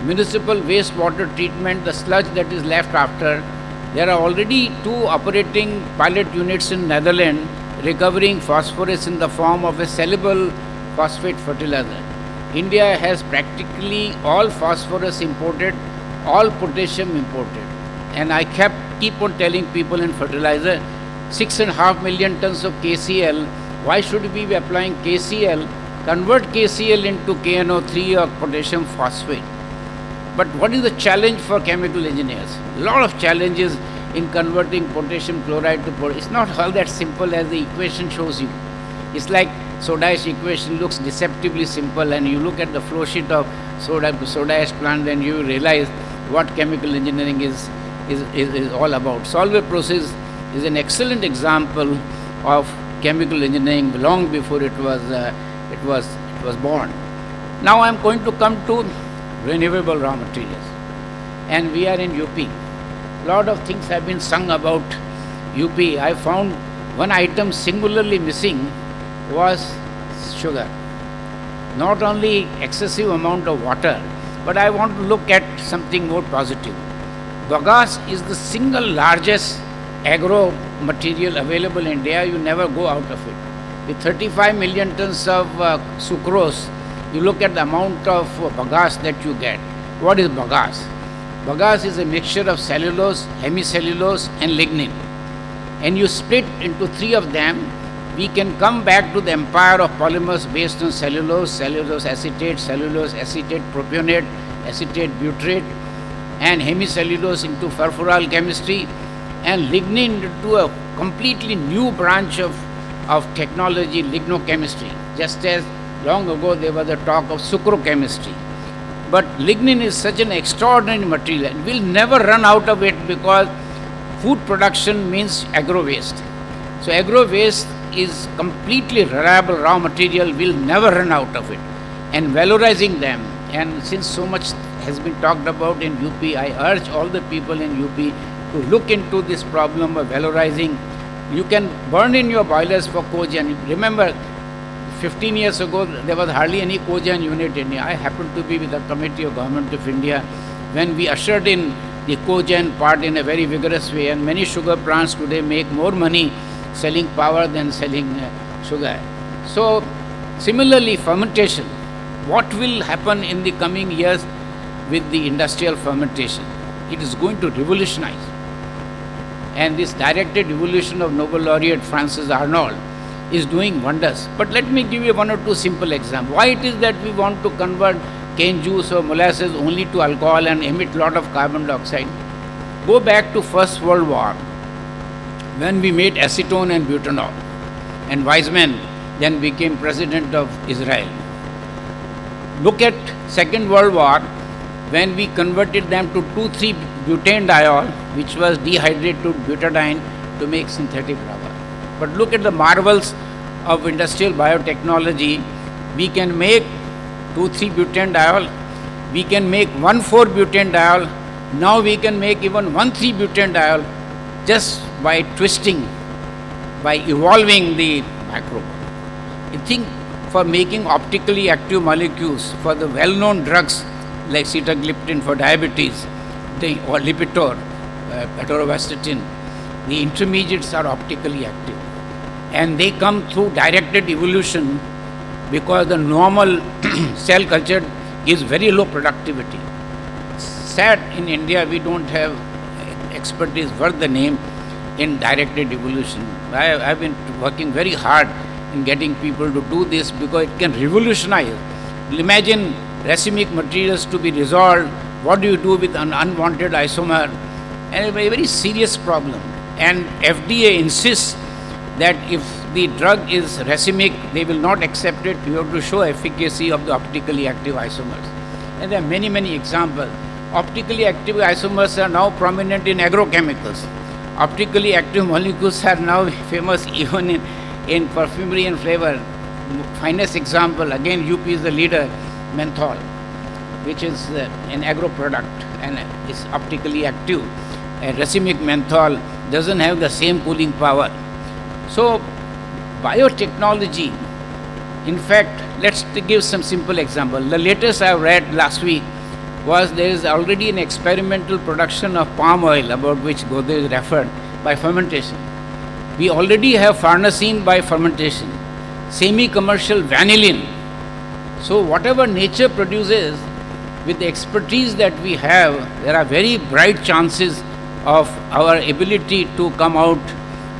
municipal wastewater treatment, the sludge that is left after. There are already 2 operating pilot units in Netherlands recovering phosphorus in the form of a soluble phosphate fertilizer. India has practically all phosphorus imported, all potassium imported. And I keep on telling people in fertilizer, 6.5 million tons of KCl, why should we be applying KCl? Convert KCl into KNO3 or potassium phosphate. But what is the challenge for chemical engineers? A lot of challenges in converting potassium chloride to potassium. It's not all that simple as the equation shows you. It's like soda ash equation looks deceptively simple, and you look at the flow sheet of soda ash plant, then you realize what chemical engineering is all about. Solvay process is an excellent example of chemical engineering long before it was born. Now I am going to come to renewable raw materials, and we are in UP. Lot of things have been sung about UP. I found one item singularly missing was sugar. Not only excessive amount of water, but I want to look at something more positive. Bagasse is the single largest agro material available in India. You never go out of it. With 35 million tons of sucrose, you look at the amount of bagasse that you get. What is bagasse? Bagasse is a mixture of cellulose, hemicellulose and lignin. And you split into 3 of them, we can come back to the empire of polymers based on cellulose, cellulose acetate, cellulose acetate propionate, acetate butyrate, and hemicellulose into furfural chemistry, and lignin into a completely new branch of technology, lignochemistry. Just as long ago there was a talk of sucrochemistry. But lignin is such an extraordinary material, and we'll never run out of it because food production means agro waste. So agro waste is completely reliable raw material, we'll never run out of it. And valorizing them, and since so much has been talked about in UP, I urge all the people in UP to look into this problem of valorizing. You can burn in your boilers for cogen. Remember, 15 years ago, there was hardly any cogen unit in India. I happened to be with the Committee of Government of India when we ushered in the cogen part in a very vigorous way, and many sugar plants today make more money selling power than selling sugar. So, similarly, fermentation. What will happen in the coming years with the industrial fermentation? It is going to revolutionize. And this directed evolution of Nobel laureate Francis Arnold is doing wonders. But let me give you 1 or 2 simple examples. Why it is that we want to convert cane juice or molasses only to alcohol and emit a lot of carbon dioxide? Go back to First World War, when we made acetone and butanol, and Weizmann then became president of Israel. Look at Second World War, when we converted them to 2,3-butanediol, which was dehydrated to butadiene to make synthetic rubber. But look at the marvels of industrial biotechnology. We can make 2,3-butanediol, we can make 1,4-butanediol, now we can make even 1,3-butanediol just by twisting, by evolving the microbe. I think for making optically active molecules for the well-known drugs like sitagliptin for diabetes, or Lipitor, atorvastatin, the intermediates are optically active. And they come through directed evolution because the normal cell culture gives very low productivity. Sad in India we don't have expertise worth the name in directed evolution. I've been working very hard in getting people to do this because it can revolutionize. Imagine racemic materials to be resolved. What do you do with an unwanted isomer? And a very serious problem. And FDA insists that if the drug is racemic, they will not accept it. You have to show efficacy of the optically active isomers. And there are many, many examples. Optically active isomers are now prominent in agrochemicals. Optically active molecules are now famous even in perfumery and flavor. Finest example, again UP is the leader, menthol, which is an agro product and is optically active. A racemic menthol doesn't have the same cooling power. So biotechnology, in fact, let's give some simple example. The latest I read last week was there is already an experimental production of palm oil about which Godrej referred by fermentation. We already have farnesene by fermentation, semi-commercial vanillin. So whatever nature produces, with the expertise that we have, there are very bright chances of our ability to come out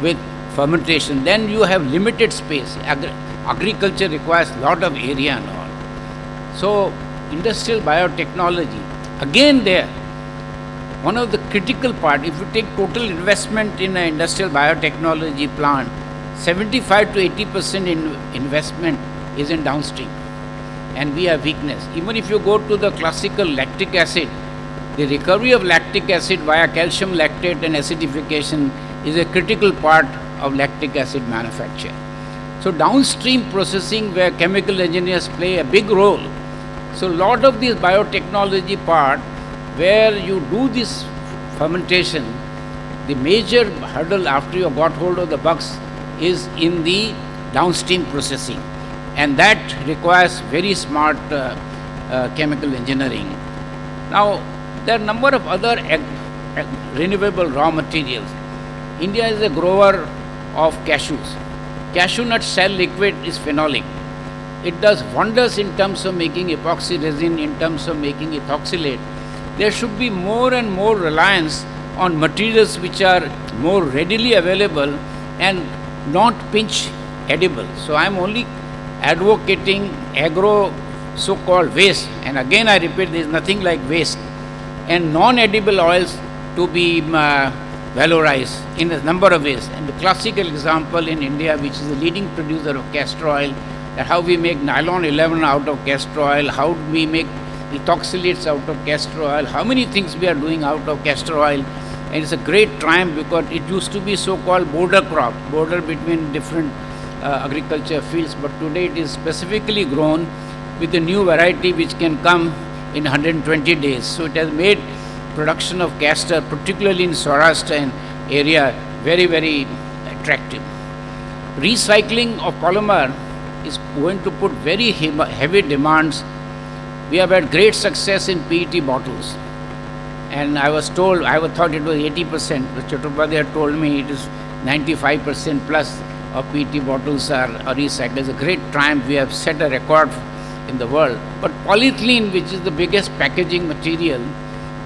with fermentation. Then you have limited space. Agriculture requires a lot of area and all. So industrial biotechnology, again there, one of the critical part, if you take total investment in an industrial biotechnology plant, 75 to 80% investment is in downstream. And we have weakness. Even if you go to the classical lactic acid, the recovery of lactic acid via calcium lactate and acidification is a critical part of lactic acid manufacture. So downstream processing where chemical engineers play a big role. So a lot of this biotechnology part where you do this fermentation, the major hurdle after you got hold of the bugs is in the downstream processing. And that requires very smart chemical engineering. Now, there are a number of other renewable raw materials. India is a grower of cashews. Cashew nut shell liquid is phenolic. It does wonders in terms of making epoxy resin, in terms of making ethoxylate. There should be more and more reliance on materials which are more readily available and not pinch edible. So I am only advocating agro so-called waste, and again I repeat, there is nothing like waste, and non-edible oils to be valorized in a number of ways. And the classical example in India, which is the leading producer of castor oil, that how we make nylon 11 out of castor oil, how we make ethoxylates out of castor oil, how many things we are doing out of castor oil. And it's a great triumph because it used to be so-called border crop, border between different agriculture fields, but today it is specifically grown with a new variety which can come in 120 days. So it has made production of castor, particularly in Saurashtra and area, very, very attractive. Recycling of polymer is going to put very heavy demands. We have had great success in PET bottles. And I was told, I thought it was 80%, but Chaturvedi told me it is 95% plus of PET bottles are recycled. It's a great triumph. We have set a record in the world. But polyethylene, which is the biggest packaging material,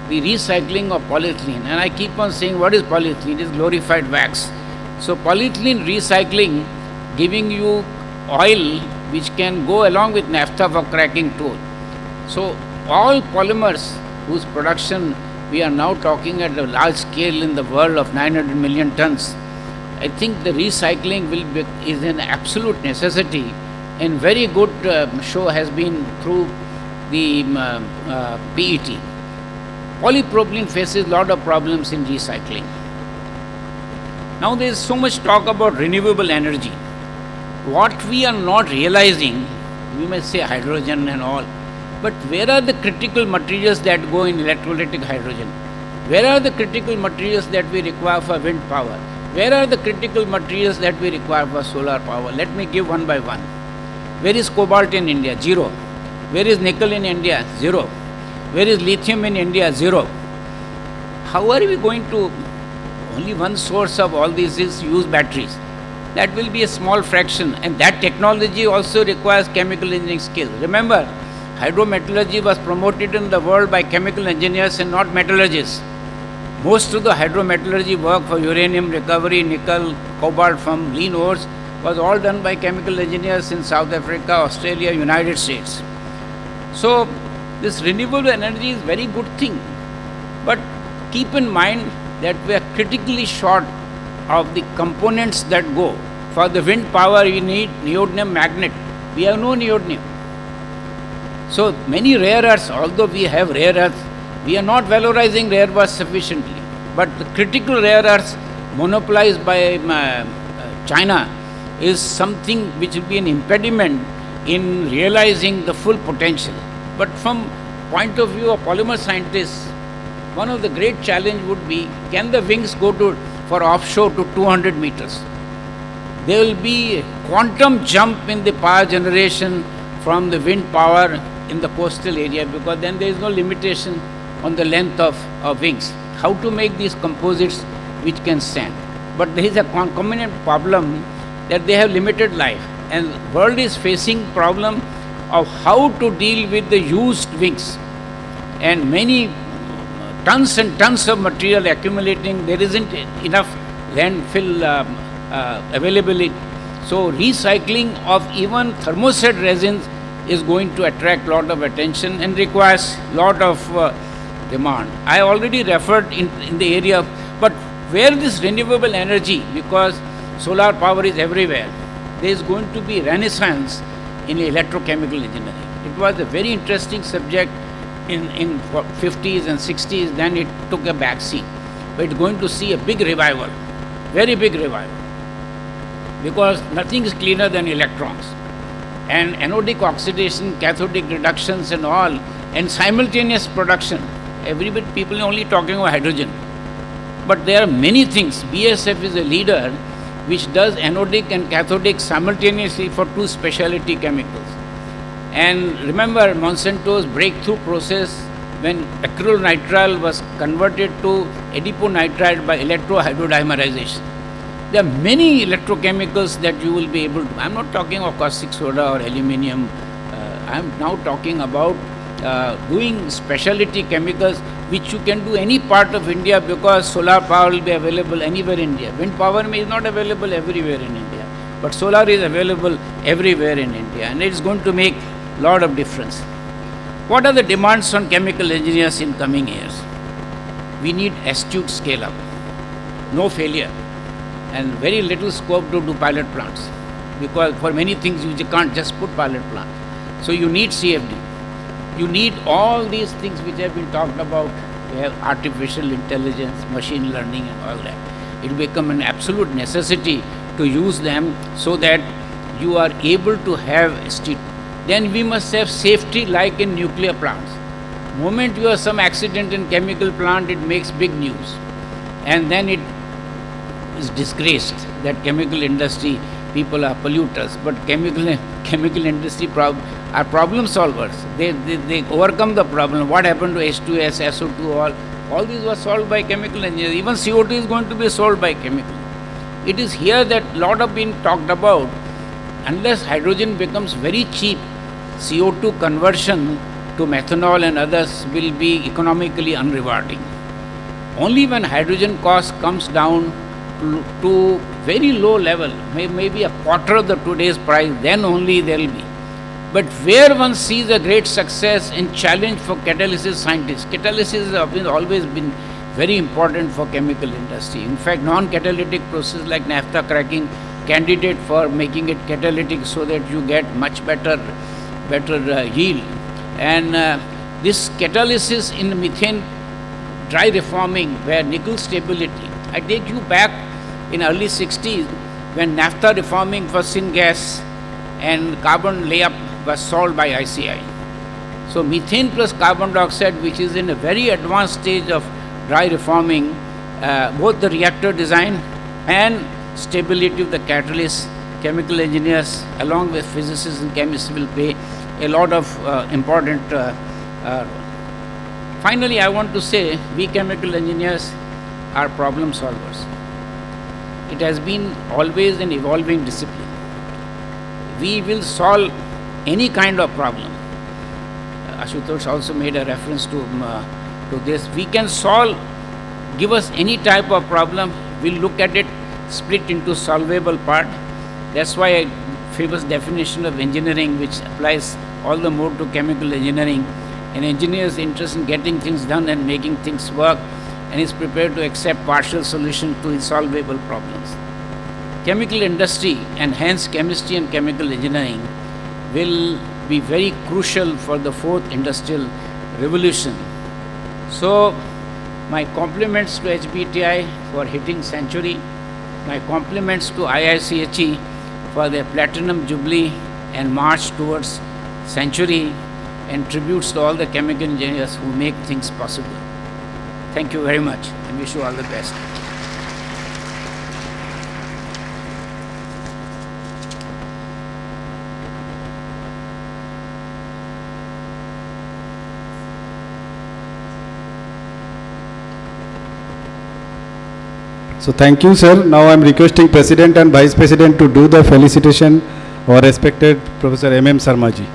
the recycling of polyethylene, and I keep on saying, what is polyethylene? It is glorified wax. So polyethylene recycling, giving you oil which can go along with naphtha for cracking tool. So all polymers whose production we are now talking at a large scale in the world of 900 million tons, I think the recycling is an absolute necessity, and very good show has been through the PET. Polypropylene faces a lot of problems in recycling. Now there is so much talk about renewable energy. What we are not realizing, we may say hydrogen and all, but where are the critical materials that go in electrolytic hydrogen? Where are the critical materials that we require for wind power? Where are the critical materials that we require for solar power? Let me give one by one. Where is cobalt in India? 0. Where is nickel in India? 0. Where is lithium in India? 0. How are we going to, only one source of all this is use batteries. That will be a small fraction, and that technology also requires chemical engineering skills. Remember, hydrometallurgy was promoted in the world by chemical engineers and not metallurgists. Most of the hydrometallurgy work for uranium recovery, nickel, cobalt from lean ores was all done by chemical engineers in South Africa, Australia, United States. So this renewable energy is very good thing, but keep in mind that we are critically short of the components that go. For the wind power, you need neodymium magnet. We have no neodymium. So many rare earths, although we have rare earths, we are not valorizing rare earths sufficiently. But the critical rare earths monopolized by China is something which will be an impediment in realizing the full potential. But from point of view of polymer scientists, one of the great challenge would be, can the wings go for offshore to 200 meters? There will be a quantum jump in the power generation from the wind power in the coastal area, because then there is no limitation on the length of wings. How to make these composites which can stand? But there is a concomitant problem that they have limited life, and the world is facing problem of how to deal with the used wings, and many tons and tons of material accumulating. There isn't enough landfill availability. So recycling of even thermoset resins is going to attract lot of attention and requires lot of demand. I already referred in the area of, but where this renewable energy, because solar power is everywhere, there is going to be renaissance in electrochemical engineering. It was a very interesting subject in 50s and 60s, then it took a back seat. But it's going to see a big revival, very big revival, because nothing is cleaner than electrons. And anodic oxidation, cathodic reductions and all, and simultaneous production. Everybody, people are only talking about hydrogen. But there are many things. BASF is a leader which does anodic and cathodic simultaneously for two specialty chemicals. And remember Monsanto's breakthrough process when acrylonitrile was converted to adiponitrile by electrohydrodimerization. There are many electrochemicals that you will be able to. I'm not talking of caustic soda or aluminium. I'm now talking about doing specialty chemicals which you can do any part of India, because solar power will be available anywhere in India. Wind power is not available everywhere in India, but solar is available everywhere in India, and it is going to make a lot of difference. What are the demands on chemical engineers in coming years? We need astute scale up, no failure, and very little scope to do pilot plants, because for many things you can't just put pilot plants. So you need CFD. You need all these things which have been talked about. We have artificial intelligence, machine learning and all that. It will become an absolute necessity to use them so that you are able to have Then we must have safety like in nuclear plants. Moment you have some accident in chemical plant, it makes big news. And then it is disgraced that chemical industry people are polluters, but chemical industry are problem solvers. They overcome the problem. What happened to H2S, SO2, all these were solved by chemical engineers. Even CO2 is going to be solved by chemical. It is here that lot of been talked about. Unless hydrogen becomes very cheap, CO2 conversion to methanol and others will be economically unrewarding. Only when hydrogen cost comes down to very low level, maybe a quarter of the today's price, then only there will be. But where one sees a great success and challenge for catalysis scientists, catalysis has always been very important for chemical industry. In fact, non-catalytic process like naphtha cracking, candidate for making it catalytic so that you get much better yield. And this catalysis in methane dry reforming where nickel stability. I take you back in early 60s when naphtha reforming for syngas and carbon layup was solved by ICI. So methane plus carbon dioxide, which is in a very advanced stage of dry reforming, both the reactor design and stability of the catalyst, chemical engineers along with physicists and chemists will play a lot of important role. Finally, I want to say we chemical engineers are problem solvers. It has been always an evolving discipline. We will solve any kind of problem. Ashutosh also made a reference to this. We can solve, give us any type of problem, we'll look at it, split into solvable part That's why a famous definition of engineering which applies all the more to chemical engineering. An engineer is interested in getting things done and making things work, and is prepared to accept partial solutions to insolvable problems. Chemical industry, and hence chemistry and chemical engineering, will be very crucial for the fourth industrial revolution. So, my compliments to HBTI for hitting century, my compliments to IICHE for their platinum jubilee and march towards century, and tributes to all the chemical engineers who make things possible. Thank you very much and wish you all the best. So thank you, sir. Now I am requesting President and Vice President to do the felicitation of our respected Professor M.M. Sarmaji.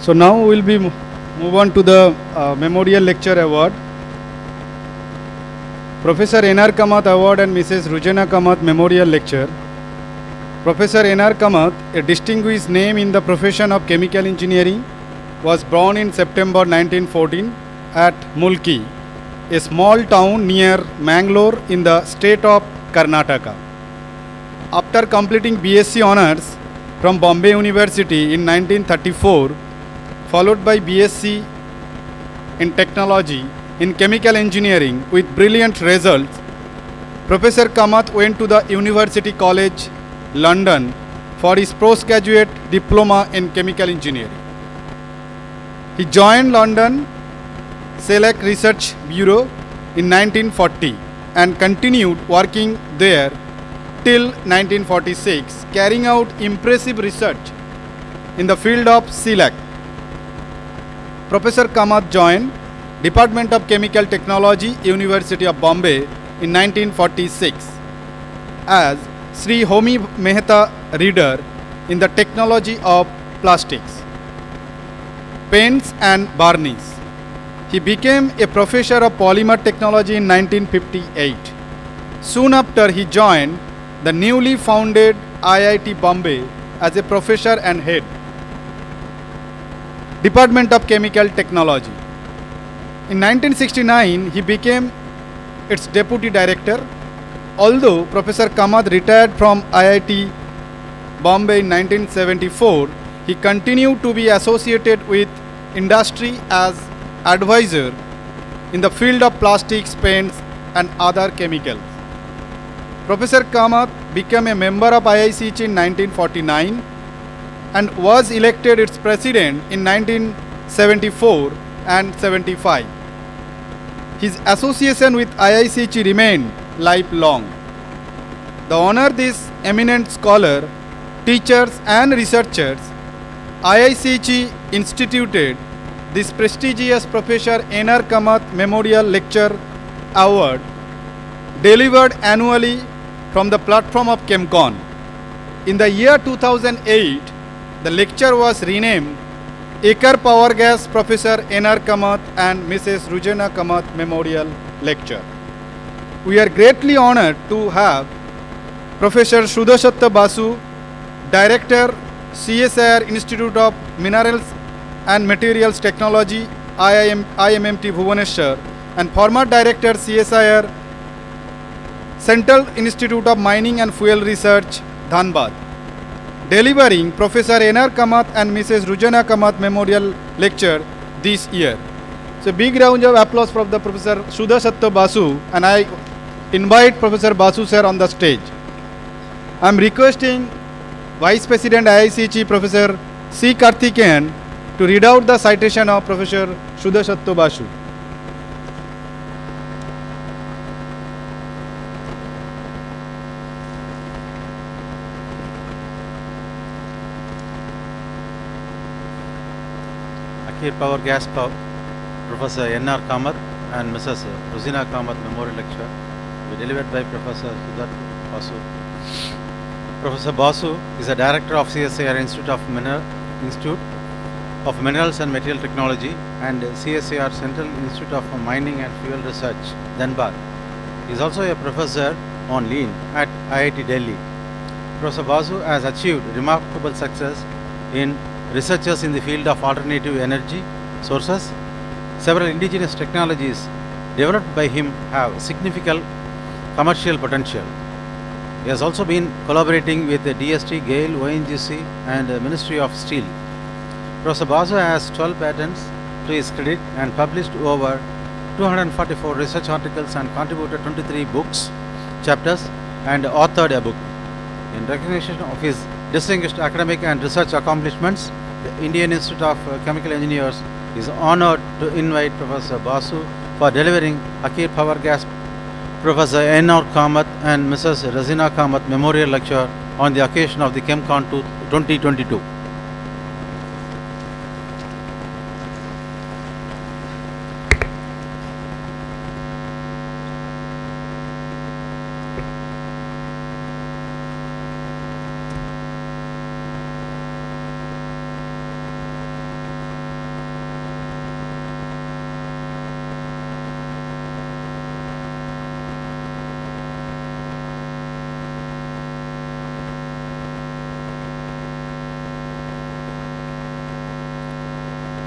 So now we will be move on to the Memorial Lecture Award. Professor N.R. Kamath Award and Mrs. Rujana Kamath Memorial Lecture. Professor N.R. Kamath, a distinguished name in the profession of chemical engineering, was born in September 1914 at Mulki, a small town near Mangalore in the state of Karnataka. After completing BSc Honours from Bombay University in 1934, followed by BSc in Technology in Chemical Engineering with brilliant results, Professor Kamath went to the University College, London for his postgraduate diploma in Chemical Engineering. He joined London Select Research Bureau in 1940 and continued working there till 1946, carrying out impressive research in the field of SELAC. Professor Kamath joined Department of Chemical Technology, University of Bombay in 1946 as Sri Homi Mehta Reader in the Technology of Plastics, Paints and Varnish. He became a professor of Polymer Technology in 1958. Soon after, he joined the newly founded IIT Bombay as a professor and head, Department of Chemical Technology. In 1969, he became its deputy director. Although Professor Kamath retired from IIT Bombay in 1974, he continued to be associated with industry as advisor in the field of plastics, paints and other chemicals. Professor Kamath became a member of IICH in 1949 and was elected its president in 1974 and 75. His association with IICH remained lifelong. To honor this eminent scholar, teachers and researchers, IICH instituted this prestigious Professor N.R. Kamath Memorial Lecture Award, delivered annually from the platform of Chemcon. In the year 2008, the lecture was renamed Ekar Power Gas Professor N.R. Kamath and Mrs. Rujana Kamath Memorial Lecture. We are greatly honored to have Professor Sudhashatta Basu, Director, CSIR Institute of Minerals and Materials Technology, IMMT Bhubaneswar, and former Director, CSIR Central Institute of Mining and Fuel Research, Dhanbad, delivering Professor N.R. Kamath and Mrs. Rujana Kamath Memorial Lecture this year. So big round of applause for the Professor Sudhashatta Basu, and I invite Professor Basu sir on the stage. I am requesting Vice President IICG Professor C. Karthikeyan to read out the citation of Professor Sudhashatta Basu. Akir Power Gas Power, Professor N.R. Kamath and Mrs. Ruzina Kamath Memorial Lecture will be delivered by Professor Sudhashatta Basu. Professor Basu is a Director of CSIR Institute of Minerals and Material Technology and CSIR Central Institute of Mining and Fuel Research, Dhanbad. He is also a Professor on Lean at IIT Delhi. Professor Basu has achieved remarkable success in researches in the field of alternative energy sources. Several indigenous technologies developed by him have significant commercial potential. He has also been collaborating with the DST, GAIL, ONGC and the Ministry of Steel. Professor Basu has 12 patents to his credit and published over 244 research articles and contributed 23 books, chapters and authored a book. In recognition of his distinguished academic and research accomplishments, the Indian Institute of Chemical Engineers is honored to invite Professor Basu for delivering Akir Power Gas Professor N.R. Kamath and Mrs. Ruzina Kamath Memorial Lecture on the occasion of the Chemcon 2022.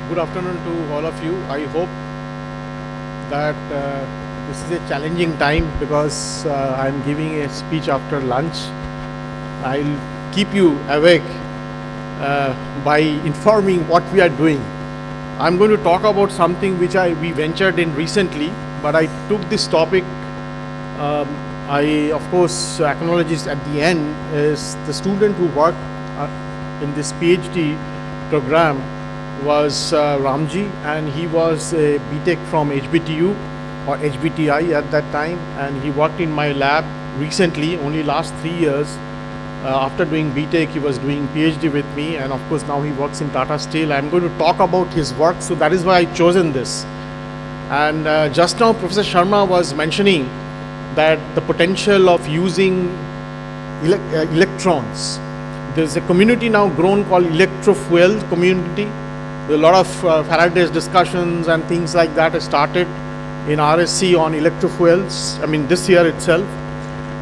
Good afternoon to all of you. I hope that this is a challenging time because I am giving a speech after lunch. I'll keep you awake by informing what we are doing. I'm going to talk about something which we ventured in recently, but I took this topic. I of course acknowledge it at the end is the student who worked in this PhD program was Ramji, and he was a BTech from HBTU or HBTI at that time, and he worked in my lab recently, only last 3 years. After doing BTech, he was doing PhD with me, and of course now he works in Tata Steel. I'm going to talk about his work, so that is why I chosen this. And just now Professor Sharma was mentioning that the potential of using electrons. There's a community now grown called electrofuel community. A lot of Faraday's discussions and things like that have started in RSC on electrofuels, I mean this year itself.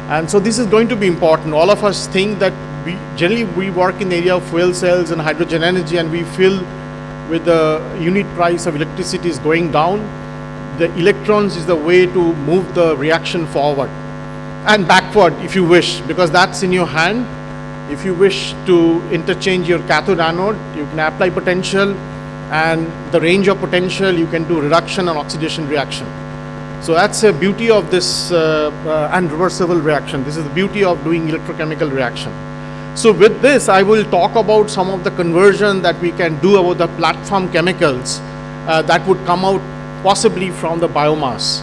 And so this is going to be important. All of us think that we work in the area of fuel cells and hydrogen energy, and we feel with the unit price of electricity is going down, the electrons is the way to move the reaction forward and backward if you wish, because that's in your hand. If you wish to interchange your cathode anode, you can apply potential, and the range of potential you can do reduction and oxidation reaction. So that's the beauty of this and reversible reaction. This is the beauty of doing electrochemical reaction. So with this, I will talk about some of the conversion that we can do about the platform chemicals that would come out possibly from the biomass.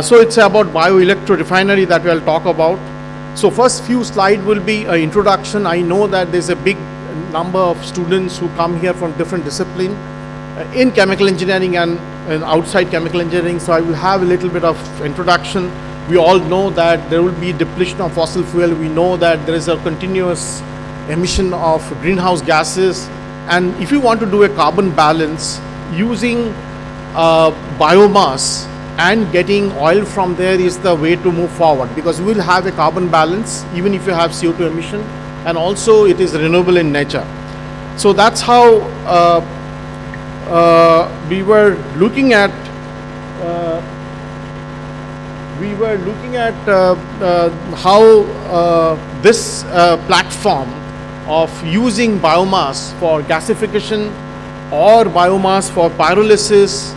So it's about bioelectro refinery that we'll talk about. So first few slides will be an introduction. I know that there's a big number of students who come here from different disciplines in chemical engineering and outside chemical engineering. So I will have a little bit of introduction. We all know that there will be depletion of fossil fuel. We know that there is a continuous emission of greenhouse gases. And if you want to do a carbon balance, using biomass and getting oil from there is the way to move forward, because we will have a carbon balance even if you have CO2 emission, and also it is renewable in nature. So that's how we were looking at how this platform of using biomass for gasification or biomass for pyrolysis,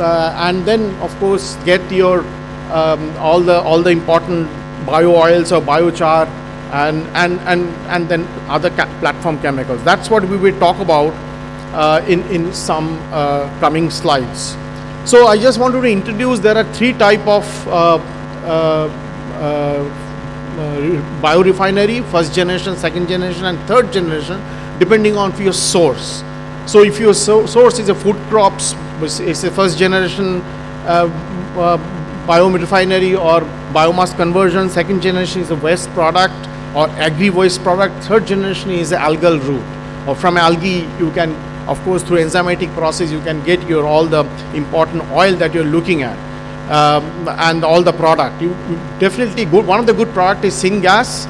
and then of course get your all the important bio oils or biochar and then other platform chemicals. That's what we will talk about in some coming slides. So I just wanted to introduce, there are three type of biorefinery: first generation, second generation, and third generation, depending on your source. So if your source is a food crops, it's a first generation biorefinery or biomass conversion. Second generation is a waste product or agri waste product. Third generation is algal root, or from algae you can, of course, through enzymatic process you can get your all the important oil that you're looking at, and all the product. You definitely good. One of the good product is syngas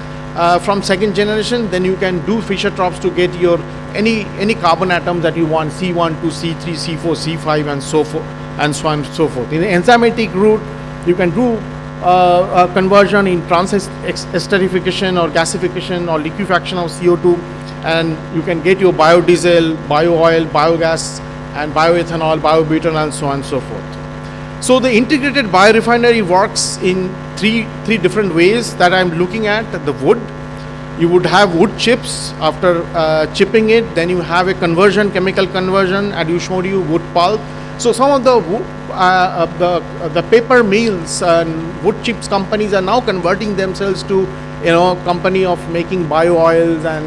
from second generation. Then you can do Fischer-Tropsch to get your any carbon atoms that you want, C1 to C3, C4, C5, and so forth, and so on and so forth. In the enzymatic route, you can do a conversion in esterification or gasification or liquefaction of CO2, and you can get your biodiesel, bio-oil, biogas, and bioethanol, biobutanol, and so on and so forth. So the integrated biorefinery works in three different ways that I'm looking at. The wood, you would have wood chips. After chipping it, then you have a conversion, chemical conversion, and you showed you wood pulp. So some of the paper mills and wood chips companies are now converting themselves to company of making bio oils and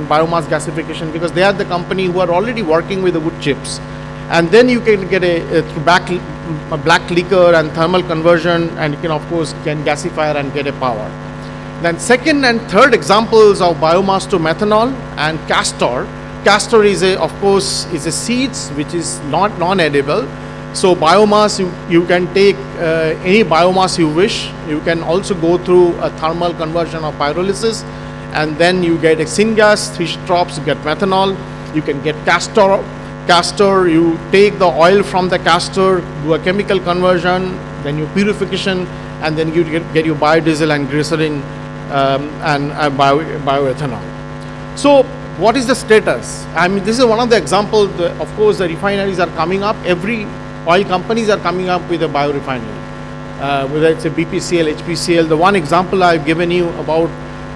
biomass gasification, because they are the company who are already working with the wood chips. And then you can get a black liquor and thermal conversion, and you can of course can gasify and get a power. Then second and third examples of biomass to methanol and castor. Castor is of course a seeds which is not non-edible. So biomass, you can take any biomass you wish. You can also go through a thermal conversion or pyrolysis, and then you get a syngas, Fischer-Tropsch, you get methanol. You can get castor, you take the oil from the castor, do a chemical conversion, then you purification, and then you get your biodiesel and glycerin and bioethanol. So what is the status? I mean, this is one of the examples. Of course, the refineries are coming up. Every oil companies are coming up with a biorefinery, whether it's a BPCL, HPCL. The one example I've given you about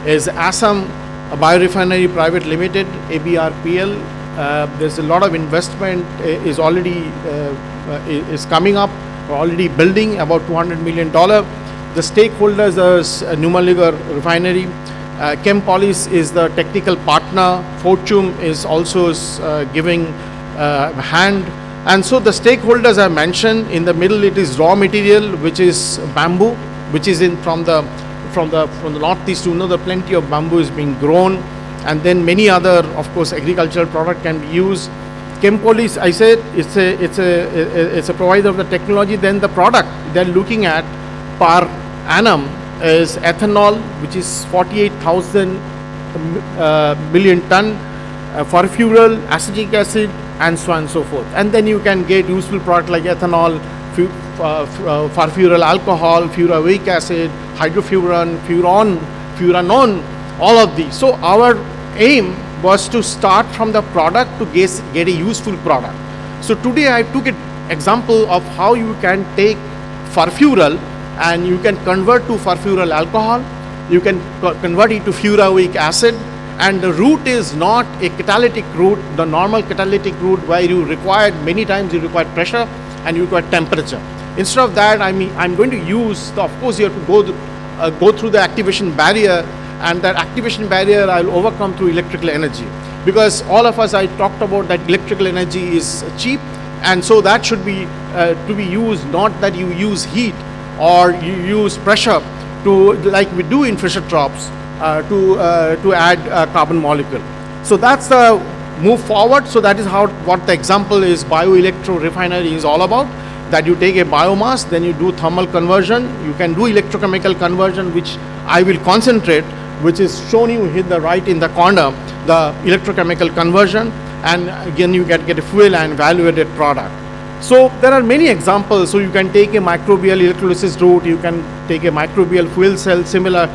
is Assam Biorefinery Private Limited, ABRPL. There's a lot of investment is already is coming up, already building about $200 million. The stakeholders are Numaligarh Refinery. Chempolis is the technical partner. Fortune is also giving hand. And so the stakeholders are mentioned. In the middle it is raw material, which is bamboo, which is from the northeast. You know, the plenty of bamboo is being grown, and then many other, of course, agricultural product can be used. Chempolis, I said, it's a provider of the technology. Then the product they're looking at per annum is ethanol, which is 48,000 million ton, furfural, acetic acid, and so on and so forth. And then you can get useful product like ethanol, furfural alcohol, furavic acid, hydrofuran, furanone, all of these. So our aim was to start from the product to get a useful product. So today I took an example of how you can take furfural and you can convert to furfural alcohol, you can convert it to furavic acid, and the route is not a catalytic route, the normal catalytic route where you require, many times you require pressure and you require temperature. Instead of that, I'm going to use, of course you have to go through the activation barrier, and that activation barrier I'll overcome through electrical energy. Because all of us, I talked about that electrical energy is cheap, and so that should be to be used, not that you use heat or you use pressure to, like we do in Fischer Tropsch, to add a carbon molecule. So that's the move forward. So that is what the example is bioelectro refinery is all about. That you take a biomass, then you do thermal conversion, you can do electrochemical conversion, which I will concentrate, which is shown you here the right in the corner, the electrochemical conversion, and again you get a fuel and value-added product. So there are many examples. So you can take a microbial electrolysis route, you can take a microbial fuel cell, similar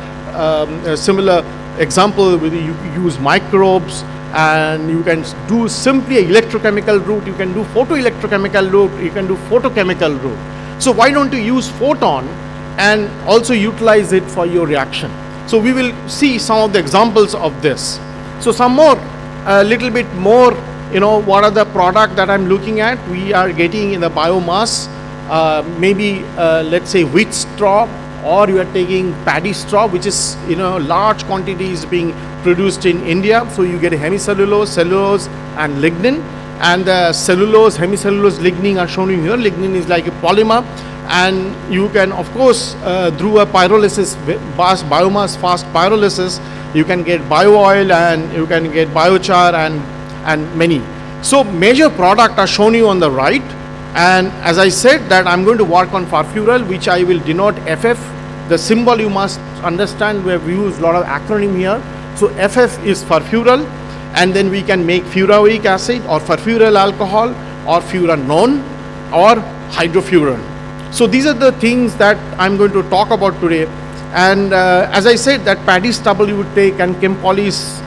example where you use microbes, and you can do simply a electrochemical route, you can do photoelectrochemical route, you can do photochemical route. So why don't you use photon and also utilize it for your reaction? So we will see some of the examples of this. So some more, a little bit more, what are the product that I'm looking at? We are getting in the biomass, maybe let's say wheat straw, or you are taking paddy straw, which is large quantities being produced in India. So you get hemicellulose, cellulose, and lignin. And the cellulose, hemicellulose, lignin are shown in here. Lignin is like a polymer, and you can, of course, through a pyrolysis, biomass fast pyrolysis, you can get bio oil and you can get biochar and many. So major product are shown you on the right. And as I said that I'm going to work on farfural, which I will denote FF. The symbol you must understand, we have used a lot of acronym here. So FF is farfural, and then we can make furanoic acid or farfural alcohol or furanone or hydrofuran. So these are the things that I'm going to talk about today. And as I said, that paddy stubble you would take and Chempoly's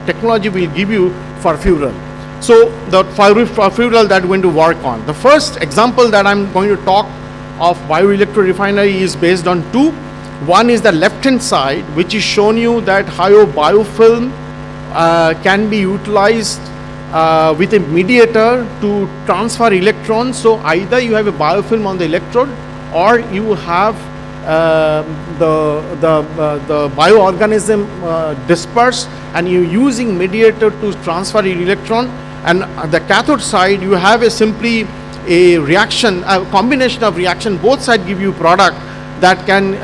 technology will give you farfural. So the farfural that we're going to work on. The first example that I'm going to talk of bioelectro refinery is based on two. One is the left hand side, which is shown you that how biofilm can be utilized with a mediator to transfer electrons. So either you have a biofilm on the electrode, or you have the bioorganism dispersed, and you're using mediator to transfer electron. And the cathode side, you have simply a reaction, a combination of reaction. Both sides give you product that can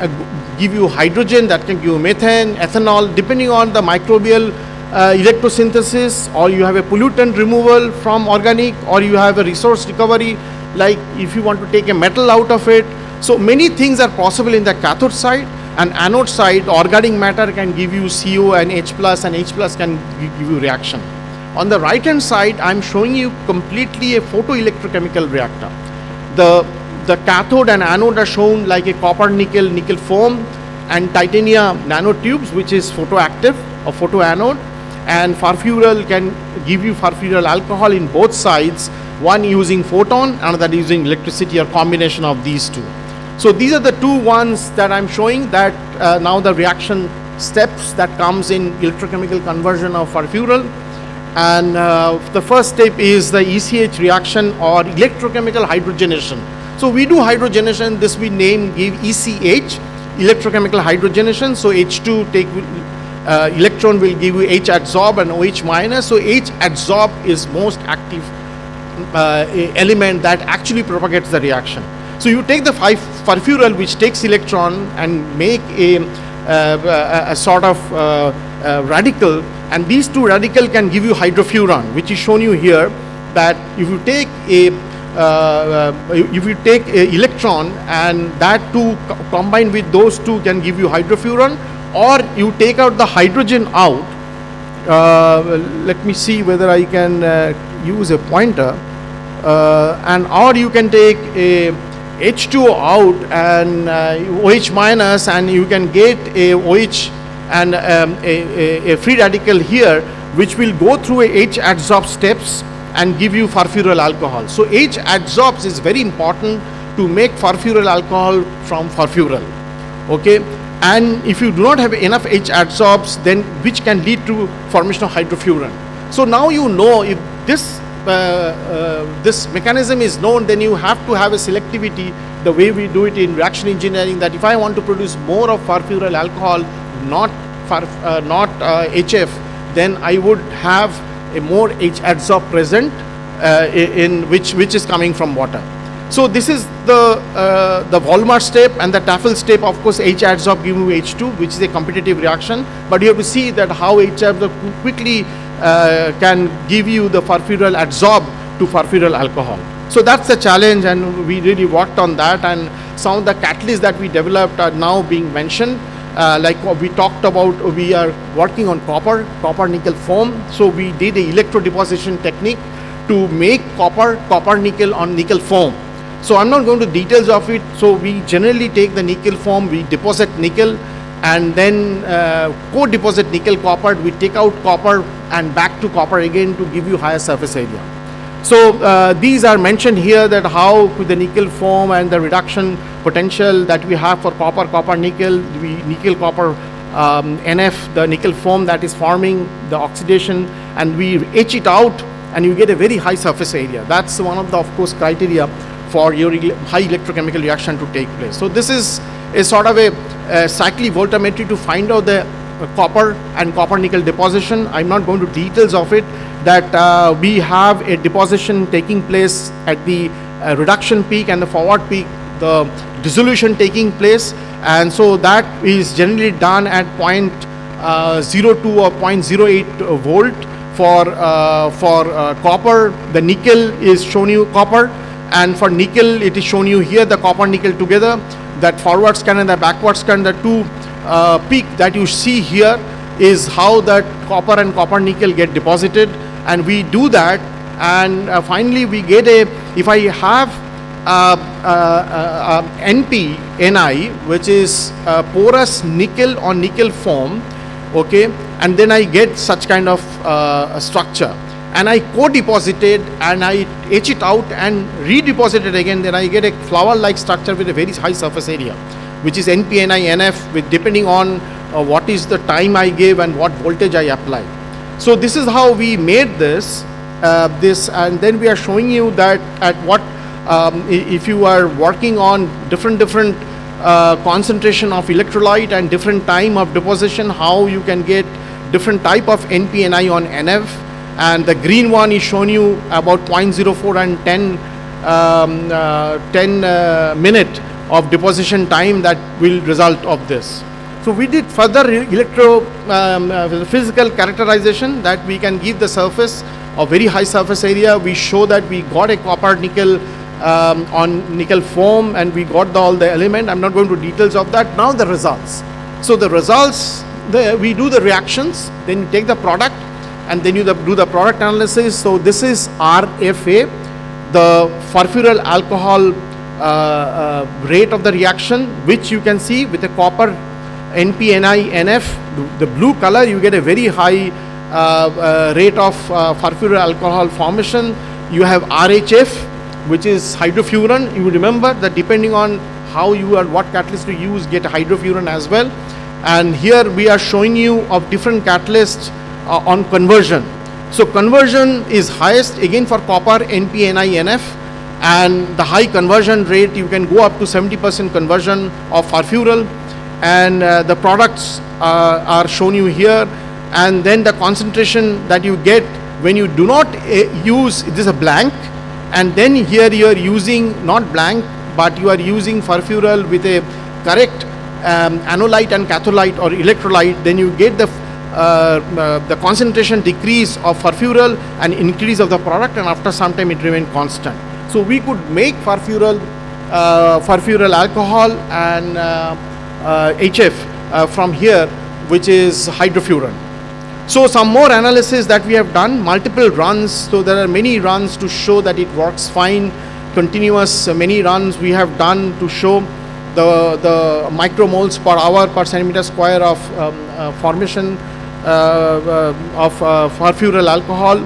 give you hydrogen, that can give you methane, ethanol, depending on the microbial electrosynthesis, or you have a pollutant removal from organic, or you have a resource recovery, like if you want to take a metal out of it. So many things are possible in the cathode side. And anode side, organic matter can give you CO and H+, and H+ can give you reaction. On the right hand side, I'm showing you completely a photoelectrochemical reactor. The cathode and anode are shown like a copper nickel foam and titanium nanotubes, which is photoactive or photoanode. And farfural can give you farfural alcohol in both sides, one using photon, another using electricity, or combination of these two. So these are the two ones that I'm showing, that now the reaction steps that comes in electrochemical conversion of farfural. And the first step is the ECH reaction or electrochemical hydrogenation. So we do hydrogenation, this we give ECH, electrochemical hydrogenation. So H2 take electron will give you H adsorb and OH minus. So H adsorb is most active element that actually propagates the reaction. So you take the farfural, which takes electron, and make a sort of radical, and these two radical can give you hydrofuran, which is shown you here. That if you take a electron and that two combined with those two can give you hydrofuran, or you take out the hydrogen out. Let me see whether I can use a pointer, or you can take a H2O out and OH minus, and you can get a OH and a free radical here, which will go through a H adsorb steps and give you farfural alcohol. So H adsorbs is very important to make farfural alcohol from farfural. Okay, and if you do not have enough H adsorbs, then which can lead to formation of hydrofuran. So now you know, if this this mechanism is known, then you have to have a selectivity the way we do it in reaction engineering, that if I want to produce more of farfural alcohol, not HF, then I would have a more H adsorb present in which is coming from water. So this is the Walmart step, and the Tafel step, of course, H adsorb give you H2, which is a competitive reaction. But you have to see that how H adsorb quickly can give you the furfural adsorb to furfural alcohol. So that's the challenge, and we really worked on that, and some of the catalysts that we developed are now being mentioned. Like what we talked about, we are working on copper nickel foam. So we did a electro deposition technique to make copper nickel on nickel foam. So I'm not going to details of it. So we generally take the nickel foam, we deposit nickel, and then co-deposit nickel copper. We take out copper and back to copper again to give you higher surface area. So these are mentioned here, that how with the nickel foam and the reduction potential that we have for copper nickel, nickel copper NF, the nickel foam that is forming the oxidation, and we etch it out, and you get a very high surface area. That's one of the, of course, criteria for your high electrochemical reaction to take place. So this is a sort of a cyclic voltammetry to find out the copper and copper nickel deposition. I'm not going to details of it, that we have a deposition taking place at the reduction peak and the forward peak, the dissolution taking place, and so that is generally done at 0.02 or 0.08 volt for copper. The nickel is shown you copper, and for nickel it is shown you here the copper nickel together, that forward scan and the backward scan, the two peak that you see here is how that copper and copper nickel get deposited, and we do that, and finally we get a, if I have NP, Ni, which is porous nickel on nickel foam, okay, and then I get such kind of structure, and I co-deposited and I etch it out and redeposit it again, then I get a flower-like structure with a very high surface area, which is NP, Ni, NF, with depending on what is the time I give and what voltage I apply. So this is how we made this, and then we are showing you that at what, if you are working on different concentration of electrolyte and different time of deposition, how you can get different type of NP, Ni on NF, and the green one is shown you about 0.04 and 10 minute of deposition time that will result of this. So we did further physical characterization, that we can give the surface of very high surface area. We show that we got a copper nickel on nickel foam, and we got all the element. I'm not going to details of that. Now the results. So the results, we do the reactions, then you take the product, and then you do the product analysis. So this is RFA, the furfural alcohol rate of the reaction, which you can see with the copper NP, Ni, NF, the blue color, you get a very high rate of furfural alcohol formation. You have RHF, which is hydrofuran. You remember that depending on how you are, what catalyst to use, get hydrofuran as well. And here we are showing you of different catalysts on conversion. So conversion is highest again for copper, NP, Ni, NF, and the high conversion rate, you can go up to 70% conversion of furfural, and the products are shown you here, and then the concentration that you get when you do not use, this is a blank, and then here you are using not blank, but you are using furfural with a correct anolyte and catholyte or electrolyte, then you get the concentration decrease of furfural and increase of the product, and after some time it remained constant. So we could make furfural alcohol and HF from here, which is hydrofuran. So some more analysis that we have done, multiple runs. So there are many runs to show that it works fine, continuous many runs we have done to show the micromoles per hour per centimeter square of formation of furfural alcohol,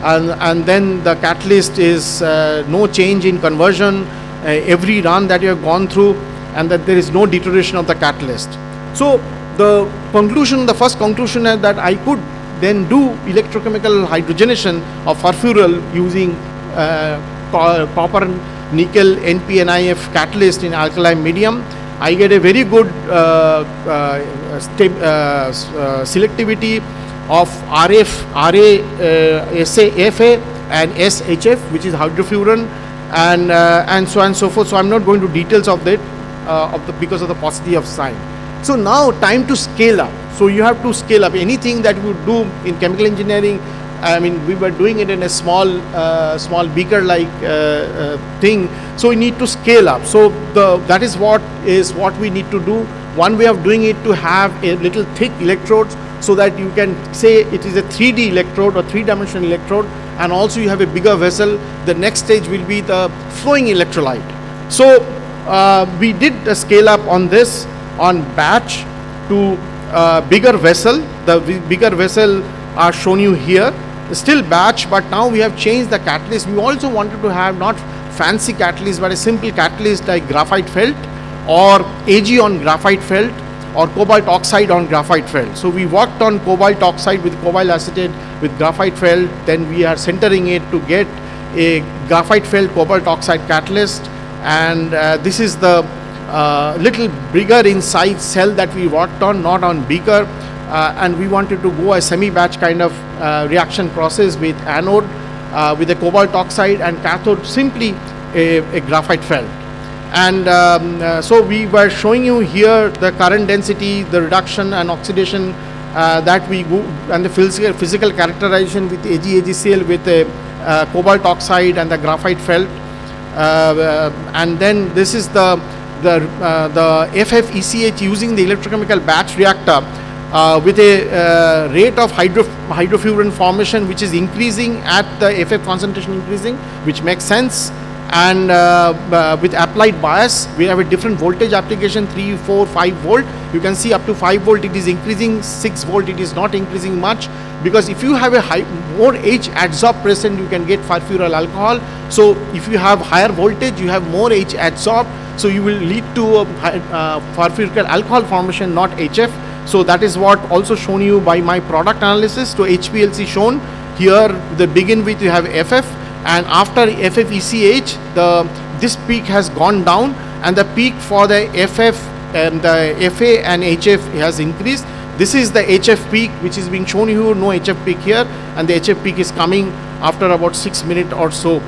and then the catalyst is no change in conversion every run that you have gone through, and that there is no deterioration of the catalyst. So the conclusion, the first conclusion is that I could then do electrochemical hydrogenation of furfural using copper, nickel, NP, NiF catalyst in alkaline medium. I get a very good selectivity of RF, RA, SA, FA and SHF, which is hydrofuran, and so on and so forth. So I'm not going to details of that because of the paucity of time. So now time to scale up. So you have to scale up. Anything that you do in chemical engineering, I mean, we were doing it in a small beaker-like thing. So we need to scale up. So that is what we need to do. One way of doing it to have a little thick electrodes so that you can say it is a 3D electrode or three-dimensional electrode, and also you have a bigger vessel. The next stage will be the flowing electrolyte. So we did a scale up on this on batch to bigger vessel. The bigger vessel are shown you here. Still batch, but now we have changed the catalyst. We also wanted to have not fancy catalyst, but a simple catalyst like graphite felt or AG on graphite felt or cobalt oxide on graphite felt. So we worked on cobalt oxide with cobalt acetate with graphite felt. Then we are centering it to get a graphite felt cobalt oxide catalyst. And this is the little bigger in size cell that we worked on, not on beaker. And we wanted to go a semi-batch kind of reaction process with anode with a cobalt oxide and cathode simply a graphite felt. And so we were showing you here the current density, the reduction and oxidation that we go, and the physical characterization with AgCl with a cobalt oxide and the graphite felt. And then this is the FFECH using the electrochemical batch reactor with a rate of hydrofuran formation which is increasing at the FF concentration increasing, which makes sense. And with applied bias, we have a different voltage application, 3, 4, 5 volt. You can see up to 5 volt it is increasing, 6 volt it is not increasing much, because if you have a more H adsorb present, you can get furfural alcohol. So if you have higher voltage, you have more H adsorb, so you will lead to a furfural alcohol formation, not HF. So that is what also shown you by my product analysis. So HPLC shown here, the begin with you have FF, and after FFECH, this peak has gone down, and the peak for the FF and the FA and HF has increased. This is the HF peak which is being shown here, no HF peak here, and the HF peak is coming after about 6 minutes or so.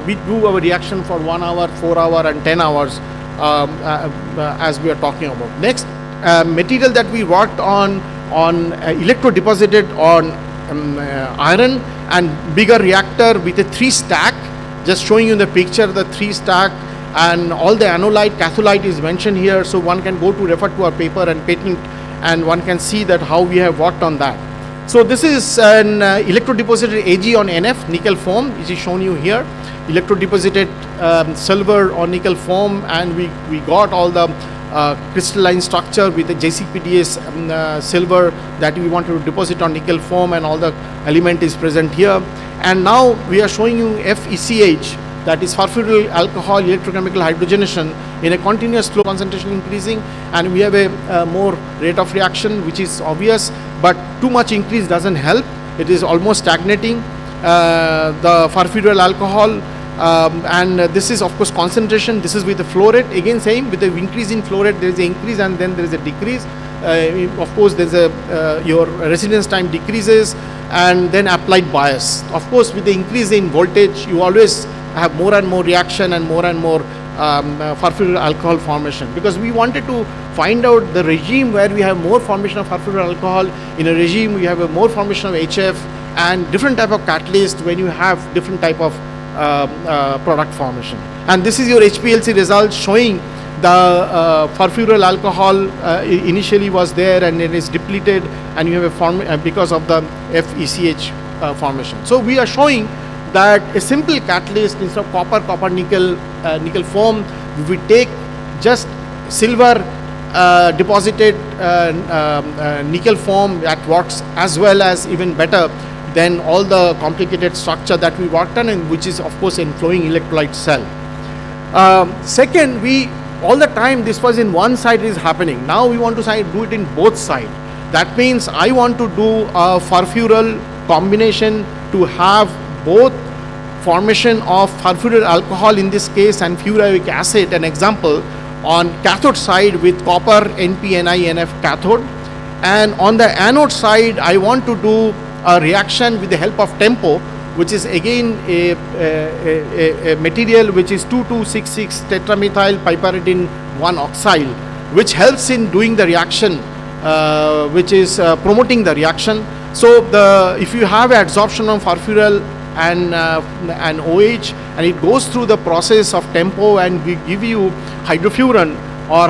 We do our reaction for 1 hour, 4 hour and 10 hours as we are talking about. Next material that we worked on electro deposited on iron and bigger reactor with a 3 stack, just showing you in the picture the 3 stack, and all the anolyte catholite is mentioned here, so one can go to refer to our paper and patent, and one can see that how we have worked on that. So this is an electro deposited AG on NF nickel foam, which is shown you here, electro deposited silver on nickel foam, and we got all the crystalline structure with the JCPDS silver that we want to deposit on nickel foam, and all the element is present here. And now we are showing you FECH, that is furfural alcohol electrochemical hydrogenation in a continuous flow, concentration increasing, and we have a more rate of reaction, which is obvious, but too much increase doesn't help. It is almost stagnating. The furfural alcohol, and this is of course concentration. This is with the flow rate, again same, with the increase in flow rate there is an increase and then there is a decrease. Of course there's a your residence time decreases, and then applied bias. Of course with the increase in voltage you always have more and more reaction and more furfural alcohol formation, because we wanted to find out the regime where we have more formation of furfural alcohol. In a regime we have a more formation of HF and different type of catalyst when you have different type of product formation. And this is your HPLC results showing the furfural alcohol initially was there and it is depleted, and you have a because of the FECH formation. So we are showing that a simple catalyst instead of copper nickel foam, we take just silver deposited nickel foam that works as well as even better than all the complicated structure that we worked on, and which is of course in flowing electrolyte cell. Second, we all the time this was in one side is happening. Now we want to do it in both sides. That means I want to do a furfural combination to have both formation of furfural alcohol in this case and furic acid, an example, on cathode side with copper NPNI-NF cathode, and on the anode side I want to do a reaction with the help of tempo which is again a material which is 2266 tetramethyl piperidine 1 oxide, which helps in doing the reaction, which is promoting the reaction. So if you have absorption of furfural and OH, and it goes through the process of tempo and we give you hydrofuran or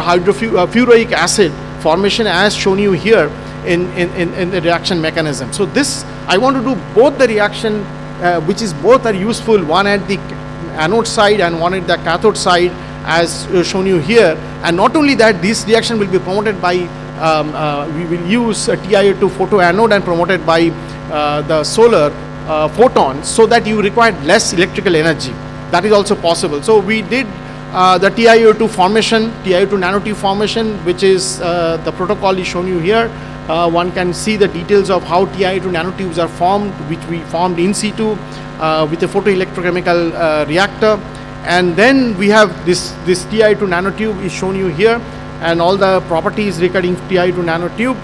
furic acid formation as shown you here in the reaction mechanism. So this, I want to do both the reaction, which is both are useful, one at the anode side and one at the cathode side as shown you here. And not only that, this reaction will be promoted by, we will use TiO2 photoanode and promoted by the solar photons, so that you require less electrical energy. That is also possible. So we did the TiO2 formation, TiO2 nanotube formation, which is the protocol is shown you here. One can see the details of how TiO2 nanotubes are formed, which we formed in situ with a photoelectrochemical reactor. And then we have this TiO2 nanotube is shown you here, and all the properties regarding TiO2 nanotube.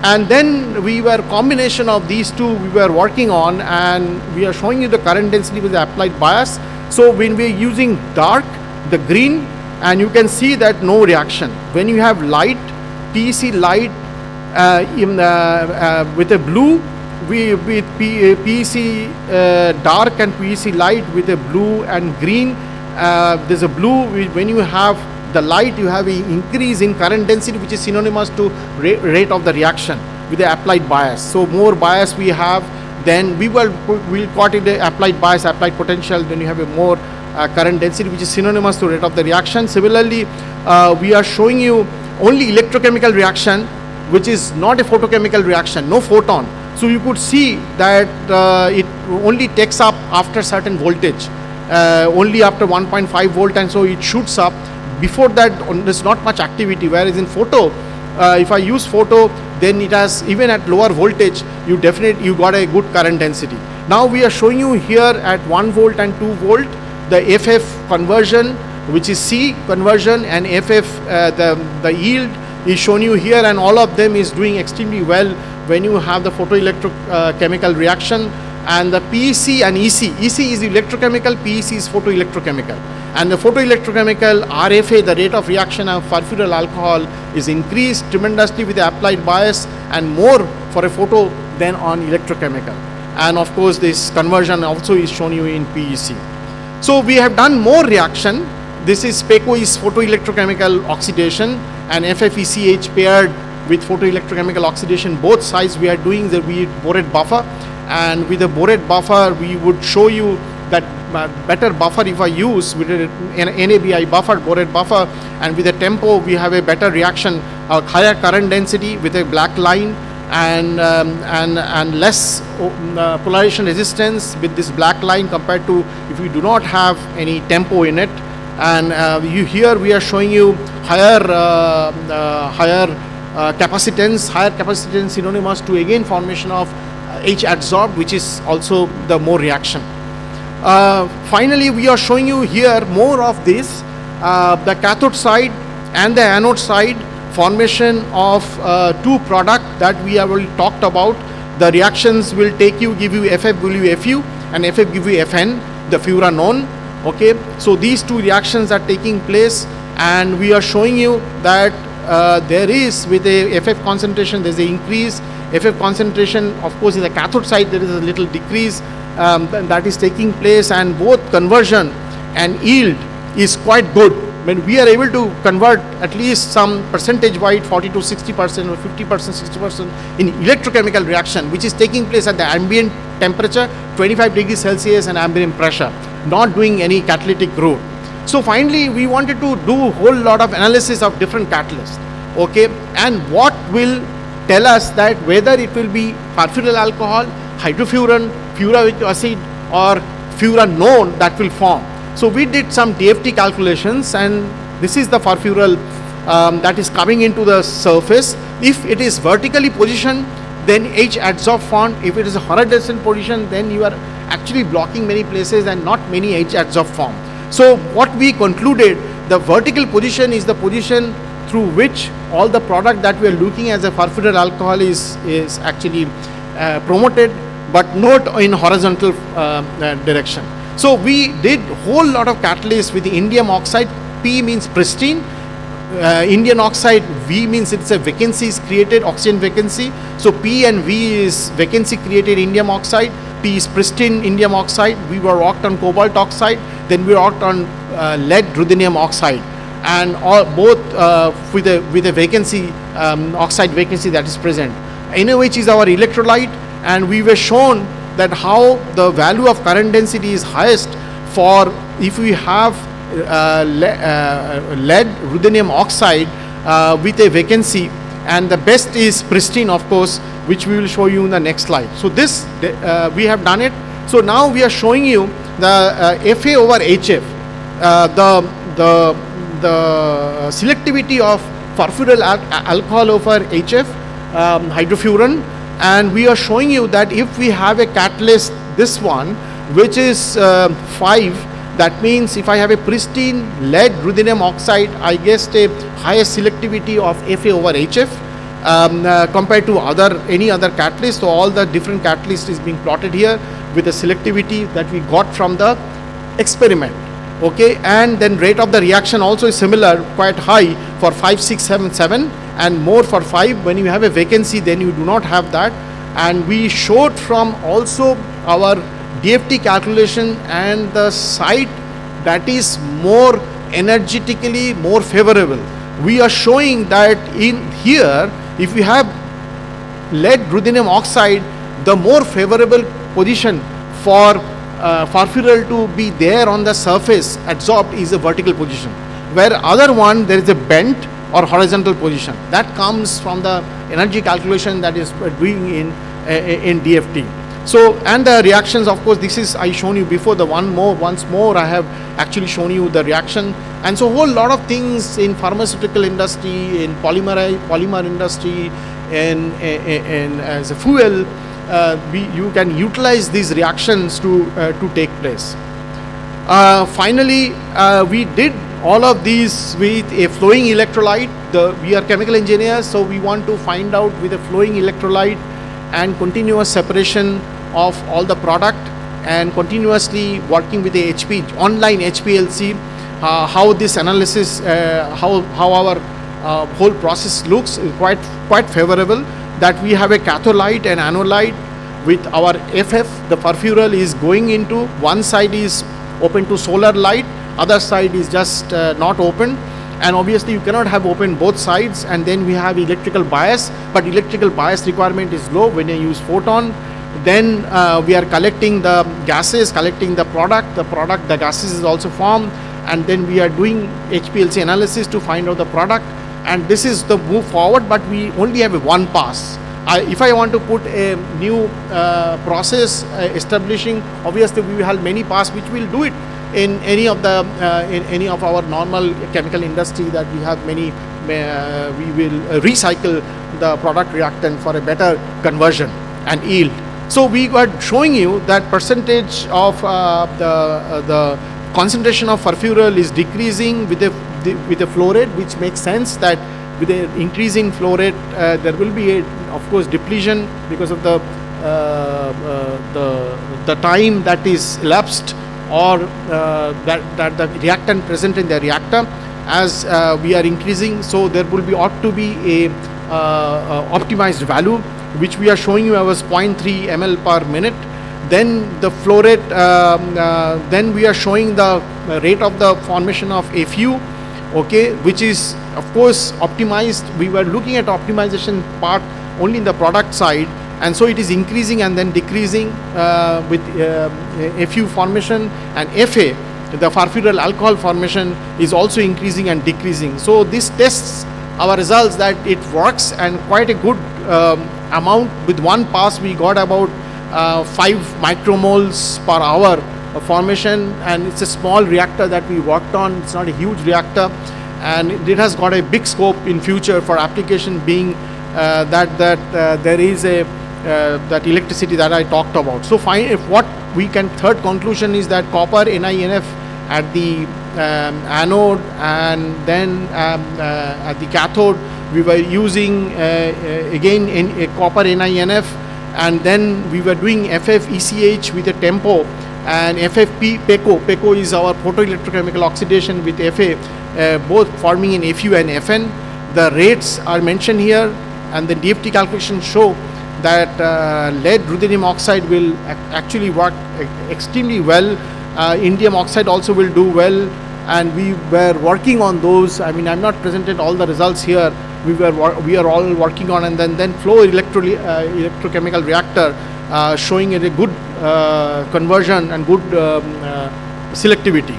And then we were combination of these two we were working on, and we are showing you the current density with the applied bias. So when we are using dark, the green, and you can see that no reaction. When you have light, PEC light with a blue, with PEC dark and PEC light with a blue and green, there's a blue. When you have the light, you have an increase in current density, which is synonymous to rate of the reaction with the applied bias. So more bias we have, then we'll got it the applied bias, applied potential, then you have a more current density, which is synonymous to rate of the reaction. Similarly, we are showing you only electrochemical reaction, which is not a photochemical reaction, no photon. So you could see that it only takes up after certain voltage, only after 1.5 volt, and so it shoots up. Before that, there's not much activity, whereas in photo, if I use photo, then it has, even at lower voltage, you got a good current density. Now we are showing you here at 1 volt and 2 volt, the FF conversion, which is C conversion, and FF, the yield is shown you here, and all of them is doing extremely well when you have the photoelectrochemical reaction. And the PEC and EC is electrochemical, PEC is photoelectrochemical. And the photoelectrochemical RFA, the rate of reaction of furfural alcohol, is increased tremendously with the applied bias, and more for a photo than on electrochemical. And of course, this conversion also is shown you in PEC. So we have done more reaction. This is PECO is photoelectrochemical oxidation, and FFECH paired with photoelectrochemical oxidation. Both sides we are doing the borate buffer, and with the borate buffer we would show you that better buffer if I use with an NABI buffer, borate buffer, and with the tempo we have a better reaction, a higher current density with a black line, and less polarization resistance with this black line compared to if we do not have any tempo in it. And here we are showing you higher capacitance. Higher capacitance synonymous to again formation of H adsorbed, which is also the more reaction. Finally, we are showing you here more of this, the cathode side and the anode side formation of two products that we have already talked about. The reactions will give you FF, will give you FU, and FF give you FN, the furanone. Okay, so these two reactions are taking place, and we are showing you that there is, with a FF concentration, there is an increase. FF concentration, of course, in the cathode side there is a little decrease that is taking place, and both conversion and yield is quite good. When we are able to convert at least some percentage wide, 40 to 60% or 50%, 60% in electrochemical reaction, which is taking place at the ambient temperature, 25 degrees Celsius, and ambient pressure, not doing any catalytic route. So finally, we wanted to do a whole lot of analysis of different catalysts, okay, and what will tell us that whether it will be furfural alcohol, hydrofuran, furic acid, or furanone that will form. So we did some DFT calculations, and this is the furfural that is coming into the surface. If it is vertically positioned, then H adsorb form. If it is a horizontal position, then you are actually blocking many places and not many H adsorb form. So what we concluded, the vertical position is the position through which all the product that we are looking as a furfural alcohol is actually promoted. but not in horizontal direction. So we did whole lot of catalysts with the indium oxide. P means pristine. Indium oxide, V means it's a vacancy is created, oxygen vacancy. So P and V is vacancy created indium oxide. P is pristine indium oxide. We were worked on cobalt oxide. Then we worked on lead ruthenium oxide, and all, both with a vacancy oxide vacancy that is present. NaOH is our electrolyte, and we were shown that how the value of current density is highest for if we have lead ruthenium oxide with a vacancy, and the best is pristine, of course, which we will show you in the next slide. So this we have done it. So now we are showing you the Fa over HF, the selectivity of furfural alcohol over HF, hydrofuran, and we are showing you that if we have a catalyst, this one, which is 5, that means if I have a pristine lead ruthenium oxide, I get a higher selectivity of Fa over HF compared to any other catalyst. So all the different catalyst is being plotted here with the selectivity that we got from the experiment. Okay, and then rate of the reaction also is similar, quite high for 5, 6, 7, 7, and more for 5. When you have a vacancy, then you do not have that. And we showed from also our DFT calculation and the site that is more energetically more favorable. We are showing that in here, if we have lead ruthenium oxide, the more favorable position for furfural to be there on the surface adsorbed is a vertical position, where other one there is a bent or horizontal position. That comes from the energy calculation that is doing in DFT. So, and the reactions, of course, this is I shown you before. Once more I have actually shown you the reaction. And so whole lot of things in pharmaceutical industry, in polymer industry, and as a fuel, you can utilize these reactions to take place. Finally, we did all of these with a flowing electrolyte. We are chemical engineers, so we want to find out with a flowing electrolyte and continuous separation of all the product, and continuously working with the online HPLC, how this analysis, how our whole process looks is quite favorable. That we have a catholyte and anolyte with our FF. The furfural is going into one side is open to solar light, other side is just not open. And obviously you cannot have open both sides. And then we have electrical bias, but electrical bias requirement is low when you use photon. Then we are collecting the gases, collecting the product, the gases is also formed, and then we are doing HPLC analysis to find out the product. And this is the move forward, but we only have a one pass. If I want to put a new process establishing, obviously we will have many pass, which will do it in any of the in any of our normal chemical industry that we have many. We will recycle the product reactant for a better conversion and yield. So we were showing you that percentage of the concentration of furfural is decreasing with the flow rate, which makes sense that with the increase in flow rate there will be of course depletion because of the time that is elapsed, or that the reactant present in the reactor as we are increasing. So there will be ought to be a optimized value, which we are showing you as 0.3 ml per minute. Then the flow rate, then we are showing the rate of the formation of FU, okay, which is of course optimized. We were looking at optimization part only in the product side, and so it is increasing and then decreasing with FU formation, and FA, the furfural alcohol formation, is also increasing and decreasing. So this tests our results that it works, and quite a good amount. With one pass we got about 5 micromoles per hour formation, and it's a small reactor that we worked on. It's not a huge reactor, and it has got a big scope in future for application, being that there is a that electricity that I talked about. So what we can, third conclusion is that copper NiNF at the anode, and then at the cathode we were using again in a copper NiNF and then we were doing FF ECH with a tempo, and FFP PECO. PECO is our photoelectrochemical oxidation with FA, both forming in FU and FN. The rates are mentioned here, and the DFT calculations show that lead ruthenium oxide will actually work extremely well. Indium oxide also will do well, and we were working on those. I mean, I'm not presented all the results here. We are all working on, and then flow electrochemical reactor showing a good conversion and good selectivity.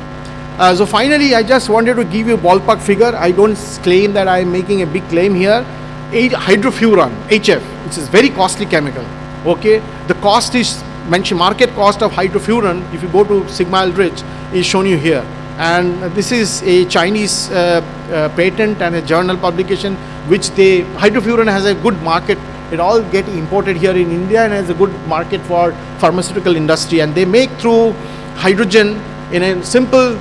So finally, I just wanted to give you a ballpark figure. I don't claim that I'm making a big claim here. Hydrofuran, HF, which is very costly chemical. Okay, the cost is mentioned. Market cost of hydrofuran, if you go to Sigma Aldrich, is shown you here. And this is a Chinese patent and a journal publication, which hydrofuran has a good market. It all get imported here in India and has a good market for pharmaceutical industry. And they make through hydrogen in a simple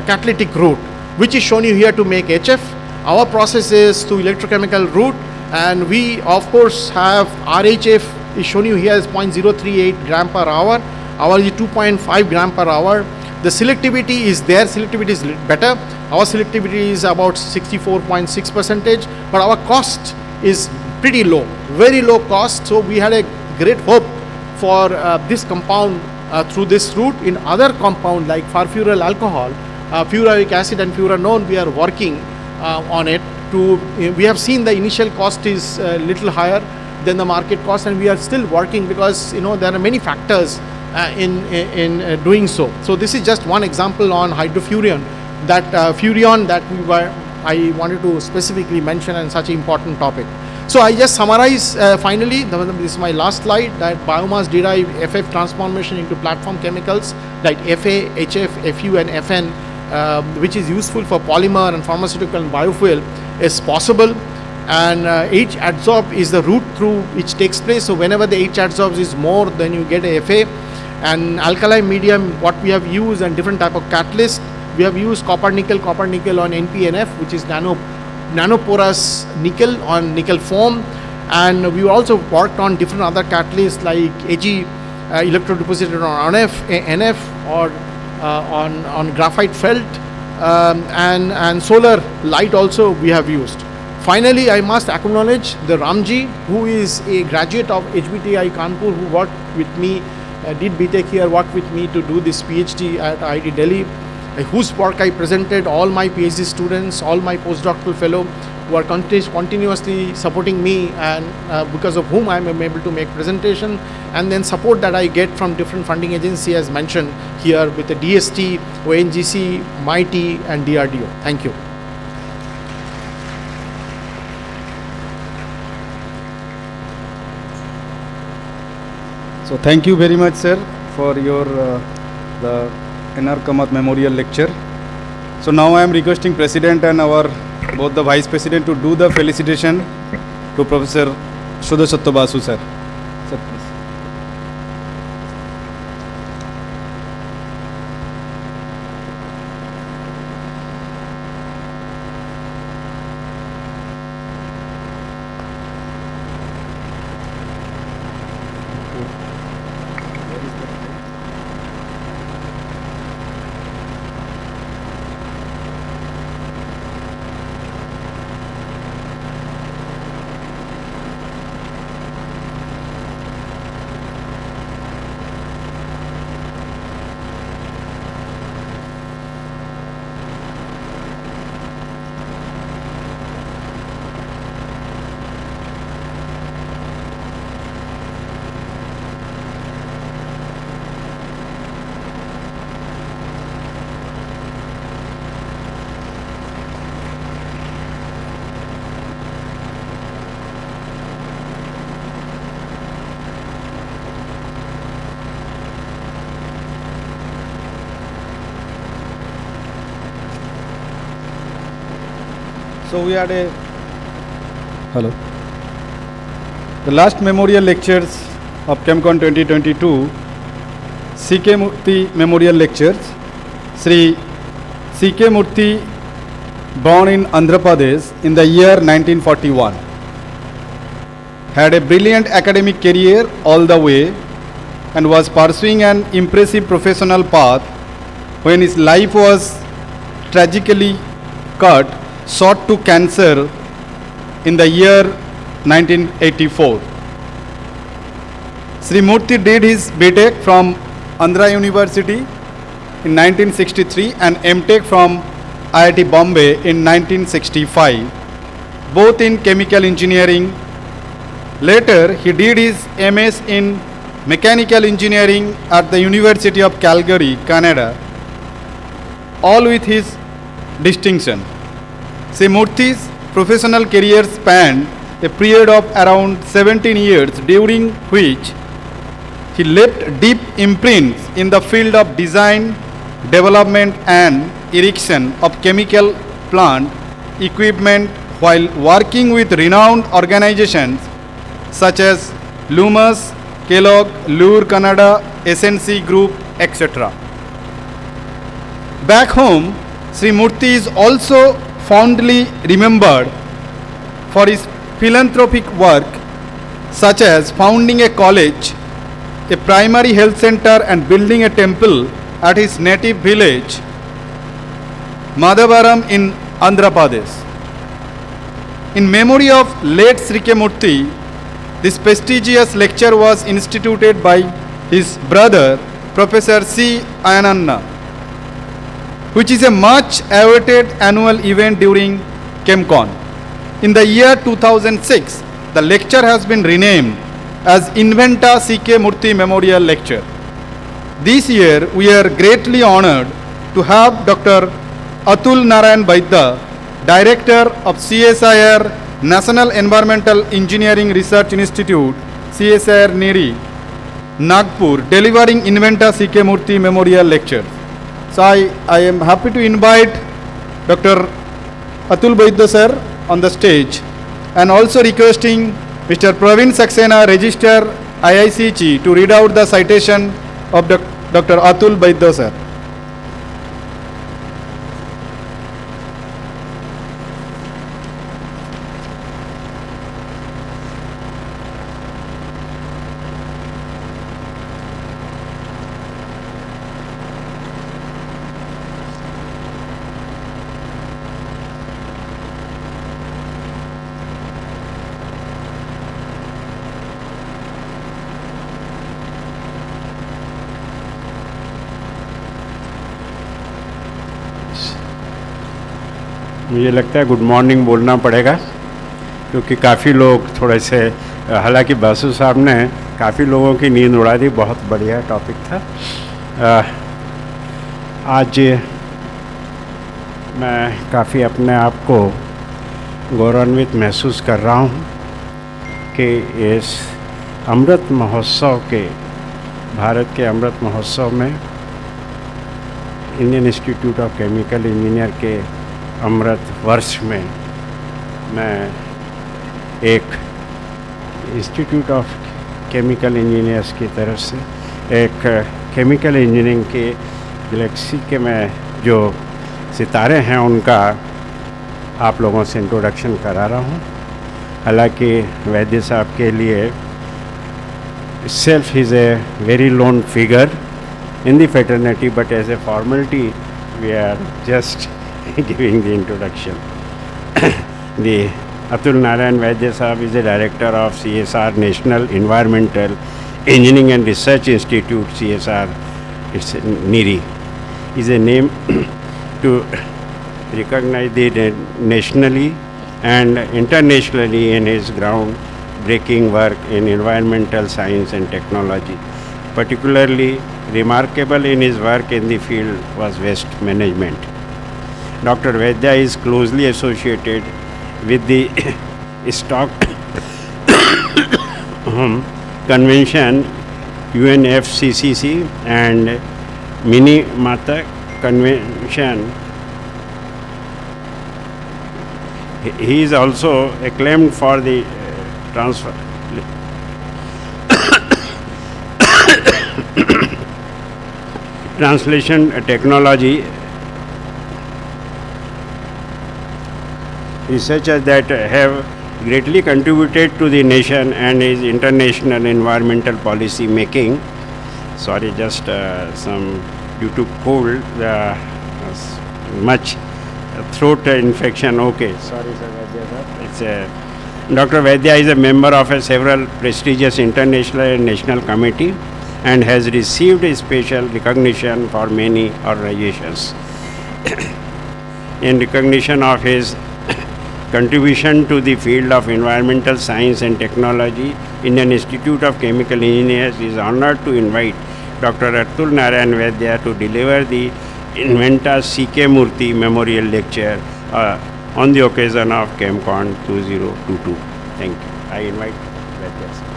catalytic route, which is shown you here to make HF. Our process is through electrochemical route, and we of course have RHF is shown you here as 0.038 gram per hour. Our is 2.5 gram per hour. The selectivity is there. Selectivity is better. Our selectivity is about 64.6%, but our cost is pretty low, very low cost. So we had a great hope for this compound through this route. In other compound like farfuryl alcohol, furaric acid and furanone, we are working on it. We have seen the initial cost is a little higher than the market cost, and we are still working because there are many factors in doing so. So this is just one example on hydrofuran, that furion that I wanted to specifically mention, and such an important topic. So I just summarize finally, this is my last slide, that biomass derived FF transformation into platform chemicals like FA, HF, FU and FN, which is useful for polymer and pharmaceutical and biofuel, is possible. And H adsorb is the route through which takes place. So whenever the H adsorbs is more, then you get a FA. And alkali medium, what we have used, and different type of catalyst, we have used copper nickel on NPNF, which is nanoporous nickel on nickel foam. And we also worked on different other catalysts like AG electrodeposited on NF or on graphite felt, and solar light also we have used. Finally, I must acknowledge the Ramji, who is a graduate of HBTI Kanpur, who worked with me, did BTech here, worked with me to do this PhD at IIT Delhi, whose work I presented. All my PhD students, all my postdoctoral fellow who are continuously supporting me, and because of whom I am able to make presentation, and then support that I get from different funding agencies as mentioned here with the DST, ONGC, MIT and DRDO. Thank you. So thank you very much, sir, for your the NR Kamath Memorial Lecture. So now I am requesting President and both the Vice President to do the felicitation to Professor Sudha Basu, sir. Sir, please. So we had the last memorial lectures of Chemcon 2022, C.K. Murthy Memorial Lectures. Sri C.K. Murthy, born in Andhra Pradesh in the year 1941. had a brilliant academic career all the way and was pursuing an impressive professional path when his life was tragically cut short to cancer in the year 1984. Sri Murthy did his BTech from Andhra University in 1963 and MTech from IIT Bombay in 1965, both in chemical engineering. Later, he did his MS in mechanical engineering at the University of Calgary, Canada, all with his distinction. Sri Murthy's professional career spanned a period of around 17 years, during which he left deep imprints in the field of design, development and erection of chemical plant equipment while working with renowned organizations such as Loomis, Kellogg, Lure Canada, SNC Group, etc. Back home, Sri Murthy is also fondly remembered for his philanthropic work such as founding a college, a primary health center and building a temple at his native village, Madhavaram in Andhra Pradesh. In memory of late Sri K. Murthy, this prestigious lecture was instituted by his brother, Professor C. Ayananna, which is a much awaited annual event during Chemcon. In the year 2006, the lecture has been renamed as Inventa C.K. Murthy Memorial Lecture. This year, we are greatly honored to have Dr. Atul Narayan Vaidya, Director of CSIR National Environmental Engineering Research Institute, CSIR NERI, Nagpur, delivering Inventa C.K. Murthy Memorial Lecture. So I am happy to invite Dr. Atul Vaidya sir on the stage, and also requesting Mr. Praveen Saxena, Registrar IICG, to read out the citation of Dr. Atul Vaidya sir. मुझे लगता है good morning बोलना पड़ेगा, क्योंकि काफ़ी लोग थोड़े से, हालांकि बासु साहब ने काफ़ी लोगों की नींद उड़ा दी, बहुत बढ़िया टॉपिक था। आज मैं काफ़ी अपने आप को गौरवान्वित महसूस कर रहा हूँ कि इस अमृत महोत्सव के, भारत के अमृत महोत्सव में Indian institute of chemical engineer के अमृत वर्ष में मैं एक इंस्टीट्यूट ऑफ केमिकल इंजीनियर्स की तरफ से एक केमिकल इंजीनियरिंग के गैलेक्सी के मैं जो सितारे हैं उनका आप लोगों से इंट्रोडक्शन करा रहा हूँ। हालांकि वैद्य साहब के लिए itself is a very lone figure in the fraternity, but as a formality we are just giving the introduction. The Atul Narayan Vaidya Sahab is the director of CSR National Environmental Engineering and Research Institute, CSR, it's NERI, is a name to recognize the nationally and internationally in his ground-breaking work in environmental science and technology. Particularly remarkable in his work in the field was waste management. Dr. Vaidya is closely associated with the Stock Convention, UNFCCC and Minamata Convention. He is also acclaimed for the translation technology, researchers that have greatly contributed to the nation and his international environmental policy making. Sorry, just some due to cold, much throat infection. Okay, sorry, sir. Vaidya, sir. It's Dr. Vaidya is a member of several prestigious international and national committee and has received a special recognition for many organizations. In recognition of his contribution to the field of environmental science and technology, Indian Institute of Chemical Engineers is honored to invite Dr. Atul Narayan Vaidya to deliver the Inventor C.K. Murthy Memorial Lecture on the occasion of Chemcon 2022. Thank you. I invite Vaidya, sir.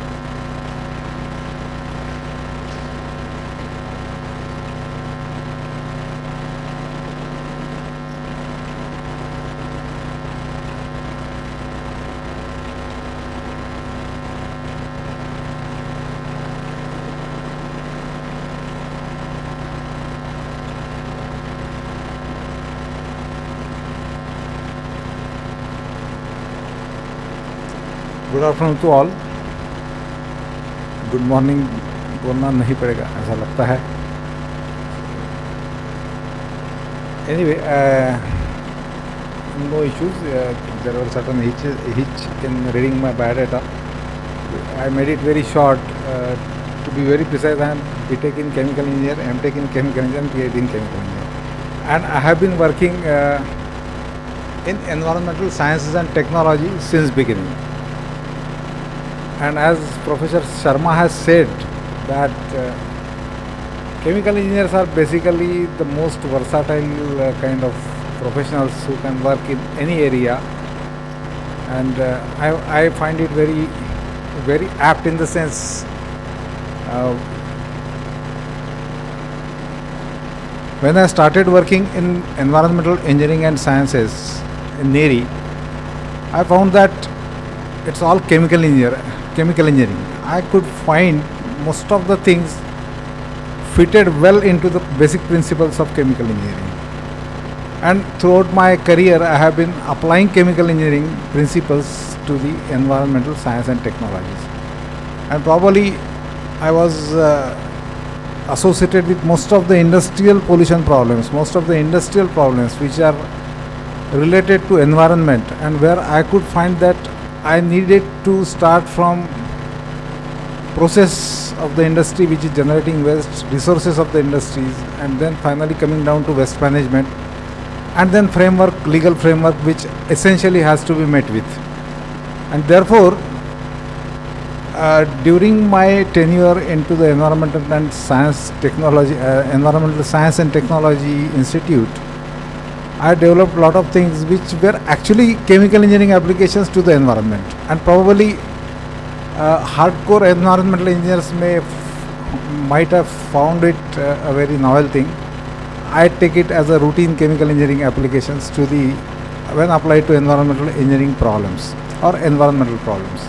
Good afternoon to all. Good morning बोलना नहीं पड़ेगा ऐसा लगता है. Anyway, no issues. There were certain hitch in reading my biodata. I made it very short. To be very precise, I am BTech in chemical engineer, MTech in chemical engineer, and PhD in chemical engineer. And I have been working in environmental sciences and technology since beginning. And as Professor Sharma has said that chemical engineers are basically the most versatile kind of professionals who can work in any area, and I find it very, very apt in the sense when I started working in environmental engineering and sciences in NERI, I found that it's all chemical engineering. I could find most of the things fitted well into the basic principles of chemical engineering. And throughout my career, I have been applying chemical engineering principles to the environmental science and technologies. And probably I was associated with most of the industrial pollution problems, most of the industrial problems which are related to environment, and where I could find that I needed to start from process of the industry which is generating waste, resources of the industries, and then finally coming down to waste management, and then framework, legal framework which essentially has to be met with. And therefore, during my tenure into the Environmental Science and Technology Institute, I developed a lot of things which were actually chemical engineering applications to the environment, and probably hardcore environmental engineers might have found it a very novel thing. I take it as a routine chemical engineering applications to the when applied to environmental engineering problems or environmental problems.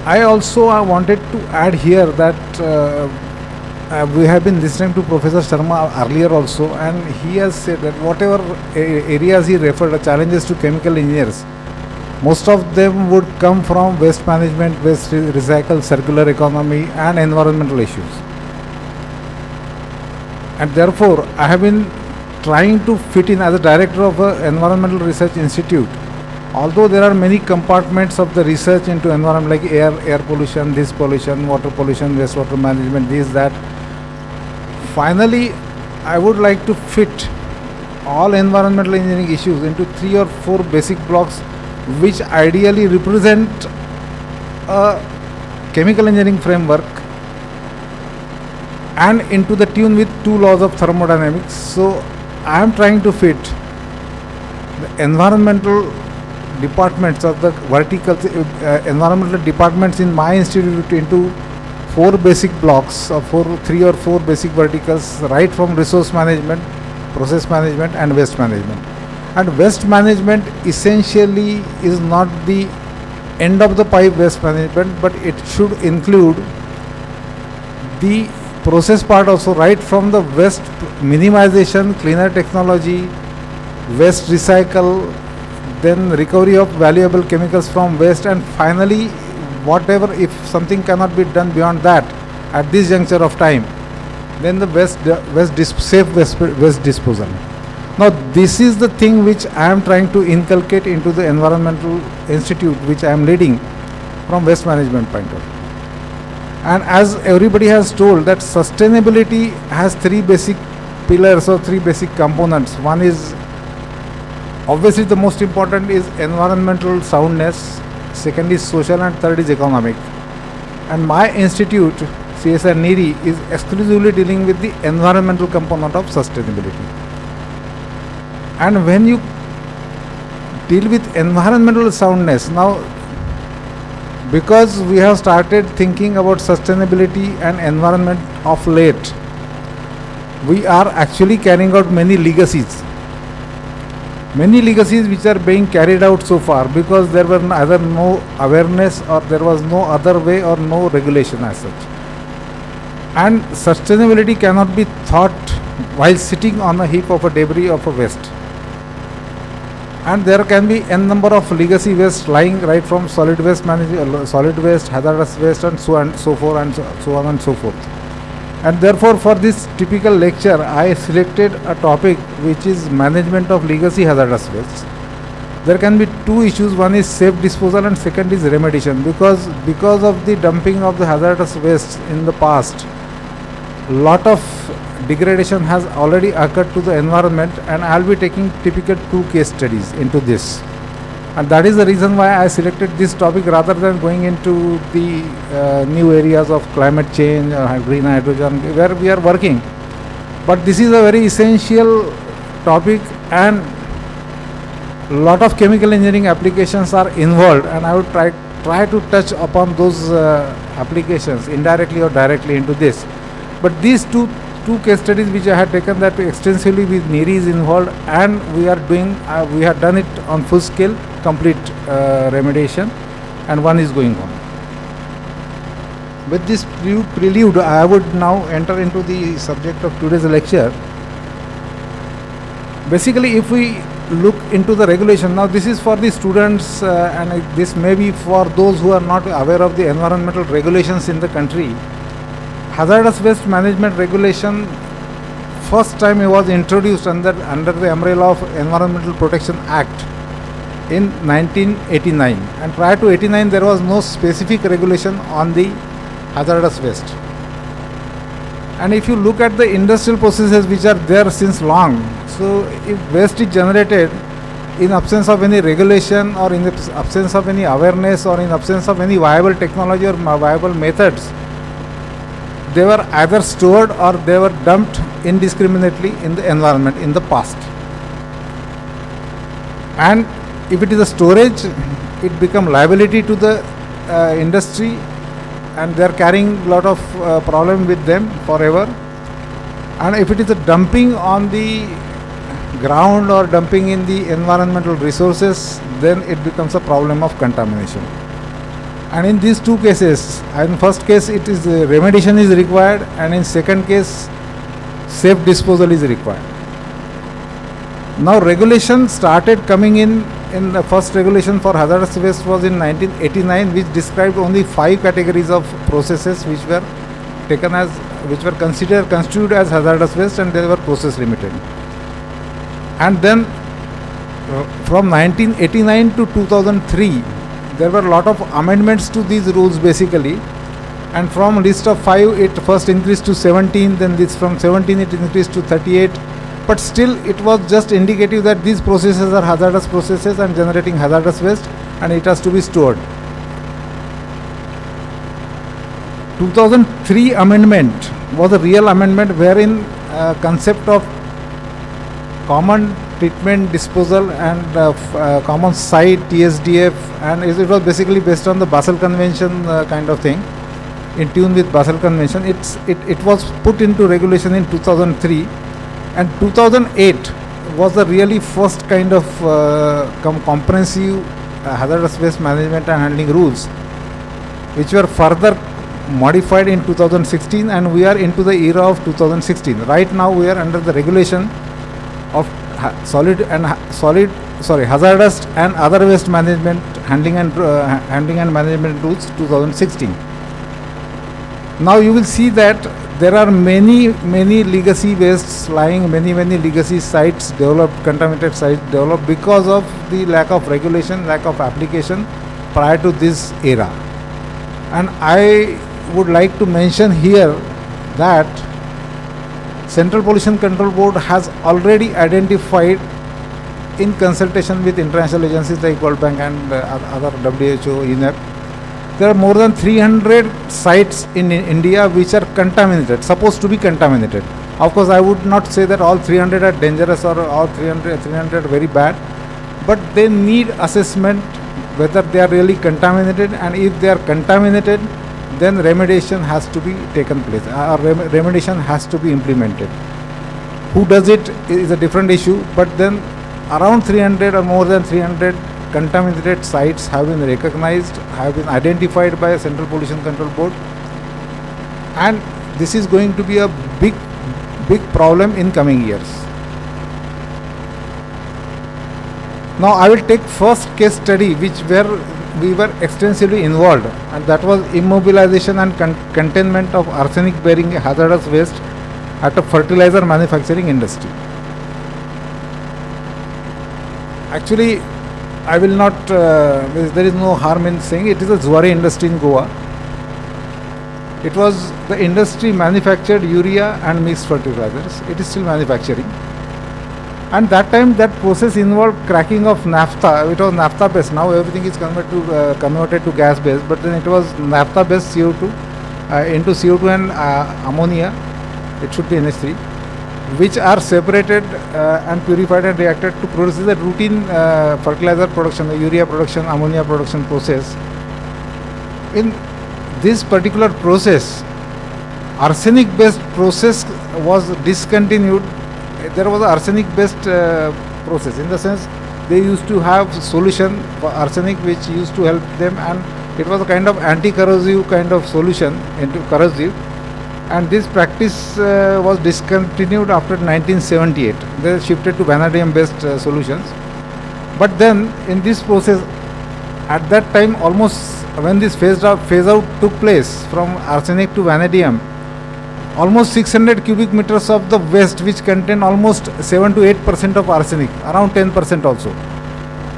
I also wanted to add here that we have been listening to Professor Sharma earlier also, and he has said that whatever areas he referred, challenges to chemical engineers, most of them would come from waste management, waste recycle, circular economy, and environmental issues. And therefore, I have been trying to fit in as a director of an environmental research institute. Although there are many compartments of the research into environment like air pollution, this pollution, water pollution, wastewater management, this, that. Finally, I would like to fit all environmental engineering issues into 3 or 4 basic blocks which ideally represent a chemical engineering framework and into the tune with 2 laws of thermodynamics. So I am trying to fit the environmental departments of the vertical environmental departments in my institute into 4 basic blocks or 3 or 4 basic verticals, right from resource management, process management, and waste management. And waste management essentially is not the end of the pipe waste management, but it should include the process part also, right from the waste minimization, cleaner technology, waste recycle, then recovery of valuable chemicals from waste, and finally whatever, if something cannot be done beyond that at this juncture of time, then the safe waste disposal. Now this is the thing which I am trying to inculcate into the environmental institute which I am leading from waste management point of view. And as everybody has told, that sustainability has three basic pillars or three basic components. One is, obviously the most important is environmental soundness, second is social, and third is economic. And my institute, CSR NIRI, is exclusively dealing with the environmental component of sustainability. And when you deal with environmental soundness, now because we have started thinking about sustainability and environment of late, we are actually carrying out many legacies which are being carried out so far, because there were either no awareness or there was no other way or no regulation as such. And sustainability cannot be thought while sitting on a heap of a debris of a waste. And there can be n number of legacy waste lying right from solid waste, hazardous waste, and so on and so forth, and so on and so forth. And therefore, for this typical lecture, I selected a topic which is management of legacy hazardous waste. There can be two issues. One is safe disposal and second is remediation. Because of the dumping of the hazardous waste in the past, lot of degradation has already occurred to the environment, and I will be taking typical two case studies into this. And that is the reason why I selected this topic rather than going into the new areas of climate change or green hydrogen where we are working. But this is a very essential topic, and lot of chemical engineering applications are involved, and I would try to touch upon those applications indirectly or directly into this. But these two case studies which I had taken that extensively with NIRI is involved, and we have done it on full scale, complete remediation, and one is going on. With this prelude, I would now enter into the subject of today's lecture. Basically, if we look into the regulation, now this is for the students and this may be for those who are not aware of the environmental regulations in the country. Hazardous waste management regulation, first time it was introduced under the umbrella of Environmental Protection Act in 1989, and prior to 89 there was no specific regulation on the hazardous waste. And if you look at the industrial processes which are there since long, so if waste is generated in absence of any regulation or in the absence of any awareness or in absence of any viable technology or viable methods, they were either stored or they were dumped indiscriminately in the environment in the past. And if it is a storage, it becomes liability to the industry, and they are carrying a lot of problem with them forever. And if it is a dumping on the ground or dumping in the environmental resources, then it becomes a problem of contamination. And in these two cases, in first case it is remediation is required, and in second case safe disposal is required. Now regulation started coming in the first regulation for hazardous waste was in 1989, which described only 5 categories of processes which were constituted as hazardous waste, and they were process limited. And then from 1989 to 2003, there were a lot of amendments to these rules basically, and from list of 5 it first increased to 17, then this from 17 it increased to 38, but still it was just indicative that these processes are hazardous processes and generating hazardous waste, and it has to be stored. 2003 amendment was a real amendment wherein concept of common treatment, disposal, and common site, TSDF, and it was basically based on the Basel Convention kind of thing, in tune with Basel Convention. It was put into regulation in 2003, and 2008 was the really first kind of comprehensive hazardous waste management and handling rules, which were further modified in 2016, and we are into the era of 2016. Right now we are under the regulation of solid hazardous and other waste management handling and management rules 2016. Now you will see that there are many legacy wastes lying, many legacy sites developed, contaminated sites developed because of the lack of regulation, lack of application prior to this era. And I would like to mention here that Central Pollution Control Board has already identified, in consultation with international agencies like World Bank and other WHO, UNEP, there are more than 300 sites in India which are contaminated, supposed to be contaminated. Of course, I would not say that all 300 are dangerous or all 300 very bad, but they need assessment whether they are really contaminated, and if they are contaminated, then remediation has to be taken place, or remediation has to be implemented. Who does it is a different issue, but then around 300 or more than 300 contaminated sites have been recognized, have been identified by Central Pollution Control Board, and this is going to be a big problem in coming years. Now I will take first case study where we were extensively involved, and that was immobilization and containment of arsenic bearing hazardous waste at a fertilizer manufacturing industry. Actually, I will not, there is no harm in saying it is a Zuari industry in Goa. It was the industry manufactured urea and mixed fertilizers. It is still manufacturing. And that time that process involved cracking of naphtha. It was naphtha based. Now everything is converted to gas based, but then it was naphtha based CO2 into CO2 and ammonia. It should be NH3, which are separated and purified and reacted to produce the routine fertilizer production, the urea production, ammonia production process. In this particular process, arsenic based process was discontinued. There was an arsenic based process, in the sense they used to have solution for arsenic which used to help them, and it was a kind of anti-corrosive kind of solution into corrosive, and this practice was discontinued after 1978. They shifted to vanadium based solutions. But then in this process, at that time, almost when this phase out took place from arsenic to vanadium, almost 600 cubic meters of the waste, which contained almost 7 to 8% of arsenic, around 10% also,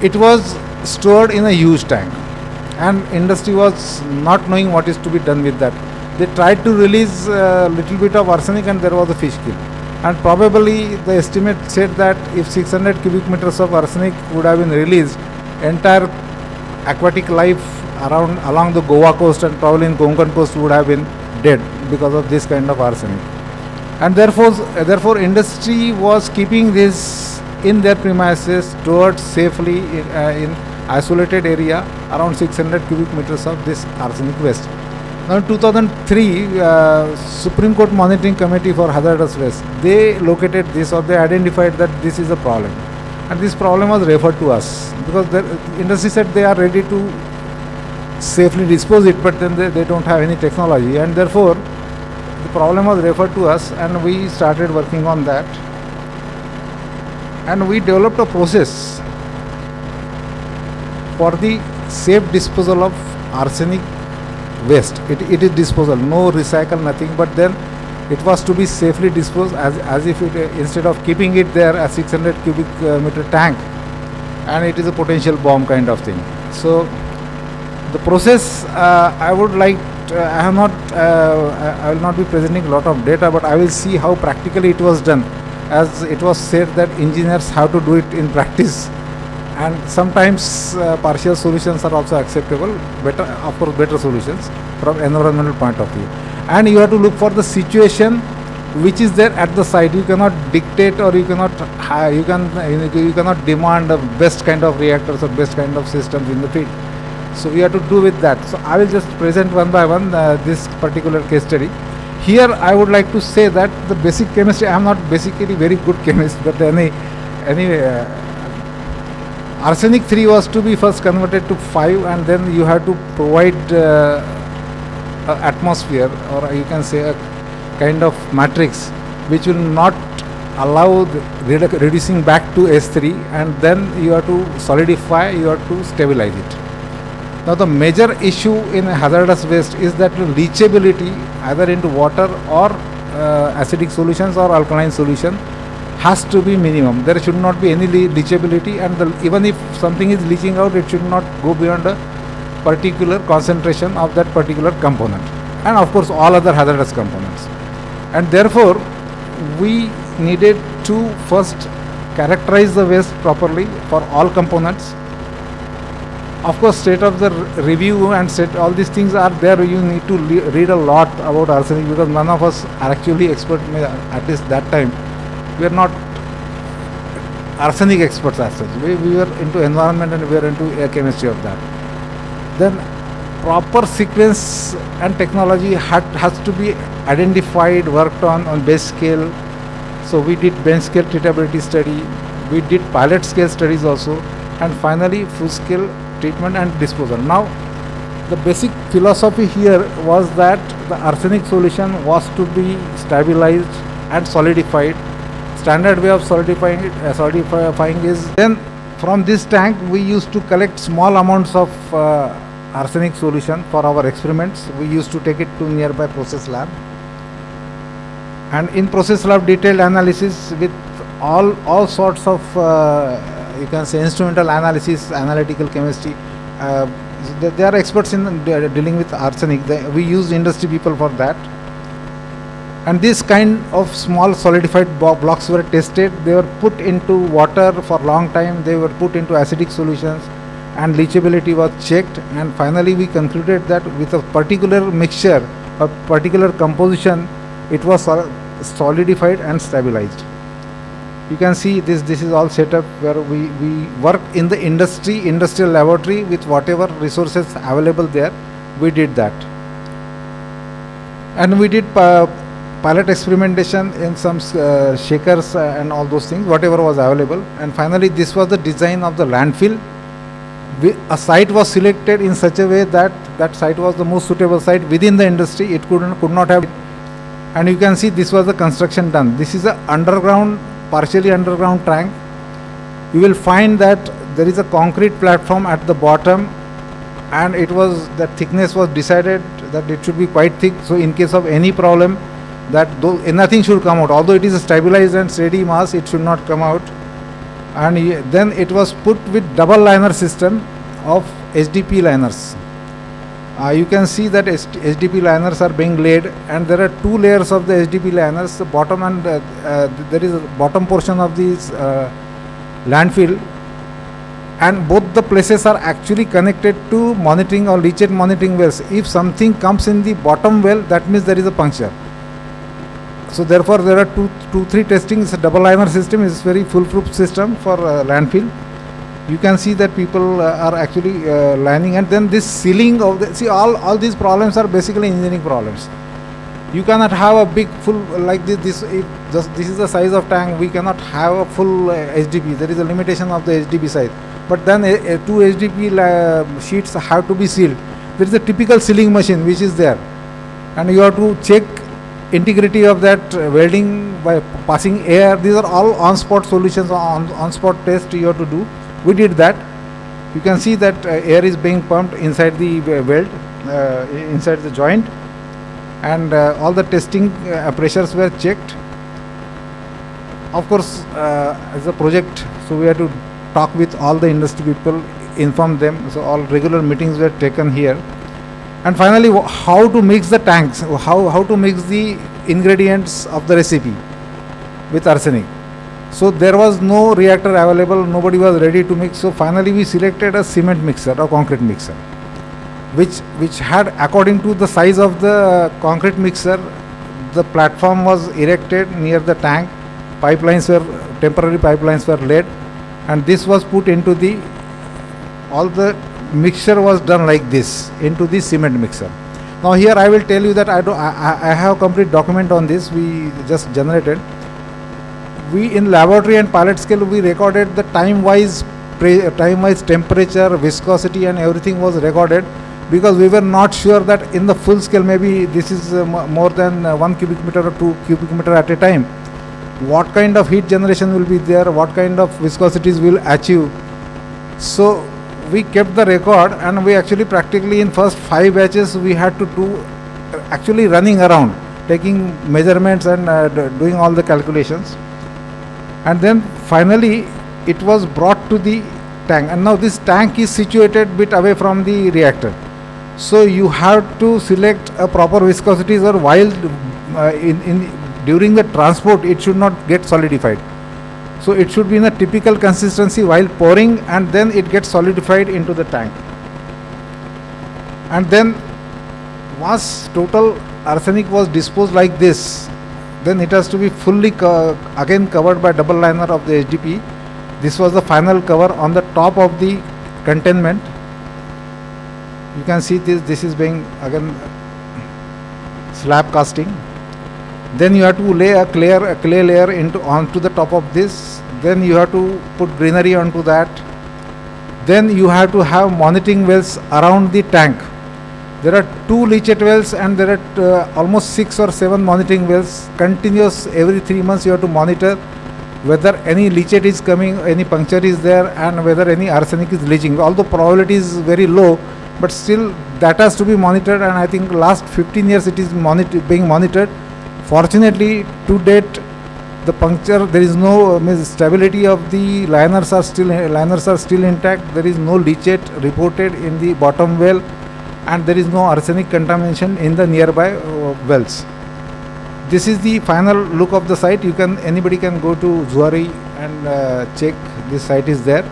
it was stored in a huge tank, and industry was not knowing what is to be done with that. They tried to release a little bit of arsenic, and there was a fish kill, and probably the estimate said that if 600 cubic meters of arsenic would have been released, entire aquatic life along the Goa coast and probably in Konkan coast would have been dead because of this kind of arsenic. And therefore industry was keeping this in their premises, stored safely in isolated area, around 600 cubic meters of this arsenic waste. Now in 2003, Supreme Court Monitoring Committee for Hazardous Waste, they located this, or they identified that this is a problem, and this problem was referred to us, because the industry said they are ready to safely dispose it, but then they don't have any technology, and therefore the problem was referred to us, and we started working on that, and we developed a process for the safe disposal of arsenic waste. It is disposal, no recycle, nothing, but then it was to be safely disposed as if it, instead of keeping it there as 600 cubic meter tank, and it is a potential bomb kind of thing. So the process, I would like I will not be presenting a lot of data, but I will see how practically it was done, as it was said that engineers have to do it in practice, and sometimes partial solutions are also acceptable, better solutions from environmental point of view. And you have to look for the situation which is there at the site. You cannot dictate, or you cannot demand the best kind of reactors or best kind of systems in the field. So we have to do with that. So I will just present one by one this particular case study. Here I would like to say that the basic chemistry, I am not basically very good chemist, but anyway, arsenic 3 was to be first converted to 5, and then you have to provide atmosphere, or you can say a kind of matrix which will not allow reducing back to S3, and then you have to solidify, you have to stabilize it. Now the major issue in hazardous waste is that leachability either into water or acidic solutions or alkaline solution has to be minimum. There should not be any leachability, and even if something is leaching out, it should not go beyond a particular concentration of that particular component, and of course all other hazardous components. And therefore we needed to first characterize the waste properly for all components. Of course, state of the review and all these things are there. You need to read a lot about arsenic, because none of us are actually expert, at least that time. We are not arsenic experts as such. We were into environment and we were into air chemistry of that. Then proper sequence and technology has to be identified, worked on base scale. So we did bench scale treatability study, we did pilot scale studies also, and finally full scale treatment and disposal. Now the basic philosophy here was that the arsenic solution was to be stabilized and solidified. Standard way of solidifying is, then from this tank we used to collect small amounts of arsenic solution for our experiments. We used to take it to nearby process lab, and in process lab detailed analysis with all sorts of you can say instrumental analysis, analytical chemistry. They are experts in dealing with arsenic. We use industry people for that. And this kind of small solidified blocks were tested. They were put into water for long time. They were put into acidic solutions, and leachability was checked. And finally, we concluded that with a particular mixture, a particular composition, it was solidified and stabilized. You can see this is all set up where we work in the industrial laboratory with whatever resources available there. We did that, and we did pilot experimentation in some shakers and all those things, whatever was available. And finally this was the design of the landfill. A site was selected in such a way that that site was the most suitable site within the industry. It could not have, and you can see this was the construction done. This is a partially underground tank. You will find that there is a concrete platform at the bottom, and the thickness was decided that it should be quite thick, so in case of any problem, that nothing should come out. Although it is a stabilized and steady mass, it should not come out. And then it was put with double liner system of SDP liners. You can see that SDP liners are being laid, and there are two layers of the SDP liners. The bottom and there is a bottom portion of this landfill, and both the places are actually connected to monitoring or leachate monitoring wells. If something comes in the bottom well, that means there is a puncture. So therefore there are three testings. Double liner system is very foolproof system for landfill. You can see that people are actually lining, and then this sealing of all these problems are basically engineering problems. You cannot have a big full like this. If this is the size of tank, we cannot have a full HDP. There is a limitation of the HDP size. But then two HDP sheets have to be sealed. There is a typical sealing machine which is there, and you have to check integrity of that welding by passing air. These are all on-spot solutions, on-spot test you have to do. We did that. You can see that air is being pumped inside the weld, inside the joint, and all the testing pressures were checked. Of course, as a project, so we had to talk with all the industry people, inform them. So all regular meetings were taken here. And finally, how to mix the tanks, how to mix the ingredients of the recipe with arsenic. So there was no reactor available, nobody was ready to mix. So finally we selected a cement mixer or concrete mixer, which had, according to the size of the concrete mixer, the platform was erected near the tank. Temporary pipelines were laid, and this was put into all the mixture was done like this into the cement mixer. Now here I will tell you that I have a complete document on this. We just generated. We in laboratory and pilot scale, we recorded the time-wise temperature, viscosity, and everything was recorded, because we were not sure that in the full scale maybe this is more than 1 cubic meter or 2 cubic meter at a time. what kind of heat generation will be there, what kind of viscosities will achieve. So we kept the record, and we actually practically in first 5 batches we had to do actually running around, taking measurements and doing all the calculations. And then finally it was brought to the tank, and now this tank is situated bit away from the reactor. So you have to select a proper viscosities, or while during the transport it should not get solidified. So it should be in a typical consistency while pouring, and then it gets solidified into the tank. And then once total arsenic was disposed like this, then it has to be fully again covered by double liner of the HDP. This was the final cover on the top of the containment. You can see this is being again slab casting. Then you have to lay a clay layer onto the top of this. Then you have to put greenery onto that. Then you have to have monitoring wells around the tank. There are 2 leachate wells, and there are almost 6 or 7 monitoring wells. Continuous, every 3 months you have to monitor whether any leachate is coming, any puncture is there, and whether any arsenic is leaching. Although probability is very low, but still that has to be monitored, and I think last 15 years it is being monitored. Fortunately, to date, the puncture, there is no stability of the liners are still intact. There is no leachate reported in the bottom well, and there is no arsenic contamination in the nearby wells. This is the final look of the site. Anybody can go to Zuari and check. This site is there.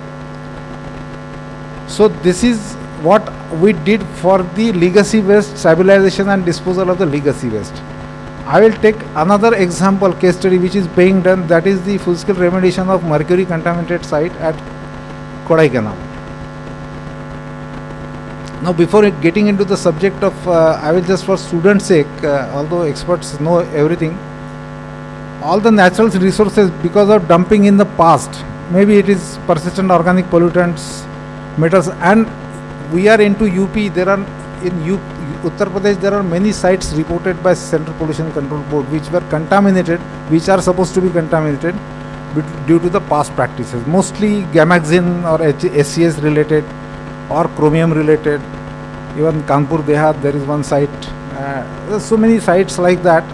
So this is what we did for the legacy waste stabilization and disposal of the legacy waste. I will take another example case study which is being done, that is the full scale remediation of mercury contaminated site at Kodaikanal. Now before getting into the subject of, I will just for students' sake, although experts know everything, all the natural resources, because of dumping in the past, maybe it is persistent organic pollutants, metals, and we are into UP, there are in Uttar Pradesh there are many sites reported by Central Pollution Control Board which were contaminated, which are supposed to be contaminated due to the past practices, mostly gamaxin or SCS related or chromium related. Even Kanpur Dehat, there is one site. There are so many sites like that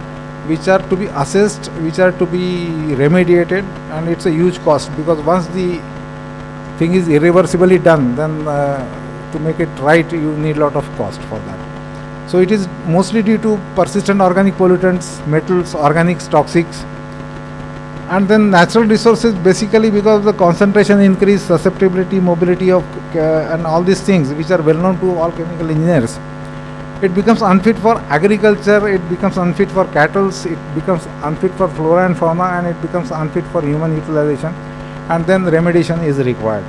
which are to be assessed, which are to be remediated, and it's a huge cost, because once the thing is irreversibly done, then to make it right you need a lot of cost for that. So it is mostly due to persistent organic pollutants, metals, organics, toxics, and then natural resources, basically because of the concentration increase, susceptibility, mobility of and all these things which are well known to all chemical engineers. It becomes unfit for agriculture, it becomes unfit for cattle, it becomes unfit for flora and fauna, and it becomes unfit for human utilization, and then remediation is required.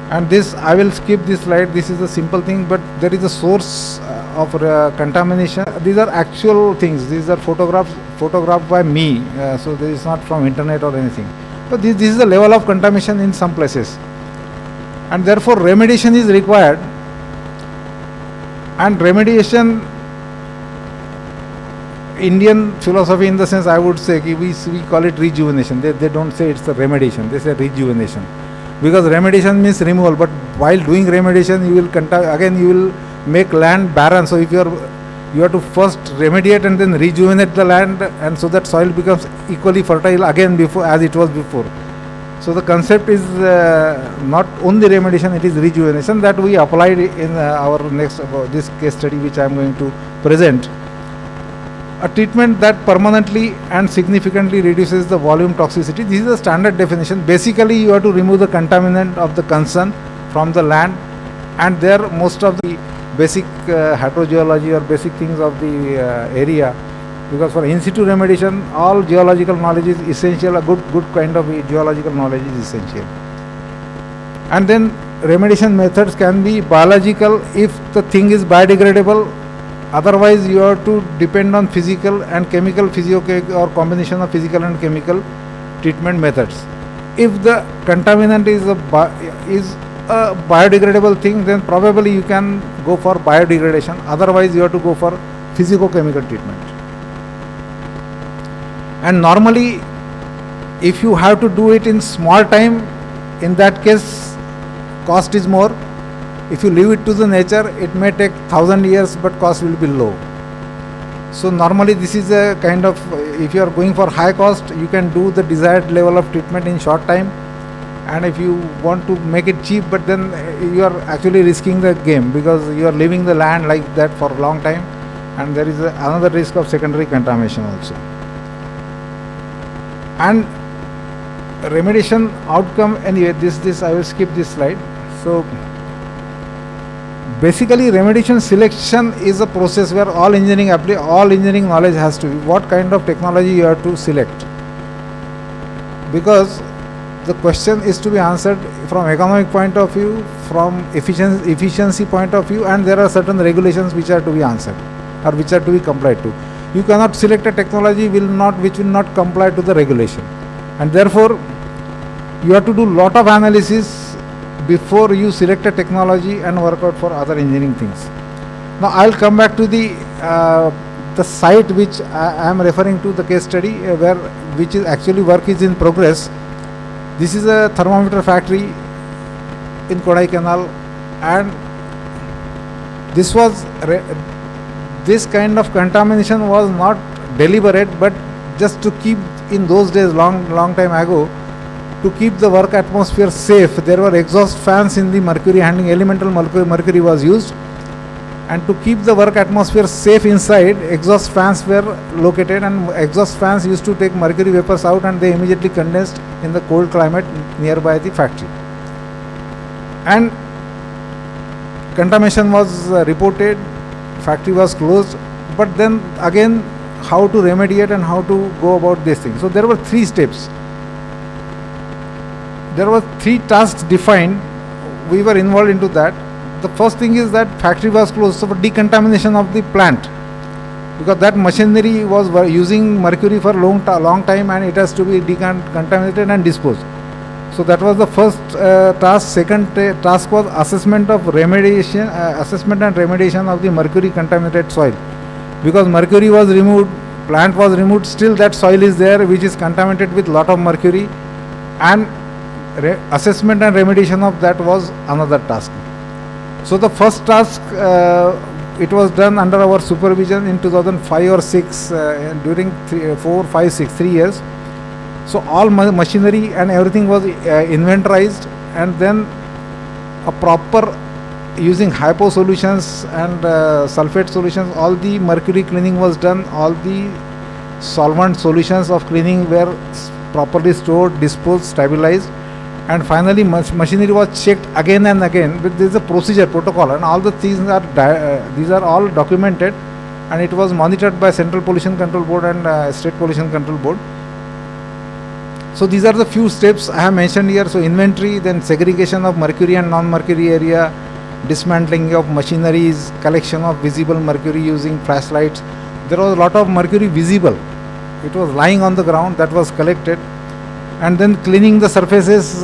And this, I will skip this slide, this is a simple thing, but there is a source of contamination. These are actual things, these are photographed by me, so this is not from internet or anything. But this is the level of contamination in some places, and therefore remediation is required. And remediation, Indian philosophy in the sense, I would say, we call it rejuvenation. They don't say it's a remediation, they say rejuvenation. Because remediation means removal, but while doing remediation you will you will make land barren. So if you have to first remediate and then rejuvenate the land, and so that soil becomes equally fertile again before as it was before. So the concept is not only remediation, it is rejuvenation that we applied in our next this case study which I am going to present. A treatment that permanently and significantly reduces the volume toxicity. This is the standard definition. Basically you have to remove the contaminant of the concern from the land, and there most of the basic hydrogeology or basic things of the area, because for in situ remediation all geological knowledge is essential, a good kind of geological knowledge is essential. And then remediation methods can be biological if the thing is biodegradable, otherwise you have to depend on physical and chemical, or combination of physical and chemical treatment methods. If the contaminant is a biodegradable thing, then probably you can go for biodegradation, otherwise you have to go for physico-chemical treatment. And normally, if you have to do it in small time, in that case, cost is more. If you leave it to the nature, it may take 1,000 years, but cost will be low. So normally this is a kind of, if you are going for high cost, you can do the desired level of treatment in short time. And if you want to make it cheap, but then you are actually risking the game, because you are leaving the land like that for a long time, and there is another risk of secondary contamination also. And remediation outcome, anyway, this I will skip this slide. So basically, remediation selection is a process where all engineering knowledge has to be what kind of technology you have to select, because the question is to be answered from economic point of view, from efficiency point of view, and there are certain regulations which are to be answered or which are to be complied to. You cannot select a technology which will not comply to the regulation, and therefore you have to do lot of analysis before you select a technology and work out for other engineering things. Now I'll come back to the site which I am referring to, the case study which is actually work is in progress. This is a thermometer factory in Kodaikanal, and this kind of contamination was not deliberate, but just to keep, in those days, long time ago, to keep the work atmosphere safe, there were exhaust fans in the mercury handling. Elemental mercury was used, and to keep the work atmosphere safe inside, exhaust fans were located, and exhaust fans used to take mercury vapors out, and they immediately condensed in the cold climate nearby the factory. And contamination was reported, factory was closed, but then again, how to remediate and how to go about this thing. So there were 3 steps. There were 3 tasks defined. We were involved into that. The first thing is that factory was closed, so for decontamination of the plant, because that machinery was using mercury for long time, and it has to be decontaminated and disposed. So that was the first task. Second task was assessment and remediation of the mercury contaminated soil, because mercury was removed, plant was removed, still that soil is there which is contaminated with lot of mercury, and assessment and remediation of that was another task. So the first task, it was done under our supervision in 2005 or 6, during 3 years. So all machinery and everything was inventorized, and then a proper, using hypo solutions and sulfate solutions, all the mercury cleaning was done, all the solvent solutions of cleaning were properly stored, disposed, stabilized, and finally machinery was checked again and again. But there is a procedure, protocol, and all the things are these are all documented, and it was monitored by Central Pollution Control Board and State Pollution Control Board. So these are the few steps I have mentioned here. So inventory, then segregation of mercury and non-mercury area, dismantling of machineries, collection of visible mercury using flashlights. There was a lot of mercury visible. It was lying on the ground, that was collected. And then cleaning the surfaces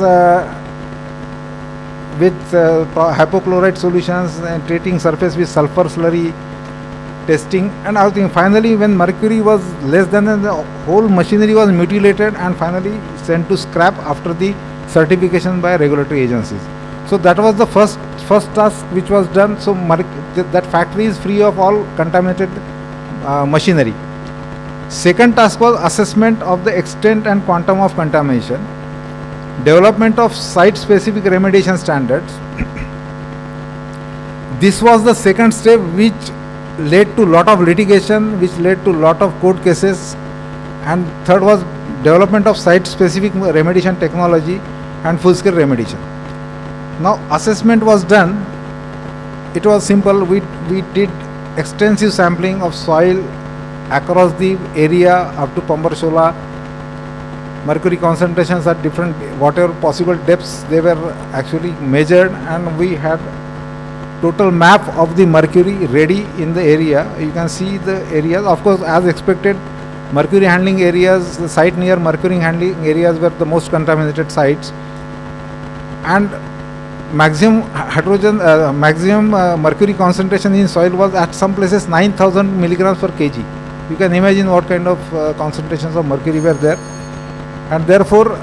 with hypochlorite solutions, and treating surface with sulfur slurry, testing and everything. Finally, when mercury was less than, the whole machinery was mutilated and finally sent to scrap after the certification by regulatory agencies. So that was the first task which was done. So that factory is free of all contaminated machinery. Second task was assessment of the extent and quantum of contamination, development of site-specific remediation standards. This was the second step, which led to lot of litigation, which led to lot of court cases. And third was development of site-specific remediation technology and full-scale remediation. Now assessment was done. It was simple. We did extensive sampling of soil across the area up to Pambarshola. Mercury concentrations at different, whatever possible depths, they were actually measured, and we had total map of the mercury ready in the area. You can see the areas. Of course, as expected, mercury handling areas, the site near mercury handling areas were the most contaminated sites, and maximum mercury concentration in soil was at some places 9,000 milligrams per kg. You can imagine what kind of concentrations of mercury were there. And therefore,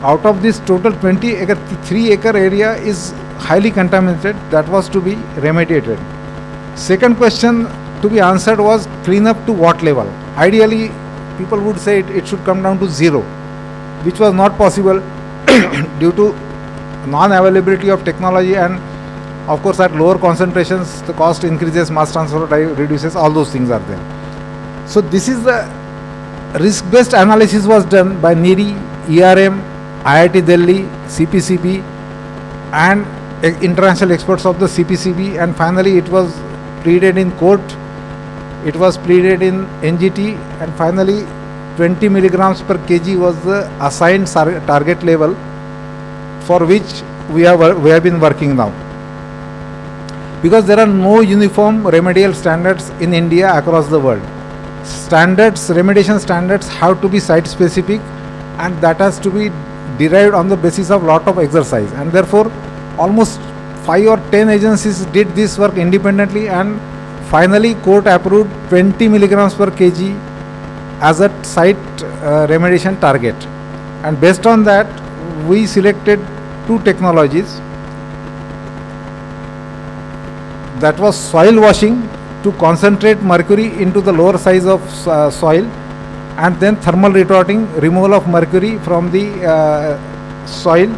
out of this total 20 acre, 3 acre area is highly contaminated. That was to be remediated. Second question to be answered was clean up to what level? Ideally, people would say it should come down to 0, which was not possible due to non-availability of technology, and of course at lower concentrations the cost increases, mass transfer reduces, all those things are there. So this is the risk-based analysis was done by NIRI, ERM, IIT Delhi, CPCB and international experts of the CPCB, and finally it was pleaded in court, it was pleaded in NGT, and finally 20 milligrams per kg was the assigned target level for which we have been working now. Because there are no uniform remedial standards in India across the world. Standards, remediation standards have to be site specific, and that has to be derived on the basis of lot of exercise, and therefore almost 5 or 10 agencies did this work independently, and finally court approved 20 milligrams per kg as a site remediation target. And based on that we selected 2 technologies. That was soil washing to concentrate mercury into the lower size of soil, and then thermal retorting, removal of mercury from the soil,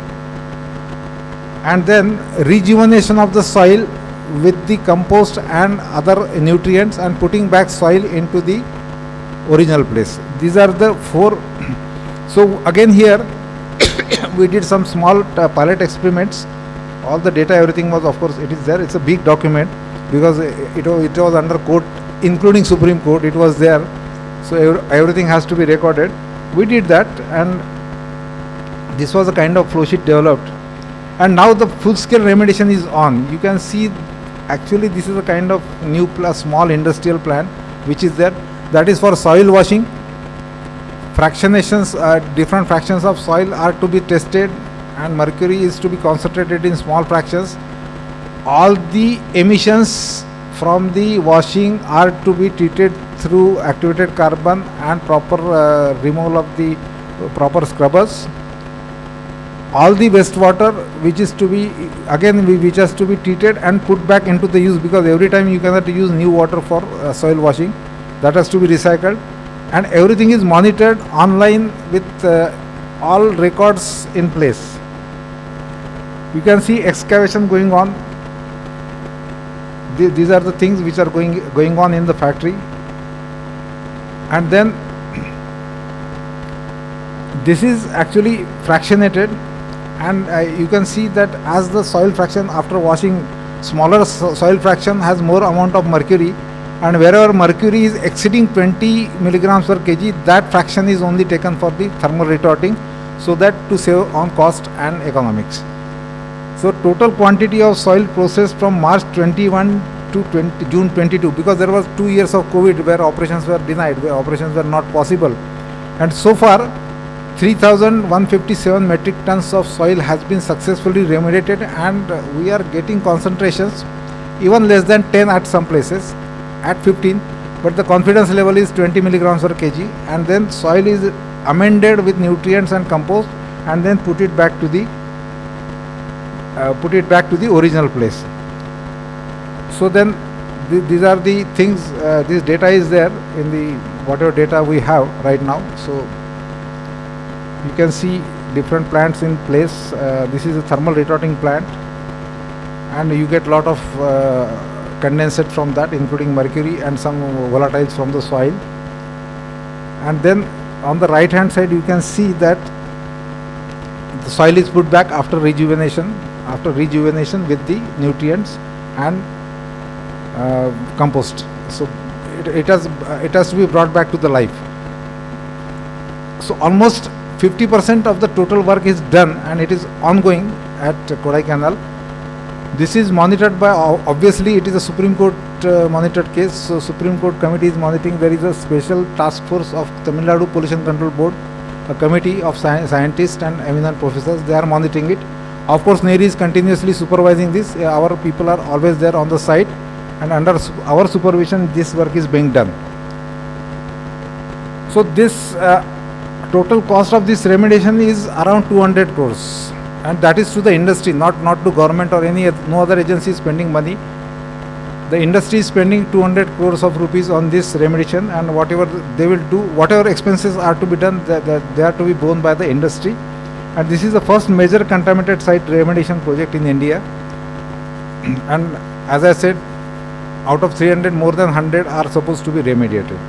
and then rejuvenation of the soil with the compost and other nutrients, and putting back soil into the original place. These are the 4. So again here we did some small pilot experiments. All the data, everything was, of course it is there. It's a big document because it was under court, including Supreme Court, it was there. So everything has to be recorded. We did that, and this was a kind of flow sheet developed. And now the full scale remediation is on. You can see actually this is a kind of new small industrial plant which is there. That is for soil washing. Fractionations, different fractions of soil are to be tested, and mercury is to be concentrated in small fractions. All the emissions from the washing are to be treated through activated carbon and proper removal of the proper scrubbers. All the wastewater which is to be which has to be treated and put back into the use, because every time you cannot use new water for soil washing, that has to be recycled, and everything is monitored online with all records in place. You can see excavation going on. These are the things which are going on in the factory. And then this is actually fractionated, and you can see that as the soil fraction after washing, smaller soil fraction has more amount of mercury, and wherever mercury is exceeding 20 milligrams per kg, that fraction is only taken for the thermal retorting, so that to save on cost and economics. So total quantity of soil processed from March 21 to June 22, because there was 2 years of COVID where operations were denied, where operations were not possible, and so far 3,157 metric tons of soil has been successfully remediated, and we are getting concentrations even less than 10 at some places, at 15, but the confidence level is 20 milligrams per kg, and then soil is amended with nutrients and compost, and then put it back to the original place. So then these are the things, this data is there in the whatever data we have right now. So you can see different plants in place. This is a thermal retorting plant, and you get lot of condensate from that, including mercury and some volatiles from the soil. And then on the right hand side you can see that the soil is put back after rejuvenation with the nutrients and compost. So it has to be brought back to the life. So almost 50% of the total work is done, and it is ongoing at Kodaikanal. This is monitored by, obviously it is a Supreme Court monitored case, so Supreme Court committee is monitoring. There is a special task force of Tamil Nadu Pollution Control Board, a committee of scientists and eminent professors. They are monitoring it. Of course, NERI is continuously supervising this. Our people are always there on the site, and under our supervision this work is being done. So this total cost of this remediation is around 200 crores, and that is to the industry, not to government or no other agency is spending money. The industry is spending 200 crores of rupees on this remediation, and whatever they will do, whatever expenses are to be done, they are to be borne by the industry. And this is the first major contaminated site remediation project in India. And as I said, out of 300, more than 100 are supposed to be remediated.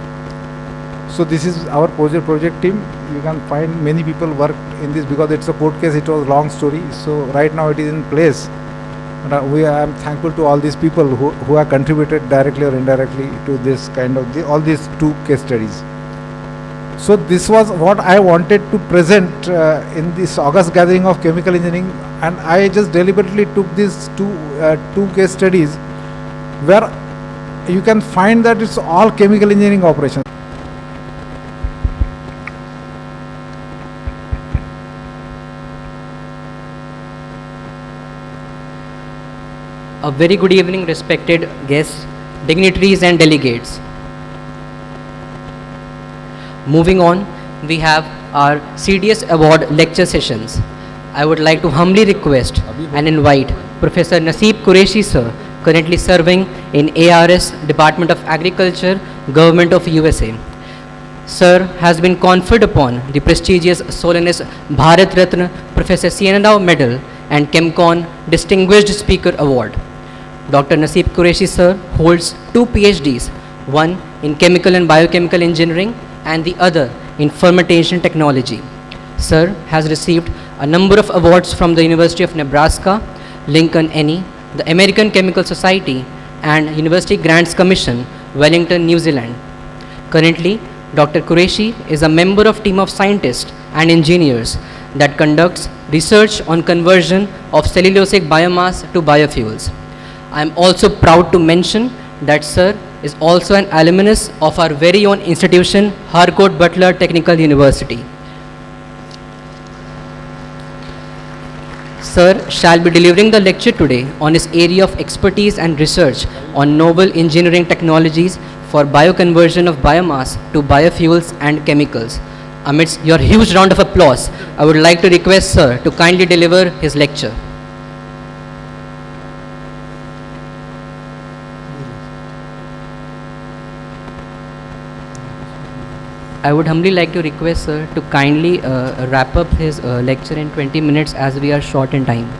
So this is our project team. You can find many people worked in this because it's a court case. It was a long story. So right now it is in place. And I am thankful to all these people who have contributed directly or indirectly to this kind of all these 2 case studies. So this was what I wanted to present in this August gathering of chemical engineering, and I just deliberately took these two case studies where you can find that it's all chemical engineering operations. A very good evening, respected guests, dignitaries and delegates. Moving on, we have our CDS Award lecture sessions. I would like to humbly request and invite Professor Naseeb Qureshi sir, currently serving in ARS, Department of Agriculture, Government of USA. Sir has been conferred upon the prestigious Solanus Bharat Ratna Professor C.N. Rao Medal and Chemcon Distinguished Speaker Award. Dr. Naseeb Qureshi sir holds 2 PhDs, one in Chemical and Biochemical Engineering and the other in Fermentation Technology. Sir has received a number of awards from the University of Nebraska, Lincoln NE, the American Chemical Society and University Grants Commission, Wellington, New Zealand. Currently, Dr. Qureshi is a member of team of scientists and engineers that conducts research on conversion of cellulosic biomass to biofuels. I am also proud to mention that Sir is also an alumnus of our very own institution, Harcourt Butler Technical University. Sir shall be delivering the lecture today on his area of expertise and research on novel engineering technologies for bioconversion of biomass to biofuels and chemicals. Amidst your huge round of applause, I would like to request Sir to kindly deliver his lecture. I would humbly like to request Sir to kindly wrap up his lecture in 20 minutes as we are short in time.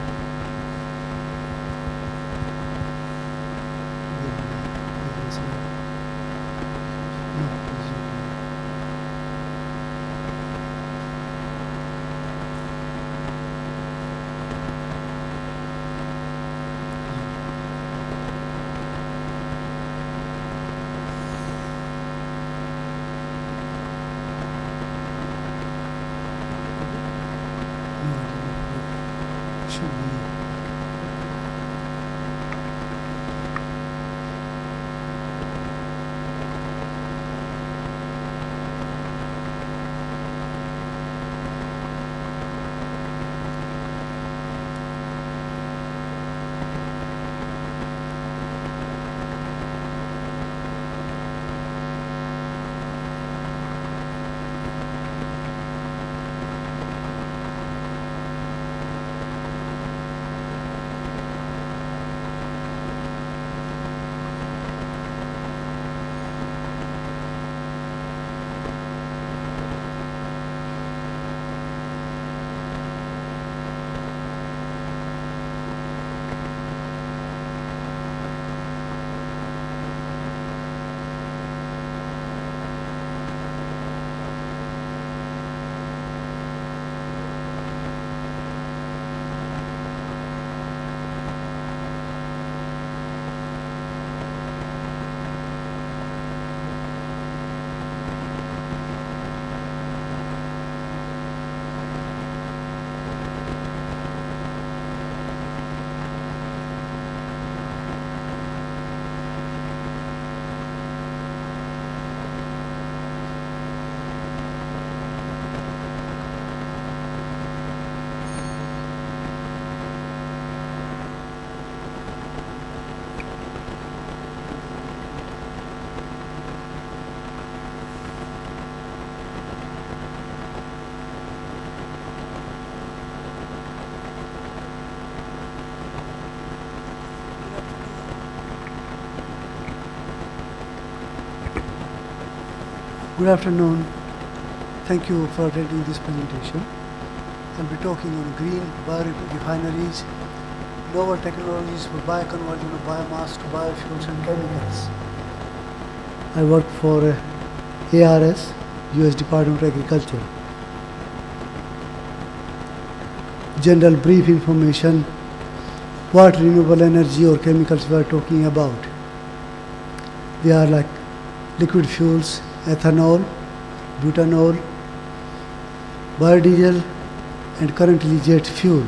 Good afternoon. Thank you for attending this presentation. I'll be talking on green biorefineries, novel technologies for bioconversion of biomass to biofuels and chemicals. I work for ARS, US Department of Agriculture. General brief information, what renewable energy or chemicals we are talking about. They are like liquid fuels, ethanol, butanol, biodiesel, and currently jet fuel.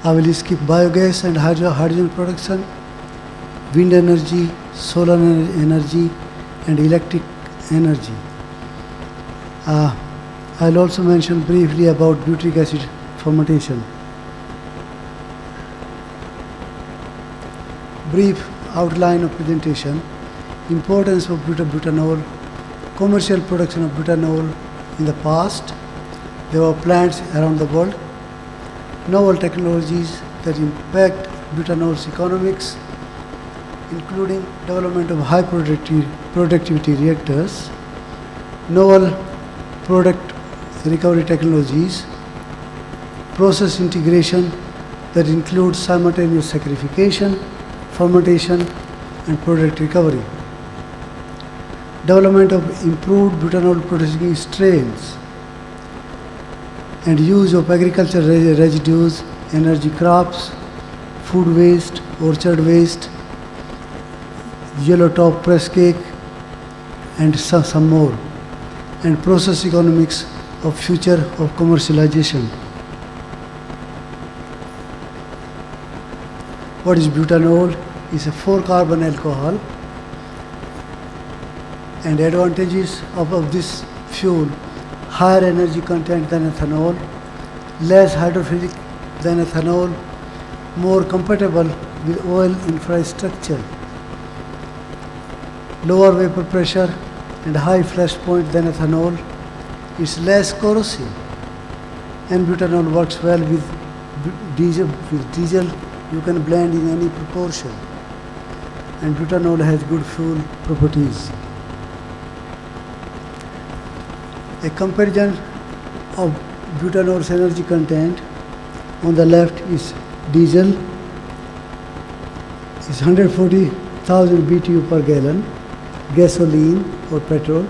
I will skip biogas and hydrogen production, wind energy, solar energy, and electric energy. I'll also mention briefly about butyric acid fermentation. Brief outline of presentation. Importance of butanol, commercial production of butanol in the past. There were plants around the world. Novel technologies that impact butanol's economics, including development of high productivity reactors, novel product recovery technologies, process integration that includes simultaneous saccharification, fermentation, and product recovery. Development of improved butanol producing strains and use of agricultural residues, energy crops, food waste, orchard waste, yellow top press cake, and some more, and process economics of future of commercialization. What is butanol? It's a 4-carbon alcohol, and advantages of this fuel: higher energy content than ethanol, less hydrophilic than ethanol, more compatible with oil infrastructure, lower vapor pressure and high flash point than ethanol, is less corrosive, and butanol works well with diesel. You can blend in any proportion, and butanol has good fuel properties. A comparison of butanol's energy content. On the left is diesel, is 140,000 BTU per gallon, gasoline or petrol.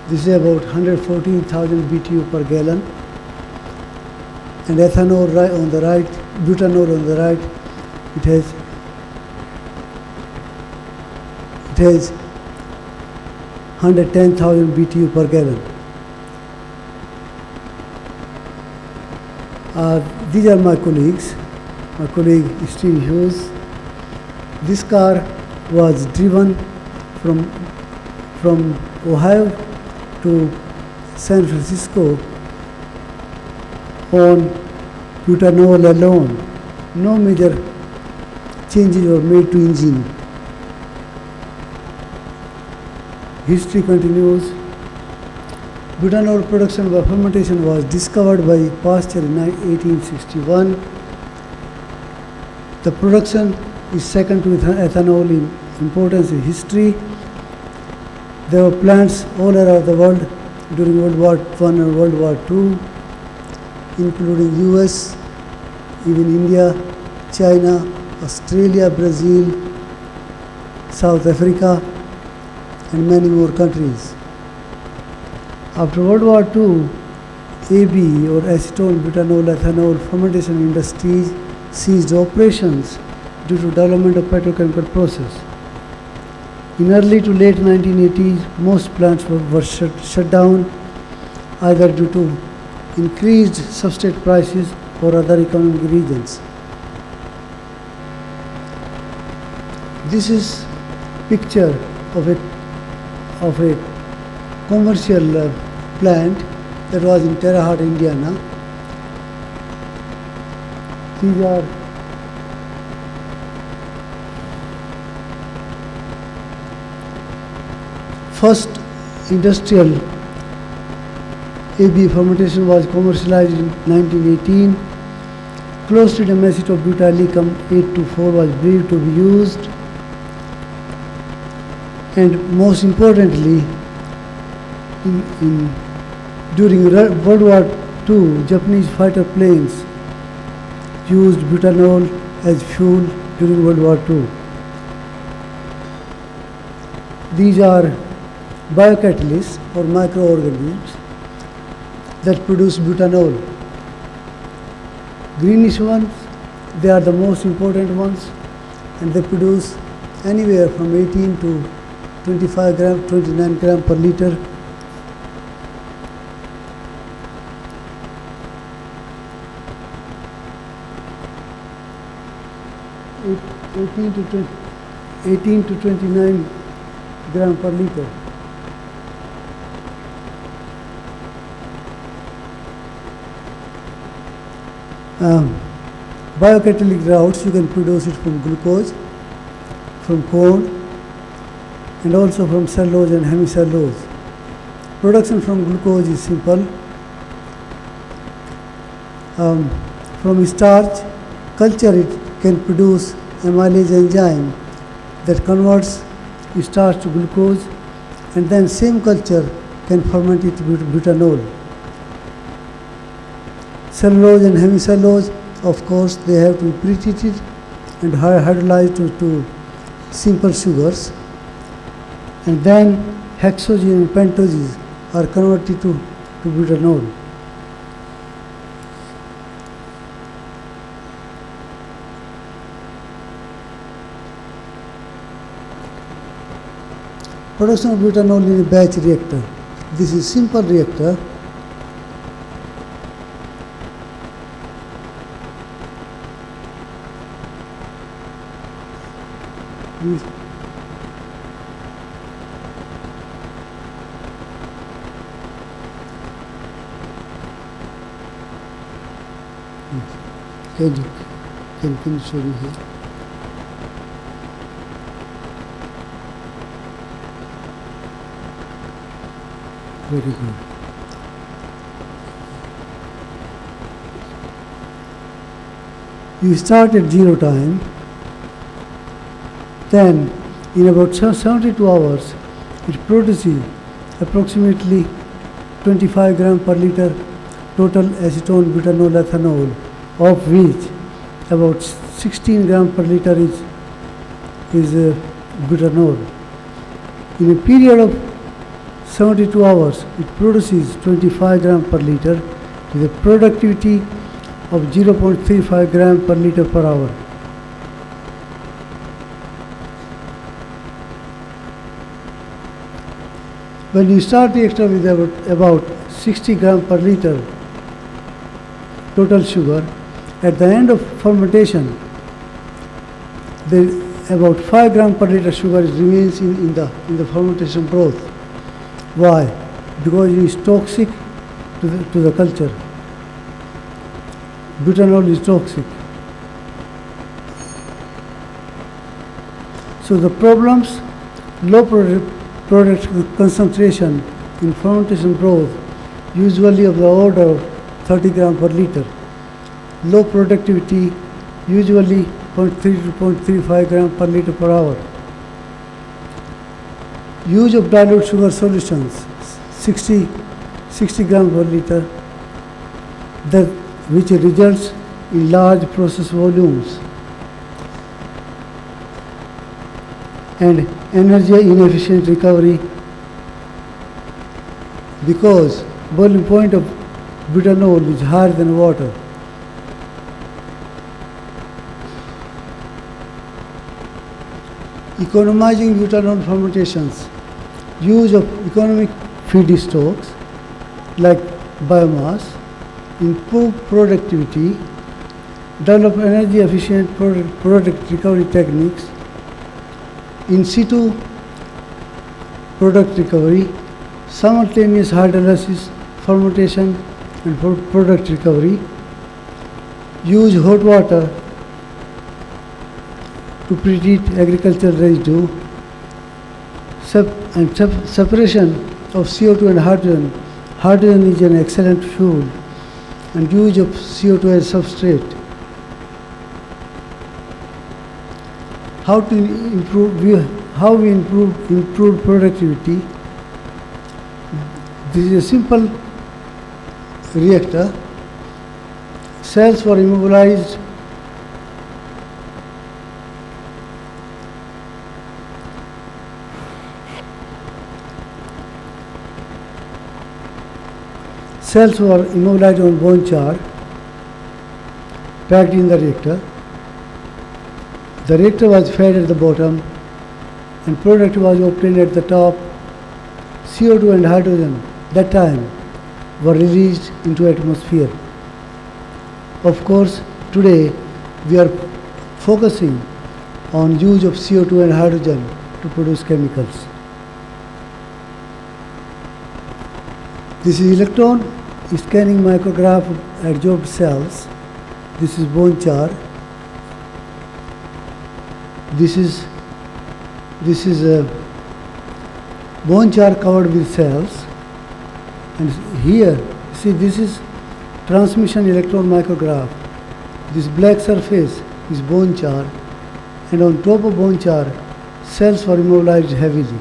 This is about 114,000 BTU per gallon, and ethanol on the right, butanol on the right, it has 110,000 BTU per gallon. These are my colleagues. My colleague Steve Hughes. This car was driven from Ohio to San Francisco on butanol alone. No major changes were made to engine. History continues. Butanol production by fermentation was discovered by Pasteur in 1861. The production is second to ethanol in importance in history. There were plants all around the world during World War I and World War II, including US, even India, China, Australia, Brazil, South Africa, and many more countries. After World War II, AB or acetone, butanol, ethanol fermentation industries ceased operations due to development of petrochemical process. In early to late 1980s, most plants were shut down either due to increased substrate prices or other economic reasons. This is picture of a commercial plant that was in Terre Haute, Indiana. These are first industrial AB fermentation was commercialized in 1918. Clostridium acetobutyllicum 824 was believed to be used. And most importantly, during World War II, Japanese fighter planes used butanol as fuel during World War II. These are biocatalysts or microorganisms that produce butanol. Greenish ones, they are the most important ones, and they produce anywhere from 18 to 25 gram, 29 gram per liter. It, 18 to 29 gram per liter. Biocatalytic routes, you can produce it from glucose, from corn, and also from cellulose and hemicellulose. Production from glucose is simple. From starch, culture it can produce amylase enzyme that converts starch to glucose, and then same culture can ferment it to butanol. Cellulose and hemicellulose, of course, they have to be pre-treated and hydrolyzed to simple sugars, and then hexogen and pentoges are converted to butanol. Production of butanol in a batch reactor. This is simple reactor. Can you show me here? Very good. You start at 0 time, then in about 72 hours, it produces approximately 25 gram per liter total acetone butanol ethanol, of which about 16 gram per liter is butanol. In a period of 72 hours, it produces 25 gram per liter with a productivity of 0.35 gram per liter per hour. When you start the extra with about 60 gram per liter total sugar, at the end of fermentation, about 5 gram per liter sugar remains in the fermentation broth. Why? Because it is toxic to the culture. Butanol is toxic. So the problems, low product concentration in fermentation broth, usually of the order of 30 gram per liter. Low productivity, usually 0.3 to 0.35 gram per liter per hour. Use of dilute sugar solutions, 60 gram per liter, which results in large process volumes and energy inefficient recovery, because boiling point of butanol is higher than water. Economizing butanol fermentations, use of economic feedstocks like biomass, improve productivity, develop energy efficient product recovery techniques, in situ product recovery, simultaneous hydrolysis, fermentation and product recovery, use hot water to pre-treat agricultural residue, separation of CO2 and hydrogen. Hydrogen is an excellent fuel, and use of CO2 as substrate. How how we improve productivity. This is a simple reactor. Cells were immobilized. Cells were immobilized on bone char, packed in the reactor. The reactor was fed at the bottom and product was obtained at the top. CO2 and hydrogen that time were released into atmosphere. Of course, today we are focusing on use of CO2 and hydrogen to produce chemicals. This is electron scanning micrograph of adsorbed cells. This is bone char. This is a bone char covered with cells, and here see this is transmission electron micrograph. This black surface is bone char, and on top of bone char cells were immobilized heavily.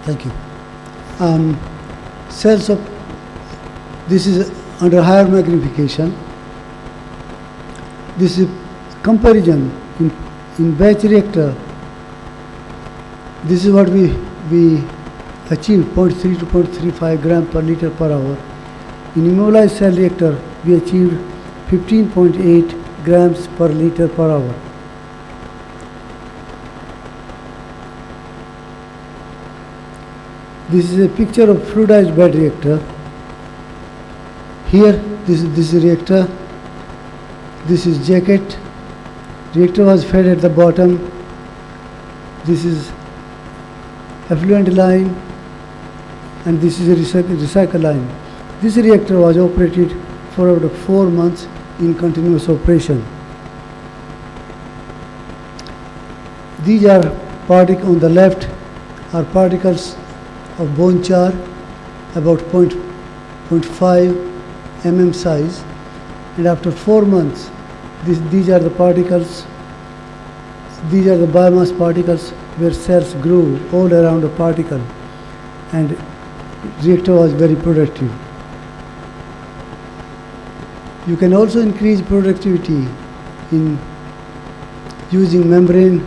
Thank you. Cells of this is under higher magnification. This is comparison in batch reactor. This is what we achieved 0.3 to 0.35 gram per liter per hour. In immobilized cell reactor, we achieved 15.8 grams per liter per hour. This is a picture of fluidized bed reactor. Here, this is reactor. This is jacket. Reactor was fed at the bottom. This is effluent line, and this is a recycle line. This reactor was operated for about 4 months in continuous operation. These are on the left are particles of bone char, about 0.5 mm size, and after 4 months, these are the particles. These are the biomass particles where cells grew all around the particle, and reactor was very productive. You can also increase productivity in using membrane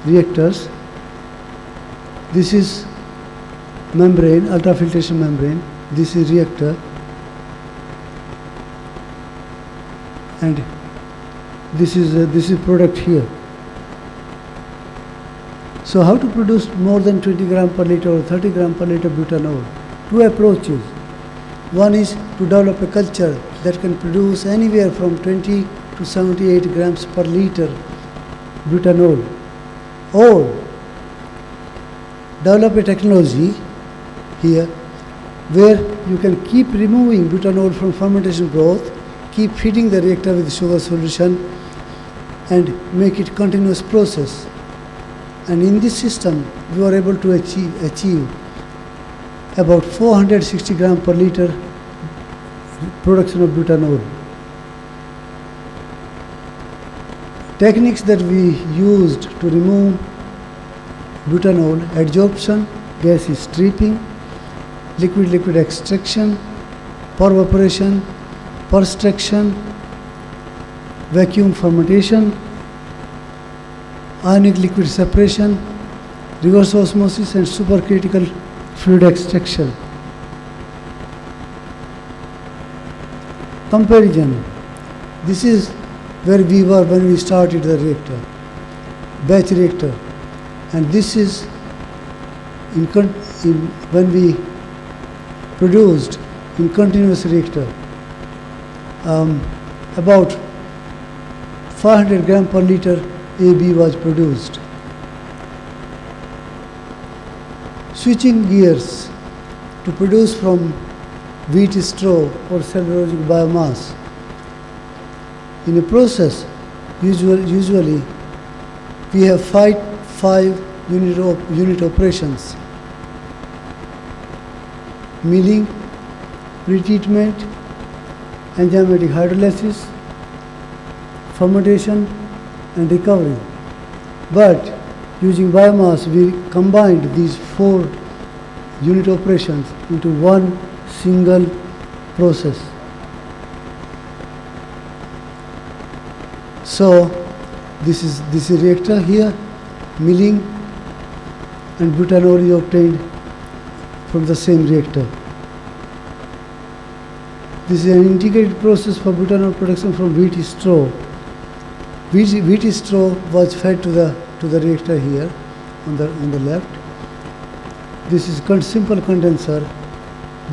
reactors. This is membrane, ultrafiltration membrane. This is reactor, and this is product here. So how to produce more than 20 gram per liter or 30 gram per liter butanol? Two approaches. One is to develop a culture that can produce anywhere from 20 to 78 grams per liter butanol, or develop a technology here where you can keep removing butanol from fermentation broth, keep feeding the reactor with sugar solution, and make it continuous process. And in this system, we were able to achieve about 460 gram per liter production of butanol. Techniques that we used to remove butanol: adsorption, gas stripping, liquid extraction, pervaporation, perstraction, vacuum fermentation, ionic liquid separation, reverse osmosis, and supercritical fluid extraction. Comparison. This is where we were when we started the reactor, batch reactor, and this is when we produced in continuous reactor. About 500 gram per liter AB was produced. Switching gears to produce from wheat straw or cellulosic biomass. In a process, usually we have five unit operations. milling, pretreatment, enzymatic hydrolysis, fermentation and recovery. But using biomass, we combined these 4 unit operations into one single process. So this is reactor here, milling and butanol is obtained from the same reactor. This is an integrated process for butanol production from wheat straw. Wheat straw was fed to the reactor here on the left. This is simple condenser.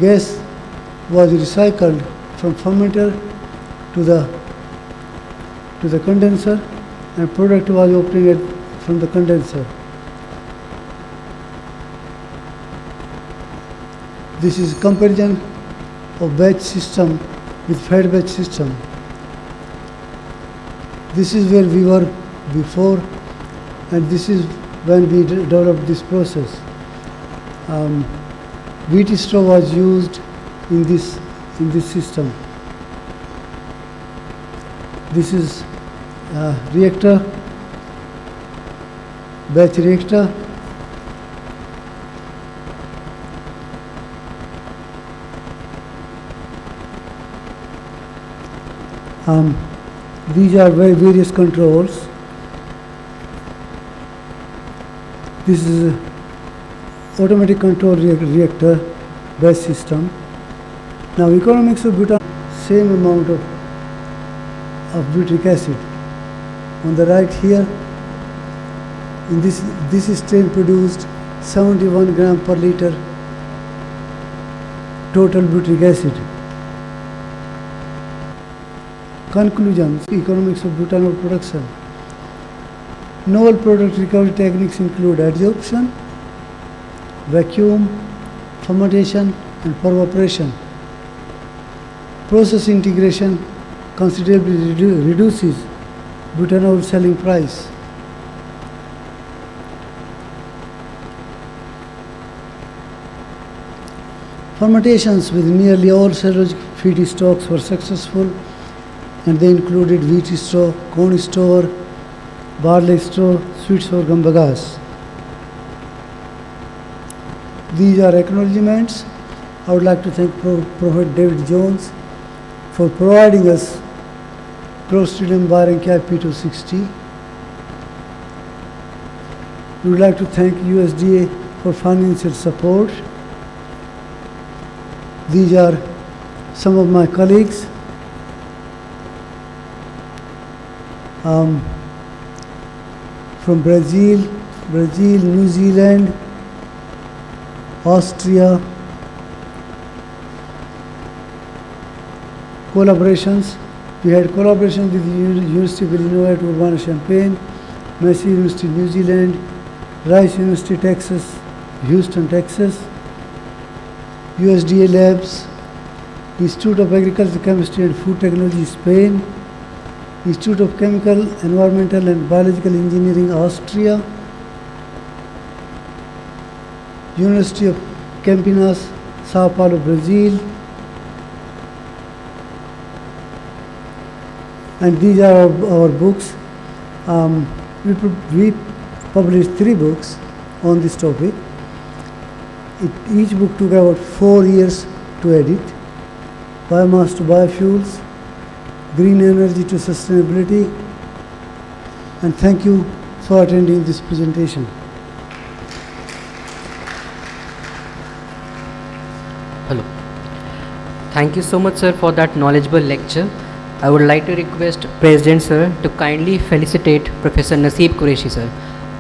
Gas was recycled from fermenter to the condenser, and product was obtained from the condenser. This is comparison of batch system with fed batch system. This is where we were before, and this is when we developed this process. Wheat straw was used in this system. This is reactor, batch reactor. These are various controls. This is automatic control reactor batch system. Now economics of butanol, same amount of butyric acid. On the right here, in this stream produced 71 gram per liter total butyric acid. Conclusions, economics of butanol production. Novel product recovery techniques include adsorption, vacuum, fermentation and pervaporation. Process integration considerably reduces butanol selling price. Fermentations with nearly all cellulosic feedstocks were successful, and they included wheat straw, corn straw, barley straw, sweet sorghum bagasse. These are acknowledgements. I would like to thank Prophet David Jones for providing us Clostridium barrancae P260. We would like to thank USDA for financial support. These are some of my colleagues. From Brazil, New Zealand, Austria. Collaborations. We had collaboration with the University of Illinois at Urbana-Champaign, Massey University, New Zealand, Rice University, Texas, Houston, Texas, USDA Labs, Institute of Agricultural Chemistry and Food Technology, Spain, Institute of Chemical, Environmental and Biological Engineering, Austria, University of Campinas, Sao Paulo, Brazil, and these are our books. We published 3 books on this topic. Each book took about 4 years to edit. Biomass to biofuels, green energy to sustainability, and thank you for attending this presentation. Hello. Thank you so much, sir, for that knowledgeable lecture. I would like to request President, sir, to kindly felicitate Professor Naseeb Qureshi, sir.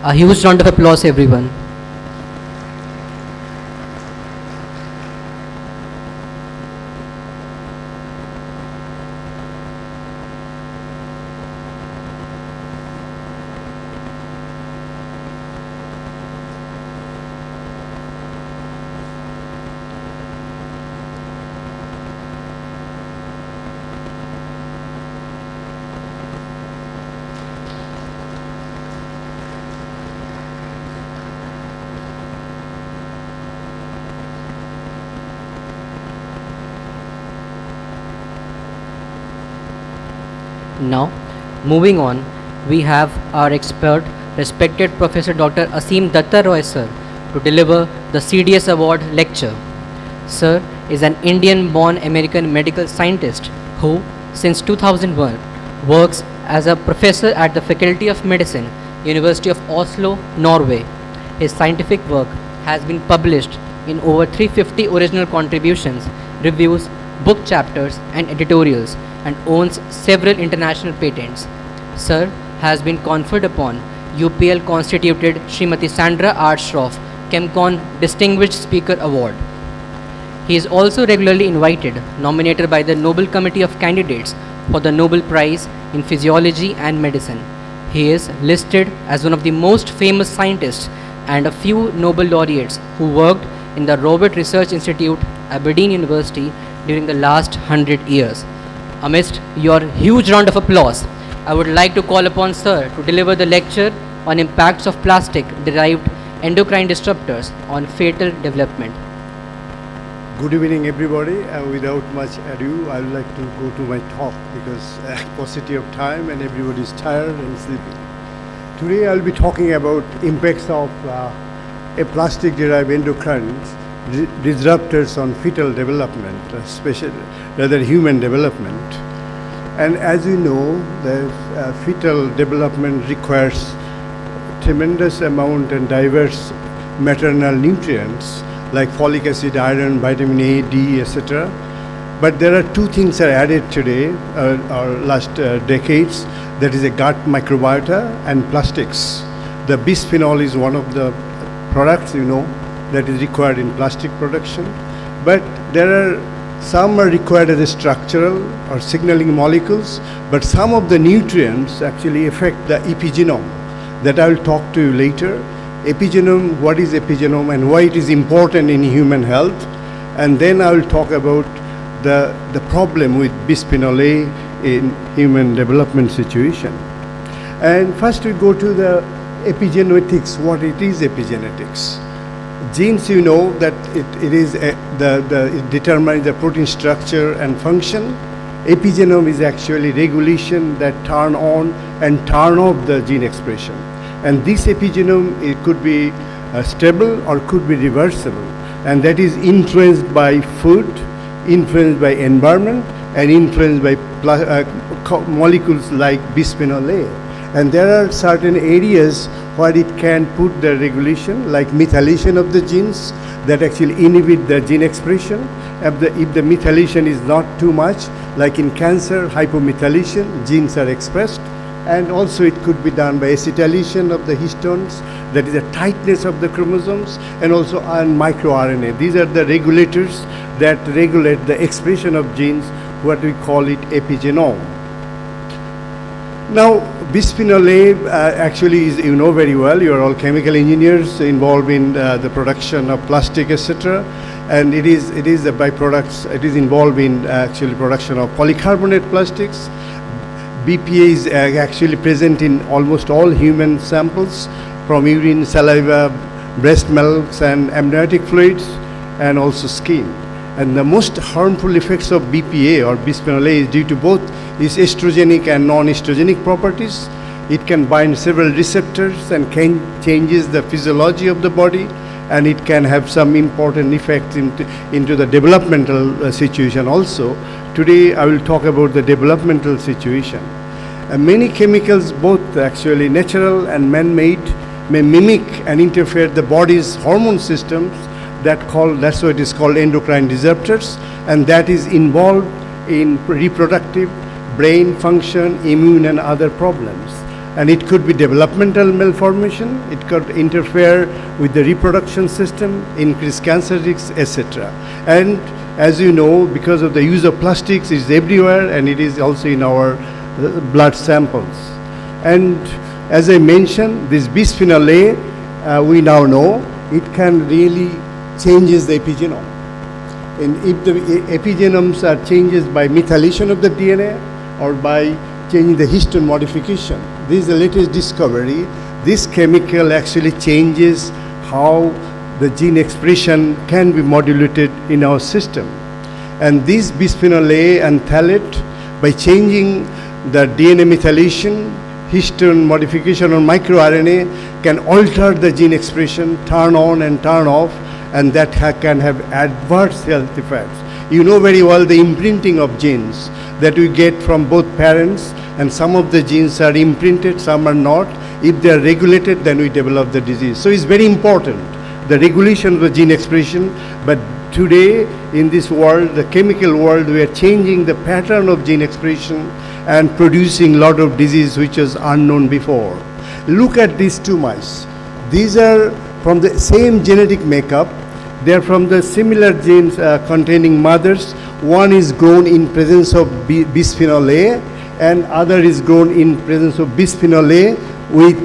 A huge round of applause, everyone. Now, moving on, we have our expert, respected Professor Dr. Asim Datta Roy sir, to deliver the CDS Award lecture. Sir is an Indian-born American medical scientist who, since 2001, works as a professor at the Faculty of Medicine, University of Oslo, Norway. His scientific work has been published in over 350 original contributions, reviews, book chapters and editorials, and owns several international patents. Sir has been conferred upon UPL constituted Srimati Sandra R. Shroff Chemcon Distinguished Speaker Award. He is also regularly invited, nominated by the Nobel Committee of Candidates for the Nobel Prize in Physiology and Medicine. He is listed as one of the most famous scientists and a few Nobel laureates who worked in the Robert Research Institute, Aberdeen University during the last 100 years. Amidst your huge round of applause, I would like to call upon Sir to deliver the lecture on impacts of plastic-derived endocrine disruptors on fetal development. Good evening, everybody. Without much ado, I would like to go to my talk because paucity of time and everybody is tired and sleepy. Today, I will be talking about impacts of a plastic-derived endocrine disruptors on fetal development, especially rather human development. And as you know, the fetal development requires tremendous amount and diverse maternal nutrients like folic acid, iron, vitamin A, D, etc. But there are two things that are added today, or last decades, that is a gut microbiota and plastics. The bisphenol is one of the products, you know, that is required in plastic production. But there are some are required as a structural or signaling molecules, but some of the nutrients actually affect the epigenome. That I will talk to you later. Epigenome, what is epigenome and why it is important in human health. And then I will talk about the problem with bisphenol A in human development situation. And first we go to the epigenetics, what it is epigenetics. Genes, you know that it determines the protein structure and function. Epigenome is actually regulation that turn on and turn off the gene expression. And this epigenome, it could be stable or could be reversible. And that is influenced by food, influenced by environment, and influenced by molecules like bisphenol A. And there are certain areas where it can put the regulation, like methylation of the genes that actually inhibit the gene expression. If the methylation is not too much, like in cancer, hypomethylation, genes are expressed. And also it could be done by acetylation of the histones, that is the tightness of the chromosomes, and also on microRNA. These are the regulators that regulate the expression of genes, what we call it epigenome. Now, bisphenol A actually is, you know very well, you are all chemical engineers involved in the production of plastic, etc. And it is the byproducts, it is involved in actually production of polycarbonate plastics. BPA is actually present in almost all human samples, from urine, saliva, breast milks, and amniotic fluids, and also skin. And the most harmful effects of BPA or bisphenol A is due to both its estrogenic and non-estrogenic properties. It can bind several receptors and can changes the physiology of the body, and it can have some important effects into the developmental situation also. Today I will talk about the developmental situation. Many chemicals, both actually natural and man-made, may mimic and interfere the body's hormone systems. That's why it is called endocrine disruptors, and that is involved in reproductive, brain function, immune and other problems. And it could be developmental malformation, it could interfere with the reproduction system, increase cancer risks, etc. And as you know, because of the use of plastics, it's everywhere, and it is also in our blood samples. And as I mentioned, this bisphenol A, we now know, it can really changes the epigenome. And if the epigenomes are changes by methylation of the DNA or by changing the histone modification, this is the latest discovery. This chemical actually changes how the gene expression can be modulated in our system. And this bisphenol A and phthalate, by changing the DNA methylation, histone modification or microRNA can alter the gene expression, turn on and turn off, and that can have adverse health effects. You know very well the imprinting of genes that we get from both parents, and some of the genes are imprinted, some are not. If they are regulated, then we develop the disease. So it's very important, the regulation of the gene expression. But today in this world, the chemical world, we are changing the pattern of gene expression and producing a lot of disease which was unknown before. Look at these two mice. These are from the same genetic makeup. They are from the similar genes containing mothers. One is grown in presence of bisphenol A, and other is grown in presence of bisphenol A with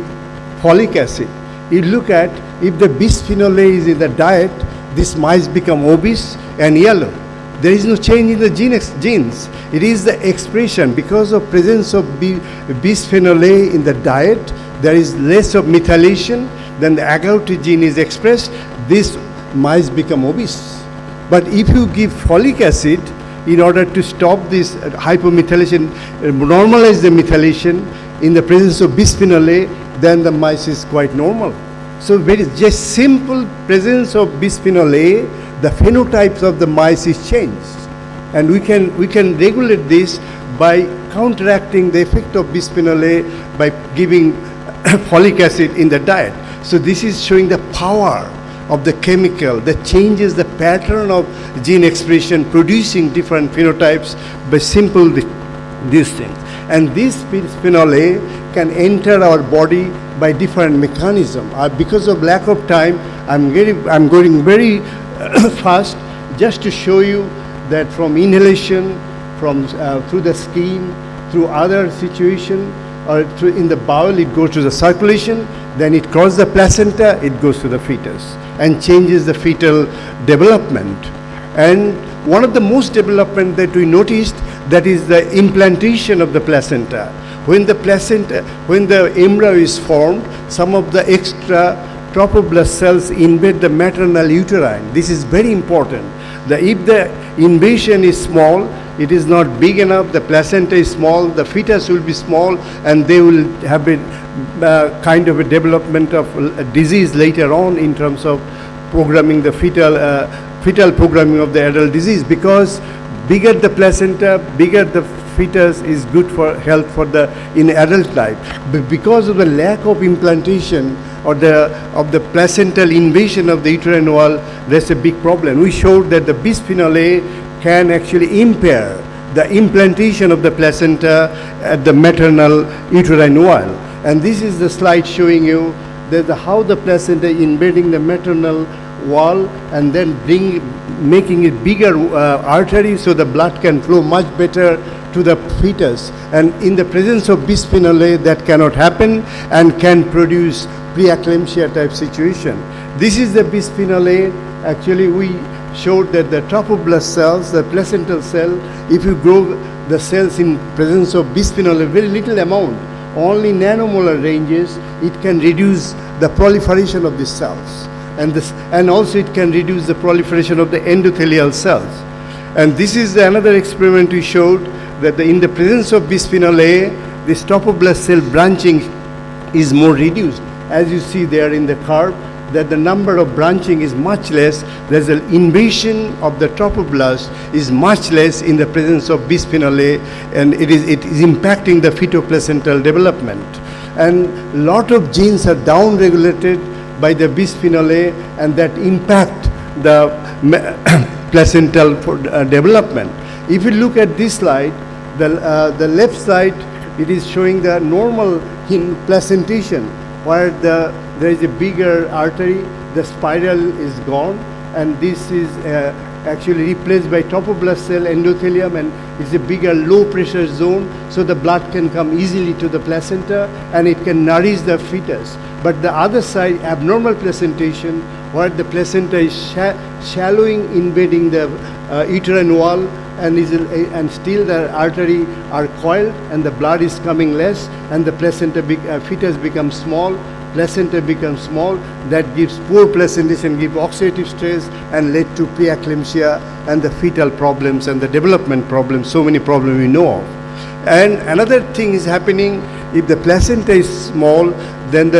folic acid. You look at, if the bisphenol A is in the diet, these mice become obese and yellow. There is no change in the genes. It is the expression. Because of presence of bisphenol A in the diet, there is less of methylation. Then the agouti gene is expressed. These mice become obese. But if you give folic acid in order to stop this hypomethylation, normalize the methylation in the presence of bisphenol A, then the mice is quite normal. So very just simple presence of bisphenol A, the phenotypes of the mice is changed, and we can regulate this by counteracting the effect of bisphenol A by giving folic acid in the diet. So this is showing the power of the chemical that changes the pattern of gene expression, producing different phenotypes by simple these things. And this bisphenol A can enter our body by different mechanism. Because of lack of time, I'm going very fast just to show you that from inhalation, from through the skin, through other situation, or through in the bowel, it goes to the circulation, then it crosses the placenta, it goes to the fetus and changes the fetal development. And one of the most development that we noticed, that is the implantation of the placenta. When the embryo is formed, some of the extra trophoblast cells invade the maternal uterine. This is very important. If the invasion is small, it is not big enough, the placenta is small, the fetus will be small, and they will have a kind of a development of a disease later on in terms of programming the fetal programming of the adult disease. Because bigger the placenta, bigger the fetus is good for health in adult life. But because of the lack of implantation or of the placental invasion of the uterine wall, there's a big problem. We showed that the bisphenol A can actually impair the implantation of the placenta at the maternal uterine wall. And this is the slide showing you that how the placenta invading the maternal wall and then making it bigger artery so the blood can flow much better to the fetus. And in the presence of bisphenol A, that cannot happen and can produce preeclampsia type situation. This is the bisphenol A. Actually, we showed that the trophoblast cells, the placental cell, if you grow the cells in presence of bisphenol A, very little amount, only nanomolar ranges, it can reduce the proliferation of these cells. And also it can reduce the proliferation of the endothelial cells. And this is another experiment we showed, that in the presence of bisphenol A, this trophoblast cell branching is more reduced. As you see there in the curve, that the number of branching is much less. There's an invasion of the trophoblast is much less in the presence of bisphenol A, and it is impacting the fetoplacental development. And a lot of genes are down-regulated by the bisphenol A, and that impact the placental development. If you look at this slide, the left side, it is showing the normal placentation, where there is a bigger artery, the spiral is gone, and this is actually replaced by trophoblast cell endothelium, and it's a bigger low pressure zone, so the blood can come easily to the placenta and it can nourish the fetus. But the other side, abnormal placentation, where the placenta is shallowing, invading the uterine wall, and still the artery are coiled and the blood is coming less, and the placenta fetus becomes small, placenta becomes small. That gives poor placentation, gives oxidative stress and led to preeclampsia and the fetal problems and the development problems, so many problems we know of. And another thing is happening, if the placenta is small, then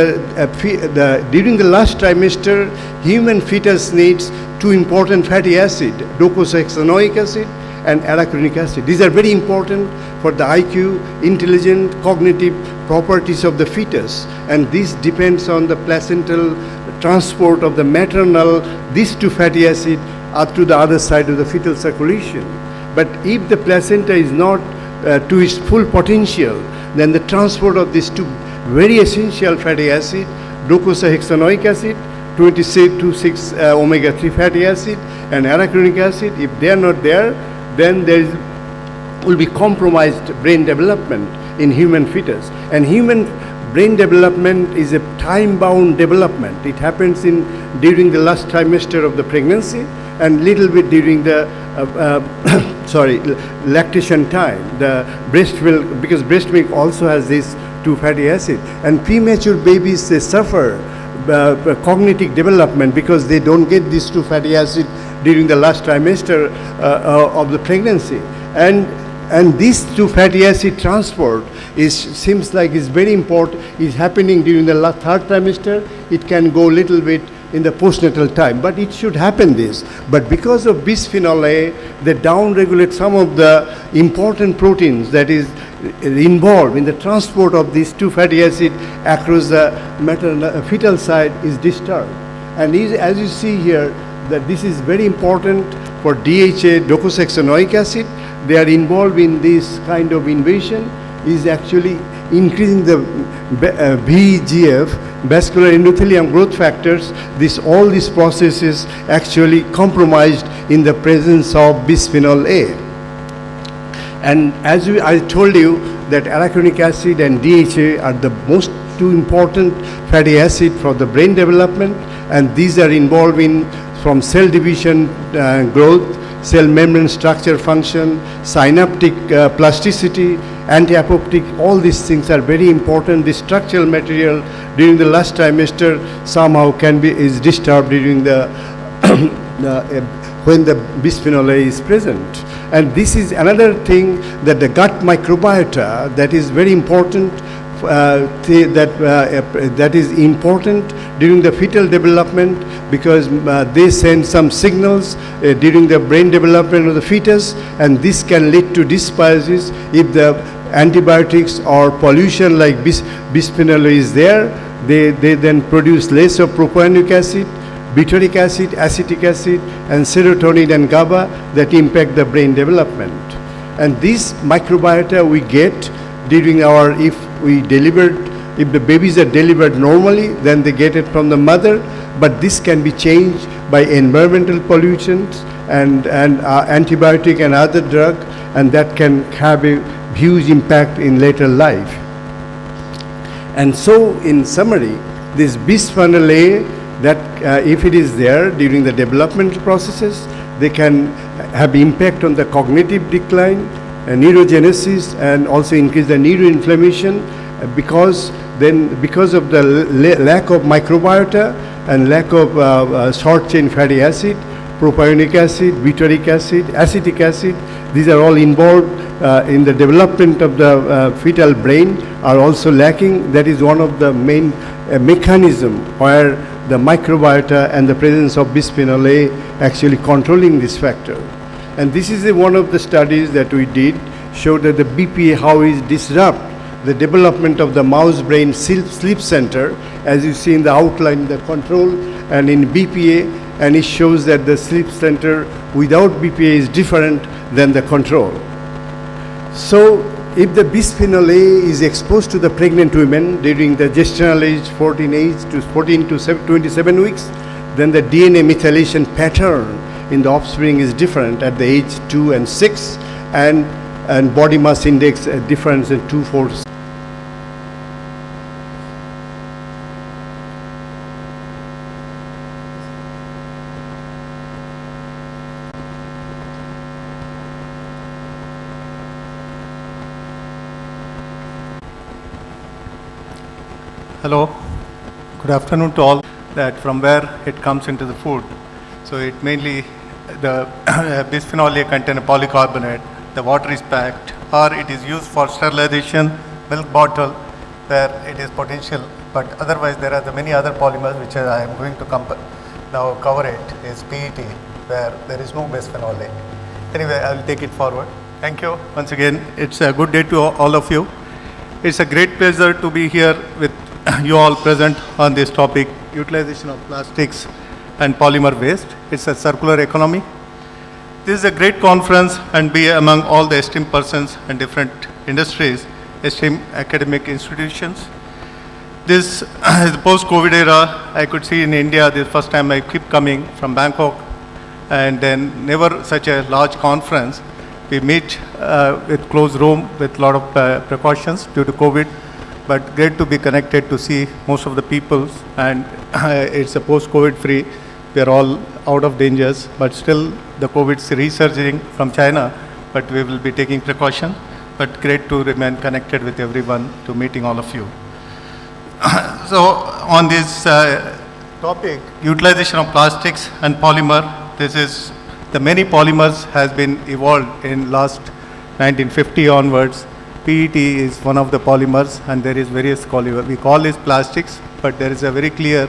during the last trimester, human fetus needs two important fatty acids, docosahexaenoic acid and arachidonic acid. These are very important for the IQ, intelligent, cognitive properties of the fetus, and this depends on the placental transport of the maternal, these two fatty acids up to the other side of the fetal circulation. But if the placenta is not to its full potential, then the transport of these two very essential fatty acid, docosahexaenoic acid, 26 omega-3 fatty acid, and arachidonic acid, if they are not there, then there will be compromised brain development in human fetus. And human brain development is a time-bound development. It happens during the last trimester of the pregnancy and little bit during the lactation time. The breast milk, because breast milk also has these two fatty acids, and premature babies, they suffer cognitive development because they don't get these two fatty acids during the last trimester of the pregnancy. And these two fatty acid transport seems like is very important, is happening during the third trimester. It can go a little bit in the postnatal time, but it should happen this. But because of bisphenol A, they down-regulate some of the important proteins that is involved in the transport of these two fatty acids across the fetal side is disturbed. And as you see here, that this is very important for DHA, docosahexaenoic acid. They are involved in this kind of invasion, is actually increasing the VEGF, vascular endothelium growth factors. All these processes actually compromised in the presence of bisphenol A. And as I told you that arachidonic acid and DHA are the most two important fatty acid for the brain development, and these are involved from cell division, growth, cell membrane structure function, synaptic plasticity, anti-apoptic, all these things are very important. The structural material during the last trimester somehow is disturbed during the when the bisphenol A is present. And this is another thing, that the gut microbiota, that is very important, that is important during the fetal development, because they send some signals during the brain development of the fetus, and this can lead to dysbiosis if the antibiotics or pollution like bisphenol A is there. They then produce less of propionic acid, butyric acid, acetic acid, and serotonin and GABA that impact the brain development. And this microbiota we get during if the babies are delivered normally, then they get it from the mother, but this can be changed by environmental pollutants and antibiotic and other drug, and that can have a huge impact in later life. And so in summary, this bisphenol A, that if it is there during the developmental processes, they can have impact on the cognitive decline, neurogenesis, and also increase the neuroinflammation, because of the lack of microbiota and lack of short chain fatty acid, propionic acid, butyric acid, acetic acid, these are all involved in the development of the fetal brain, are also lacking. That is one of the main mechanism where the microbiota and the presence of bisphenol A actually controlling this factor. And this is one of the studies that we did, showed that the BPA, how it disrupt the development of the mouse brain sleep center, as you see in the outline, the control, and in BPA, and it shows that the sleep center without BPA is different than the control. So if the bisphenol A is exposed to the pregnant women during the gestational age 14 to 27 weeks, then the DNA methylation pattern in the offspring is different at the age 2 and 6, and body mass index difference in 2/4. Hello, good afternoon to all. That from where it comes into the food. So it mainly, the bisphenol A contain a polycarbonate, the water is packed, or it is used for sterilization, milk bottle, where it is potential. But otherwise, there are the many other polymers which I am going to now cover it, is PET, where there is no bisphenol A. Anyway, I will take it forward. Thank you. Once again, it's a good day to all of you. It's a great pleasure to be here with you all present on this topic, utilization of plastics and polymer waste. It's a circular economy. This is a great conference and be among all the esteemed persons and different industries, esteemed academic institutions. This is the post-COVID era. I could see in India, the first time I keep coming from Bangkok, and then never such a large conference. We meet with closed room with a lot of precautions due to COVID, but great to be connected to see most of the people, and it's a post-COVID free. We are all out of dangers, but still the COVID is resurging from China, but we will be taking precaution. But great to remain connected with everyone, to meeting all of you. So on this topic, utilization of plastics and polymer, this is the many polymers has been evolved in last 1950 onwards. PET is one of the polymers, and there is various we call this plastics, but there is a very clear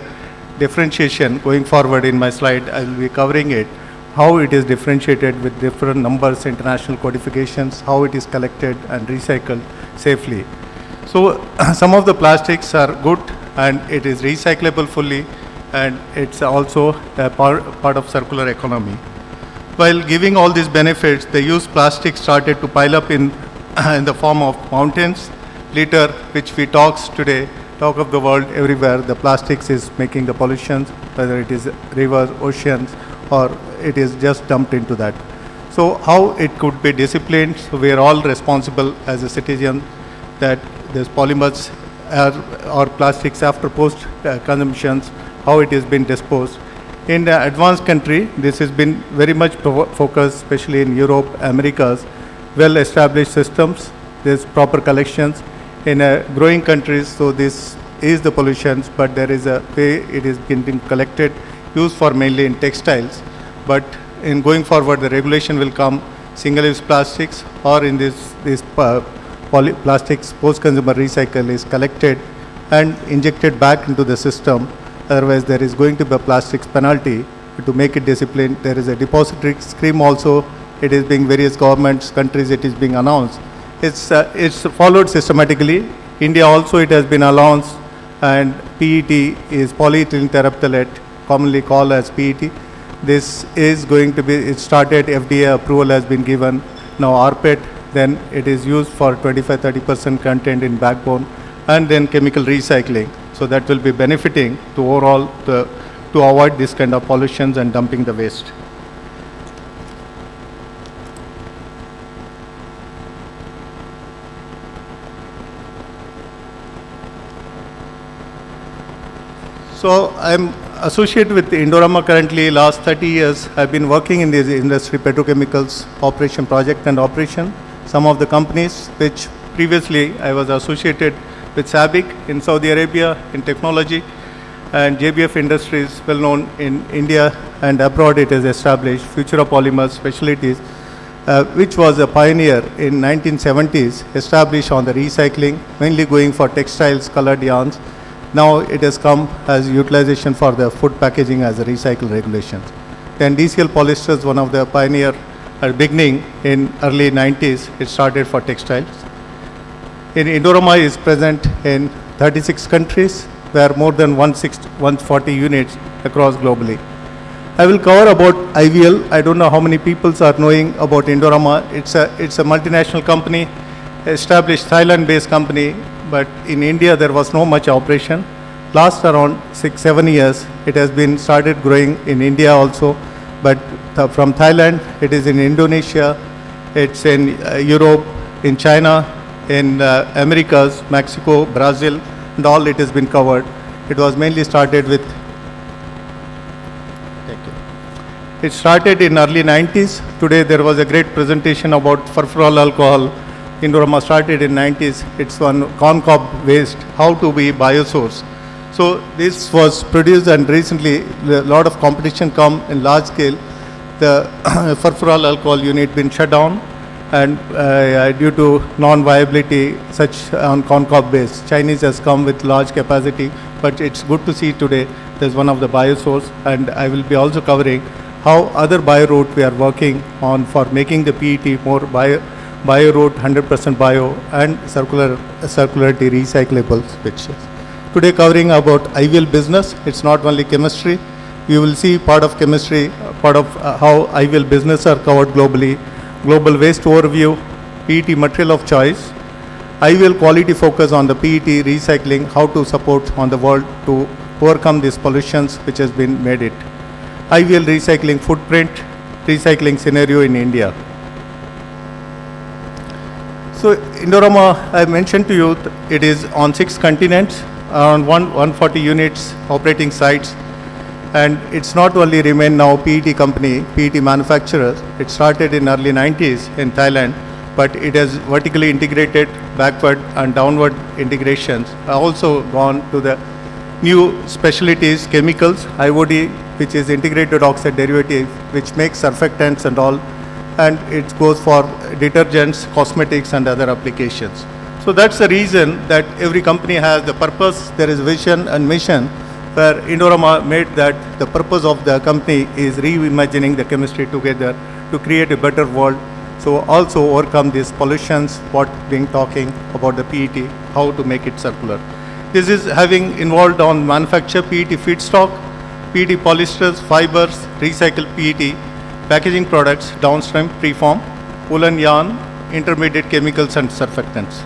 differentiation going forward. In my slide, I will be covering it, how it is differentiated with different numbers, international codifications, how it is collected and recycled safely. So some of the plastics are good and it is recyclable fully, and it's also a part of circular economy. While giving all these benefits, the used plastic started to pile up in the form of mountains. Later, which we talk of the world everywhere, the plastics is making the pollution, whether it is rivers, oceans, or it is just dumped into that. So how it could be disciplined? So we are all responsible as a citizen that these polymers or plastics after post consumptions, how it has been disposed. In the advanced country, this has been very much focused, especially in Europe, Americas, well-established systems, there's proper collections. In growing countries, so this is the pollutions, but there is a way it is being collected, used for mainly in textiles. But in going forward, the regulation will come, single-use plastics, or in this plastics post-consumer recycle is collected and injected back into the system. Otherwise, there is going to be a plastics penalty. To make it disciplined, there is a depository scheme also. It is being various governments, countries, it is being announced. It's followed systematically. India also, it has been announced, and PET is polyethylene terephthalate, commonly called as PET. This is going to be, it started, FDA approval has been given. Now rPET, then it is used for 25-30% content in backbone, and then chemical recycling. So that will be benefiting to overall to avoid this kind of pollutions and dumping the waste. So I'm associated with Indorama currently. Last 30 years, I've been working in this industry, petrochemicals operation, project and operation. Some of the companies which previously I was associated with SABIC in Saudi Arabia in technology, and JBF Industries, well known in India and abroad. It is established Futura Polymers Specialties, which was a pioneer in 1970s, established on the recycling, mainly going for textiles, colored yarns. Now it has come as utilization for the food packaging as a recycle regulations. Then DCL Polyester is one of the pioneer beginning in early 90s. It started for textiles. In Indorama is present in 36 countries, where more than 140 units across globally. I will cover about IVL. I don't know how many people are knowing about Indorama. It's a multinational company, established Thailand-based company, but in India there was no much operation. Last around 6-7 years, it has been started growing in India also, but from Thailand, it is in Indonesia, it's in Europe, in China, in Americas, Mexico, Brazil, and all it has been covered. It was mainly started with, it started in early 90s. Today there was a great presentation about furfural alcohol. Indorama started in 90s. It's on corn cob waste, how to be biosource. So this was produced, and recently a lot of competition come in large scale. The furfural alcohol unit been shut down, and due to non-viability, such on corn-cob base. Chinese has come with large capacity, but it's good to see today there's one of the biosource, and I will be also covering how other bio route we are working on for making the PET more bio route 100% bio and circularity recyclable switches. Today covering about IVL business. It's not only chemistry. You will see part of chemistry, part of how IVL business are covered globally. Global waste overview, PET material of choice, IVL quality focus on the PET recycling, how to support on the world to overcome these pollutions which has been made it. IVL recycling footprint, recycling scenario in India. So Indorama, I mentioned to you, it is on 6 continents, around 140 units, operating sites. And it's not only remain now PET company, PET manufacturer. It started in early 90s in Thailand, but it has vertically integrated backward and downward integrations. Also gone to the new specialties, chemicals, IOD, which is integrated oxide derivative, which makes surfactants and all. And it goes for detergents, cosmetics and other applications. So that's the reason that every company has the purpose, there is vision and mission, where Indorama made that the purpose of the company is reimagining the chemistry together to create a better world. So also overcome these pollutions, what being talking about the PET, how to make it circular. This is having involved on manufacture PET feedstock, PET polyesters, fibers, recycled PET, packaging products, downstream preform, woolen yarn, intermediate chemicals and surfactants.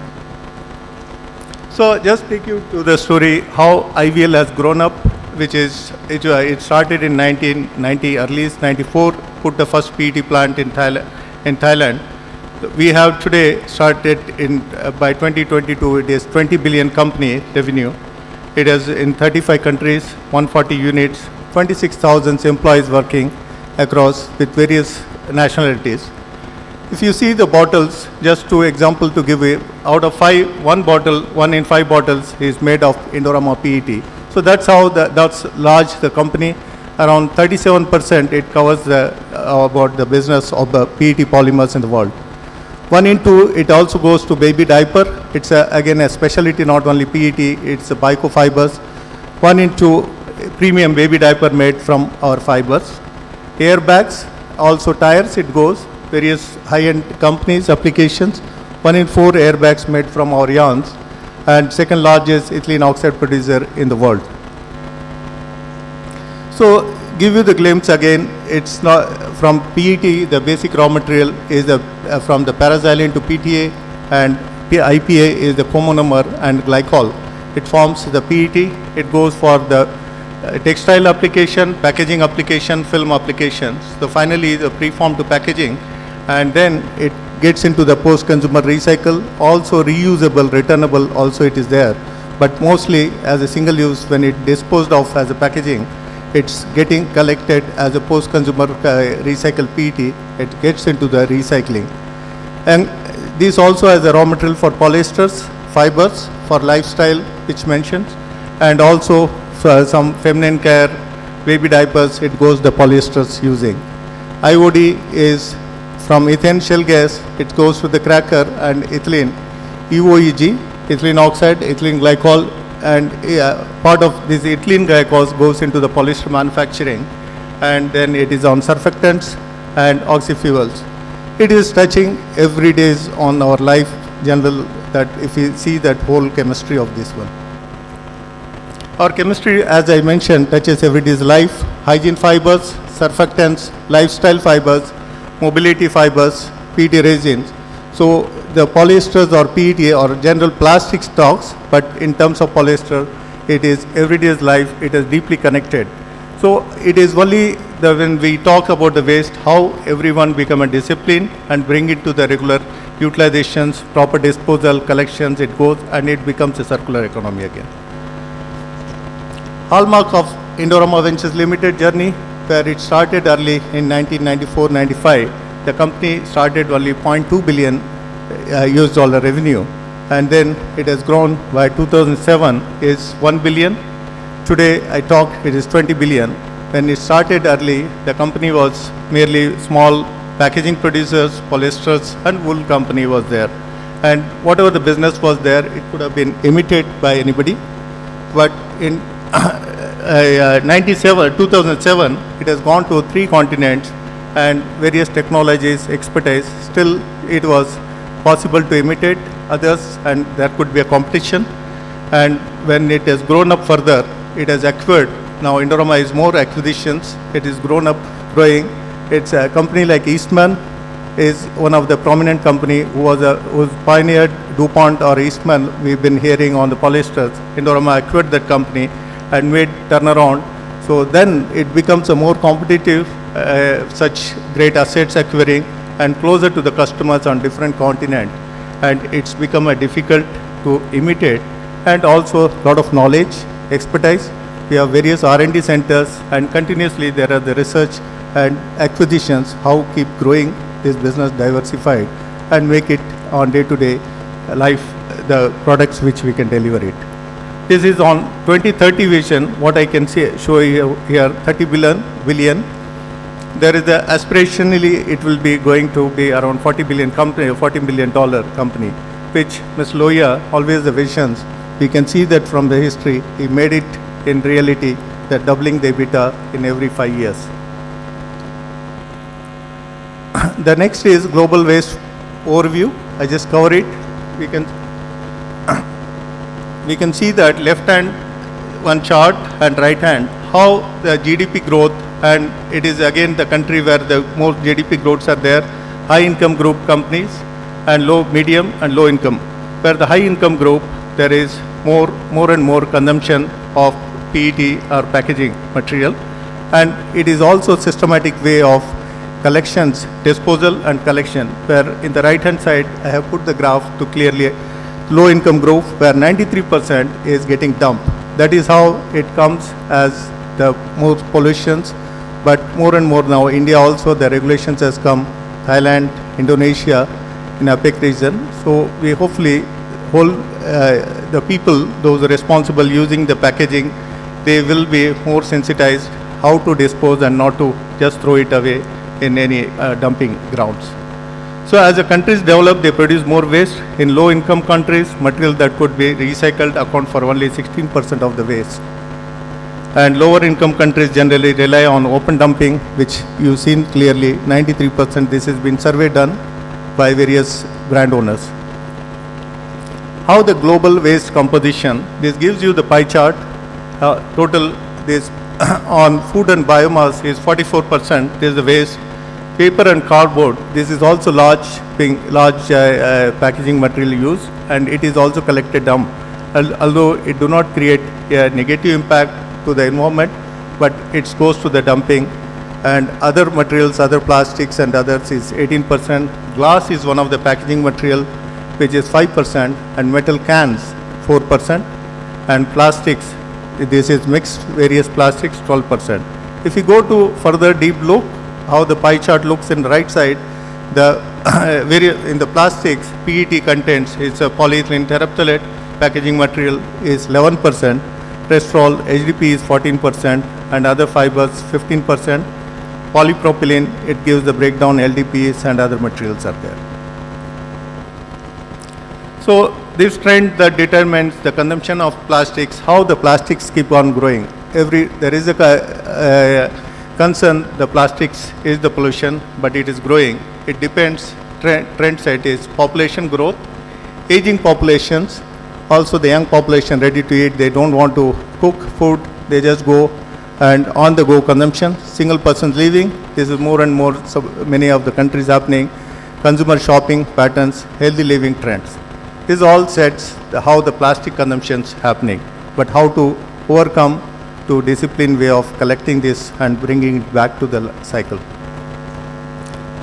So just take you to the story how IVL has grown up, which is, it started in 1990, early 94, put the first PET plant in Thailand. We have today started in, by 2022, it is 20 billion company revenue. It is in 35 countries, 140 units, 26,000 employees working across with various nationalities. If you see the bottles, just 2 examples to give you, out of 5, 1 in 5 bottles is made of Indorama PET. So that's how that's large the company. Around 37% it covers the, about the business of the PET polymers in the world. 1 in 2 it also goes to baby diaper. It's again a specialty, not only PET, it's a bico fibers. 1 in 2 premium baby diaper made from our fibers. Airbags, also tires it goes. Various high-end companies, applications. 1 in 4 airbags made from our yarns, and second largest ethylene oxide producer in the world. So give you the glimpse again, it's not from PET, the basic raw material is the, from the paraxylene to PTA, and IPA is the comonomer and glycol. It forms the PET, it goes for the textile application, packaging application, film applications. So finally the preform to packaging, and then it gets into the post-consumer recycle, also reusable, returnable, also it is there. But mostly as a single use, when it disposed of as a packaging, it's getting collected as a post-consumer recycled PET, it gets into the recycling. And this also as a raw material for polyesters, fibers, for lifestyle, which mentions, and also for some feminine care, baby diapers, it goes the polyesters using. IOD is from ethane shell gas, it goes to the cracker and ethylene, EOEG, ethylene oxide, ethylene glycol, and part of this ethylene glycol goes into the polyester manufacturing, and then it is on surfactants and oxyfuels. It is touching every day on our life general, that if you see that whole chemistry of this one. Our chemistry, as I mentioned, touches everyday's life, hygiene fibers, surfactants, lifestyle fibers, mobility fibers, PET resins. So the polyesters or PET or general plastic stocks, but in terms of polyester, it is everyday's life, it is deeply connected. So it is only when we talk about the waste, how everyone become a discipline and bring it to the regular utilizations, proper disposal, collections, it goes and it becomes a circular economy again. Hallmark of Indorama Ventures Limited journey, where it started early in 1994-95. The company started only 0.2 billion US dollar revenue, and then it has grown by 2007 is 1 billion. Today I talk it is 20 billion. When it started early, the company was merely small packaging producers, polyesters and wool company was there. And whatever the business was there, it could have been imitated by anybody. But in 2007, it has gone to 3 continents and various technologies, expertise. Still, it was possible to imitate others and there could be a competition. And when it has grown up further, it has acquired. Now Indorama is more acquisitions. It is grown up, growing. It's a company like Eastman is one of the prominent company who's pioneered DuPont or Eastman. We've been hearing on the polyesters. Indorama acquired that company and made turnaround. So then it becomes a more competitive, such great assets acquiring and closer to the customers on different continent. And it's become a difficult to imitate and also a lot of knowledge, expertise. We have various R&D centers and continuously there are the research and acquisitions, how keep growing this business diversified and make it on day-to-day life, the products which we can deliver it. This is on 2030 vision, what I can show you here, 30 billion. There is the aspirationally, it will be going to be around 40 billion company, $40 billion company, which Ms. Loya, always the visions, we can see that from the history, he made it in reality, that doubling the EBITDA in every 5 years. The next is global waste overview. I just cover it. We can see that left hand one chart and right hand how the GDP growth, and it is again the country where the most GDP growths are there, high income group companies and low, medium and low income. Where the high income group, there is more and more consumption of PET or packaging material, and it is also systematic way of collections, disposal and collection, where in the right hand side I have put the graph to clearly low income group where 93% is getting dumped. That is how it comes as the most pollutions, but more and more now India also the regulations has come, Thailand, Indonesia in APEC region. So we hopefully hold the people, those responsible using the packaging, they will be more sensitized how to dispose and not to just throw it away in any dumping grounds. So as the countries develop, they produce more waste. In low income countries, material that could be recycled account for only 16% of the waste. And lower income countries generally rely on open dumping, which you've seen clearly, 93%. This has been survey done by various brand owners. How the global waste composition, this gives you the pie chart. Total this on food and biomass is 44%, this is the waste. Paper and cardboard, this is also large packaging material used, and it is also collected dump. Although it do not create a negative impact to the environment, but it goes to the dumping. And other materials, other plastics and others is 18%. Glass is one of the packaging material, which is 5%, and metal cans 4%, and plastics, this is mixed various plastics 12%. If you go to further deep look, how the pie chart looks in the right side, the in the plastics, PET contents is a polyethylene terephthalate, packaging material is 11%, Restorol, HDP is 14%, and other fibers 15%. Polypropylene, it gives the breakdown, LDPs and other materials are there. So this trend that determines the consumption of plastics, how the plastics keep on growing. There is a concern, the plastics is the pollution, but it is growing. It depends, trend set is population growth, aging populations, also the young population ready to eat, they don't want to cook food, they just go and on the go consumption, single persons living, this is more and more, so many of the countries happening, consumer shopping patterns, healthy living trends. This all sets how the plastic consumption is happening, but how to overcome to disciplined way of collecting this and bringing it back to the cycle.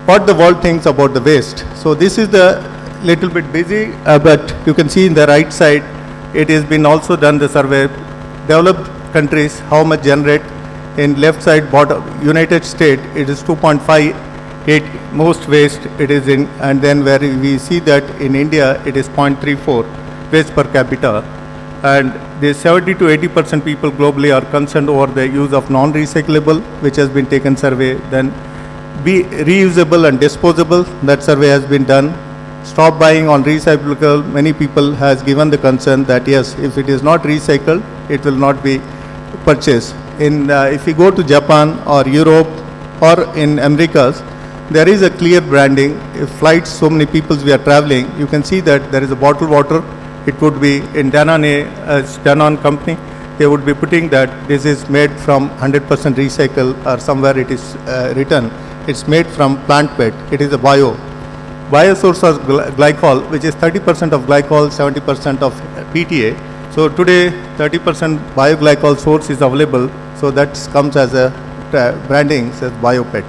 What the world thinks about the waste. So this is the little bit busy, but you can see in the right side, it has been also done the survey. Developed countries, how much generate. In left side bottom, United States, it is 2.58 most waste it is in, and then where we see that in India, it is 0.34 waste per capita. And the 70 to 80% people globally are concerned over the use of non-recyclable, which has been taken survey. Then be reusable and disposable. That survey has been done. Stop buying on recyclable. Many people has given the concern that yes, if it is not recycled, it will not be purchased. If you go to Japan or Europe or in Americas, there is a clear branding. If flights, so many people we are traveling, you can see that there is a bottled water. It would be in Danone, Danone company, they would be putting that this is made from 100% recycle, or somewhere it is written, it's made from plant pet. It is a bio-source of glycol, which is 30% of glycol, 70% of PTA. So today 30% bioglycol source is available, so that comes as a branding, says biopet.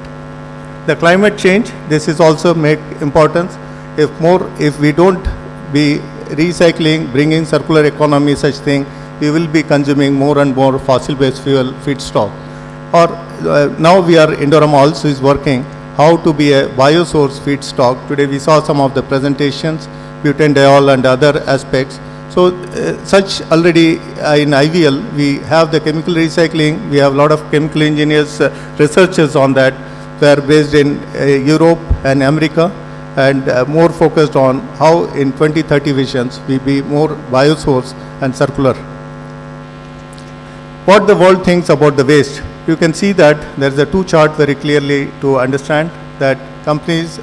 The climate change, this is also make importance. If we don't be recycling, bringing circular economy, such thing, we will be consuming more and more fossil-based fuel feedstock. Or now Indorama also is working how to be a biosource feedstock. Today we saw some of the presentations, butanediol and other aspects. So such already in IVL, we have the chemical recycling, we have a lot of chemical engineers, researchers on that, were based in Europe and America, and more focused on how in 2030 visions we be more biosource and circular. What the world thinks about the waste. You can see that there is a two chart very clearly to understand that companies,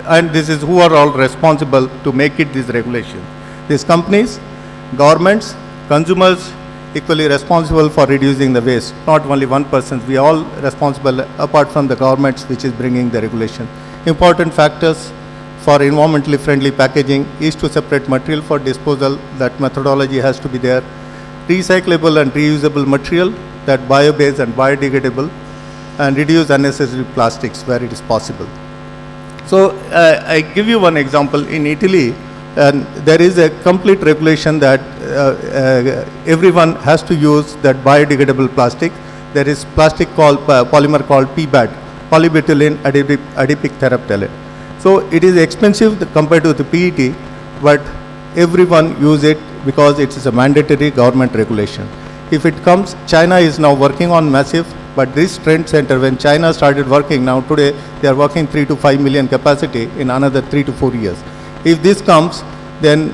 and this is who are all responsible to make it this regulation. These companies, governments, consumers, equally responsible for reducing the waste. Not only one person, we are all responsible apart from the governments which is bringing the regulation. Important factors for environmentally friendly packaging is to separate material for disposal. That methodology has to be there. Recyclable and reusable material, that bio-based and biodegradable, and reduce unnecessary plastics where it is possible. So I give you one example. In Italy, there is a complete regulation that everyone has to use that biodegradable plastic. There is plastic called polymer called PBAT, polybutylene adipic terephthalate. So it is expensive compared to the PET, but everyone use it because it is a mandatory government regulation. If it comes, China is now working on massive, but this trend center, when China started working, now today they are working 3 to 5 million capacity in another 3 to 4 years. If this comes, then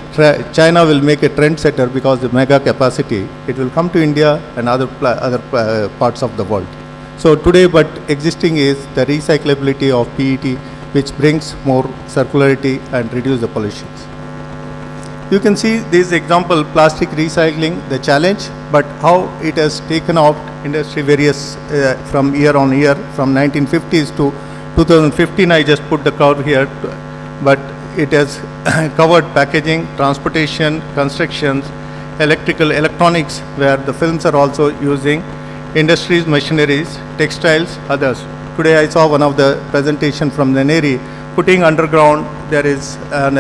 China will make a trend setter because the mega capacity, it will come to India and other parts of the world. So today, but existing is the recyclability of PET, which brings more circularity and reduce the pollutions. You can see this example, plastic recycling, the challenge, but how it has taken off industry various from year on year, from 1950s to 2015. I just put the curve here, but it has covered packaging, transportation, constructions, electronics, where the films are also using, industries, machineries, textiles, others. Today I saw one of the presentation from the Neri, putting underground, there is an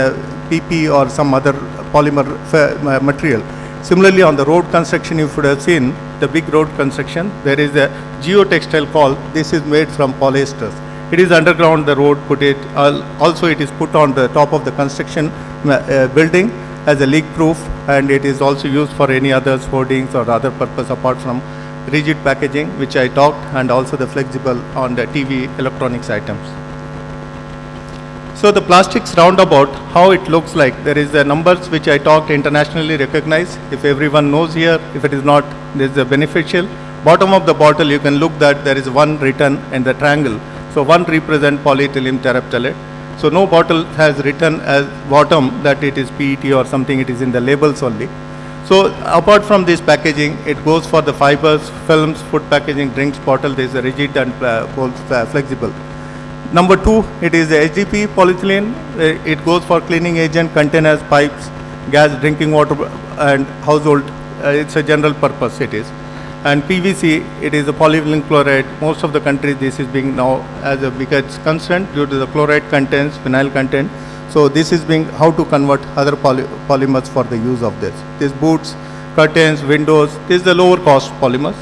PP or some other polymer material. Similarly, on the road construction, you should have seen the big road construction, there is a geotextile called, this is made from polyesters. It is underground, the road put it, also it is put on the top of the construction building as a leak proof, and it is also used for any other hoardings or other purpose apart from rigid packaging, which I talked, and also the flexible on the TV electronics items. So the plastics roundabout, how it looks like, there is the numbers which I talked internationally recognized. If everyone knows here, if it is not, there is a beneficial. Bottom of the bottle, you can look that there is one written in the triangle. So one represent polyethylene terephthalate. So no bottle has written as bottom that it is PET or something, it is in the labels only. So apart from this packaging, it goes for the fibers, films, food packaging, drinks bottle, there is a rigid and flexible. Number two, it is the HDP polyethylene. It goes for cleaning agent, containers, pipes, gas, drinking water, and household. It's a general purpose it is. And PVC, it is a polyvinyl chloride. Most of the countries, this is being now as a biggest concern due to the chloride contents, phenyl content. So this is being how to convert other polymers for the use of this. These boots, curtains, windows, this is the lower cost polymers.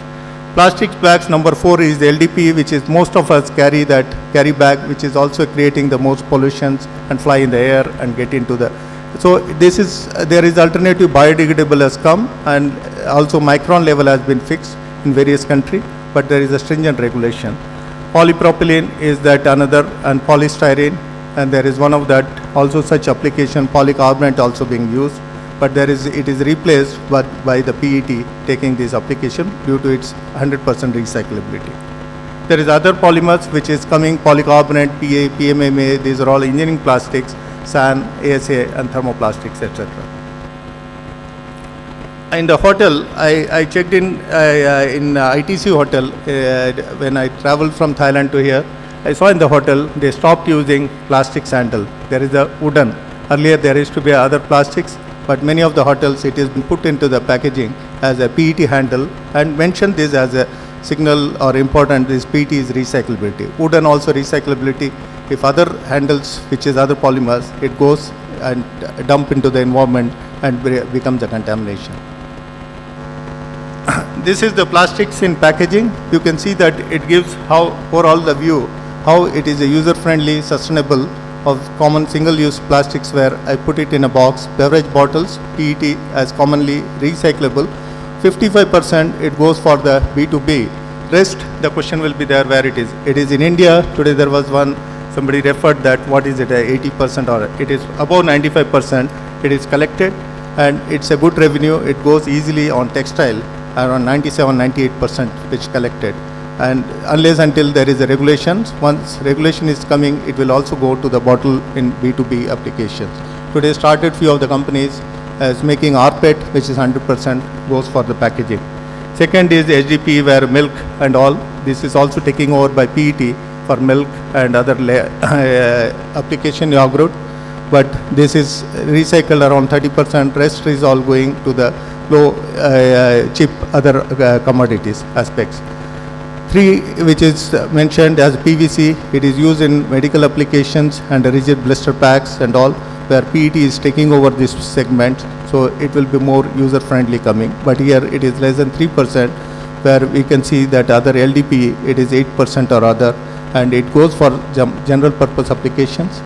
Plastic bags, number 4 is the LDP, which is most of us carry that carry bag, which is also creating the most pollutions and fly in the air and get into the. So this is, there is alternative biodegradable has come, and also micron level has been fixed in various countries, but there is a stringent regulation. polypropylene is that another, and polystyrene, and there is one of that also such application, polycarbonate also being used, but it is replaced by the PET taking this application due to its 100% recyclability. There is other polymers which is coming, polycarbonate, PA, PMMA, these are all engineering plastics, SAN, ASA and thermoplastics, etc. In the hotel, I checked in ITC hotel when I traveled from Thailand to here. I saw in the hotel they stopped using plastic sandal. There is a wooden. Earlier there used to be other plastics, but many of the hotels it has been put into the packaging as a PET handle and mentioned this as a signal or important. This PET is recyclability. Wooden also recyclability. If other handles, which is other polymers, it goes and dump into the environment and becomes a contamination. This is the plastics in packaging. You can see that it gives how overall the view, how it is a user-friendly, sustainable of common single-use plastics where I put it in a box. Beverage bottles, PET as commonly recyclable. 55% it goes for the B2B. Rest, the question will be there where it is. It is in India. Today there was one, somebody referred that what is it, 80% or it is above 95%. It is collected and it's a good revenue. It goes easily on textile, around 97-98% which collected, and unless until there is a regulation, once regulation is coming, it will also go to the bottle in B2B applications. Today started few of the companies as making rPET, which is 100% goes for the packaging. Second is HDPE where milk and all, this is also taking over by PET for milk and other application yogurt, but this is recycled around 30%, rest is all going to the low cheap other commodities aspects. 3, which is mentioned as PVC, it is used in medical applications and rigid blister packs and all, where PET is taking over this segment, so it will be more user friendly coming, but here it is less than 3%, where we can see that other LDPE it is 8% or other, and it goes for general purpose applications.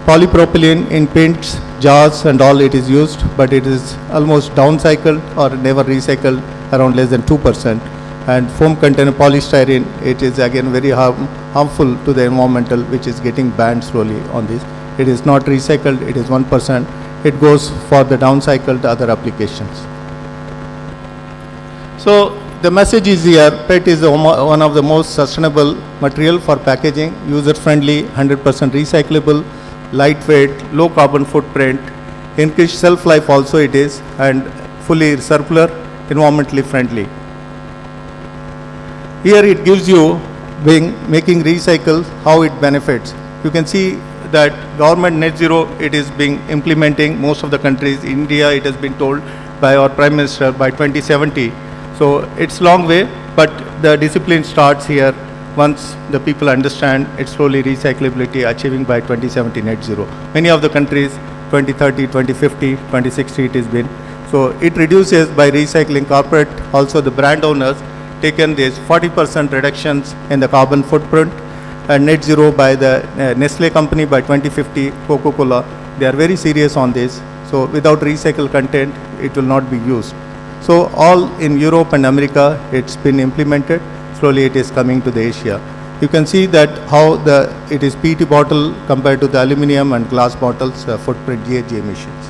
Polypropylene in paints, jars and all it is used, but it is almost downcycled or never recycled, around less than 2%. And foam container polystyrene, it is again very harmful to the environmental, which is getting banned slowly on this. It is not recycled, it is 1%. It goes for the downcycled other applications. So the message is here, PET is one of the most sustainable material for packaging, user friendly, 100% recyclable, lightweight, low carbon footprint, increased shelf life also it is, and fully circular, environmentally friendly. Here it gives you making recycle, how it benefits. You can see that government net zero it is being implementing most of the countries. India it has been told by our Prime Minister by 2070. So it's long way, but the discipline starts here. Once the people understand it's slowly recyclability achieving by 2070 net zero. Many of the countries 2030, 2050, 2060 it has been. So it reduces by recycling. Corporate, also the brand owners taken this 40% reductions in the carbon footprint and net zero by the Nestle company by 2050, Coca-Cola. They are very serious on this. So without recycled content, it will not be used. So all in Europe and America, it's been implemented. Slowly it is coming to the Asia. You can see that how it is PET bottle compared to the aluminum and glass bottles footprint GHG emissions.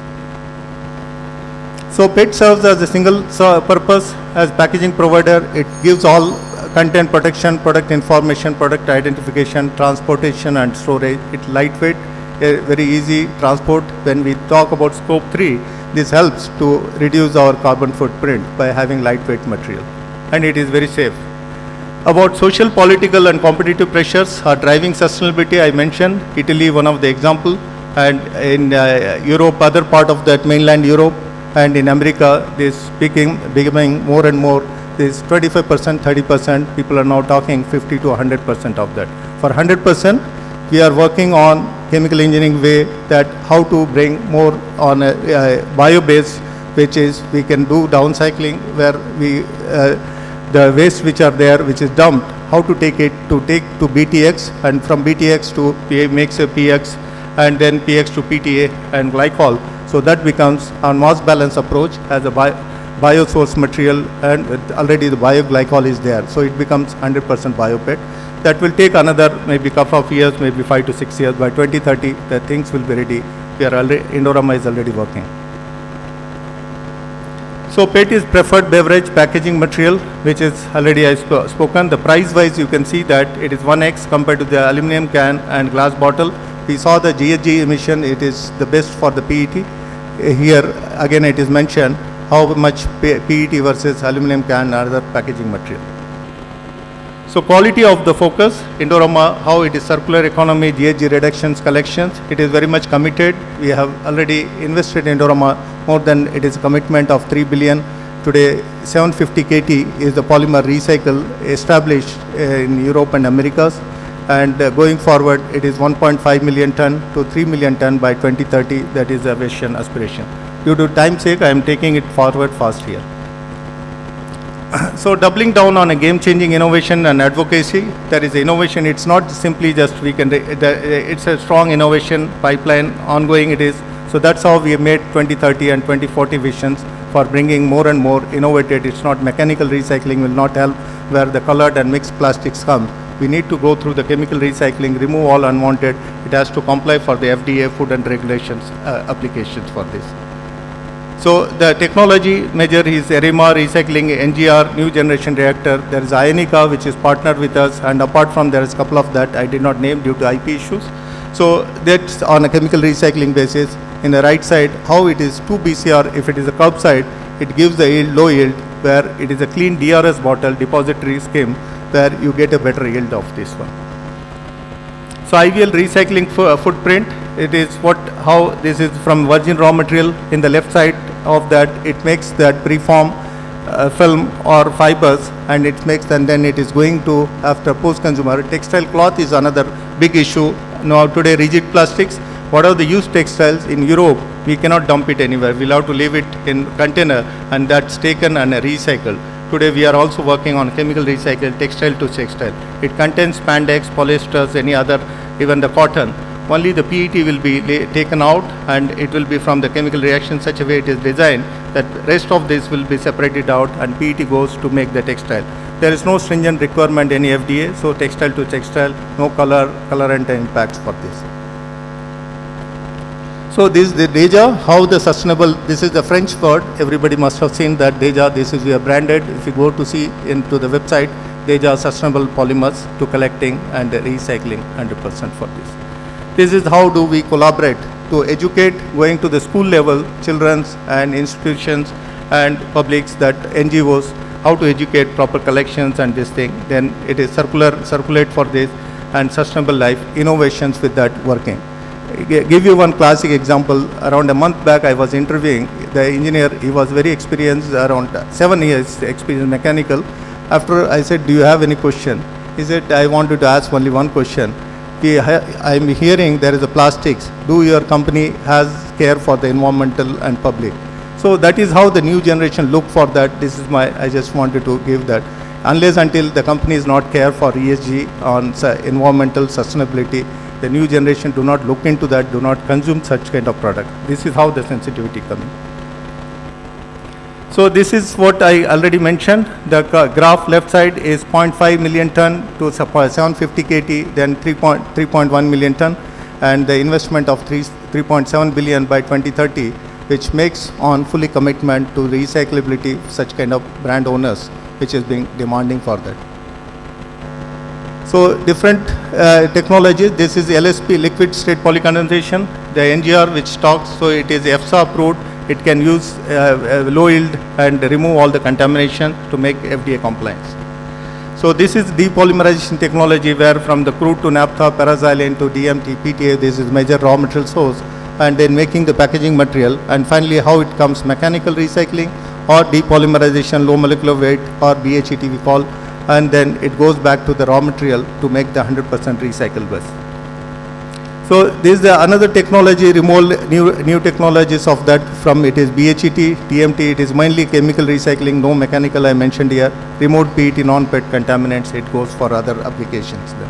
So PET serves as a single purpose as packaging provider. It gives all content protection, product information, product identification, transportation and storage. It's lightweight, very easy transport. When we talk about scope 3, this helps to reduce our carbon footprint by having lightweight material, and it is very safe. About social, political and competitive pressures are driving sustainability. I mentioned Italy, one of the example, and in Europe, other part of that mainland Europe, and in America, this becoming more and more. This 25%, 30%, people are now talking 50 to 100% of that. For 100%, we are working on chemical engineering way that how to bring more on a bio-base, which is we can do downcycling where we the waste which are there, which is dumped, how to take it to BTX, and from BTX to makes a PX, and then PX to PTA and glycol. So that becomes a mass balance approach as a bio-source material, and already the bioglycol is there, so it becomes 100% bio-PET. That will take another maybe couple of years, maybe 5 to 6 years. By 2030, the things will be ready. We are already, Indorama is already working. So PET is preferred beverage packaging material, which is already I spoken. The price wise, you can see that it is 1x compared to the aluminum can and glass bottle. We saw the GHG emission, it is the best for the PET. Here again it is mentioned how much PET versus aluminum can and other packaging material. So quality of the focus, Indorama, how it is circular economy, GHG reductions, collections, it is very much committed. We have already invested in Indorama more than it is a commitment of 3 billion. Today 750 KT is the polymer recycle established in Europe and Americas, and going forward it is 1.5 million ton to 3 million ton by 2030. That is the vision aspiration. Due to time sake, I am taking it forward fast here. So doubling down on a game-changing innovation and advocacy, there is innovation. It's not simply just we can. It's a strong innovation pipeline ongoing. It is. So that's how we have made 2030 and 2040 visions for bringing more and more innovated. It's not mechanical recycling will not help where the colored and mixed plastics come. We need to go through the chemical recycling, remove all unwanted. It has to comply for the FDA food and regulations applications for this. So the technology measure is ERIMA recycling, NGR, new generation reactor. There is Ionica, which is partnered with us, and apart from there is a couple of that I did not name due to IP issues. So that's on a chemical recycling basis. In the right side, how it is 2 BCR, if it is a curbside, it gives the yield, low yield, where it is a clean DRS bottle, depository scheme, where you get a better yield of this one. So IVL recycling footprint, it is how this is from virgin raw material. In the left side of that, it makes that preform film or fibers, and it makes, and then it is going to after post-consumer. Textile cloth is another big issue. Now today rigid plastics, whatever the used textiles in Europe, we cannot dump it anywhere. We'll have to leave it in container, and that's taken and recycled. Today we are also working on chemical recycle, textile to textile. It contains spandex, polyesters, any other, even the cotton. Only the PET will be taken out, and it will be from the chemical reaction such a way it is designed that rest of this will be separated out, and PET goes to make the textile. There is no stringent requirement in FDA, so textile to textile, no colorant impacts for this. So this is the Deja, how the sustainable, this is the French word, everybody must have seen that Deja, this is we are branded. If you go to see into the website, Deja sustainable polymers to collecting and recycling 100% for this. This is how do we collaborate to educate going to the school level, children's and institutions and publics, that NGOs, how to educate proper collections and this thing. Then it is circulate for this and sustainable life, innovations with that working. Give you one classic example. Around a month back, I was interviewing the engineer. He was very experienced, around 7 years experience mechanical. After I said, do you have any question? He said, I wanted to ask only one question. I am hearing there is a plastics. Do your company has care for the environmental and public? So that is how the new generation look for that. This is I just wanted to give that. Unless until the company is not care for ESG on environmental sustainability, the new generation do not look into that, do not consume such kind of product. This is how the sensitivity coming. So this is what I already mentioned. The graph left side is 0.5 million ton to 750 KT, then 3.1 million ton, and the investment of 3.7 billion by 2030, which makes on fully commitment to recyclability such kind of brand owners, which is being demanding for that. So different technologies. This is LSP, liquid state polycondensation. The NGR which talks, so it is EFSA approved. It can use low yield and remove all the contamination to make FDA compliance. So this is depolymerization technology, where from the crude to naphtha, paraxylene to DMT, PTA, this is major raw material source, and then making the packaging material, and finally how it comes mechanical recycling or depolymerization, low molecular weight, or BHET we call, and then it goes back to the raw material to make the 100% recyclable. So this is another technology, new technologies of that from it is BHET, DMT, it is mainly chemical recycling, no mechanical I mentioned here, removed PET, non-PET contaminants, it goes for other applications then.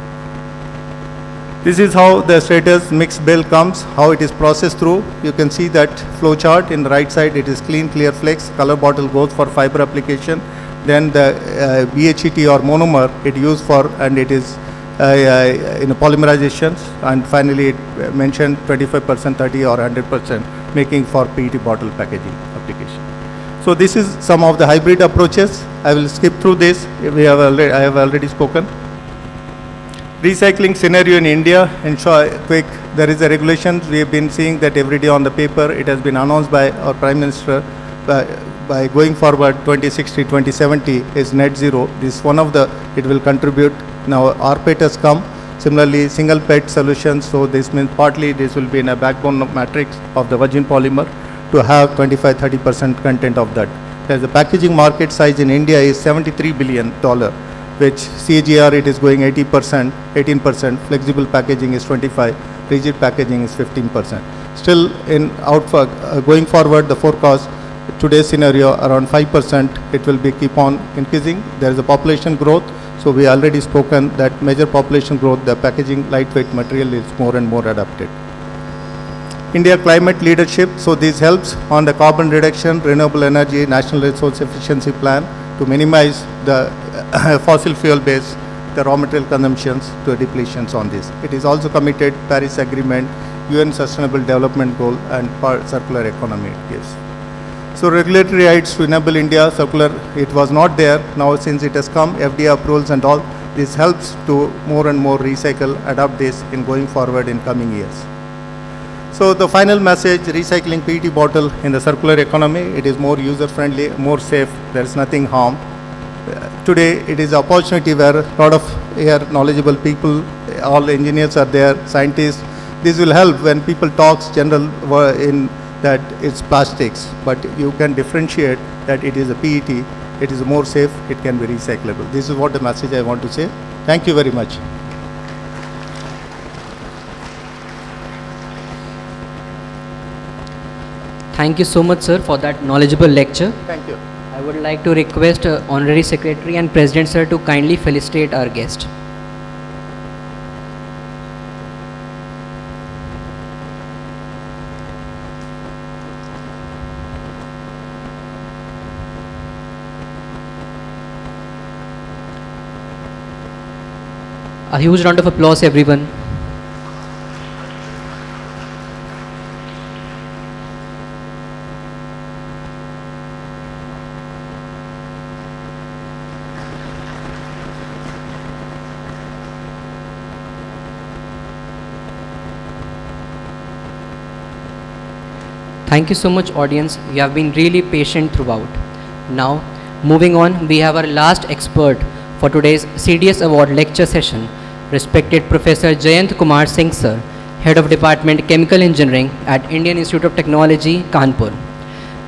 This is how the status mixed bill comes, how it is processed through. You can see that flow chart in the right side, it is clean, clear flex. Color bottle goes for fiber application. Then the BHET or monomer, it used for, and it is in polymerizations. And finally, it mentioned 25%, 30 or 100% making for PET bottle packaging application. So this is some of the hybrid approaches. I will skip through this. I have already spoken. Recycling scenario in India, in short, quick, there is a regulation. We have been seeing that every day on the paper. It has been announced by our Prime Minister by going forward 2060, 2070 is net zero. This is one of the, it will contribute. Now rPET has come. Similarly, single PET solutions. So this means partly this will be in a backbone matrix of the virgin polymer to have 25-30% content of that. As the packaging market size in India is $73 billion. Which CAGR it is going 80%, 18%, flexible packaging is 25%, rigid packaging is 15%. Still in going forward, the forecast, today's scenario around 5%, it will be keep on increasing. There is a population growth, so we already spoken that major population growth, the packaging lightweight material is more and more adapted. India climate leadership, so this helps on the carbon reduction, renewable energy, national resource efficiency plan to minimize the fossil fuel base, the raw material consumptions to depletions on this. It is also committed Paris Agreement, UN Sustainable Development Goal and circular economy it gives. So regulatory rights to enable India circular, it was not there. Now since it has come, FDA approvals and all, this helps to more and more recycle, adapt this in going forward in coming years. So the final message, recycling PET bottle in the circular economy, it is more user-friendly, more safe, there is nothing harm. Today it is an opportunity where a lot of here knowledgeable people, all engineers are there, scientists. This will help when people talk general in that it's plastics, but you can differentiate that it is a PET, it is more safe, it can be recyclable. This is what the message I want to say. Thank you very much. Thank you so much, sir, for that knowledgeable lecture. Thank you. I would like to request Honorary Secretary and President, sir, to kindly felicitate our guest. A huge round of applause, everyone. Thank you so much, audience. You have been really patient throughout. Now, moving on, we have our last expert for today's CDS Award lecture session, respected Professor Jayant Kumar Singh sir, Head of Department Chemical Engineering at Indian Institute of Technology, Kanpur.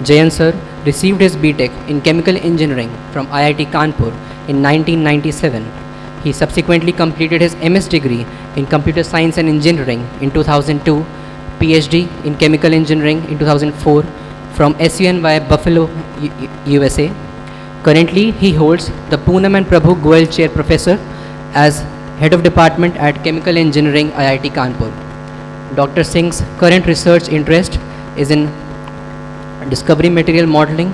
Jayant sir received his BTech in Chemical Engineering from IIT Kanpur in 1997. He subsequently completed his MS degree in Computer Science and Engineering in 2002, PhD in Chemical Engineering in 2004 from SUNY Buffalo, USA. Currently, he holds the Poonam and Prabhu Goel Chair Professor as Head of Department at Chemical Engineering, IIT Kanpur. Dr. Singh's current research interest is in discovery material modeling,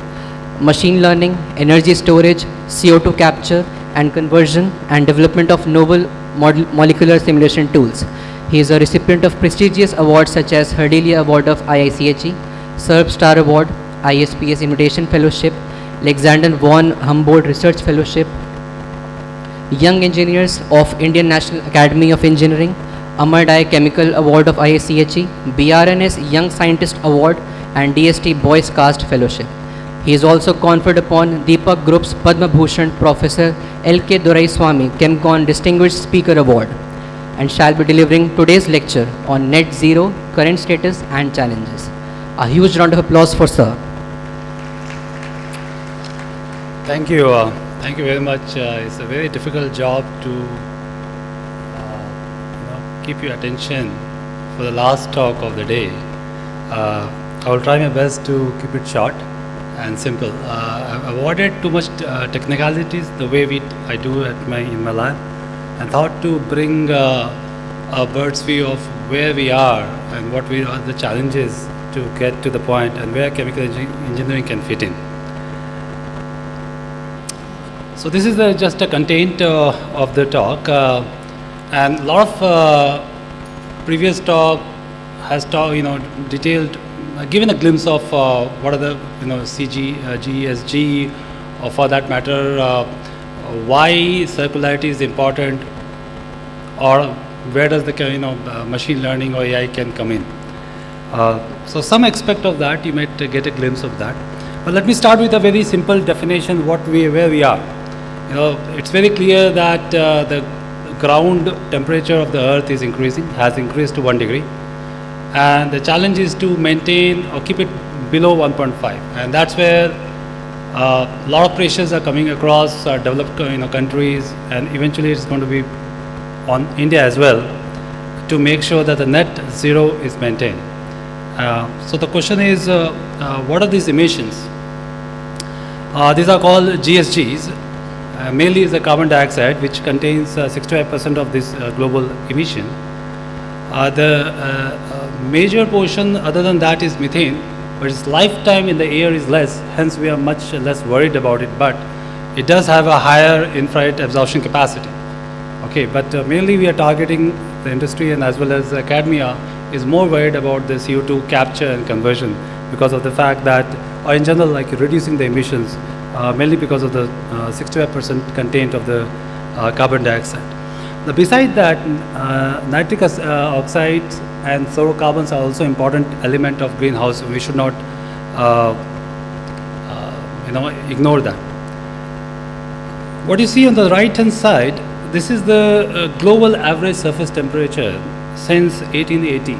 machine learning, energy storage, CO2 capture and conversion, and development of novel molecular simulation tools. He is a recipient of prestigious awards such as Herdelia Award of IICHE, SERB Star Award, ISPS Invitation Fellowship, Alexander von Humboldt Research Fellowship, Young Engineers of Indian National Academy of Engineering, Amar Dai Chemical Award of IICHE, BRNS Young Scientist Award, and DST Boys Caste Fellowship. He is also conferred upon Deepak Group's Padma Bhushan Professor L.K. Doraiswamy Chemcon Distinguished Speaker Award, and shall be delivering today's lecture on net zero, current status and challenges. A huge round of applause for sir. Thank you. Thank you very much. It's a very difficult job to keep your attention for the last talk of the day. I will try my best to keep it short and simple. I've avoided too much technicalities the way I do in my lab, and thought to bring a bird's view of where we are and what we are the challenges to get to the point and where chemical engineering can fit in. So this is just a content of the talk, and a lot of previous talk has detailed, given a glimpse of what are the CG, GSG, or for that matter, why circularity is important, or where does the machine learning or AI can come in. So some aspect of that you might get a glimpse of that. But let me start with a very simple definition where we are. It's very clear that the ground temperature of the earth is increasing, has increased to 1 degree, and the challenge is to maintain or keep it below 1.5, and that's where a lot of pressures are coming across developed countries, and eventually it's going to be on India as well to make sure that the net zero is maintained. So the question is, what are these emissions? These are called GSGs. Mainly is the carbon dioxide, which contains 65% of this global emission. The major portion other than that is methane, but its lifetime in the air is less, hence we are much less worried about it, but it does have a higher infrared absorption capacity. Okay, but mainly we are targeting the industry, and as well as academia is more worried about the CO2 capture and conversion because of the fact that, or in general, like reducing the emissions, mainly because of the 65% content of the carbon dioxide. Now, besides that, nitric oxides and fluorocarbons are also important element of greenhouse. We should not ignore that. What you see on the right hand side, this is the global average surface temperature since 1880.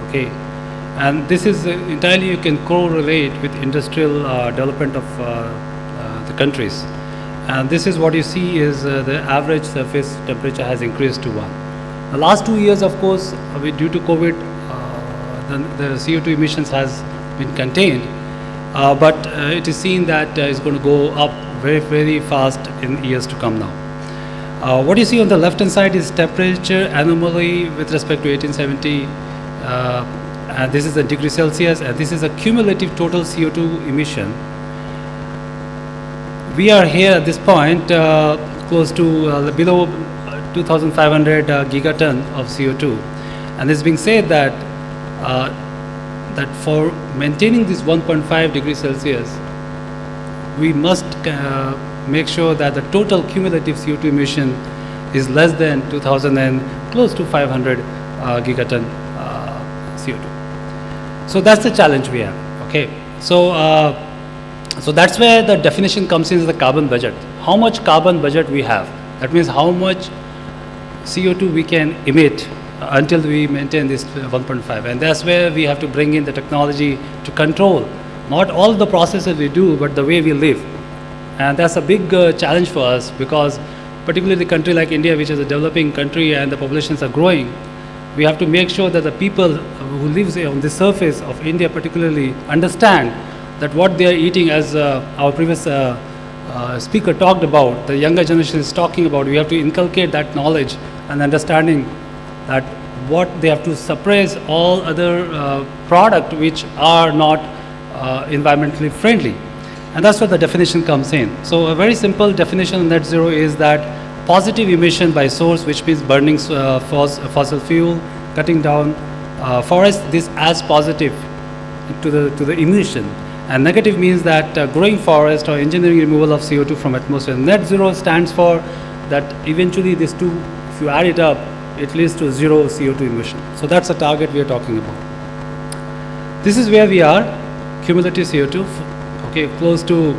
Okay. And this is entirely you can correlate with industrial development of the countries. And this is what you see is the average surface temperature has increased to 1. The last 2 years, of course, due to COVID, the CO2 emissions has been contained. But it is seen that it's going to go up very, very fast in years to come now. What you see on the left hand side is temperature anomaly with respect to 1870. And this is a degree Celsius, and this is a cumulative total CO2 emission. We are here at this point close to below 2,500 gigaton of CO2, and it's being said that that for maintaining this 1.5 degrees Celsius, we must make sure that the total cumulative CO2 emission is less than 2,000 and close to 500 gigaton CO2. So that's the challenge we have. Okay, so so that's where the definition comes in, is the carbon budget. How much carbon budget we have? That means how much CO2 we can emit until we maintain this 1.5, and that's where we have to bring in the technology to control not all the processes we do, but the way we live. And that's a big challenge for us, because particularly the country like India, which is a developing country and the populations are growing, we have to make sure that the people who live on the surface of India particularly understand that what they are eating, as our previous speaker talked about, the younger generation is talking about, we have to inculcate that knowledge and understanding that what they have to suppress all other products which are not environmentally friendly. And that's where the definition comes in. So a very simple definition of net zero is that positive emission by source, which means burning fossil fuel, cutting down forest, this adds positive to the emission. And negative means that growing forest or engineering removal of CO2 from atmosphere. Net zero stands for that eventually these two, if you add it up, it leads to zero CO2 emission. So that's the target we are talking about. This is where we are, cumulative CO2, okay, close to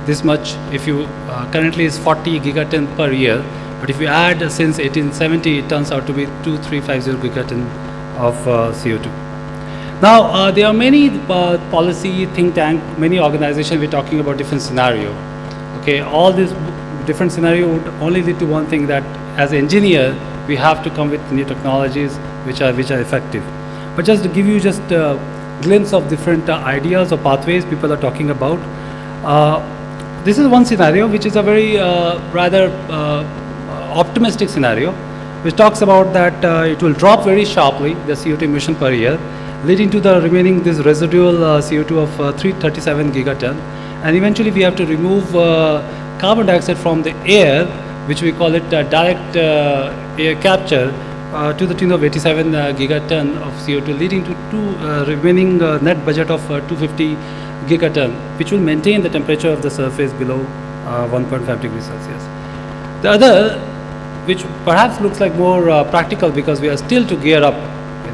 this much. If you currently is 40 gigaton per year, but if you add since 1870, it turns out to be 2350 gigaton of CO2. Now, there are many policy think tank, many organizations, we're talking about different scenario. Okay, all these different scenario would only lead to one thing, that as an engineer, we have to come with new technologies which are effective. But just to give you just a glimpse of different ideas or pathways people are talking about. This is one scenario which is a very rather optimistic scenario. which talks about that it will drop very sharply, the CO2 emission per year, leading to the remaining this residual CO2 of 337 gigaton. And eventually we have to remove carbon dioxide from the air, which we call it direct air capture, to the tune of 87 gigaton of CO2, leading to remaining net budget of 250 gigaton, which will maintain the temperature of the surface below 1.5 degrees Celsius. The other, which perhaps looks like more practical because we are still to gear up,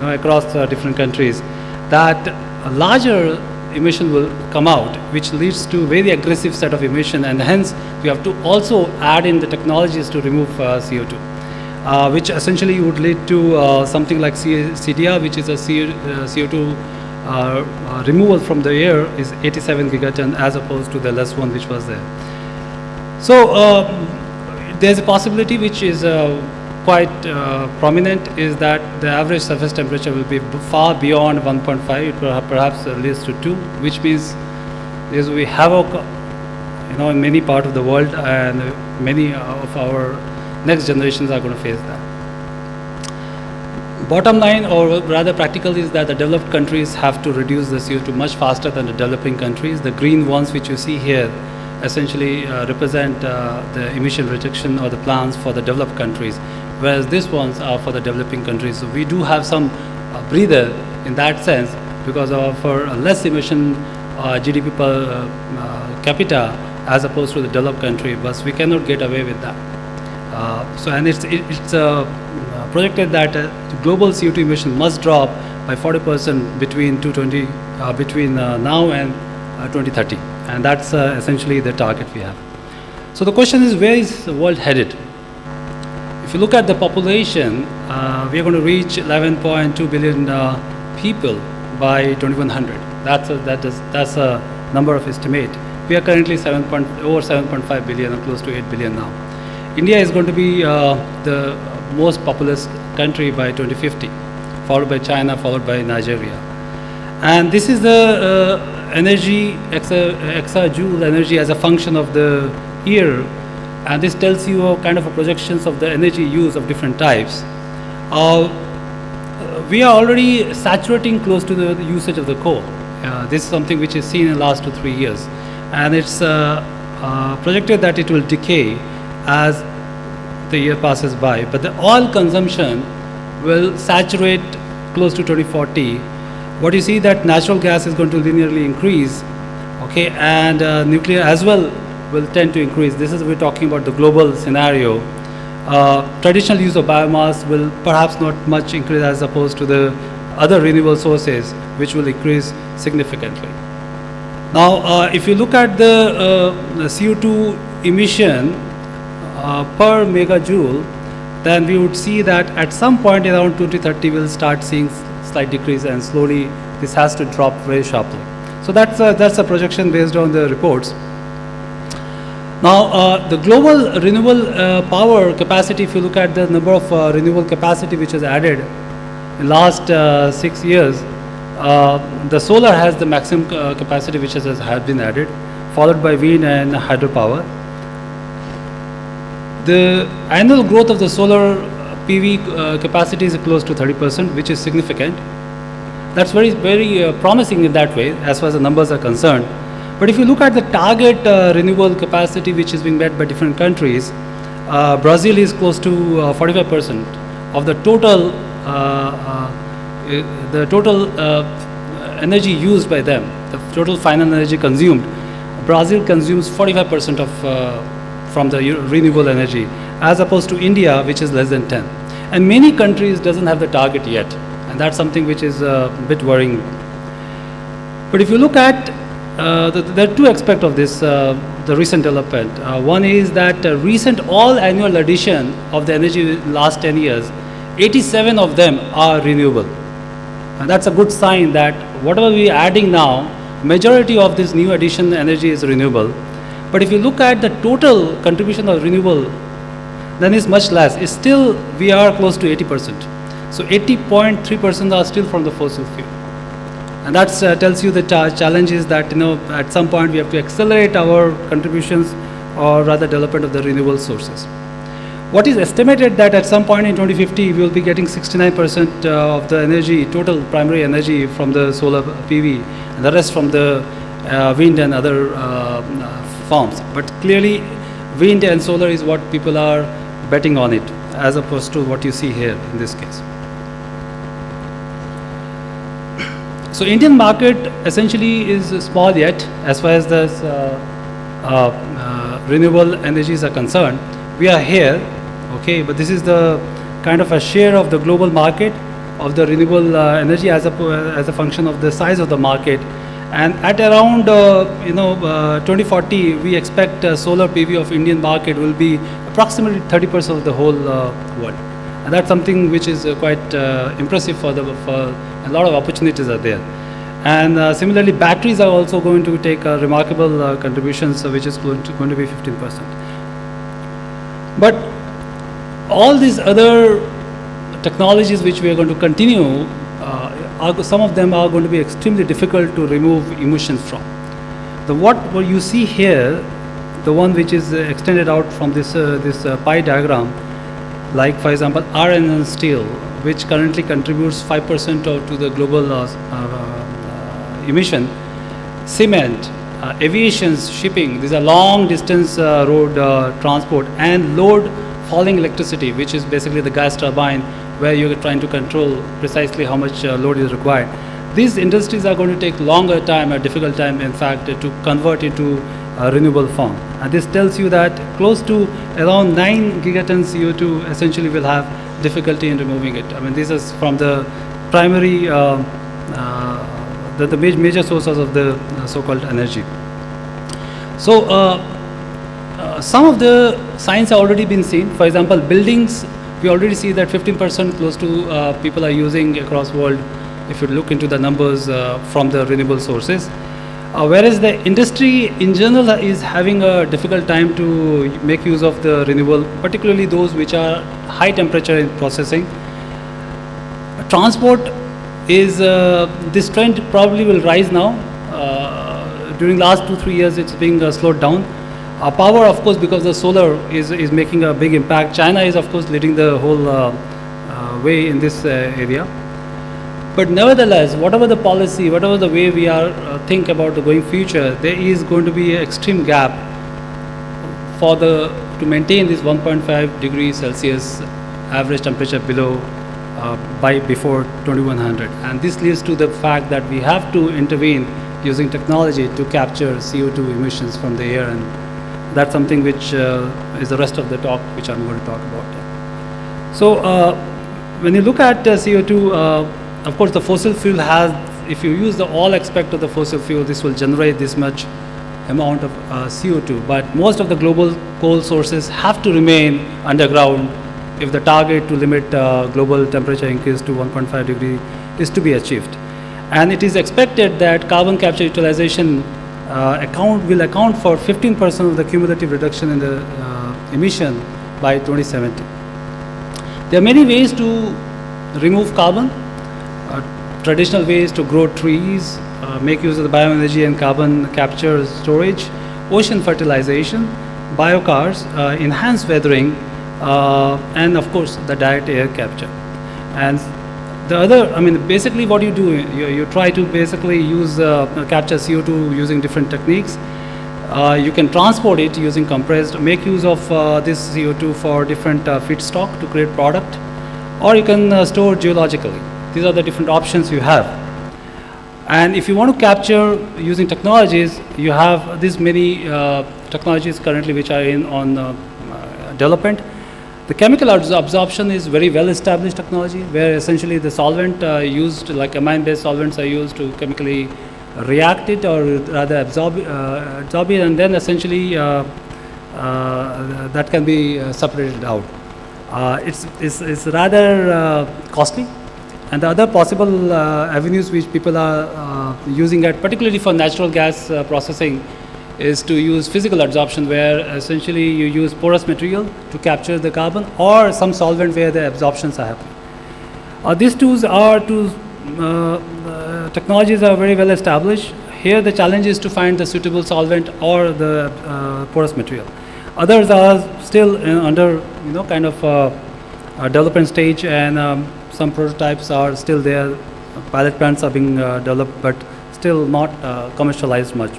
across different countries, that a larger emission will come out, which leads to very aggressive set of emission, and hence we have to also add in the technologies to remove CO2, which essentially would lead to something like CDR, which is a CO2 removal from the air is 87 gigaton as opposed to the less one which was there. So there's a possibility which is quite prominent, is that the average surface temperature will be far beyond 1.5, it perhaps leads to 2, which means is we havoc in many parts of the world, and many of our next generations are going to face that. Bottom line, or rather practical, is that the developed countries have to reduce the CO2 much faster than the developing countries. The green ones which you see here essentially represent the emission reduction or the plans for the developed countries, whereas these ones are for the developing countries. So we do have some breather in that sense because of our less emission GDP per capita as opposed to the developed country, but we cannot get away with that. And it's projected that global CO2 emission must drop by 40% between now and 2030, and that's essentially the target we have. So the question is, where is the world headed? If you look at the population, we are going to reach 11.2 billion people by 2100. That's a number of estimate. We are currently over 7.5 billion, or close to 8 billion now. India is going to be the most populous country by 2050, followed by China, followed by Nigeria. And this is the energy, exajoule energy as a function of the year. And this tells you a kind of a projections of the energy use of different types. We are already saturating close to the usage of the coal. This is something which is seen in the last 2-3 years. And it's projected that it will decay as the year passes by, but the oil consumption will saturate close to 2040. What you see that natural gas is going to linearly increase, okay, and nuclear as well will tend to increase. This is, we're talking about the global scenario. Traditional use of biomass will perhaps not much increase as opposed to the other renewable sources, which will increase significantly. Now, if you look at the CO2 emission per megajoule, then we would see that at some point around 2030 we'll start seeing slight decrease, and slowly this has to drop very sharply. So that's a projection based on the reports. Now the global renewable power capacity, if you look at the number of renewable capacity which is added in last 6 years, the solar has the maximum capacity which has been added, followed by wind and hydropower. The annual growth of the solar PV capacity is close to 30%, which is significant. That's very, very promising in that way as far as the numbers are concerned. But if you look at the target renewable capacity which is being met by different countries, Brazil is close to 45% of the total energy used by them, the total final energy consumed. Brazil consumes 45% of from the renewable energy, as opposed to India, which is less than 10. And many countries doesn't have the target yet, and that's something which is a bit worrying. But if you look at, there are two aspects of this, the recent development. One is that recent all annual addition of the energy last 10 years, 87 of them are renewable. And that's a good sign that whatever we are adding now, majority of this new addition energy is renewable. But if you look at the total contribution of renewable, then it's much less. It's still, we are close to 80%. So 80.3% are still from the fossil fuel. And that tells you the challenge is that, at some point we have to accelerate our contributions, or rather development of the renewable sources. What is estimated that at some point in 2050 we will be getting 69% of the energy, total primary energy from the solar PV, and the rest from the wind and other forms. But clearly wind and solar is what people are betting on it, as opposed to what you see here in this case. So Indian market essentially is small yet as far as the renewable energies are concerned. We are here, okay, but this is the kind of a share of the global market of the renewable energy as a function of the size of the market. And at around 2040, we expect solar PV of Indian market will be approximately 30% of the whole world. And that's something which is quite impressive for a lot of opportunities are there. And similarly, batteries are also going to take remarkable contributions, which is going to be 15%. But all these other technologies which we are going to continue, some of them are going to be extremely difficult to remove emissions from. What you see here, the one which is extended out from this pie diagram, like for example iron and steel, which currently contributes 5% to the global emission, cement, aviation, shipping, these are long distance road transport, and load falling electricity, which is basically the gas turbine where you're trying to control precisely how much load is required. These industries are going to take longer time, a difficult time in fact, to convert into renewable form. And this tells you that close to around 9 gigatons CO2 essentially will have difficulty in removing it. I mean, this is from the primary, the major sources of the so-called energy. So some of the signs have already been seen. For example, buildings, we already see that 15% close to people are using across the world, if you look into the numbers from the renewable sources. Whereas the industry in general is having a difficult time to make use of the renewable, particularly those which are high temperature in processing. Transport is, this trend probably will rise now. During last 2-3 years it's being slowed down. Power, of course, because the solar is making a big impact. China is of course leading the whole way in this area. But nevertheless, whatever the policy, whatever the way we are think about the going future, there is going to be an extreme gap for to maintain this 1.5 degrees Celsius average temperature below before 2100. And this leads to the fact that we have to intervene using technology to capture CO2 emissions from the air, and that's something which is the rest of the talk which I'm going to talk about. So when you look at CO2, of course the fossil fuel has, if you use all aspect of the fossil fuel, this will generate this much amount of CO2, but most of the global coal sources have to remain underground if the target to limit global temperature increase to 1.5 degree is to be achieved. And it is expected that carbon capture utilization will account for 15% of the cumulative reduction in the emission by 2070. There are many ways to remove carbon. Traditional ways to grow trees, make use of the bioenergy and carbon capture storage, ocean fertilization, biocars, enhanced weathering, and of course the direct air capture. And the other, I mean, basically what you do, you try to basically use capture CO2 using different techniques. You can transport it using compressed, make use of this CO2 for different feedstock to create product, or you can store geologically. These are the different options you have. And if you want to capture using technologies, you have these many technologies currently which are on development. The chemical absorption is very well established technology, where essentially the solvent used, like amine-based solvents, are used to chemically react it, or rather absorb it, and then essentially that can be separated out. It's rather costly. And the other possible avenues which people are using at, particularly for natural gas processing, is to use physical adsorption, where essentially you use porous material to capture the carbon, or some solvent where the absorptions are happening. These technologies are very well established. Here the challenge is to find the suitable solvent or the porous material. Others are still under kind of development stage, and some prototypes are still there. Pilot plants are being developed, but still not commercialized much.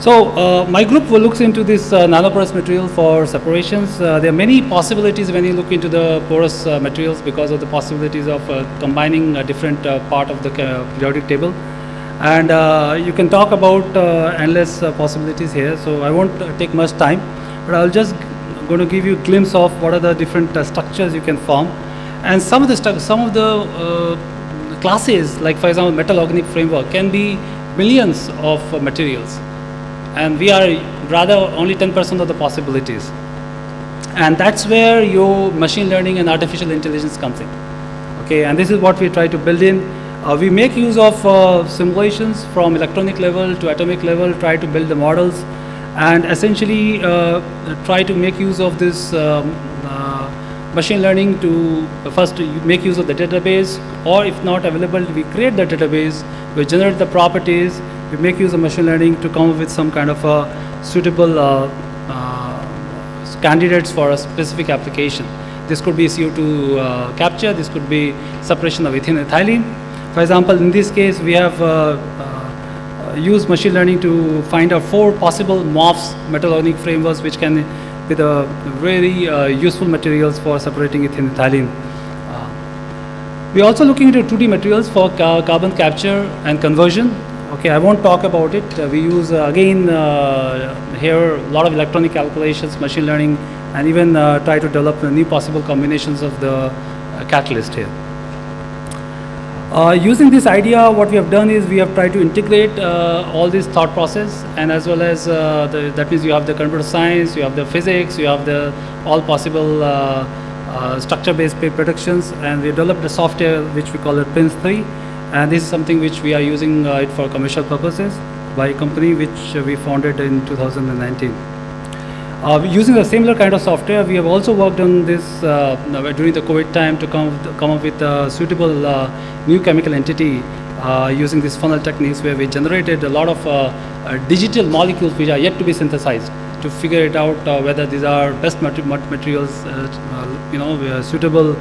So my group looks into this nanoporous material for separations. There are many possibilities when you look into the porous materials because of the possibilities of combining a different part of the periodic table. And you can talk about endless possibilities here, so I won't take much time, but I'll just going to give you a glimpse of what are the different structures you can form. And some of the classes, like for example metal organic framework, can be millions of materials, and we are rather only 10% of the possibilities. And that's where your machine learning and artificial intelligence comes in. Okay, and this is what we try to build in. We make use of simulations from electronic level to atomic level, try to build the models, and essentially try to make use of this machine learning to first make use of the database, or if not available, we create the database, we generate the properties, we make use of machine learning to come up with some kind of a suitable candidates for a specific application. This could be CO2 capture, this could be separation of ethane and ethylene. For example, in this case, we have used machine learning to find out 4 possible MOFs, metal organic frameworks, which can be the very useful materials for separating ethane and ethylene. We are also looking into 2D materials for carbon capture and conversion. Okay, I won't talk about it. We use again here a lot of electronic calculations, machine learning, and even try to develop new possible combinations of the catalyst here. Using this idea, what we have done is we have tried to integrate all this thought process, and as well as that means you have the computer science, you have the physics, you have the all possible structure-based predictions, and we developed a software which we call it Prince3, and this is something which we are using it for commercial purposes by a company which we founded in 2019. Using a similar kind of software, we have also worked on this during the COVID time to come up with a suitable new chemical entity using these funnel techniques, where we generated a lot of digital molecules which are yet to be synthesized to figure it out whether these are best materials, suitable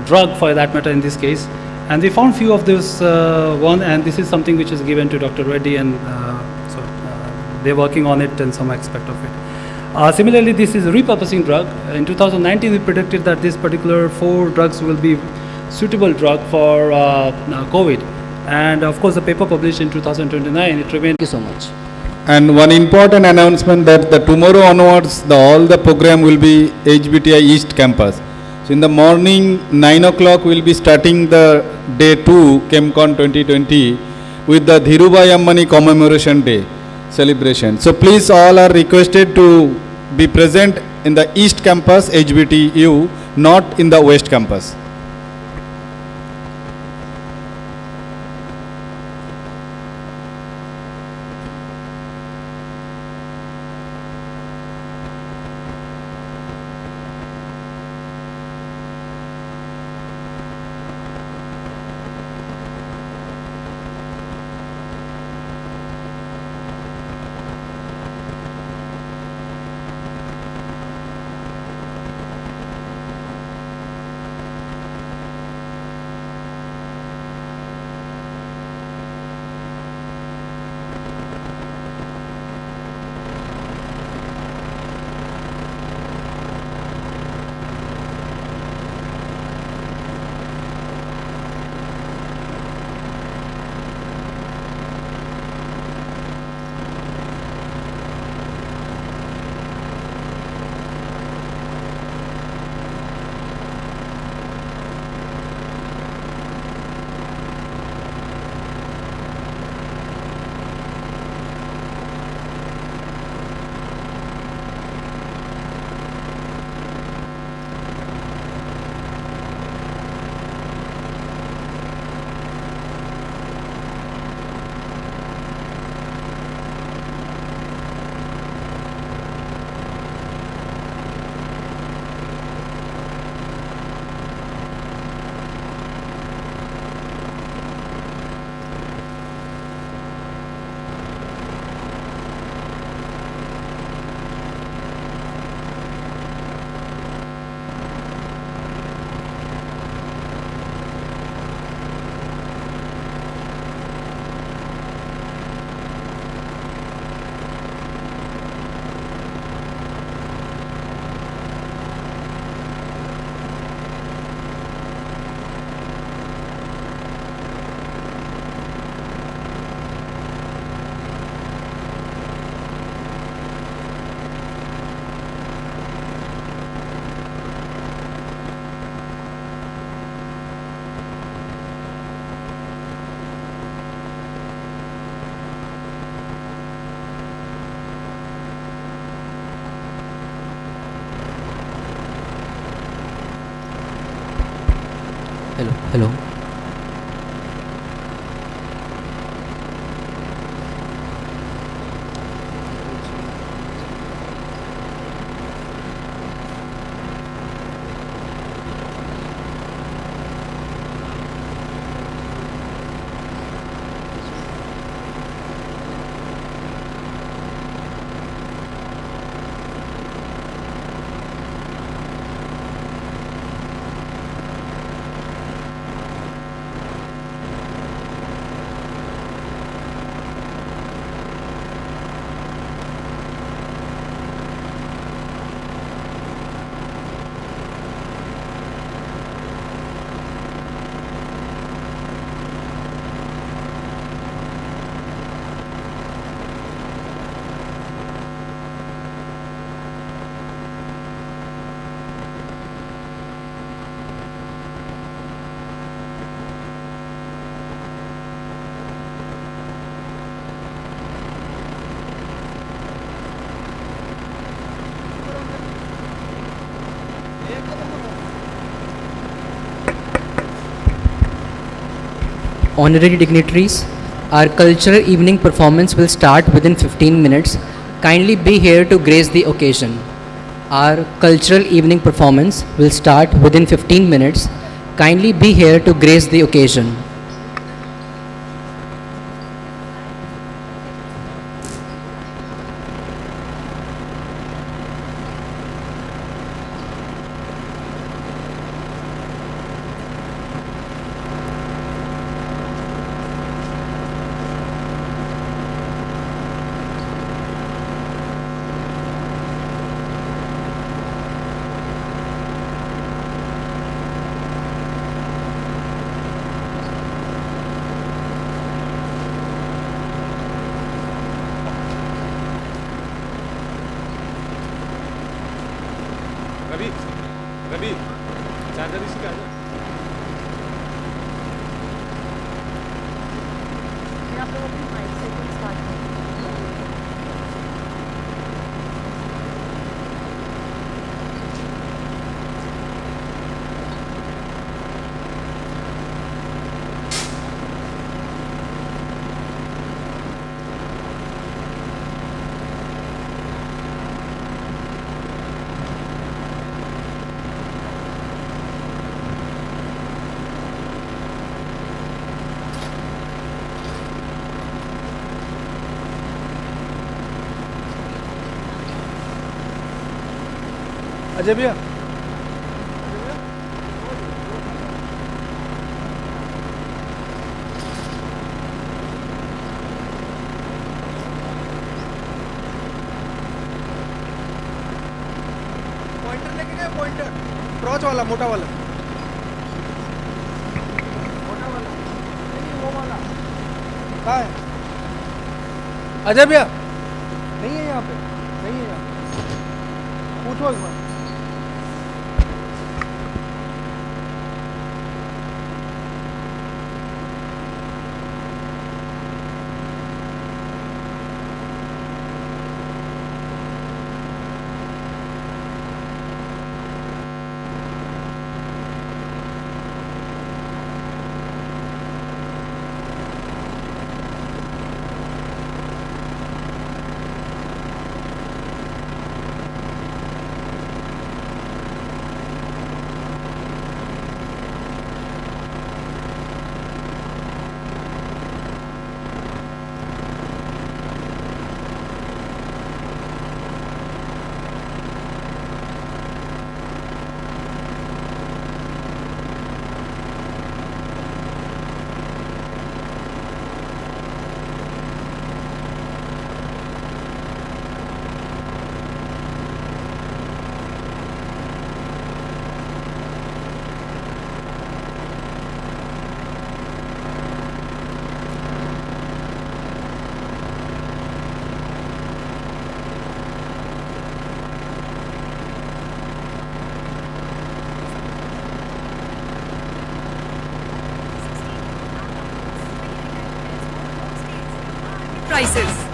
drug for that matter in this case. And we found few of this one, and this is something which is given to Dr. Reddy, and they're working on it in some aspect of it. Similarly, this is a repurposing drug. In 2019, we predicted that this particular 4 drugs will be suitable drug for COVID. And of course, the paper published in 2029, it remained. Thank you so much. And one important announcement that tomorrow onwards, all the program will be HBTI East Campus. So in the morning, 9 o'clock, we'll be starting the day 2, Chemcon 2020, with the Dhirubhai Ambani Commemoration Day celebration. So please all are requested to be present in the East Campus HBTU, not in the West Campus. Hello. Honorary dignitaries, our cultural evening performance will start within 15 minutes. Kindly be here to grace the occasion. Our cultural evening performance will start within 15 minutes. Kindly be here to grace the occasion. Ravi charger इसी का है अजय भैया pointer लेके गए pointer torch वाला मोटा वाला नहीं वो वाला कहाँ है अजय भैया नहीं है यहाँ पे नहीं है यहाँ पूछो एक बार prices.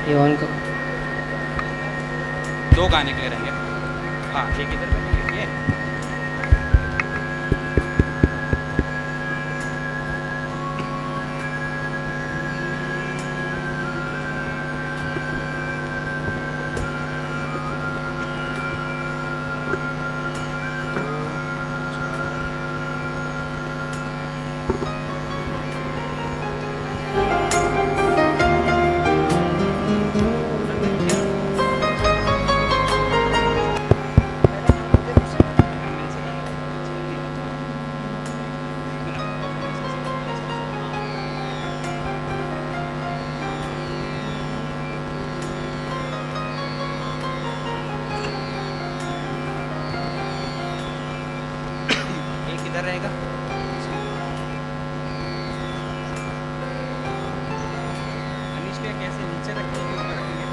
ये ऑन को 2 गाने के लिए रहेंगे। हाँ, एक इधर बैठेंगे ये। एक इधर रहेगा। अनिश भैया कैसे नीचे रखेंगे कि ऊपर रखेंगे?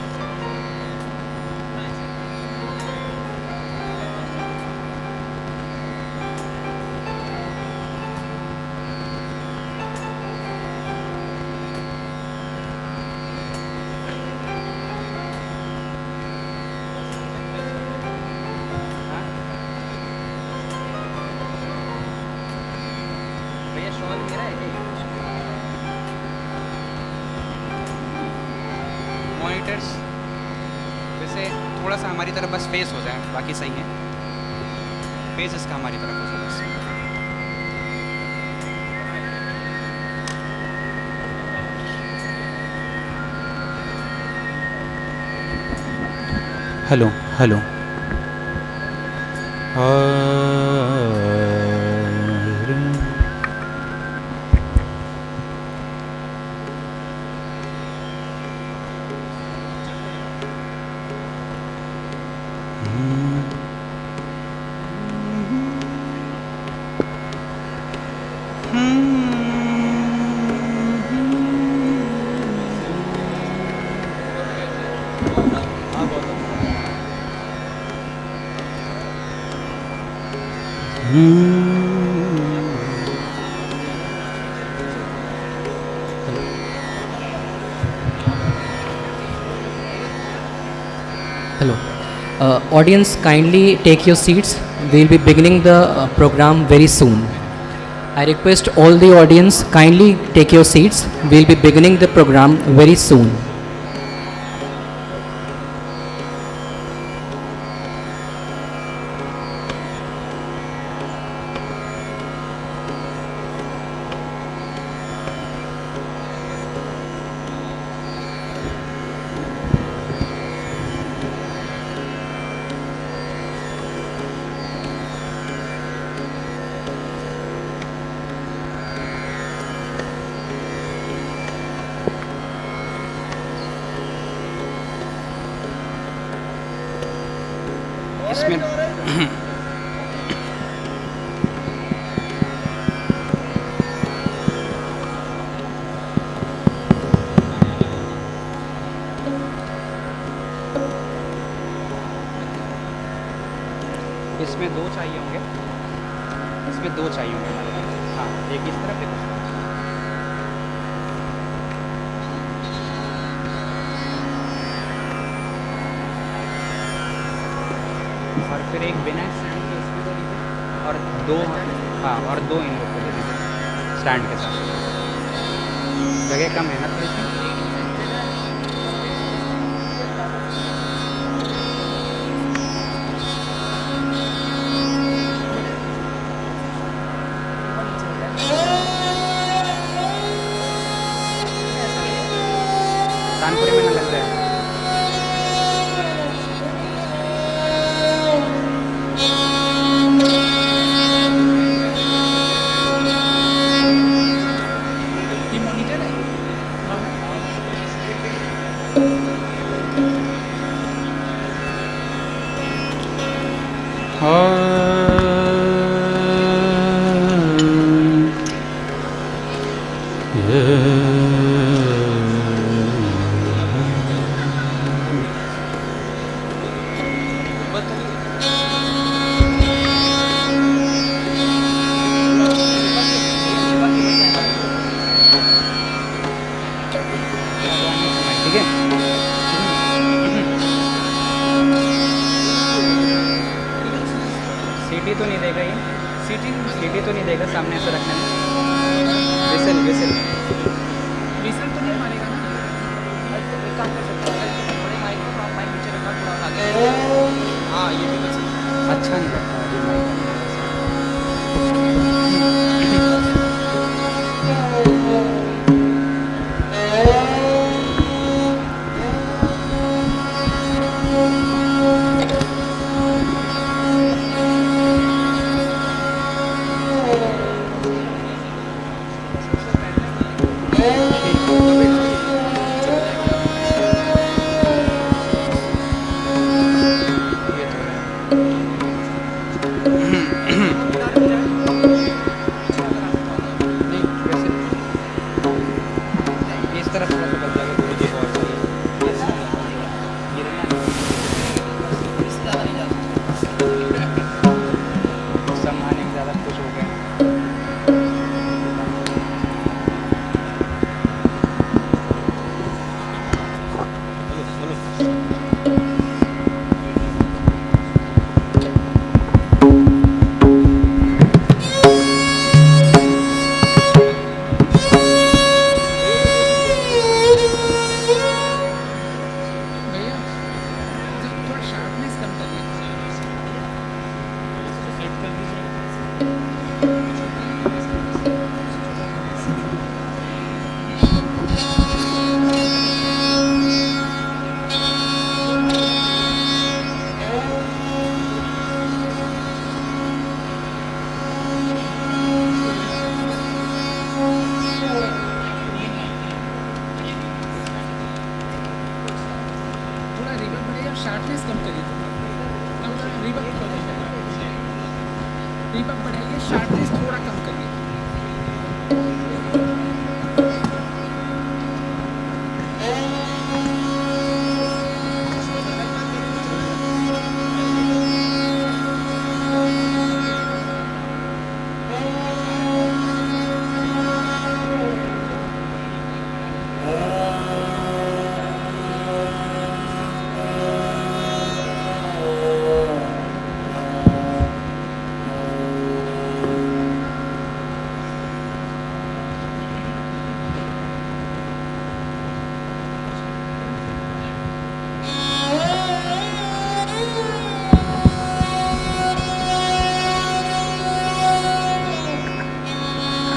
भैया शॉल मेरा है क्या? मॉनिटर्स वैसे थोड़ा सा हमारी तरफ बस फेस हो जाए, बाकी सही है। फेस इसका हमारी तरफ हो जाए बस। Hello hello. Hello. Audience, kindly take your seats. We will be beginning the program very soon. I request all the audience, kindly take your seats. We will be beginning the program very soon. इसमें इसमें 2 चाहिए होंगे, इसमें 2 चाहिए होंगे हमारे पास। हाँ, एक इस तरफ, एक उस तरफ। और फिर एक बिना स्टैंड के इसमें दे दीजिए, और 2, हाँ, और 2 इन लोग को दे दीजिए स्टैंड के साथ। जगह कम है ना थोड़ी सी। कानपुर में न लग रहा है। ठीक है। सीटी तो नहीं देगा सामने ऐसे रखने में? विसल विसल विसल तो नहीं मारेगा ना? एक काम कर सकते हैं, थोड़े माइक को थोड़ा माइक नीचे रखा, थोड़ा आगे। हाँ ये भी कर सकते हैं। अच्छा नहीं लगता अभी माइक। इस तरफ थोड़ा सा बदला के थोड़ी सी और सम्माने में ज़्यादा खुश हो गए। शार्पनेस कम करिए, रिबक बढ़ाइए, शार्पनेस थोड़ा कम करिए।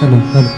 हेलो हेलो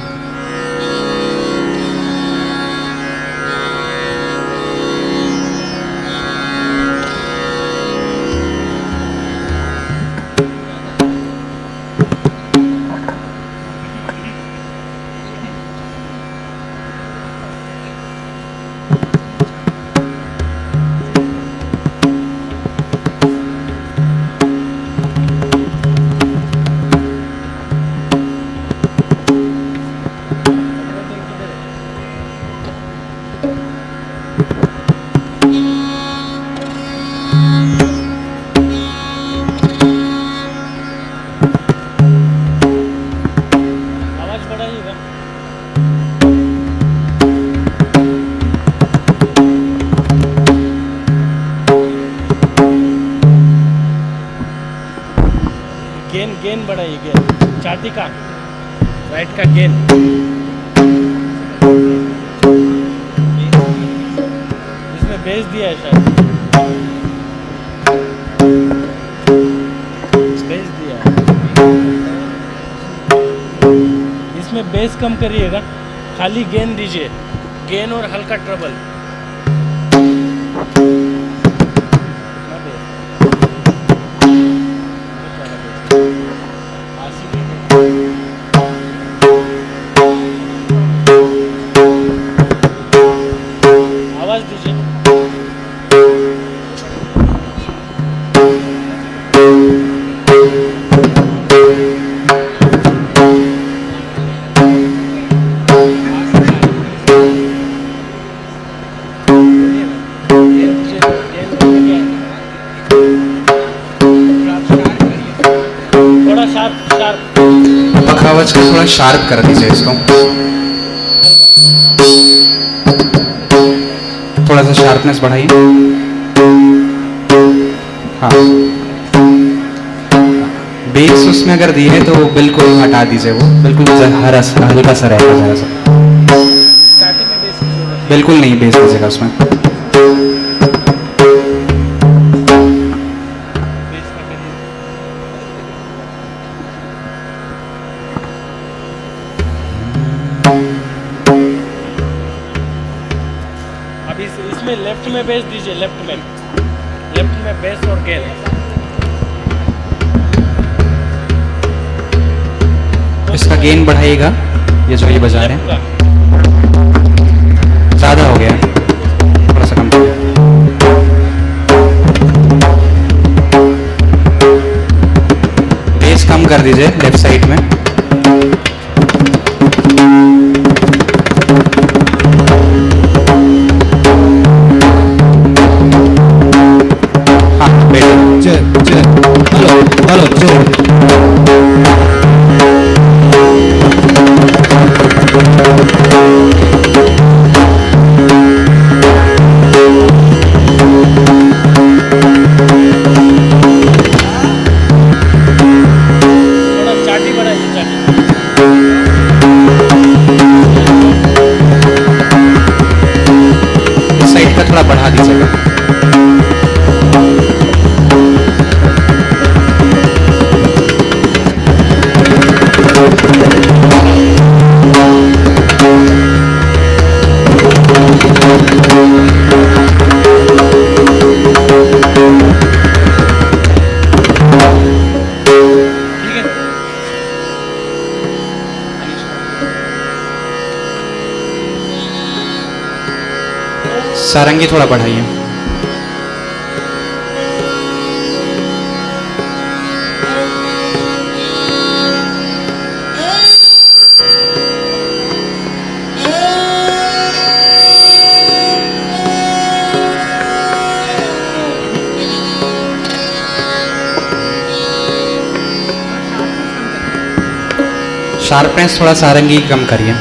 गेन बढ़ाइए, गेन छाती का राइट का गेन। इसमें बेस दिया है शायद, बेस दिया है। इसमें बेस कम करिएगा, खाली गेन दीजिए, गेन और हल्का ट्रबल। आवाज दीजिए। थोड़ा शार्प शार्प पखावज को थोड़ा शार्प कर दीजिए इसको, थोड़ा सा शार्पनेस बढ़ाइए। हाँ बेस उसमें अगर दिए तो बिल्कुल हटा दीजिए, वो बिल्कुल हल्का सा रहेगा जरा सा। स्टार्टिंग में बेस की जरूरत बिल्कुल नहीं बेस दीजिएगा उसमें। बेस का करिए। अभी इसमें लेफ्ट में बेस दीजिए, लेफ्ट में बेस और गेन। इसका गेन बढ़ाइएगा, ये जो ये बजा रहे हैं ज़्यादा हो गया है, थोड़ा सा कम करिए। बेस कम कर दीजिए लेफ्ट साइड में। हाँ बेटा हेलो थोड़ा चाटी बढ़ाइए, चाटी। इस साइड का थोड़ा बढ़ा दीजिएगा। ठीक है। सारंगी थोड़ा बढ़ाइए। शार्पनेस थोड़ा सारंगी कम करिए।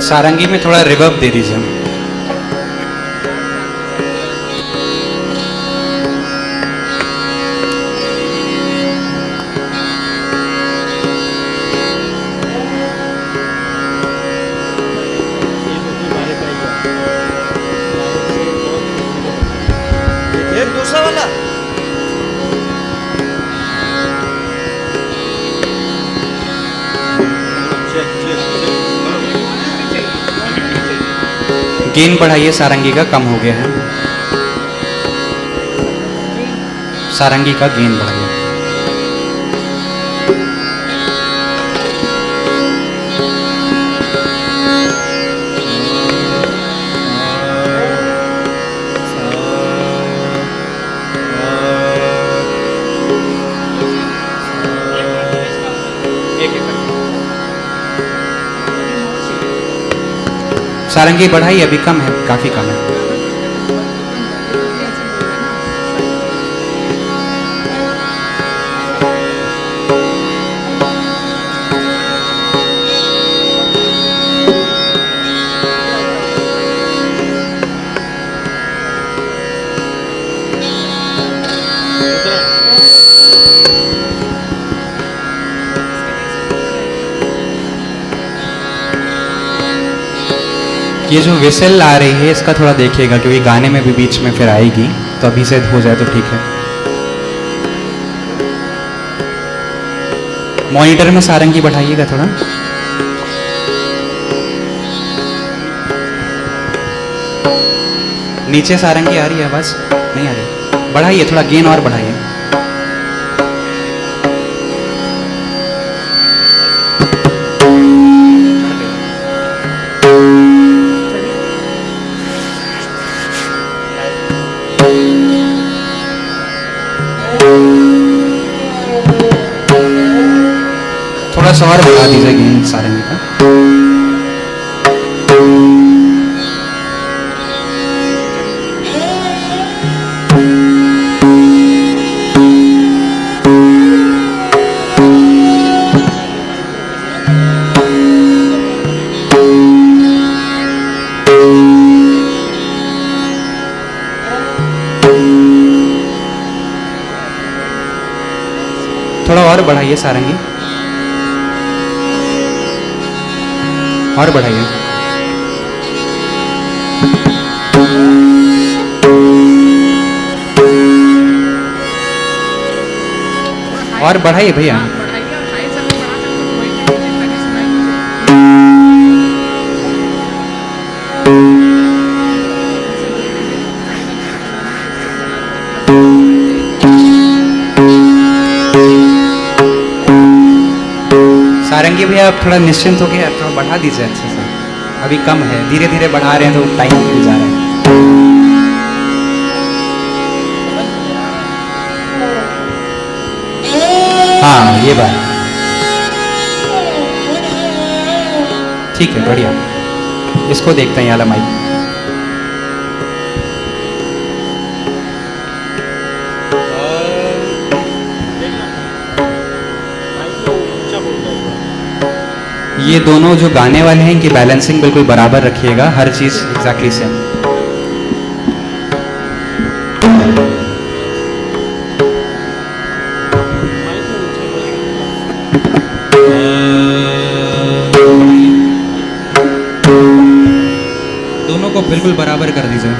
सारंगी में थोड़ा रिवर्ब दे दीजिए। एक दूसरा वाला गेन बढ़ाइए, सारंगी का कम हो गया है। सारंगी का गेन बढ़ाइए। सारंगी बढ़ाइए, अभी कम है, काफी कम है। ये जो विसल आ रही है इसका थोड़ा देखिएगा, क्योंकि गाने में भी बीच में फिर आएगी, तो अभी से हो जाए तो ठीक है। मॉनिटर में सारंगी बढ़ाइएगा थोड़ा। नीचे सारंगी आ रही है, आवाज नहीं आ रही, बढ़ाइए थोड़ा, गेन और बढ़ाइए। सा और बढ़ा दीजिए गेन सारंगी का। थोड़ा और बढ़ाइए सारंगी, और बढ़ाइए। और बढ़ाइए भैया। सारंगी भैया आप थोड़ा निश्चिंत हो गया, थोड़ा बढ़ा दीजिए अच्छे से, अभी कम है, धीरे धीरे बढ़ा रहे हैं तो टाइम निकल जा रहा है। हाँ ये बात ठीक है, बढ़िया। इसको देखते हैं, ये वाला माइक। ये दोनों जो गाने वाले हैं इनकी बैलेंसिंग बिल्कुल बराबर रखिएगा, हर चीज़ एग्जैक्टली सेम। दोनों को बिल्कुल बराबर कर दीजिए।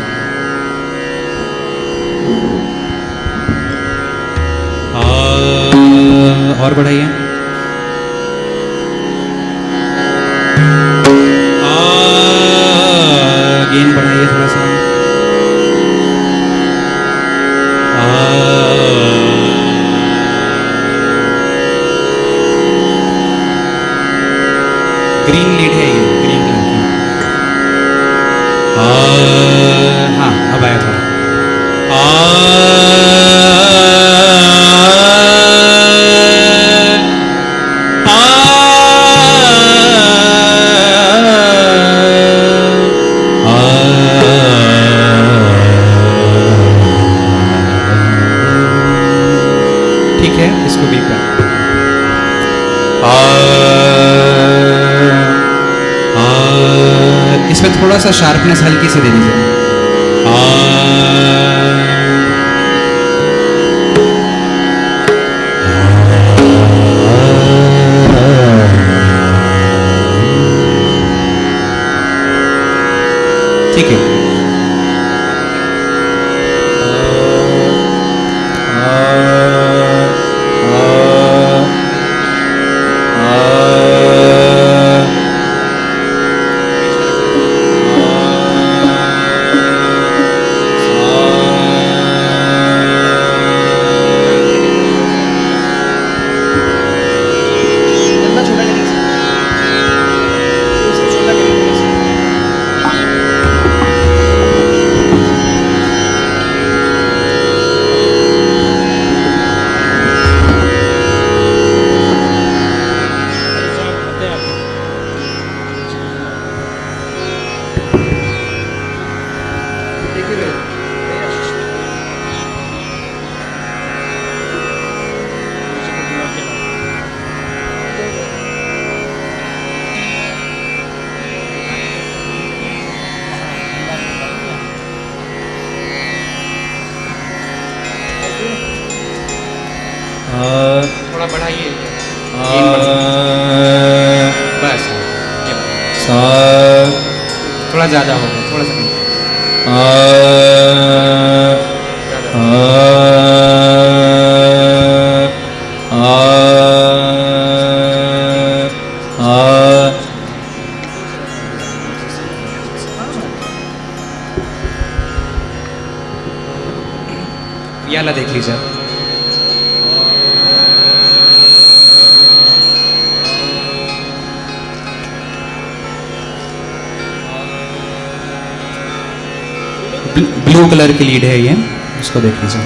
और बढ़ाइए। गेन बढ़ाइए थोड़ा सा। ग्रीन लीड है ये, ग्रीन कलर की। हाँ अब आया थोड़ा। ठीक है, इसको भी कर। इसमें थोड़ा सा शार्पनेस हल्की सी दे दीजिए। ठीक है। थोड़ा बढ़ाइए, बस थोड़ा ज़्यादा होगा, थोड़ा सा ये वाला देख लीजिए। ब्लू कलर की लीड है ये, इसको देख लीजिए।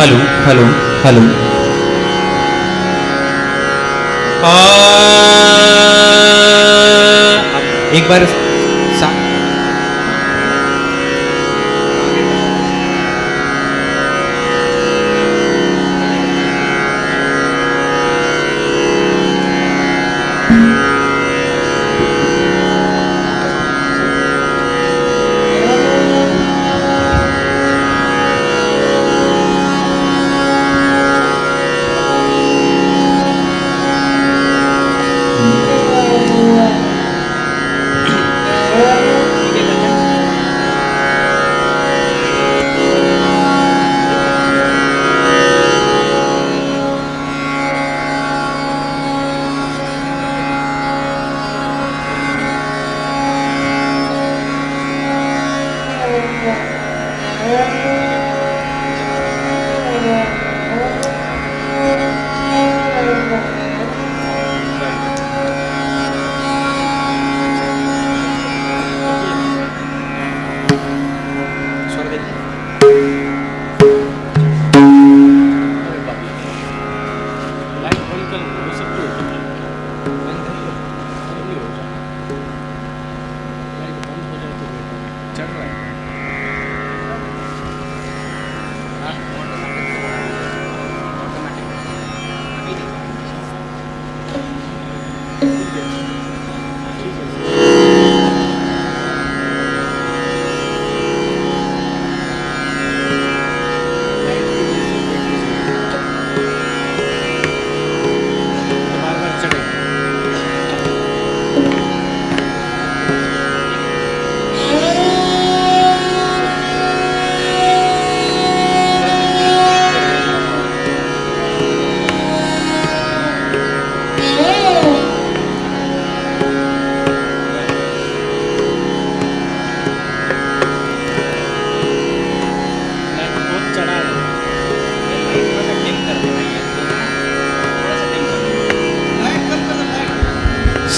हेलो हेलो हेलो एक बार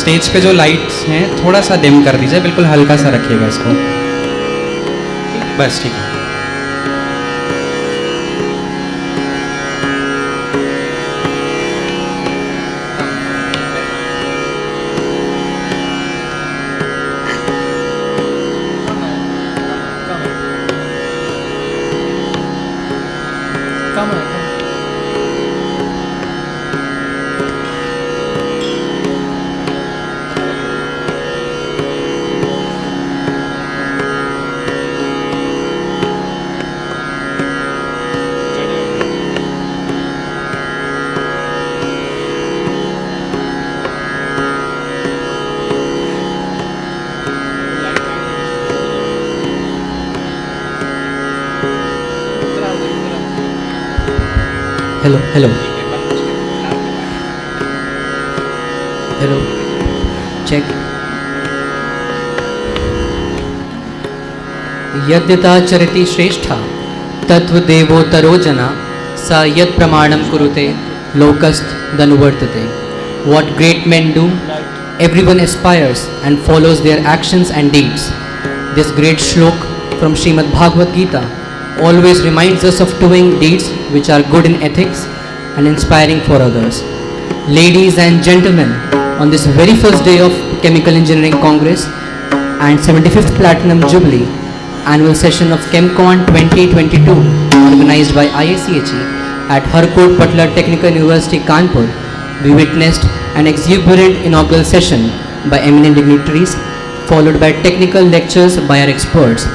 स्टेज पे जो लाइट्स हैं थोड़ा सा डिम कर दीजिए, बिल्कुल हल्का सा रखिएगा इसको, बस ठीक है। Hello hello hello check. यद्यथा चरति श्रेष्ठा तत्वदेवोत्तरो जना स यत् प्रमाणम कुरुते लोकस्त दनुवर्तते। What great men do, everyone aspires and follows their actions and deeds. This great shlok from Srimad Bhagavad Gita always reminds us of doing deeds which are good in ethics and inspiring for others. Ladies and gentlemen, on this very first day of Chemical Engineering Congress and 75th Platinum Jubilee annual session of Chemcon 2022 organized by IACHE at Harcourt Butler Technical University Kanpur, we witnessed an exuberant inaugural session by eminent dignitaries followed by technical lectures by our experts.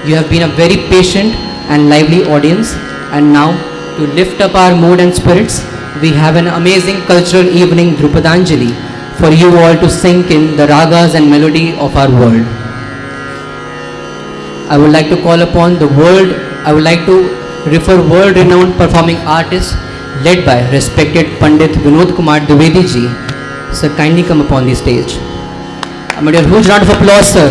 You have been a very patient and lively audience, and now to lift up our mood and spirits, we have an amazing cultural evening Drupadanjali for you all to sink in the ragas and melody of our world. I would like to call upon the world, I would like to refer world-renowned performing artists led by respected Pandit Vinod Kumar Dwivedi ji. Sir, kindly come upon the stage. I need a huge round of applause, sir.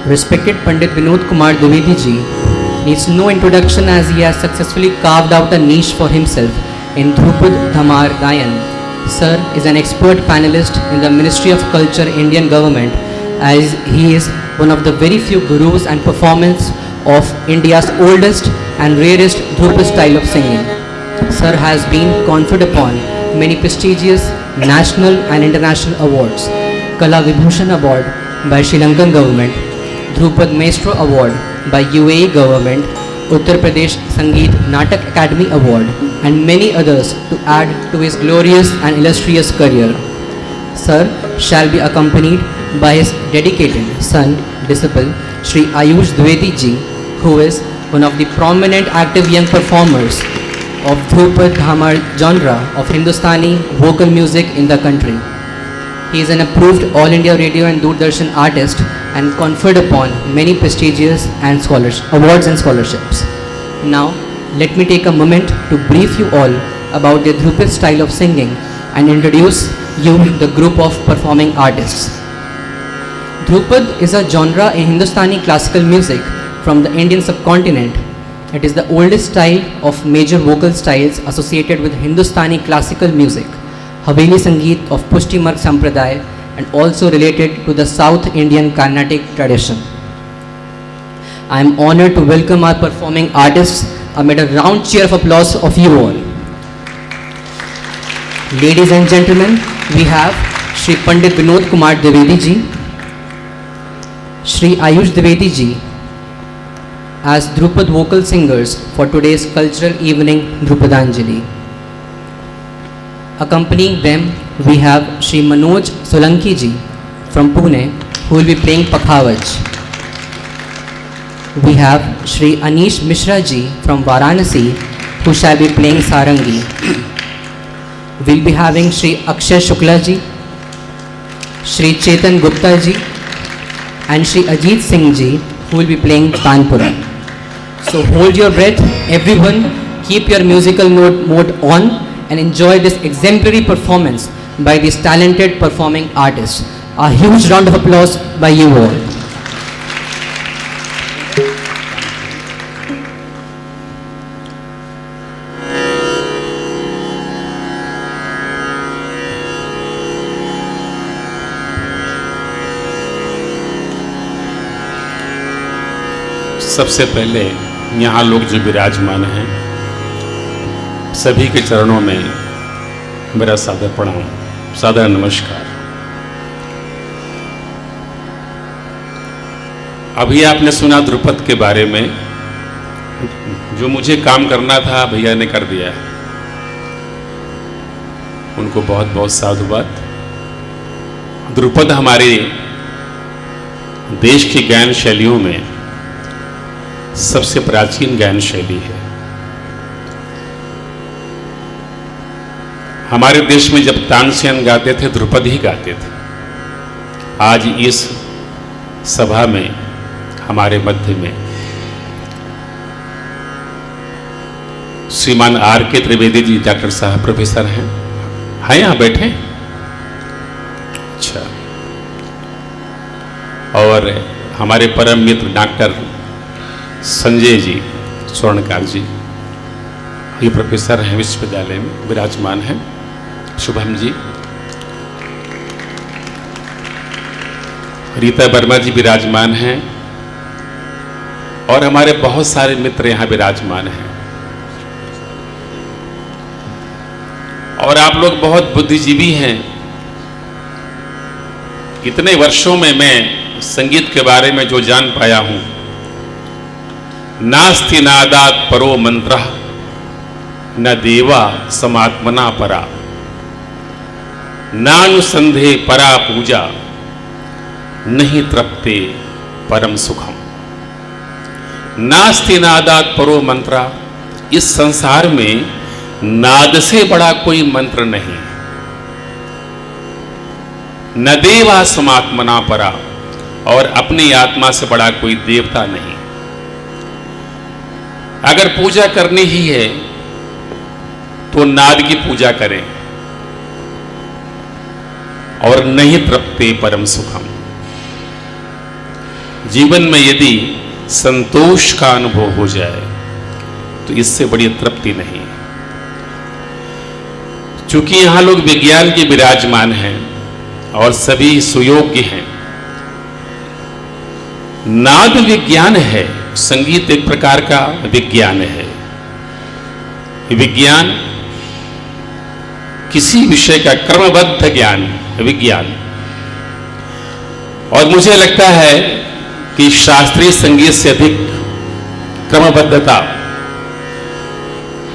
Respected Pandit Vinod Kumar Dwivedi ji needs no introduction as he has successfully carved out a niche for himself in Dhrupad Dhamar Gayan. Sir is an expert panelist in the Ministry of Culture Indian government, as he is one of the very few gurus and performers of India's oldest and rarest Dhrupad style of singing. Sir has been conferred upon many prestigious national and international awards. Kala Vibhushan Award by Sri Lankan government, Dhrupad Maestro Award by UAE government, Uttar Pradesh Sangeet Natak Academy Award, and many others to add to his glorious and illustrious career. Sir shall be accompanied by his dedicated son, disciple, Sri Ayush Dwivedi ji, who is one of the prominent active young performers of Dhrupad Dhamar genre of Hindustani vocal music in the country. He is an approved All India Radio and Doordarshan artist and conferred upon many prestigious and awards and scholarships. Now, let me take a moment to brief you all about the Dhrupad style of singing and introduce you the group of performing artists. Dhrupad is a genre in Hindustani classical music from the Indian subcontinent. It is the oldest style of major vocal styles associated with Hindustani classical music, Haveli Sangeet of Pushti Marg Sampradaya, and also related to the South Indian Carnatic tradition. I am honored to welcome our performing artists amid a round cheer of applause of you all. Ladies and gentlemen, we have Sri Pandit Vinod Kumar Dwivedi ji, Sri Ayush Dwivedi ji as Dhrupad vocal singers for today's cultural evening Dhrupadanjali. Accompanying them, we have Sri Manoj Solanki ji from Pune, who will be playing Pakhavaj. We have Sri Anish Mishra ji from Varanasi, who shall be playing Sarangi. We'll be having Sri Akshay Shukla ji, Sri Chetan Gupta ji, and Sri Ajit Singh ji, who will be playing Tanpura. So hold your breath, everyone, keep your musical mode on, and enjoy this exemplary performance by these talented performing artists. A huge round of applause by you all. सबसे पहले यहाँ लोग जो विराजमान हैं सभी के चरणों में मेरा सादर प्रणाम, सादर नमस्कार। अभी आपने सुना ध्रुपद के बारे में, जो मुझे काम करना था भैया ने कर दिया है, उनको बहुत बहुत साधुवाद। ध्रुपद हमारे देश की गायन शैलियों में सबसे प्राचीन गायन शैली है। हमारे देश में जब तानसेन गाते थे, ध्रुपद ही गाते थे। आज इस सभा में हमारे मध्य में श्रीमान R.K. त्रिवेदी जी, डॉक्टर साहब प्रोफेसर हैं यहाँ बैठे। अच्छा, और हमारे परम मित्र डॉक्टर संजय जी स्वर्णकार जी, ये प्रोफेसर हैं विश्वविद्यालय में, विराजमान हैं। शुभम जी, रीता वर्मा जी विराजमान हैं, और हमारे बहुत सारे मित्र यहाँ विराजमान हैं। और आप लोग बहुत बुद्धिजीवी हैं। इतने वर्षों में मैं संगीत के बारे में जो जान पाया हूँ, नास्ति नादात परो मंत्रः न देवा समात्मना परा, नानुसंधे परा पूजा नहीं तृप्ते परम सुखम। नास्ति नादात परो मंत्रा, इस संसार में नाद से बड़ा कोई मंत्र नहीं। न देवा समात्मना परा, और अपनी आत्मा से बड़ा कोई देवता नहीं। अगर पूजा करनी ही है तो नाद की पूजा करें, और नहीं तृप्ते परम सुखम। जीवन में यदि संतोष का अनुभव हो जाए तो इससे बड़ी तृप्ति नहीं। चूंकि यहां लोग विज्ञान के विराजमान हैं और सभी सुयोग्य हैं, नाद विज्ञान है, संगीत एक प्रकार का विज्ञान है। विज्ञान किसी विषय का क्रमबद्ध ज्ञान विज्ञान। और मुझे लगता है कि शास्त्रीय संगीत से अधिक क्रमबद्धता,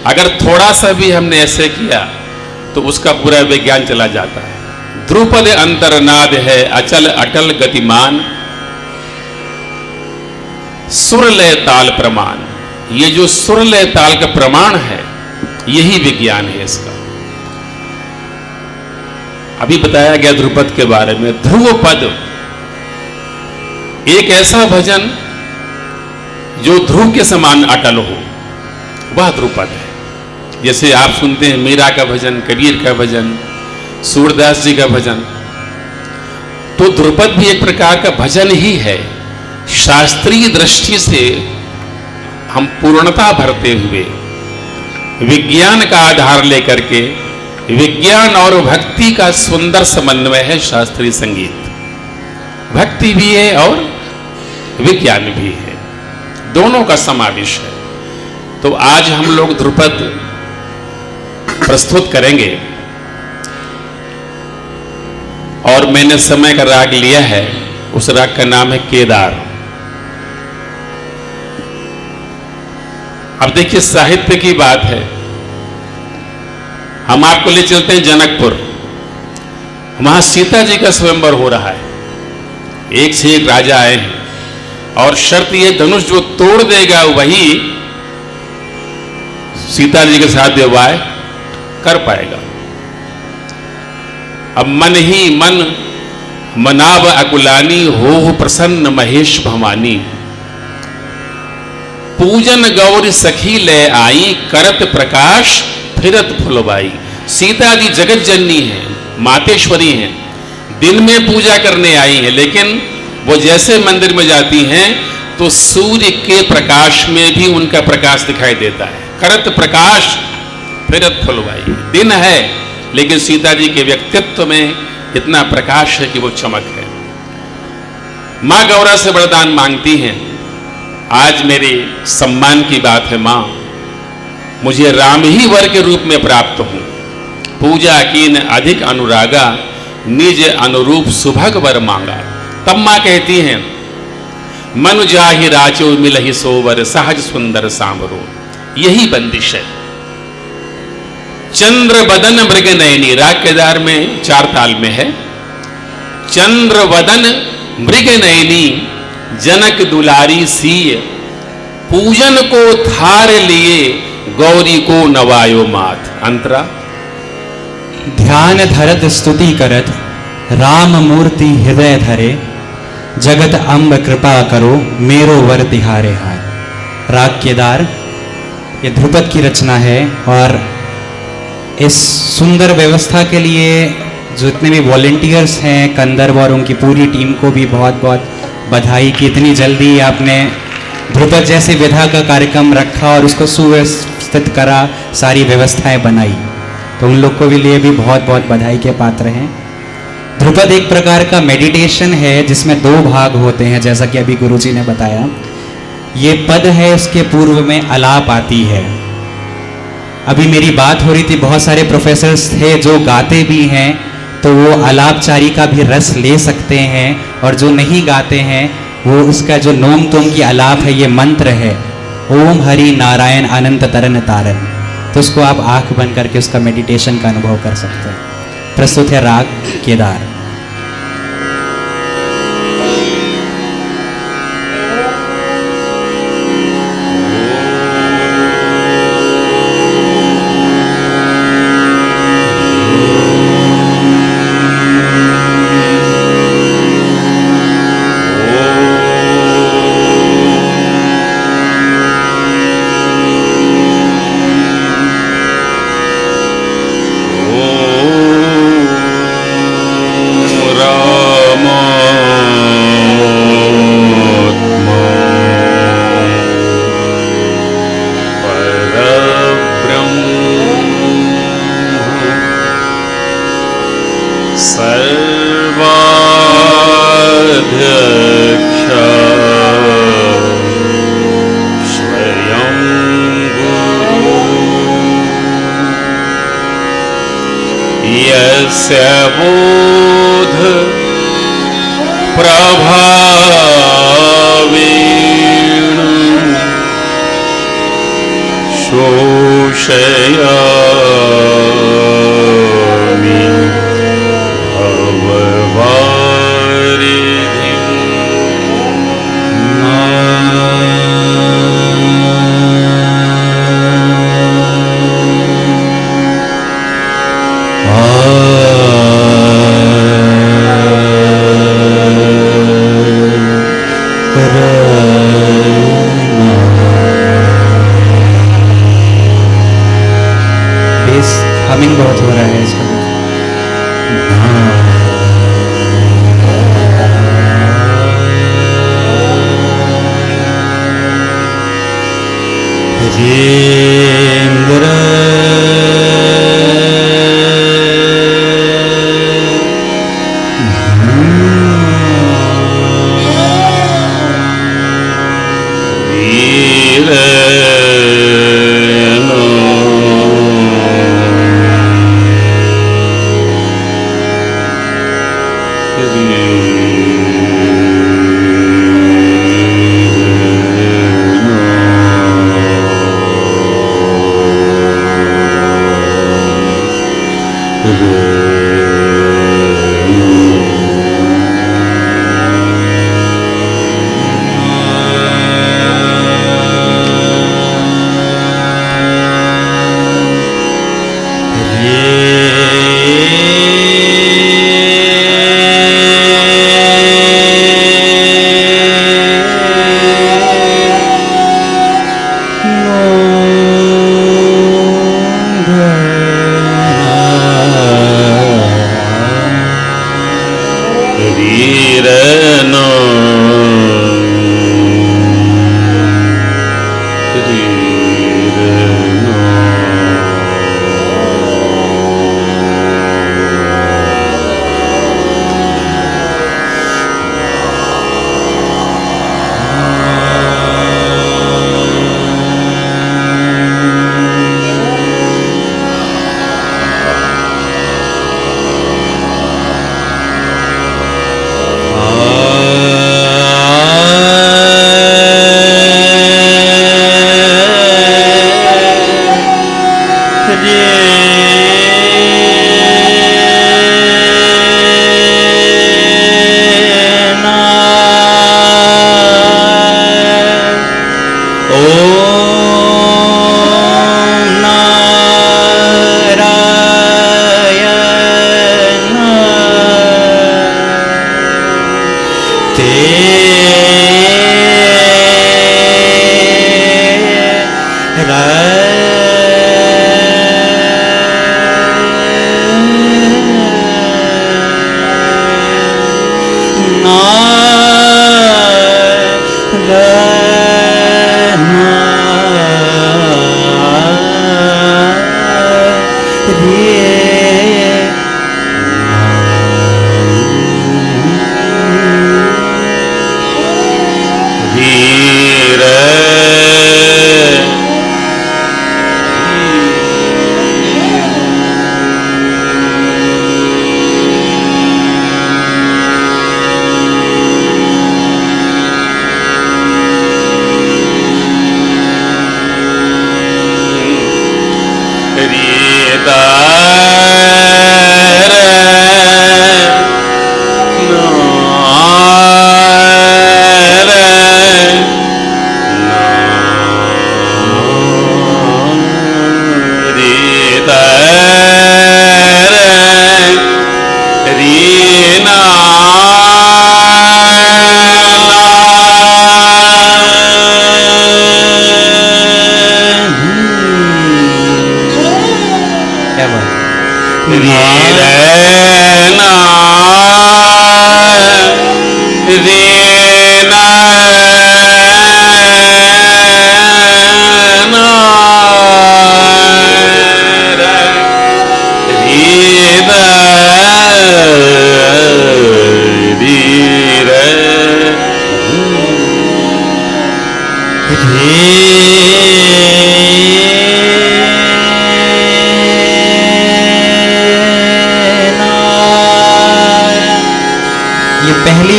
अगर थोड़ा सा भी हमने ऐसे किया तो उसका पूरा विज्ञान चला जाता है। ध्रुपद अंतरनाद है अचल अटल गतिमान, सुरलय ताल प्रमाण। ये जो सुरलय ताल का प्रमाण है यही विज्ञान है इसका। अभी बताया गया ध्रुपद के बारे में। ध्रुव पद एक ऐसा भजन जो ध्रुव के समान अटल हो, वह ध्रुपद है। जैसे आप सुनते हैं मीरा का भजन, कबीर का भजन, सूरदास जी का भजन, तो ध्रुपद भी एक प्रकार का भजन ही है। शास्त्रीय दृष्टि से हम पूर्णता भरते हुए विज्ञान का आधार लेकर के, विज्ञान और भक्ति का सुंदर समन्वय है शास्त्रीय संगीत। भक्ति भी है और विज्ञान भी है, दोनों का समावेश है। तो आज हम लोग ध्रुपद प्रस्तुत करेंगे और मैंने समय का राग लिया है, उस राग का नाम है केदार। अब देखिए साहित्य की बात है। हम आपको ले चलते हैं जनकपुर, वहां सीता जी का स्वयंवर हो रहा है। एक से एक राजा आए हैं और शर्त यह, धनुष जो तोड़ देगा वही सीता जी के साथ विवाह कर पाएगा। अब मन ही मन मनाव अकुलानी, हो प्रसन्न महेश भवानी। पूजन गौरी सखी ले आई, करत प्रकाश फिरत फुलवाई। सीता जी जगत जननी है, मातेश्वरी हैं, दिन में पूजा करने आई हैं, लेकिन वो जैसे मंदिर में जाती हैं तो सूर्य के प्रकाश में भी उनका प्रकाश दिखाई देता है। करत प्रकाश फिरत फुलवाई। दिन है लेकिन सीता जी के व्यक्तित्व में इतना प्रकाश है कि वो चमक है। मां गौरा से वरदान मांगती हैं, आज मेरे सम्मान की बात है मां, मुझे राम ही वर के रूप में प्राप्त हूं। पूजा कीन अधिक अनुरागा, निज अनुरूप सुभग वर मांगा। तब मां कहती हैं, मनु जाहि राचो मिलहि सोवर, सहज सुंदर सांवरो। यही बंदिश है। चंद्र बदन मृग नयनी, राग केदार में 4 ताल में है। चंद्र वदन मृग नयनी, जनक दुलारी सीय। पूजन को थार लिए, गौरी को नवायो मात। अंतरा ध्यान धरत स्तुति करत, राम मूर्ति हृदय धरे। जगत अम्ब कृपा करो, मेरो वर तिहारे हाय। राग केदार ये ध्रुपद की रचना है और इस सुंदर व्यवस्था के लिए जो इतने भी वॉलेंटियर्स हैं, कंदर्व और उनकी पूरी टीम को भी बहुत बहुत बधाई कि इतनी जल्दी आपने ध्रुपद जैसे विधा का कार्यक्रम रखा और उसको सुव्यवस्थित करा, सारी व्यवस्थाएं बनाई। तो उन लोग को भी लिए भी बहुत बहुत बधाई के पात्र हैं। ध्रुपद एक प्रकार का मेडिटेशन है जिसमें 2 भाग होते हैं, जैसा कि अभी गुरुजी ने बताया। ये पद है, उसके पूर्व में अलाप आती है। अभी मेरी बात हो रही थी, बहुत सारे प्रोफेसर्स थे जो गाते भी हैं, तो वो अलापचारी का भी रस ले सकते हैं, और जो नहीं गाते हैं वो उसका जो नोम तोम की अलाप है, ये मंत्र है, ओम हरि नारायण अनंत तरन तारन। तो उसको आप आंख बंद करके उसका मेडिटेशन का अनुभव कर सकते हैं। प्रस्तुत है राग केदार। यस्य बोध प्रभावेण शोषयामि हमिंग बहुत हो रहा है इसका।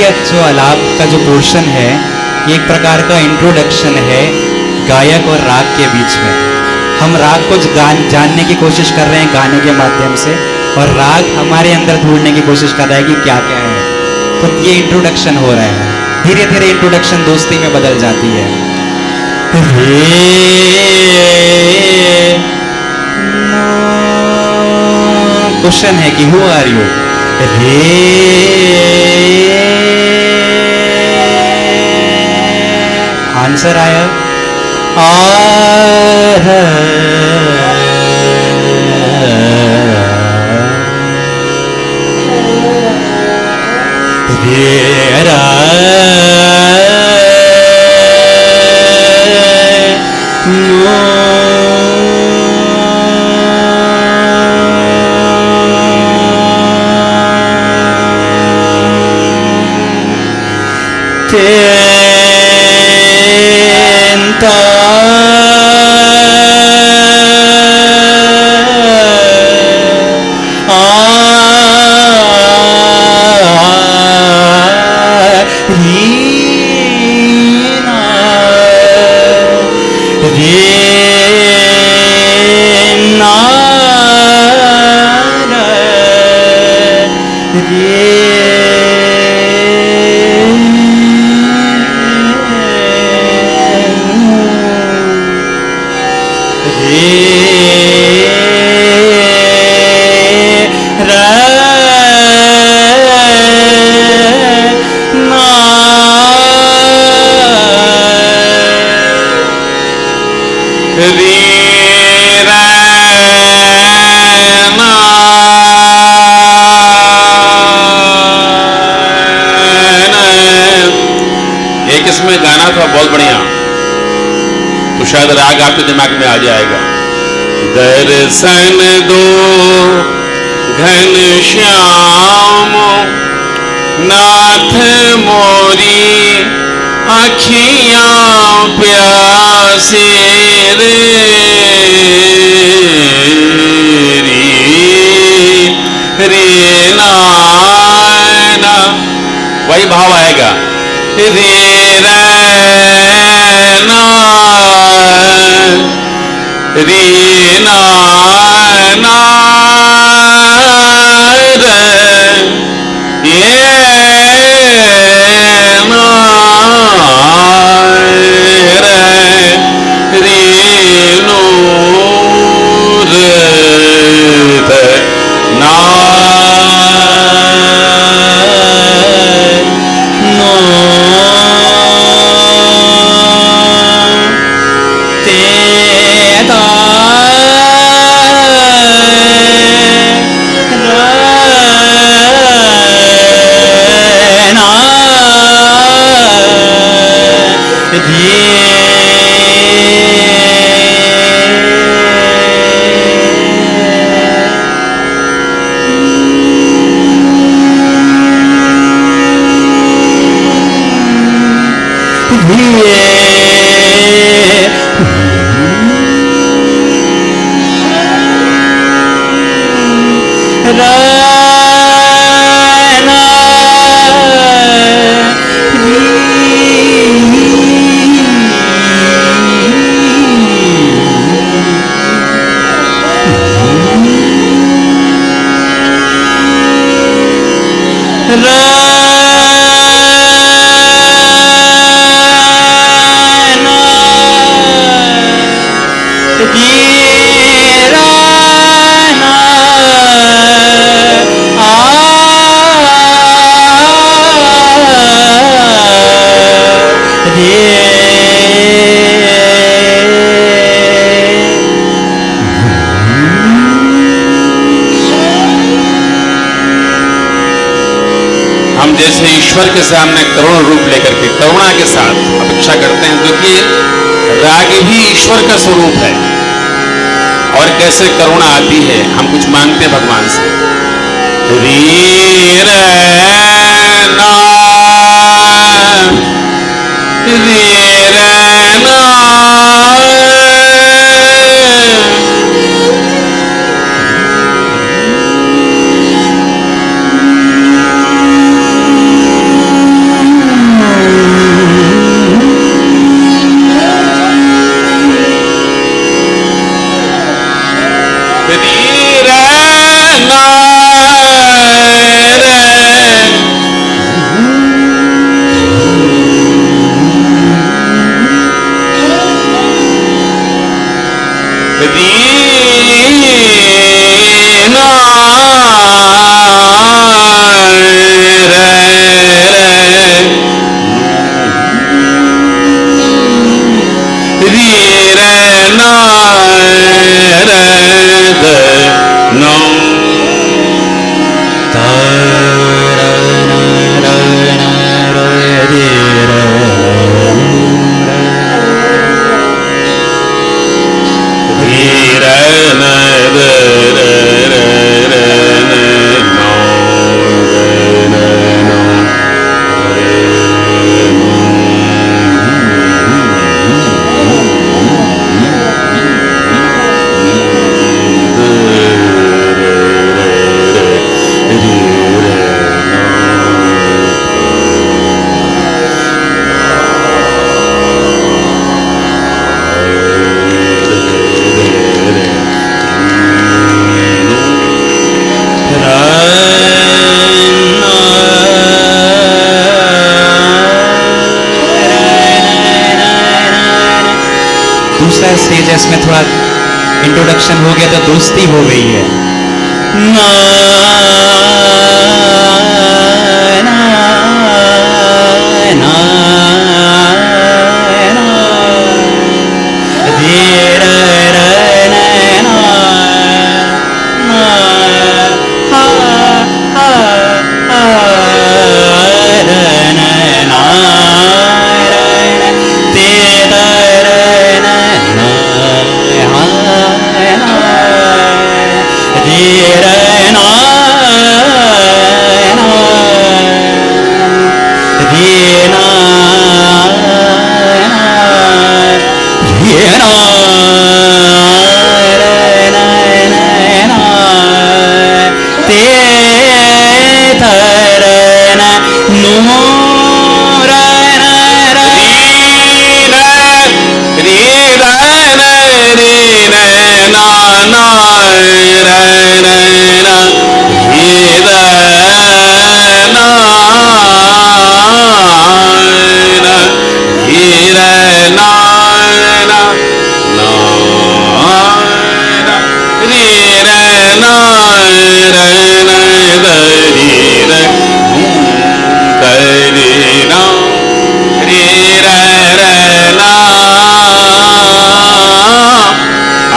ये जो आलाप का जो पोर्शन है ये एक प्रकार का इंट्रोडक्शन है गायक और राग के बीच में। हम राग को जानने की कोशिश कर रहे हैं गाने के माध्यम से, और राग हमारे अंदर ढूंढने की कोशिश कर रहा है कि क्या क्या है। तो ये इंट्रोडक्शन हो रहा है, धीरे धीरे इंट्रोडक्शन दोस्ती में बदल जाती है। क्वेश्चन है कि हु आर यू? आंसर आया एक इसमें गाना था बहुत बढ़िया, तो शायद राग आपके दिमाग में आ जाएगा। दर्शन दो घन श्याम नाथ मोरी अखियां प्यासे रे रे नाना, वही भाव आएगा। रे रैना रे नाना रे ये ना रे नो रे ना हम जैसे ईश्वर के सामने करुण रूप लेकर के करुणा के साथ अपेक्षा करते हैं, क्योंकि राग भी ईश्वर का स्वरूप है। और कैसे करुणा आती है, हम कुछ मांगते हैं भगवान से। री रे ना री रे ना दूसरा स्टेज है, इसमें थोड़ा इंट्रोडक्शन हो गया तो दोस्ती हो गई है।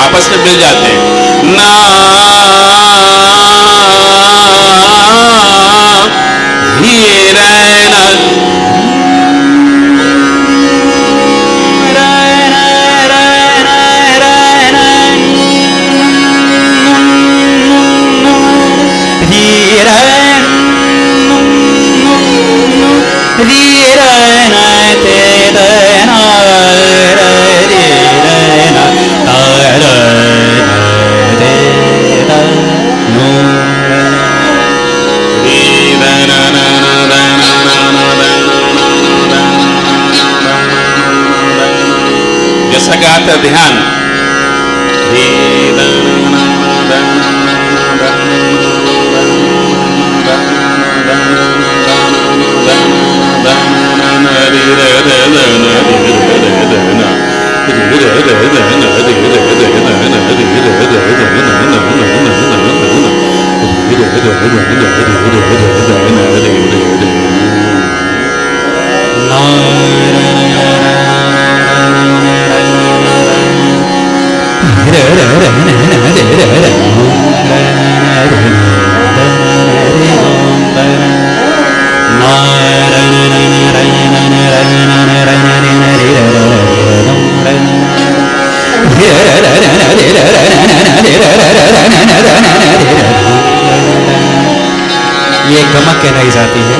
आपस में मिल जाते हैं ना जैसा कहा था ध्यान ये गमक कहलाई जाती है।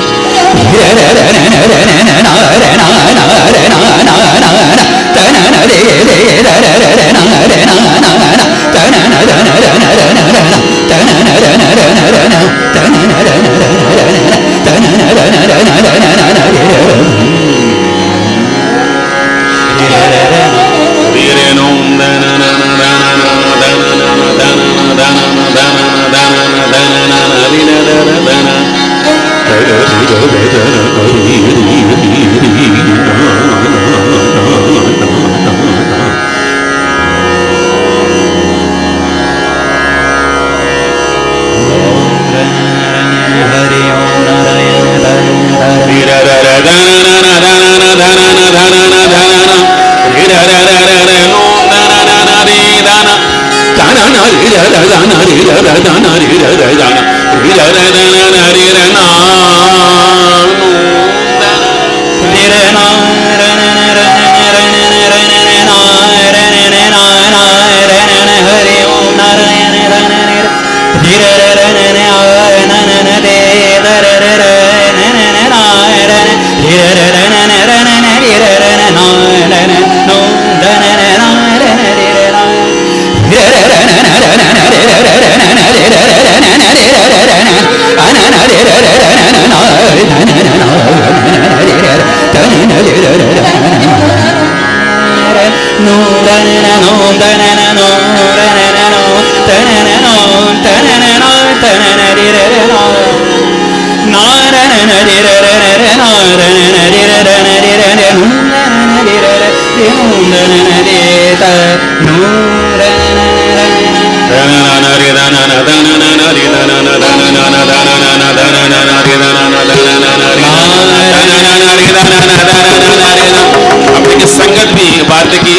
अपनी संगत भी बात की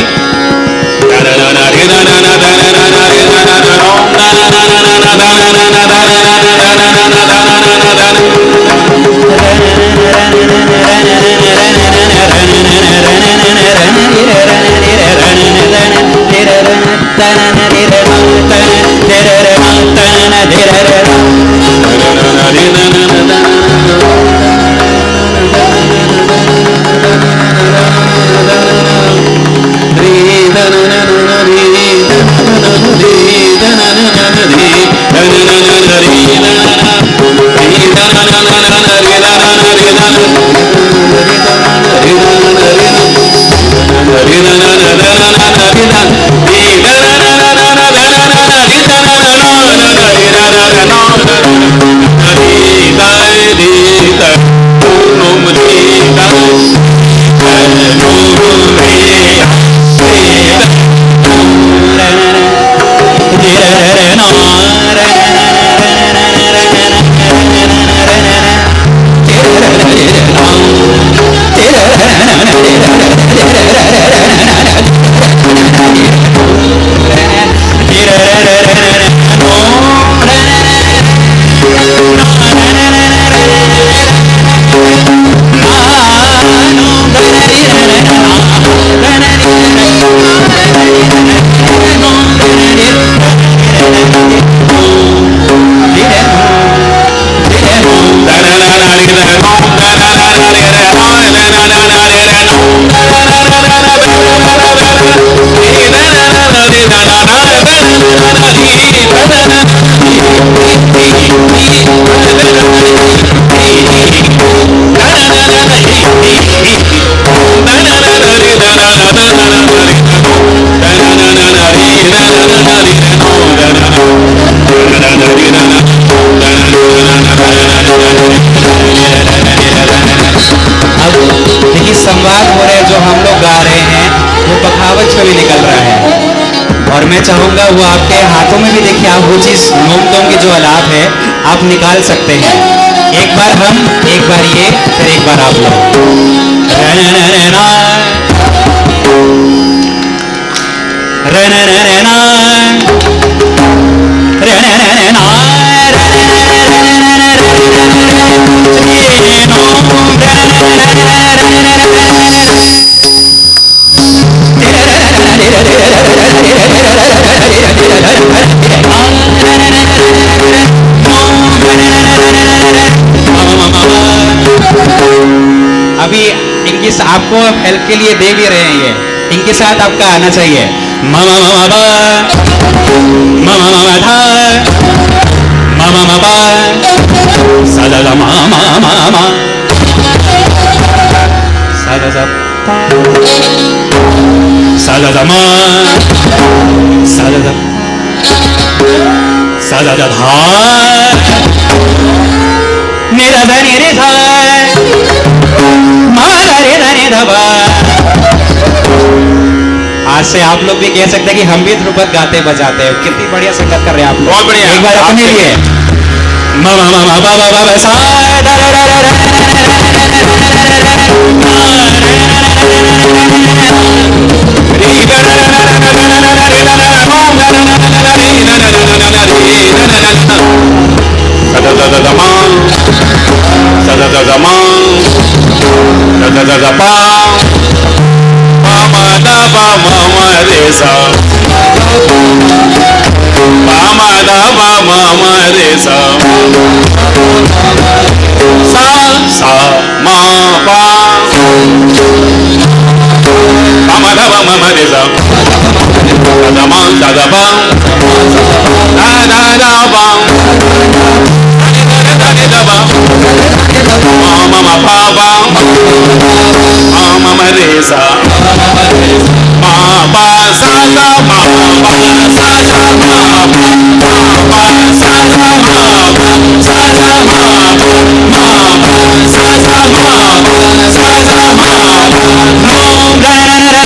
संवाद हो रहे जो हम लोग गा रहे हैं वो बखावत से भी निकल रहा है और मैं चाहूंगा वो आपके हाथों में भी देखिए आप वो चीज नोम के जो आलाप है आप निकाल सकते हैं। एक बार हम, एक बार ये, फिर एक बार आप अभी इनकी आपको हेल्प के लिए दे भी रहे हैं ये, इनके साथ आपका आना चाहिए। मामा मामा बा मामा मामा धा मामा मामा सादा दा मामा मामा सादा दा सादा दा मा सादा दा सादा दा धा मेरा धनी रे धा आज से आप लोग भी कह सकते हैं कि हम भी ध्रुपद गाते बजाते हैं। कितनी बढ़िया संगत कर रहे हैं आप लोग। बहुत बढ़िया। एक बार अपने लिए मामा मामा बाबा बाबा सा ma ma re sa. Pa ma da pa ma ma re sa. Sa sa ma pa. Pa ma da pa ma ma re sa. Da ma da da pa. Da da da pa. Da da da pa. Ma ma ma pa pa. Ma ma ma re sa. Ma pa sa sa ma pa sa sa ma pa pa sa sa ma pa sa sa ma pa ma pa sa sa ma pa sa sa ma pa no da da da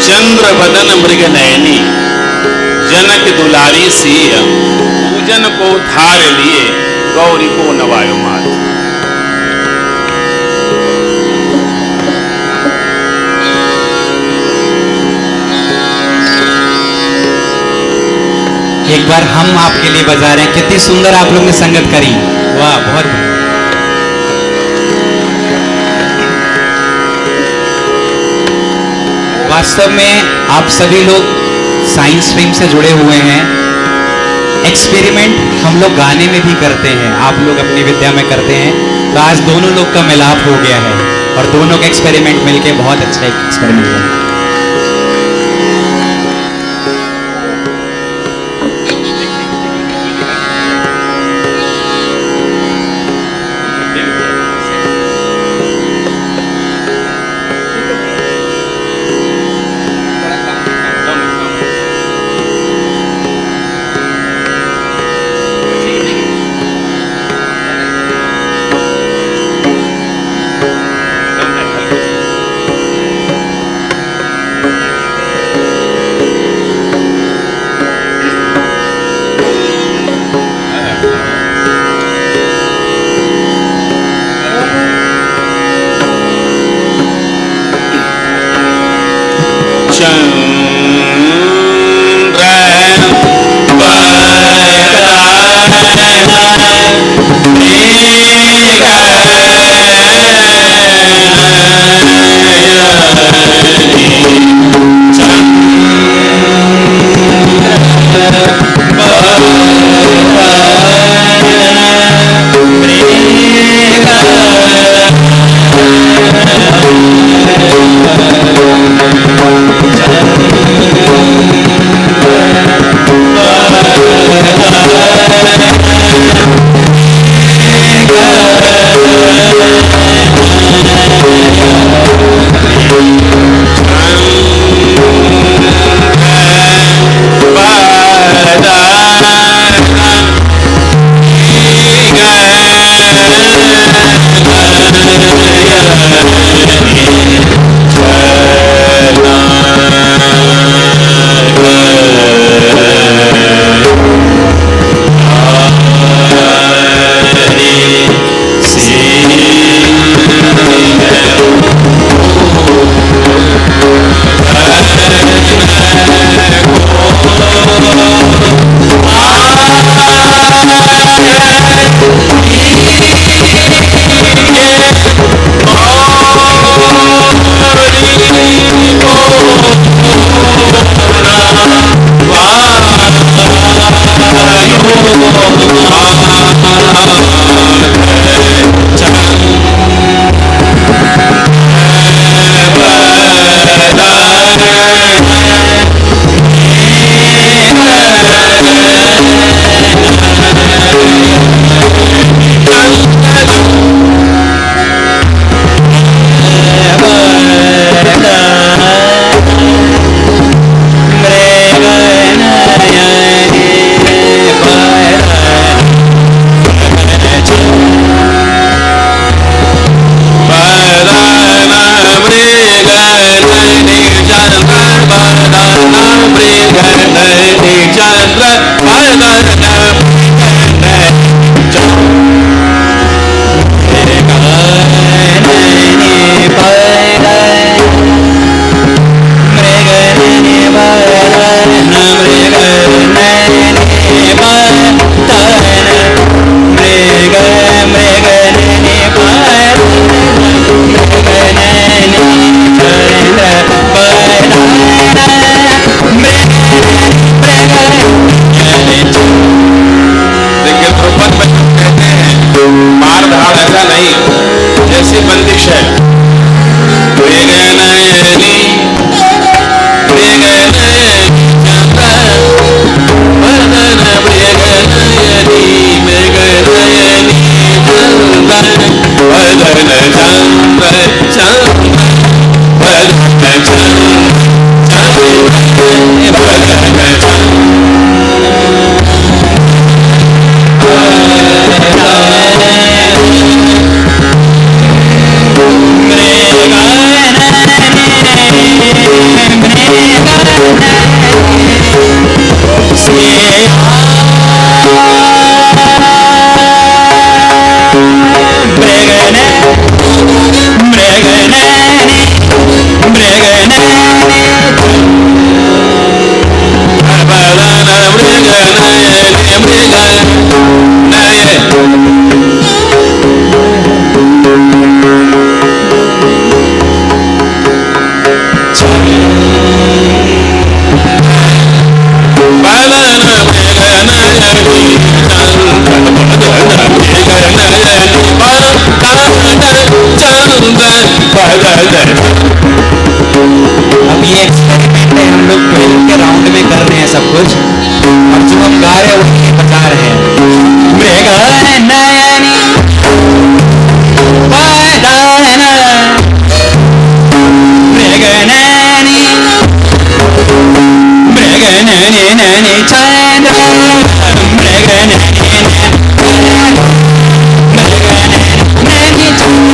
चंद्र बदन मृग नयनी जनक दुलारी सिय पूजन को थार लिए गौरी को नवायो मात। एक बार हम आपके लिए बजा रहे हैं, कितनी सुंदर आप लोग ने संगत करी, वाह बहुत। वास्तव में आप सभी लोग साइंस स्ट्रीम से जुड़े हुए हैं। एक्सपेरिमेंट हम लोग गाने में भी करते हैं, आप लोग अपनी विद्या में करते हैं, तो आज दोनों लोग का मिलाप हो गया है और दोनों का एक्सपेरिमेंट मिलके बहुत अच्छा एक एक्सपेरिमेंट है। अब ये एक्सपेरिमेंट है, हम लोग 12 के राउंड में कर रहे हैं सब कुछ, और जो हम गा रहे हैं वही बता रहे हैं। मृग नयनी वादन, मृग नयनी, मृग नयनी नयनी चंद्र, मृग नयनी नयनी चंद्र,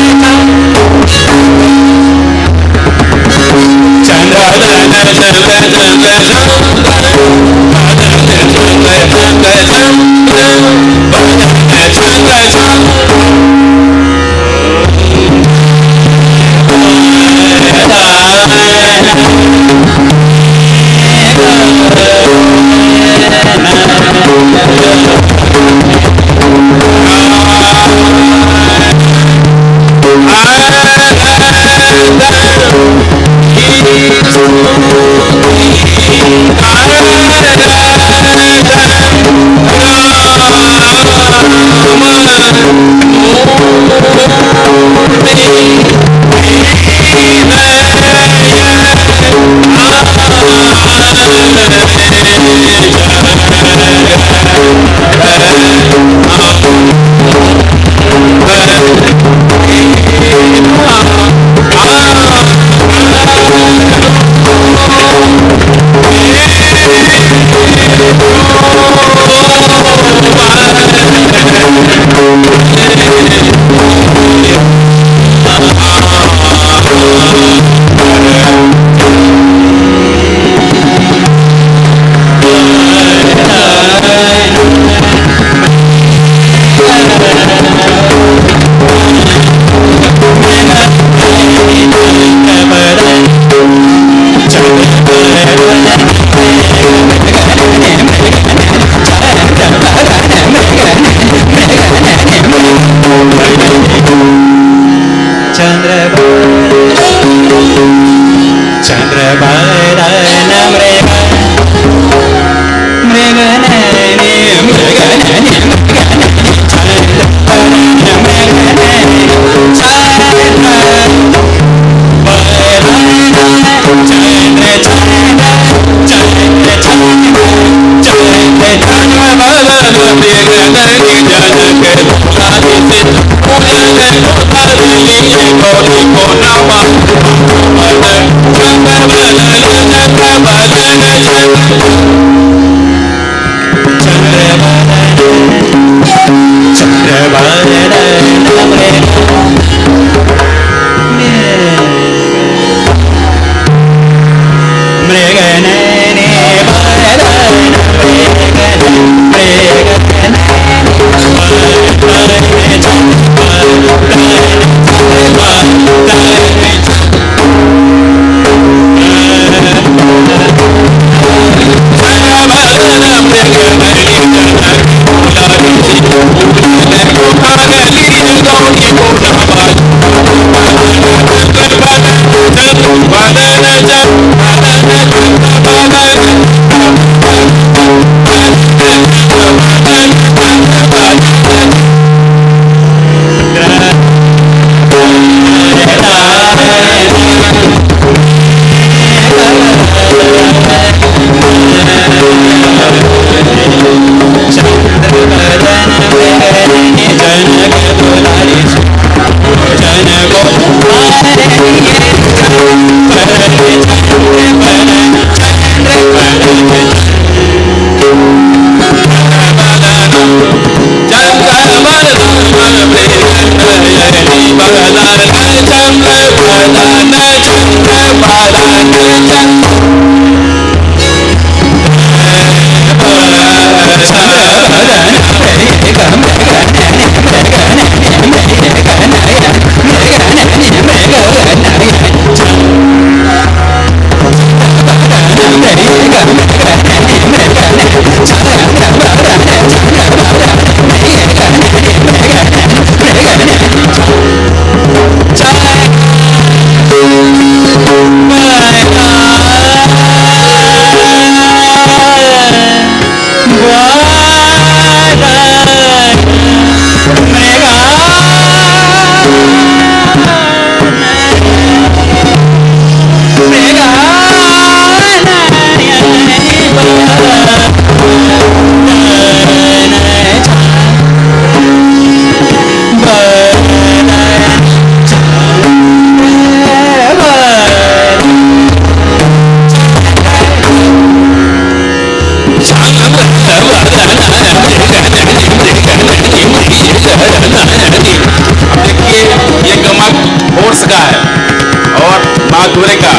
दुर्गा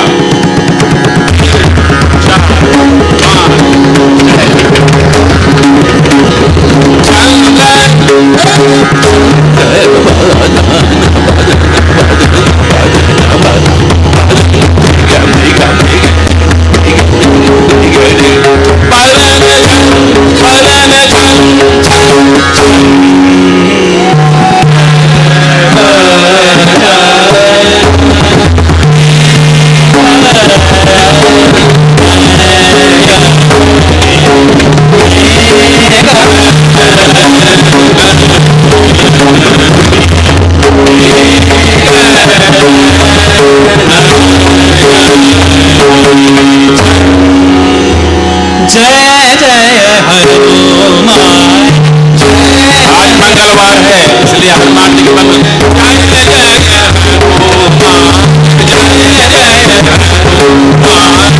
जय जय हनुमान। आज मंगलवार है इसलिए हनुमान जी के मंगल जय जय हनुमान जय जय हनुमान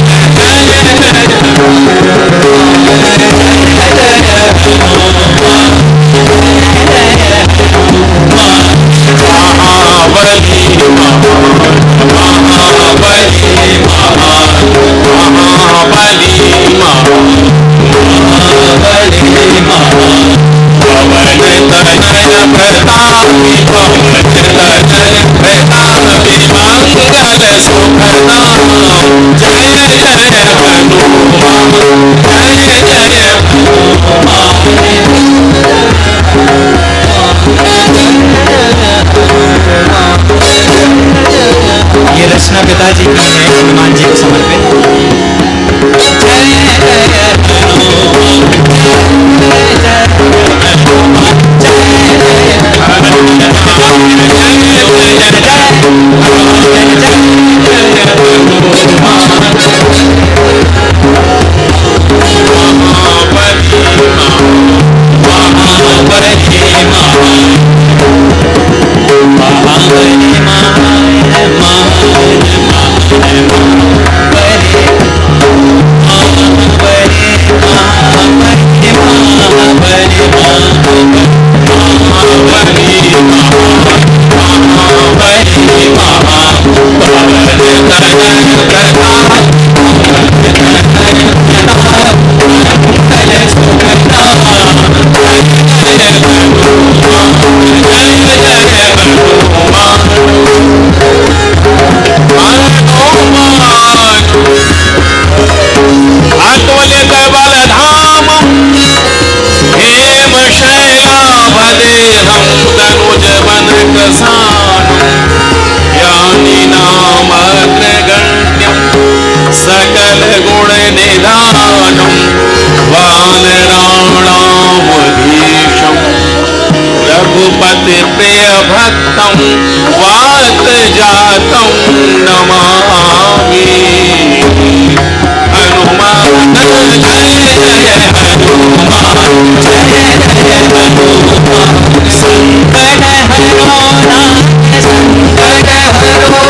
ये रचना पिताजी की है, हनुमान जी को समर्पित। सकल गुण निधानम वानराणामधीशम रघुपति प्रिय भक्तम वात जातम नमामि हनुमान जय जय हनुमान जय जय हनुमान संकट हरो नाथ संकट हरो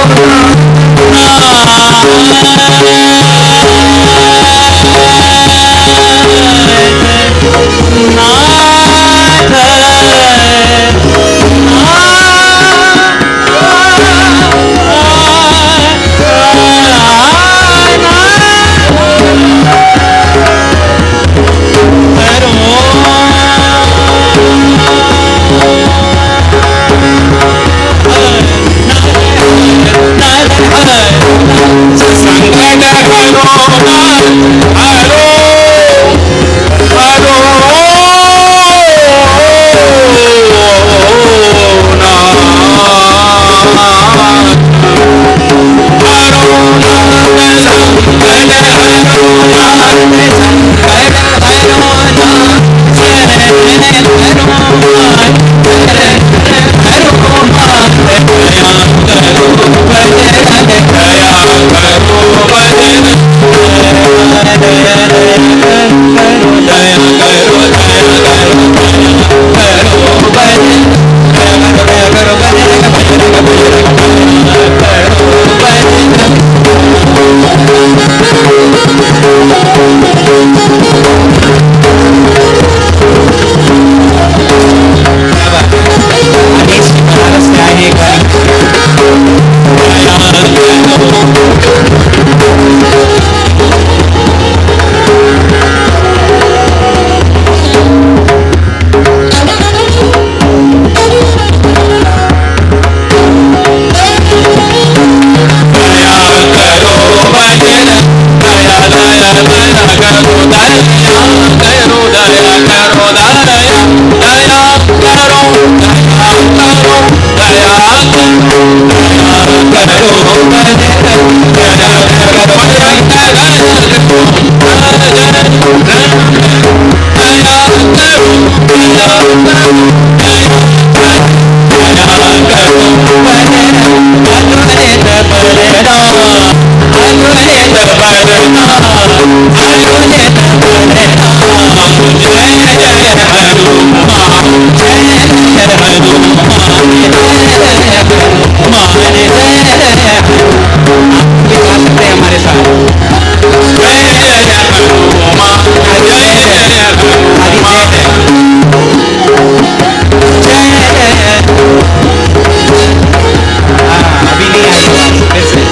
हमारे अभी नहीं आई फिर से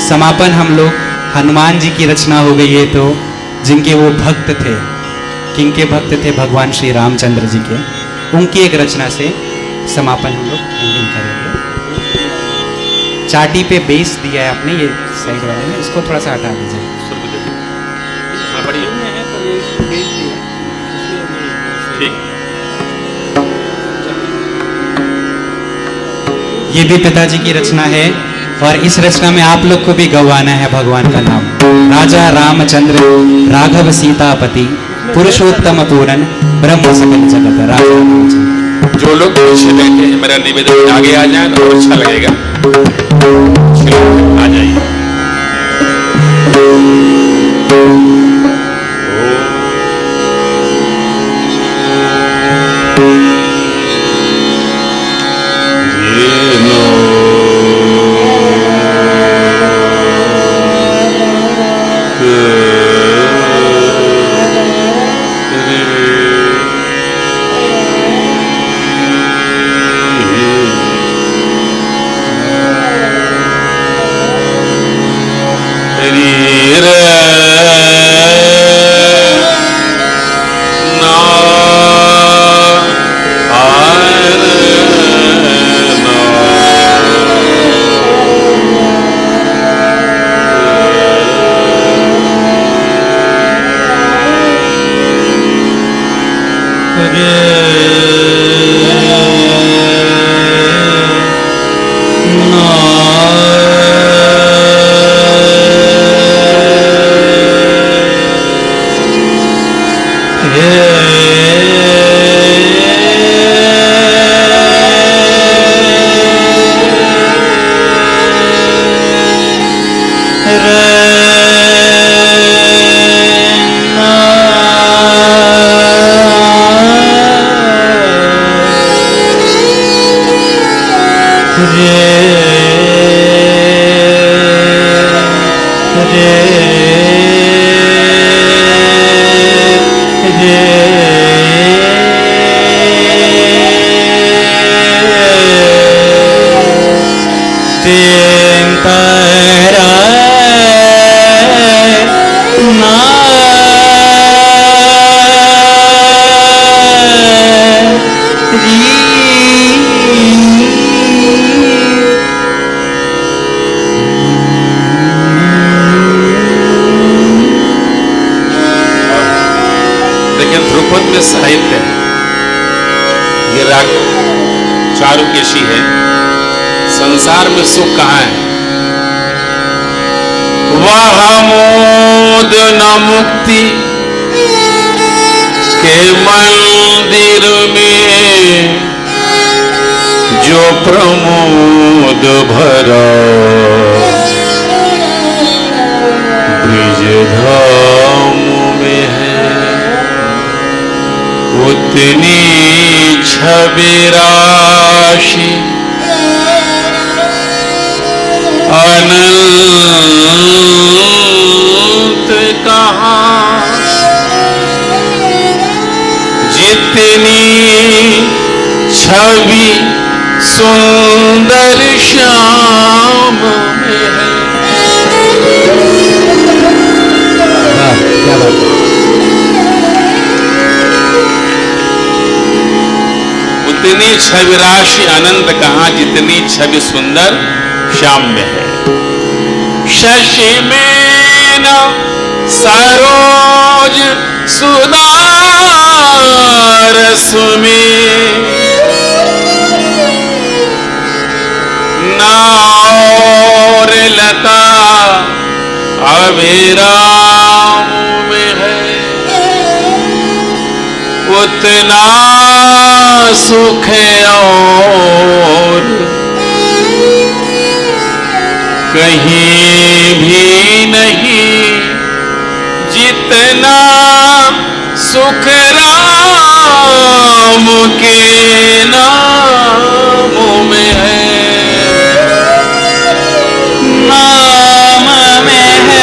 समापन हम लोग हनुमान जी की रचना हो गई है, तो जिनके वो भक्त थे, किनके भक्त थे? भगवान श्री रामचंद्र जी के, उनकी एक रचना से समापन हम लोग एंडिंग करेंगे। चाटी पे बेस दिया है आपने, ये साइड वाले में, इसको थोड़ा सा हटा दीजिए। ये भी पिताजी की रचना है, और इस रचना में आप लोग को भी गवाना है भगवान का नाम। राजा रामचंद्र राघव सीतापति पुरुषोत्तम पूरन ब्रह्म सकल जगत राजा रामचंद्र। जो लोग पीछे बैठे हैं, मेरा निवेदन आगे आ जाए और अच्छा लगेगा। चलो आ जाइए। साहित्य है, ये राग चारुकेशी है। संसार में सुख कहाँ है? वह मोद न मुक्ति के मंदिर में जो प्रमोद भरा ब्रिज धाम में है, उतनी छवि राशि अनंत कहाँ छवि सुंदर श्याम में है। क्या बात है। उतनी छवि राशि अनंत कहाँ जितनी छवि सुंदर श्याम में है। शशि में न सरोज सुदारस में नार लता अभिराम में है। उतना सुख और कहीं भी नहीं जितना सुख राम के नाम में है। नाम में है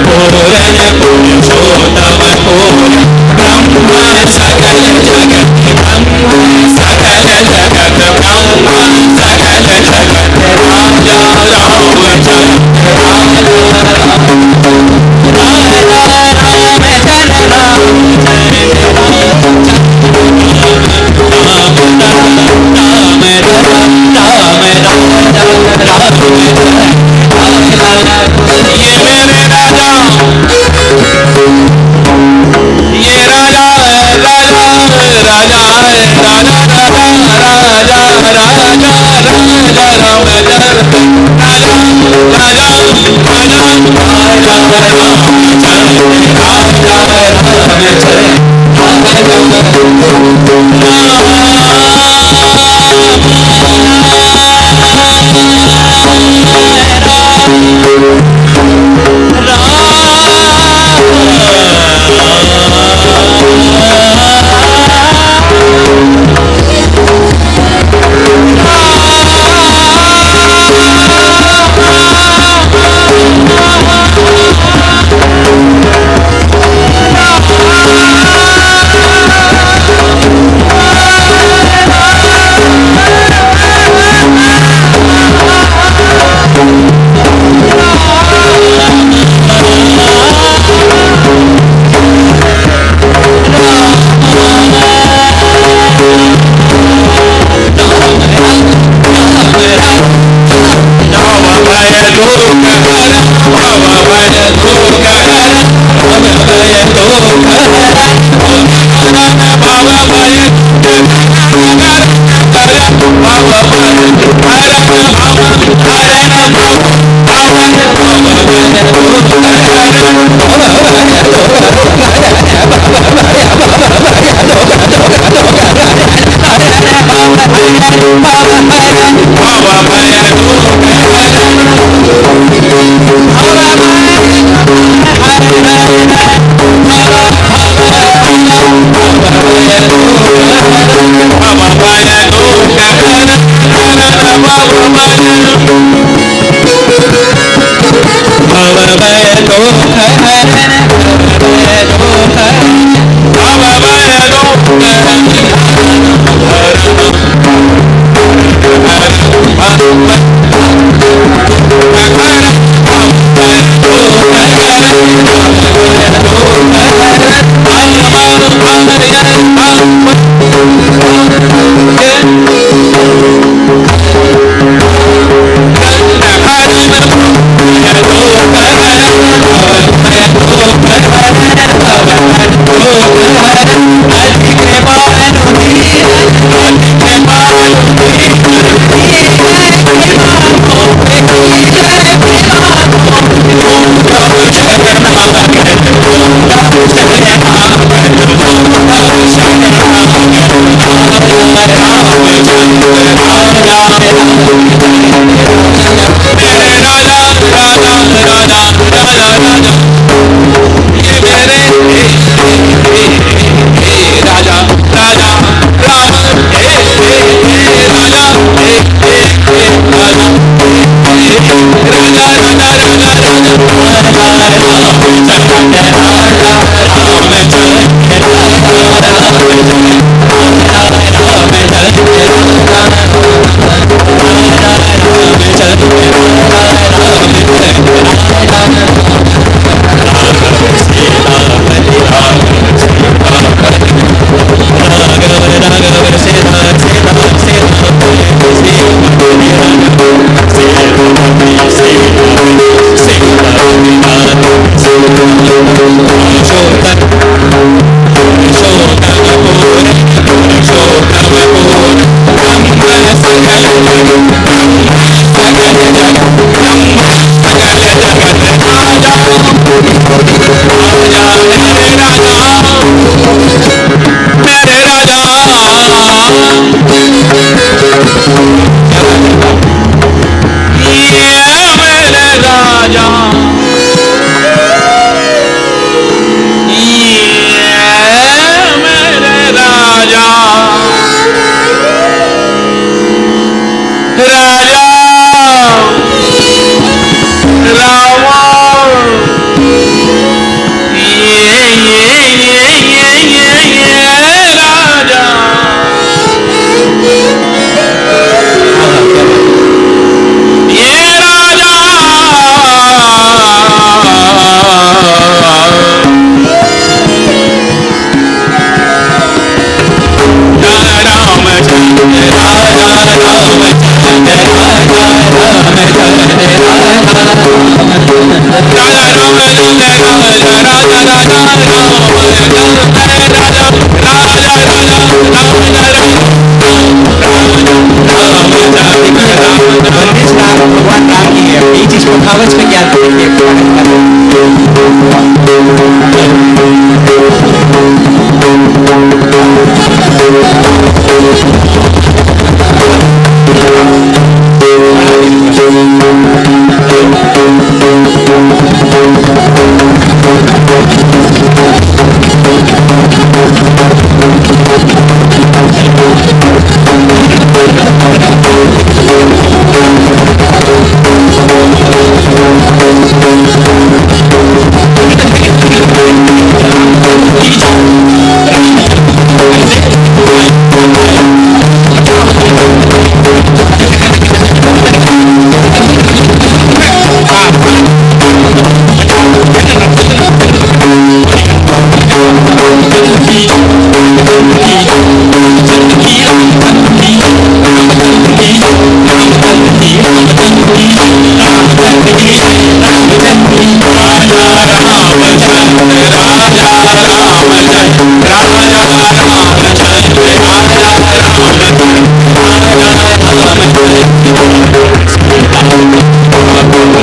पूरन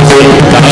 Sita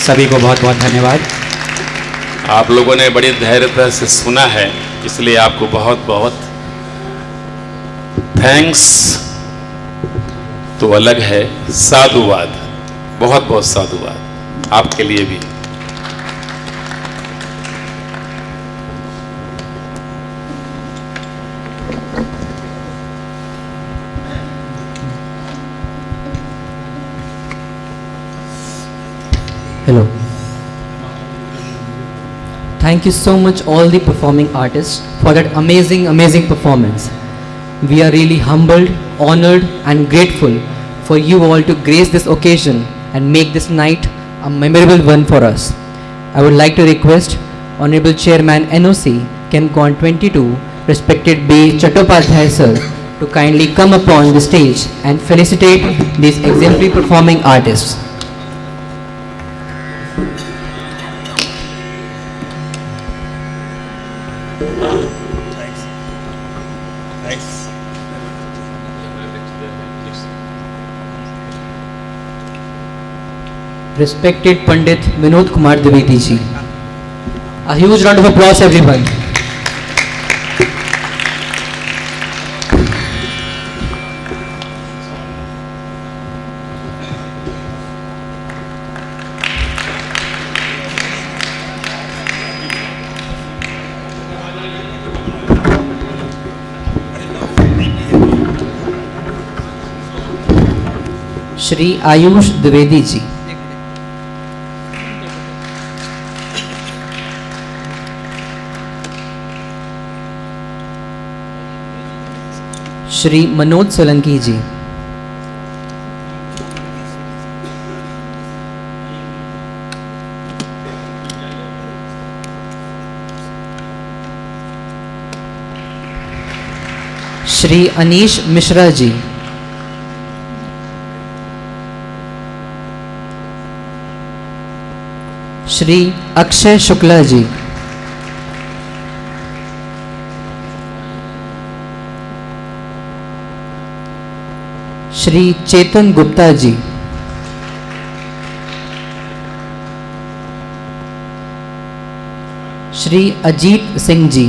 सभी को बहुत बहुत धन्यवाद। आप लोगों ने बड़ी धैर्यता से सुना है, इसलिए आपको बहुत बहुत थैंक्स। तो अलग है, साधुवाद, बहुत बहुत साधुवाद आपके लिए भी। Hello. Thank you so much all the performing artists for that amazing performance. We are really humbled, honored and grateful for you all to grace this occasion and make this night a memorable one for us. I would like to request Honorable Chairman NOC Chemcon 22, respected B. Chattopadhyay sir, to kindly come upon the stage and felicitate these exemplary performing artists. Respected Pandit Vinod Kumar Dwivedi ji. A huge round of applause everyone. Shri Ayush Dwivedi ji. Shri Manoj Solanki जी। श्री अनीश मिश्रा जी। श्री अक्षय शुक्ला जी। श्री चेतन गुप्ता जी। श्री अजीत सिंह जी।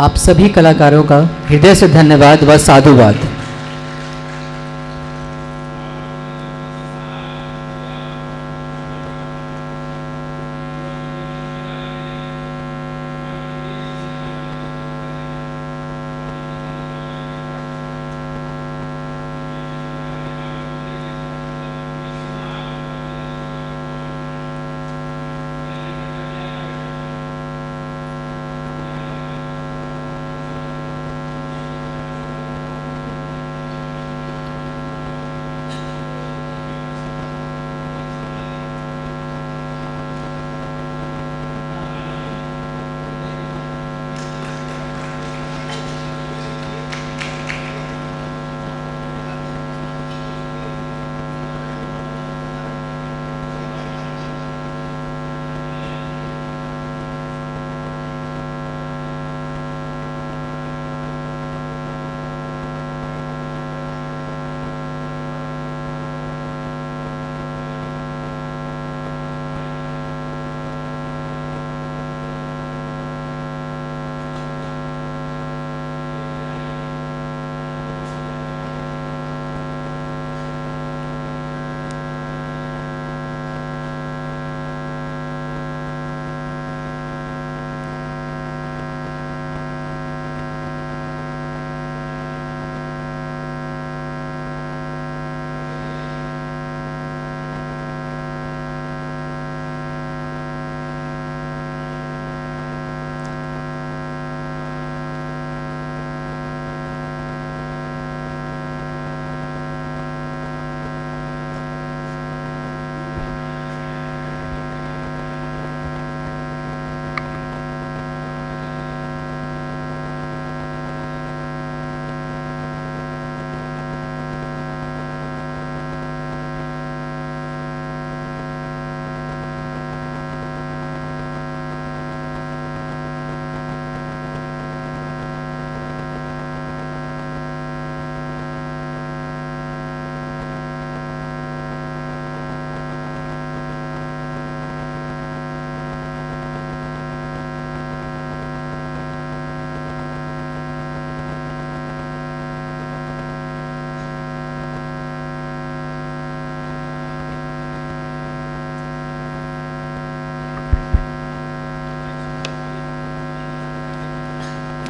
आप सभी कलाकारों का हृदय से धन्यवाद व साधुवाद।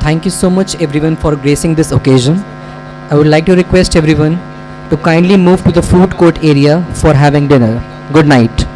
Thank you so much everyone for gracing this occasion. I would like to request everyone to kindly move to the food court area for having dinner. Good night.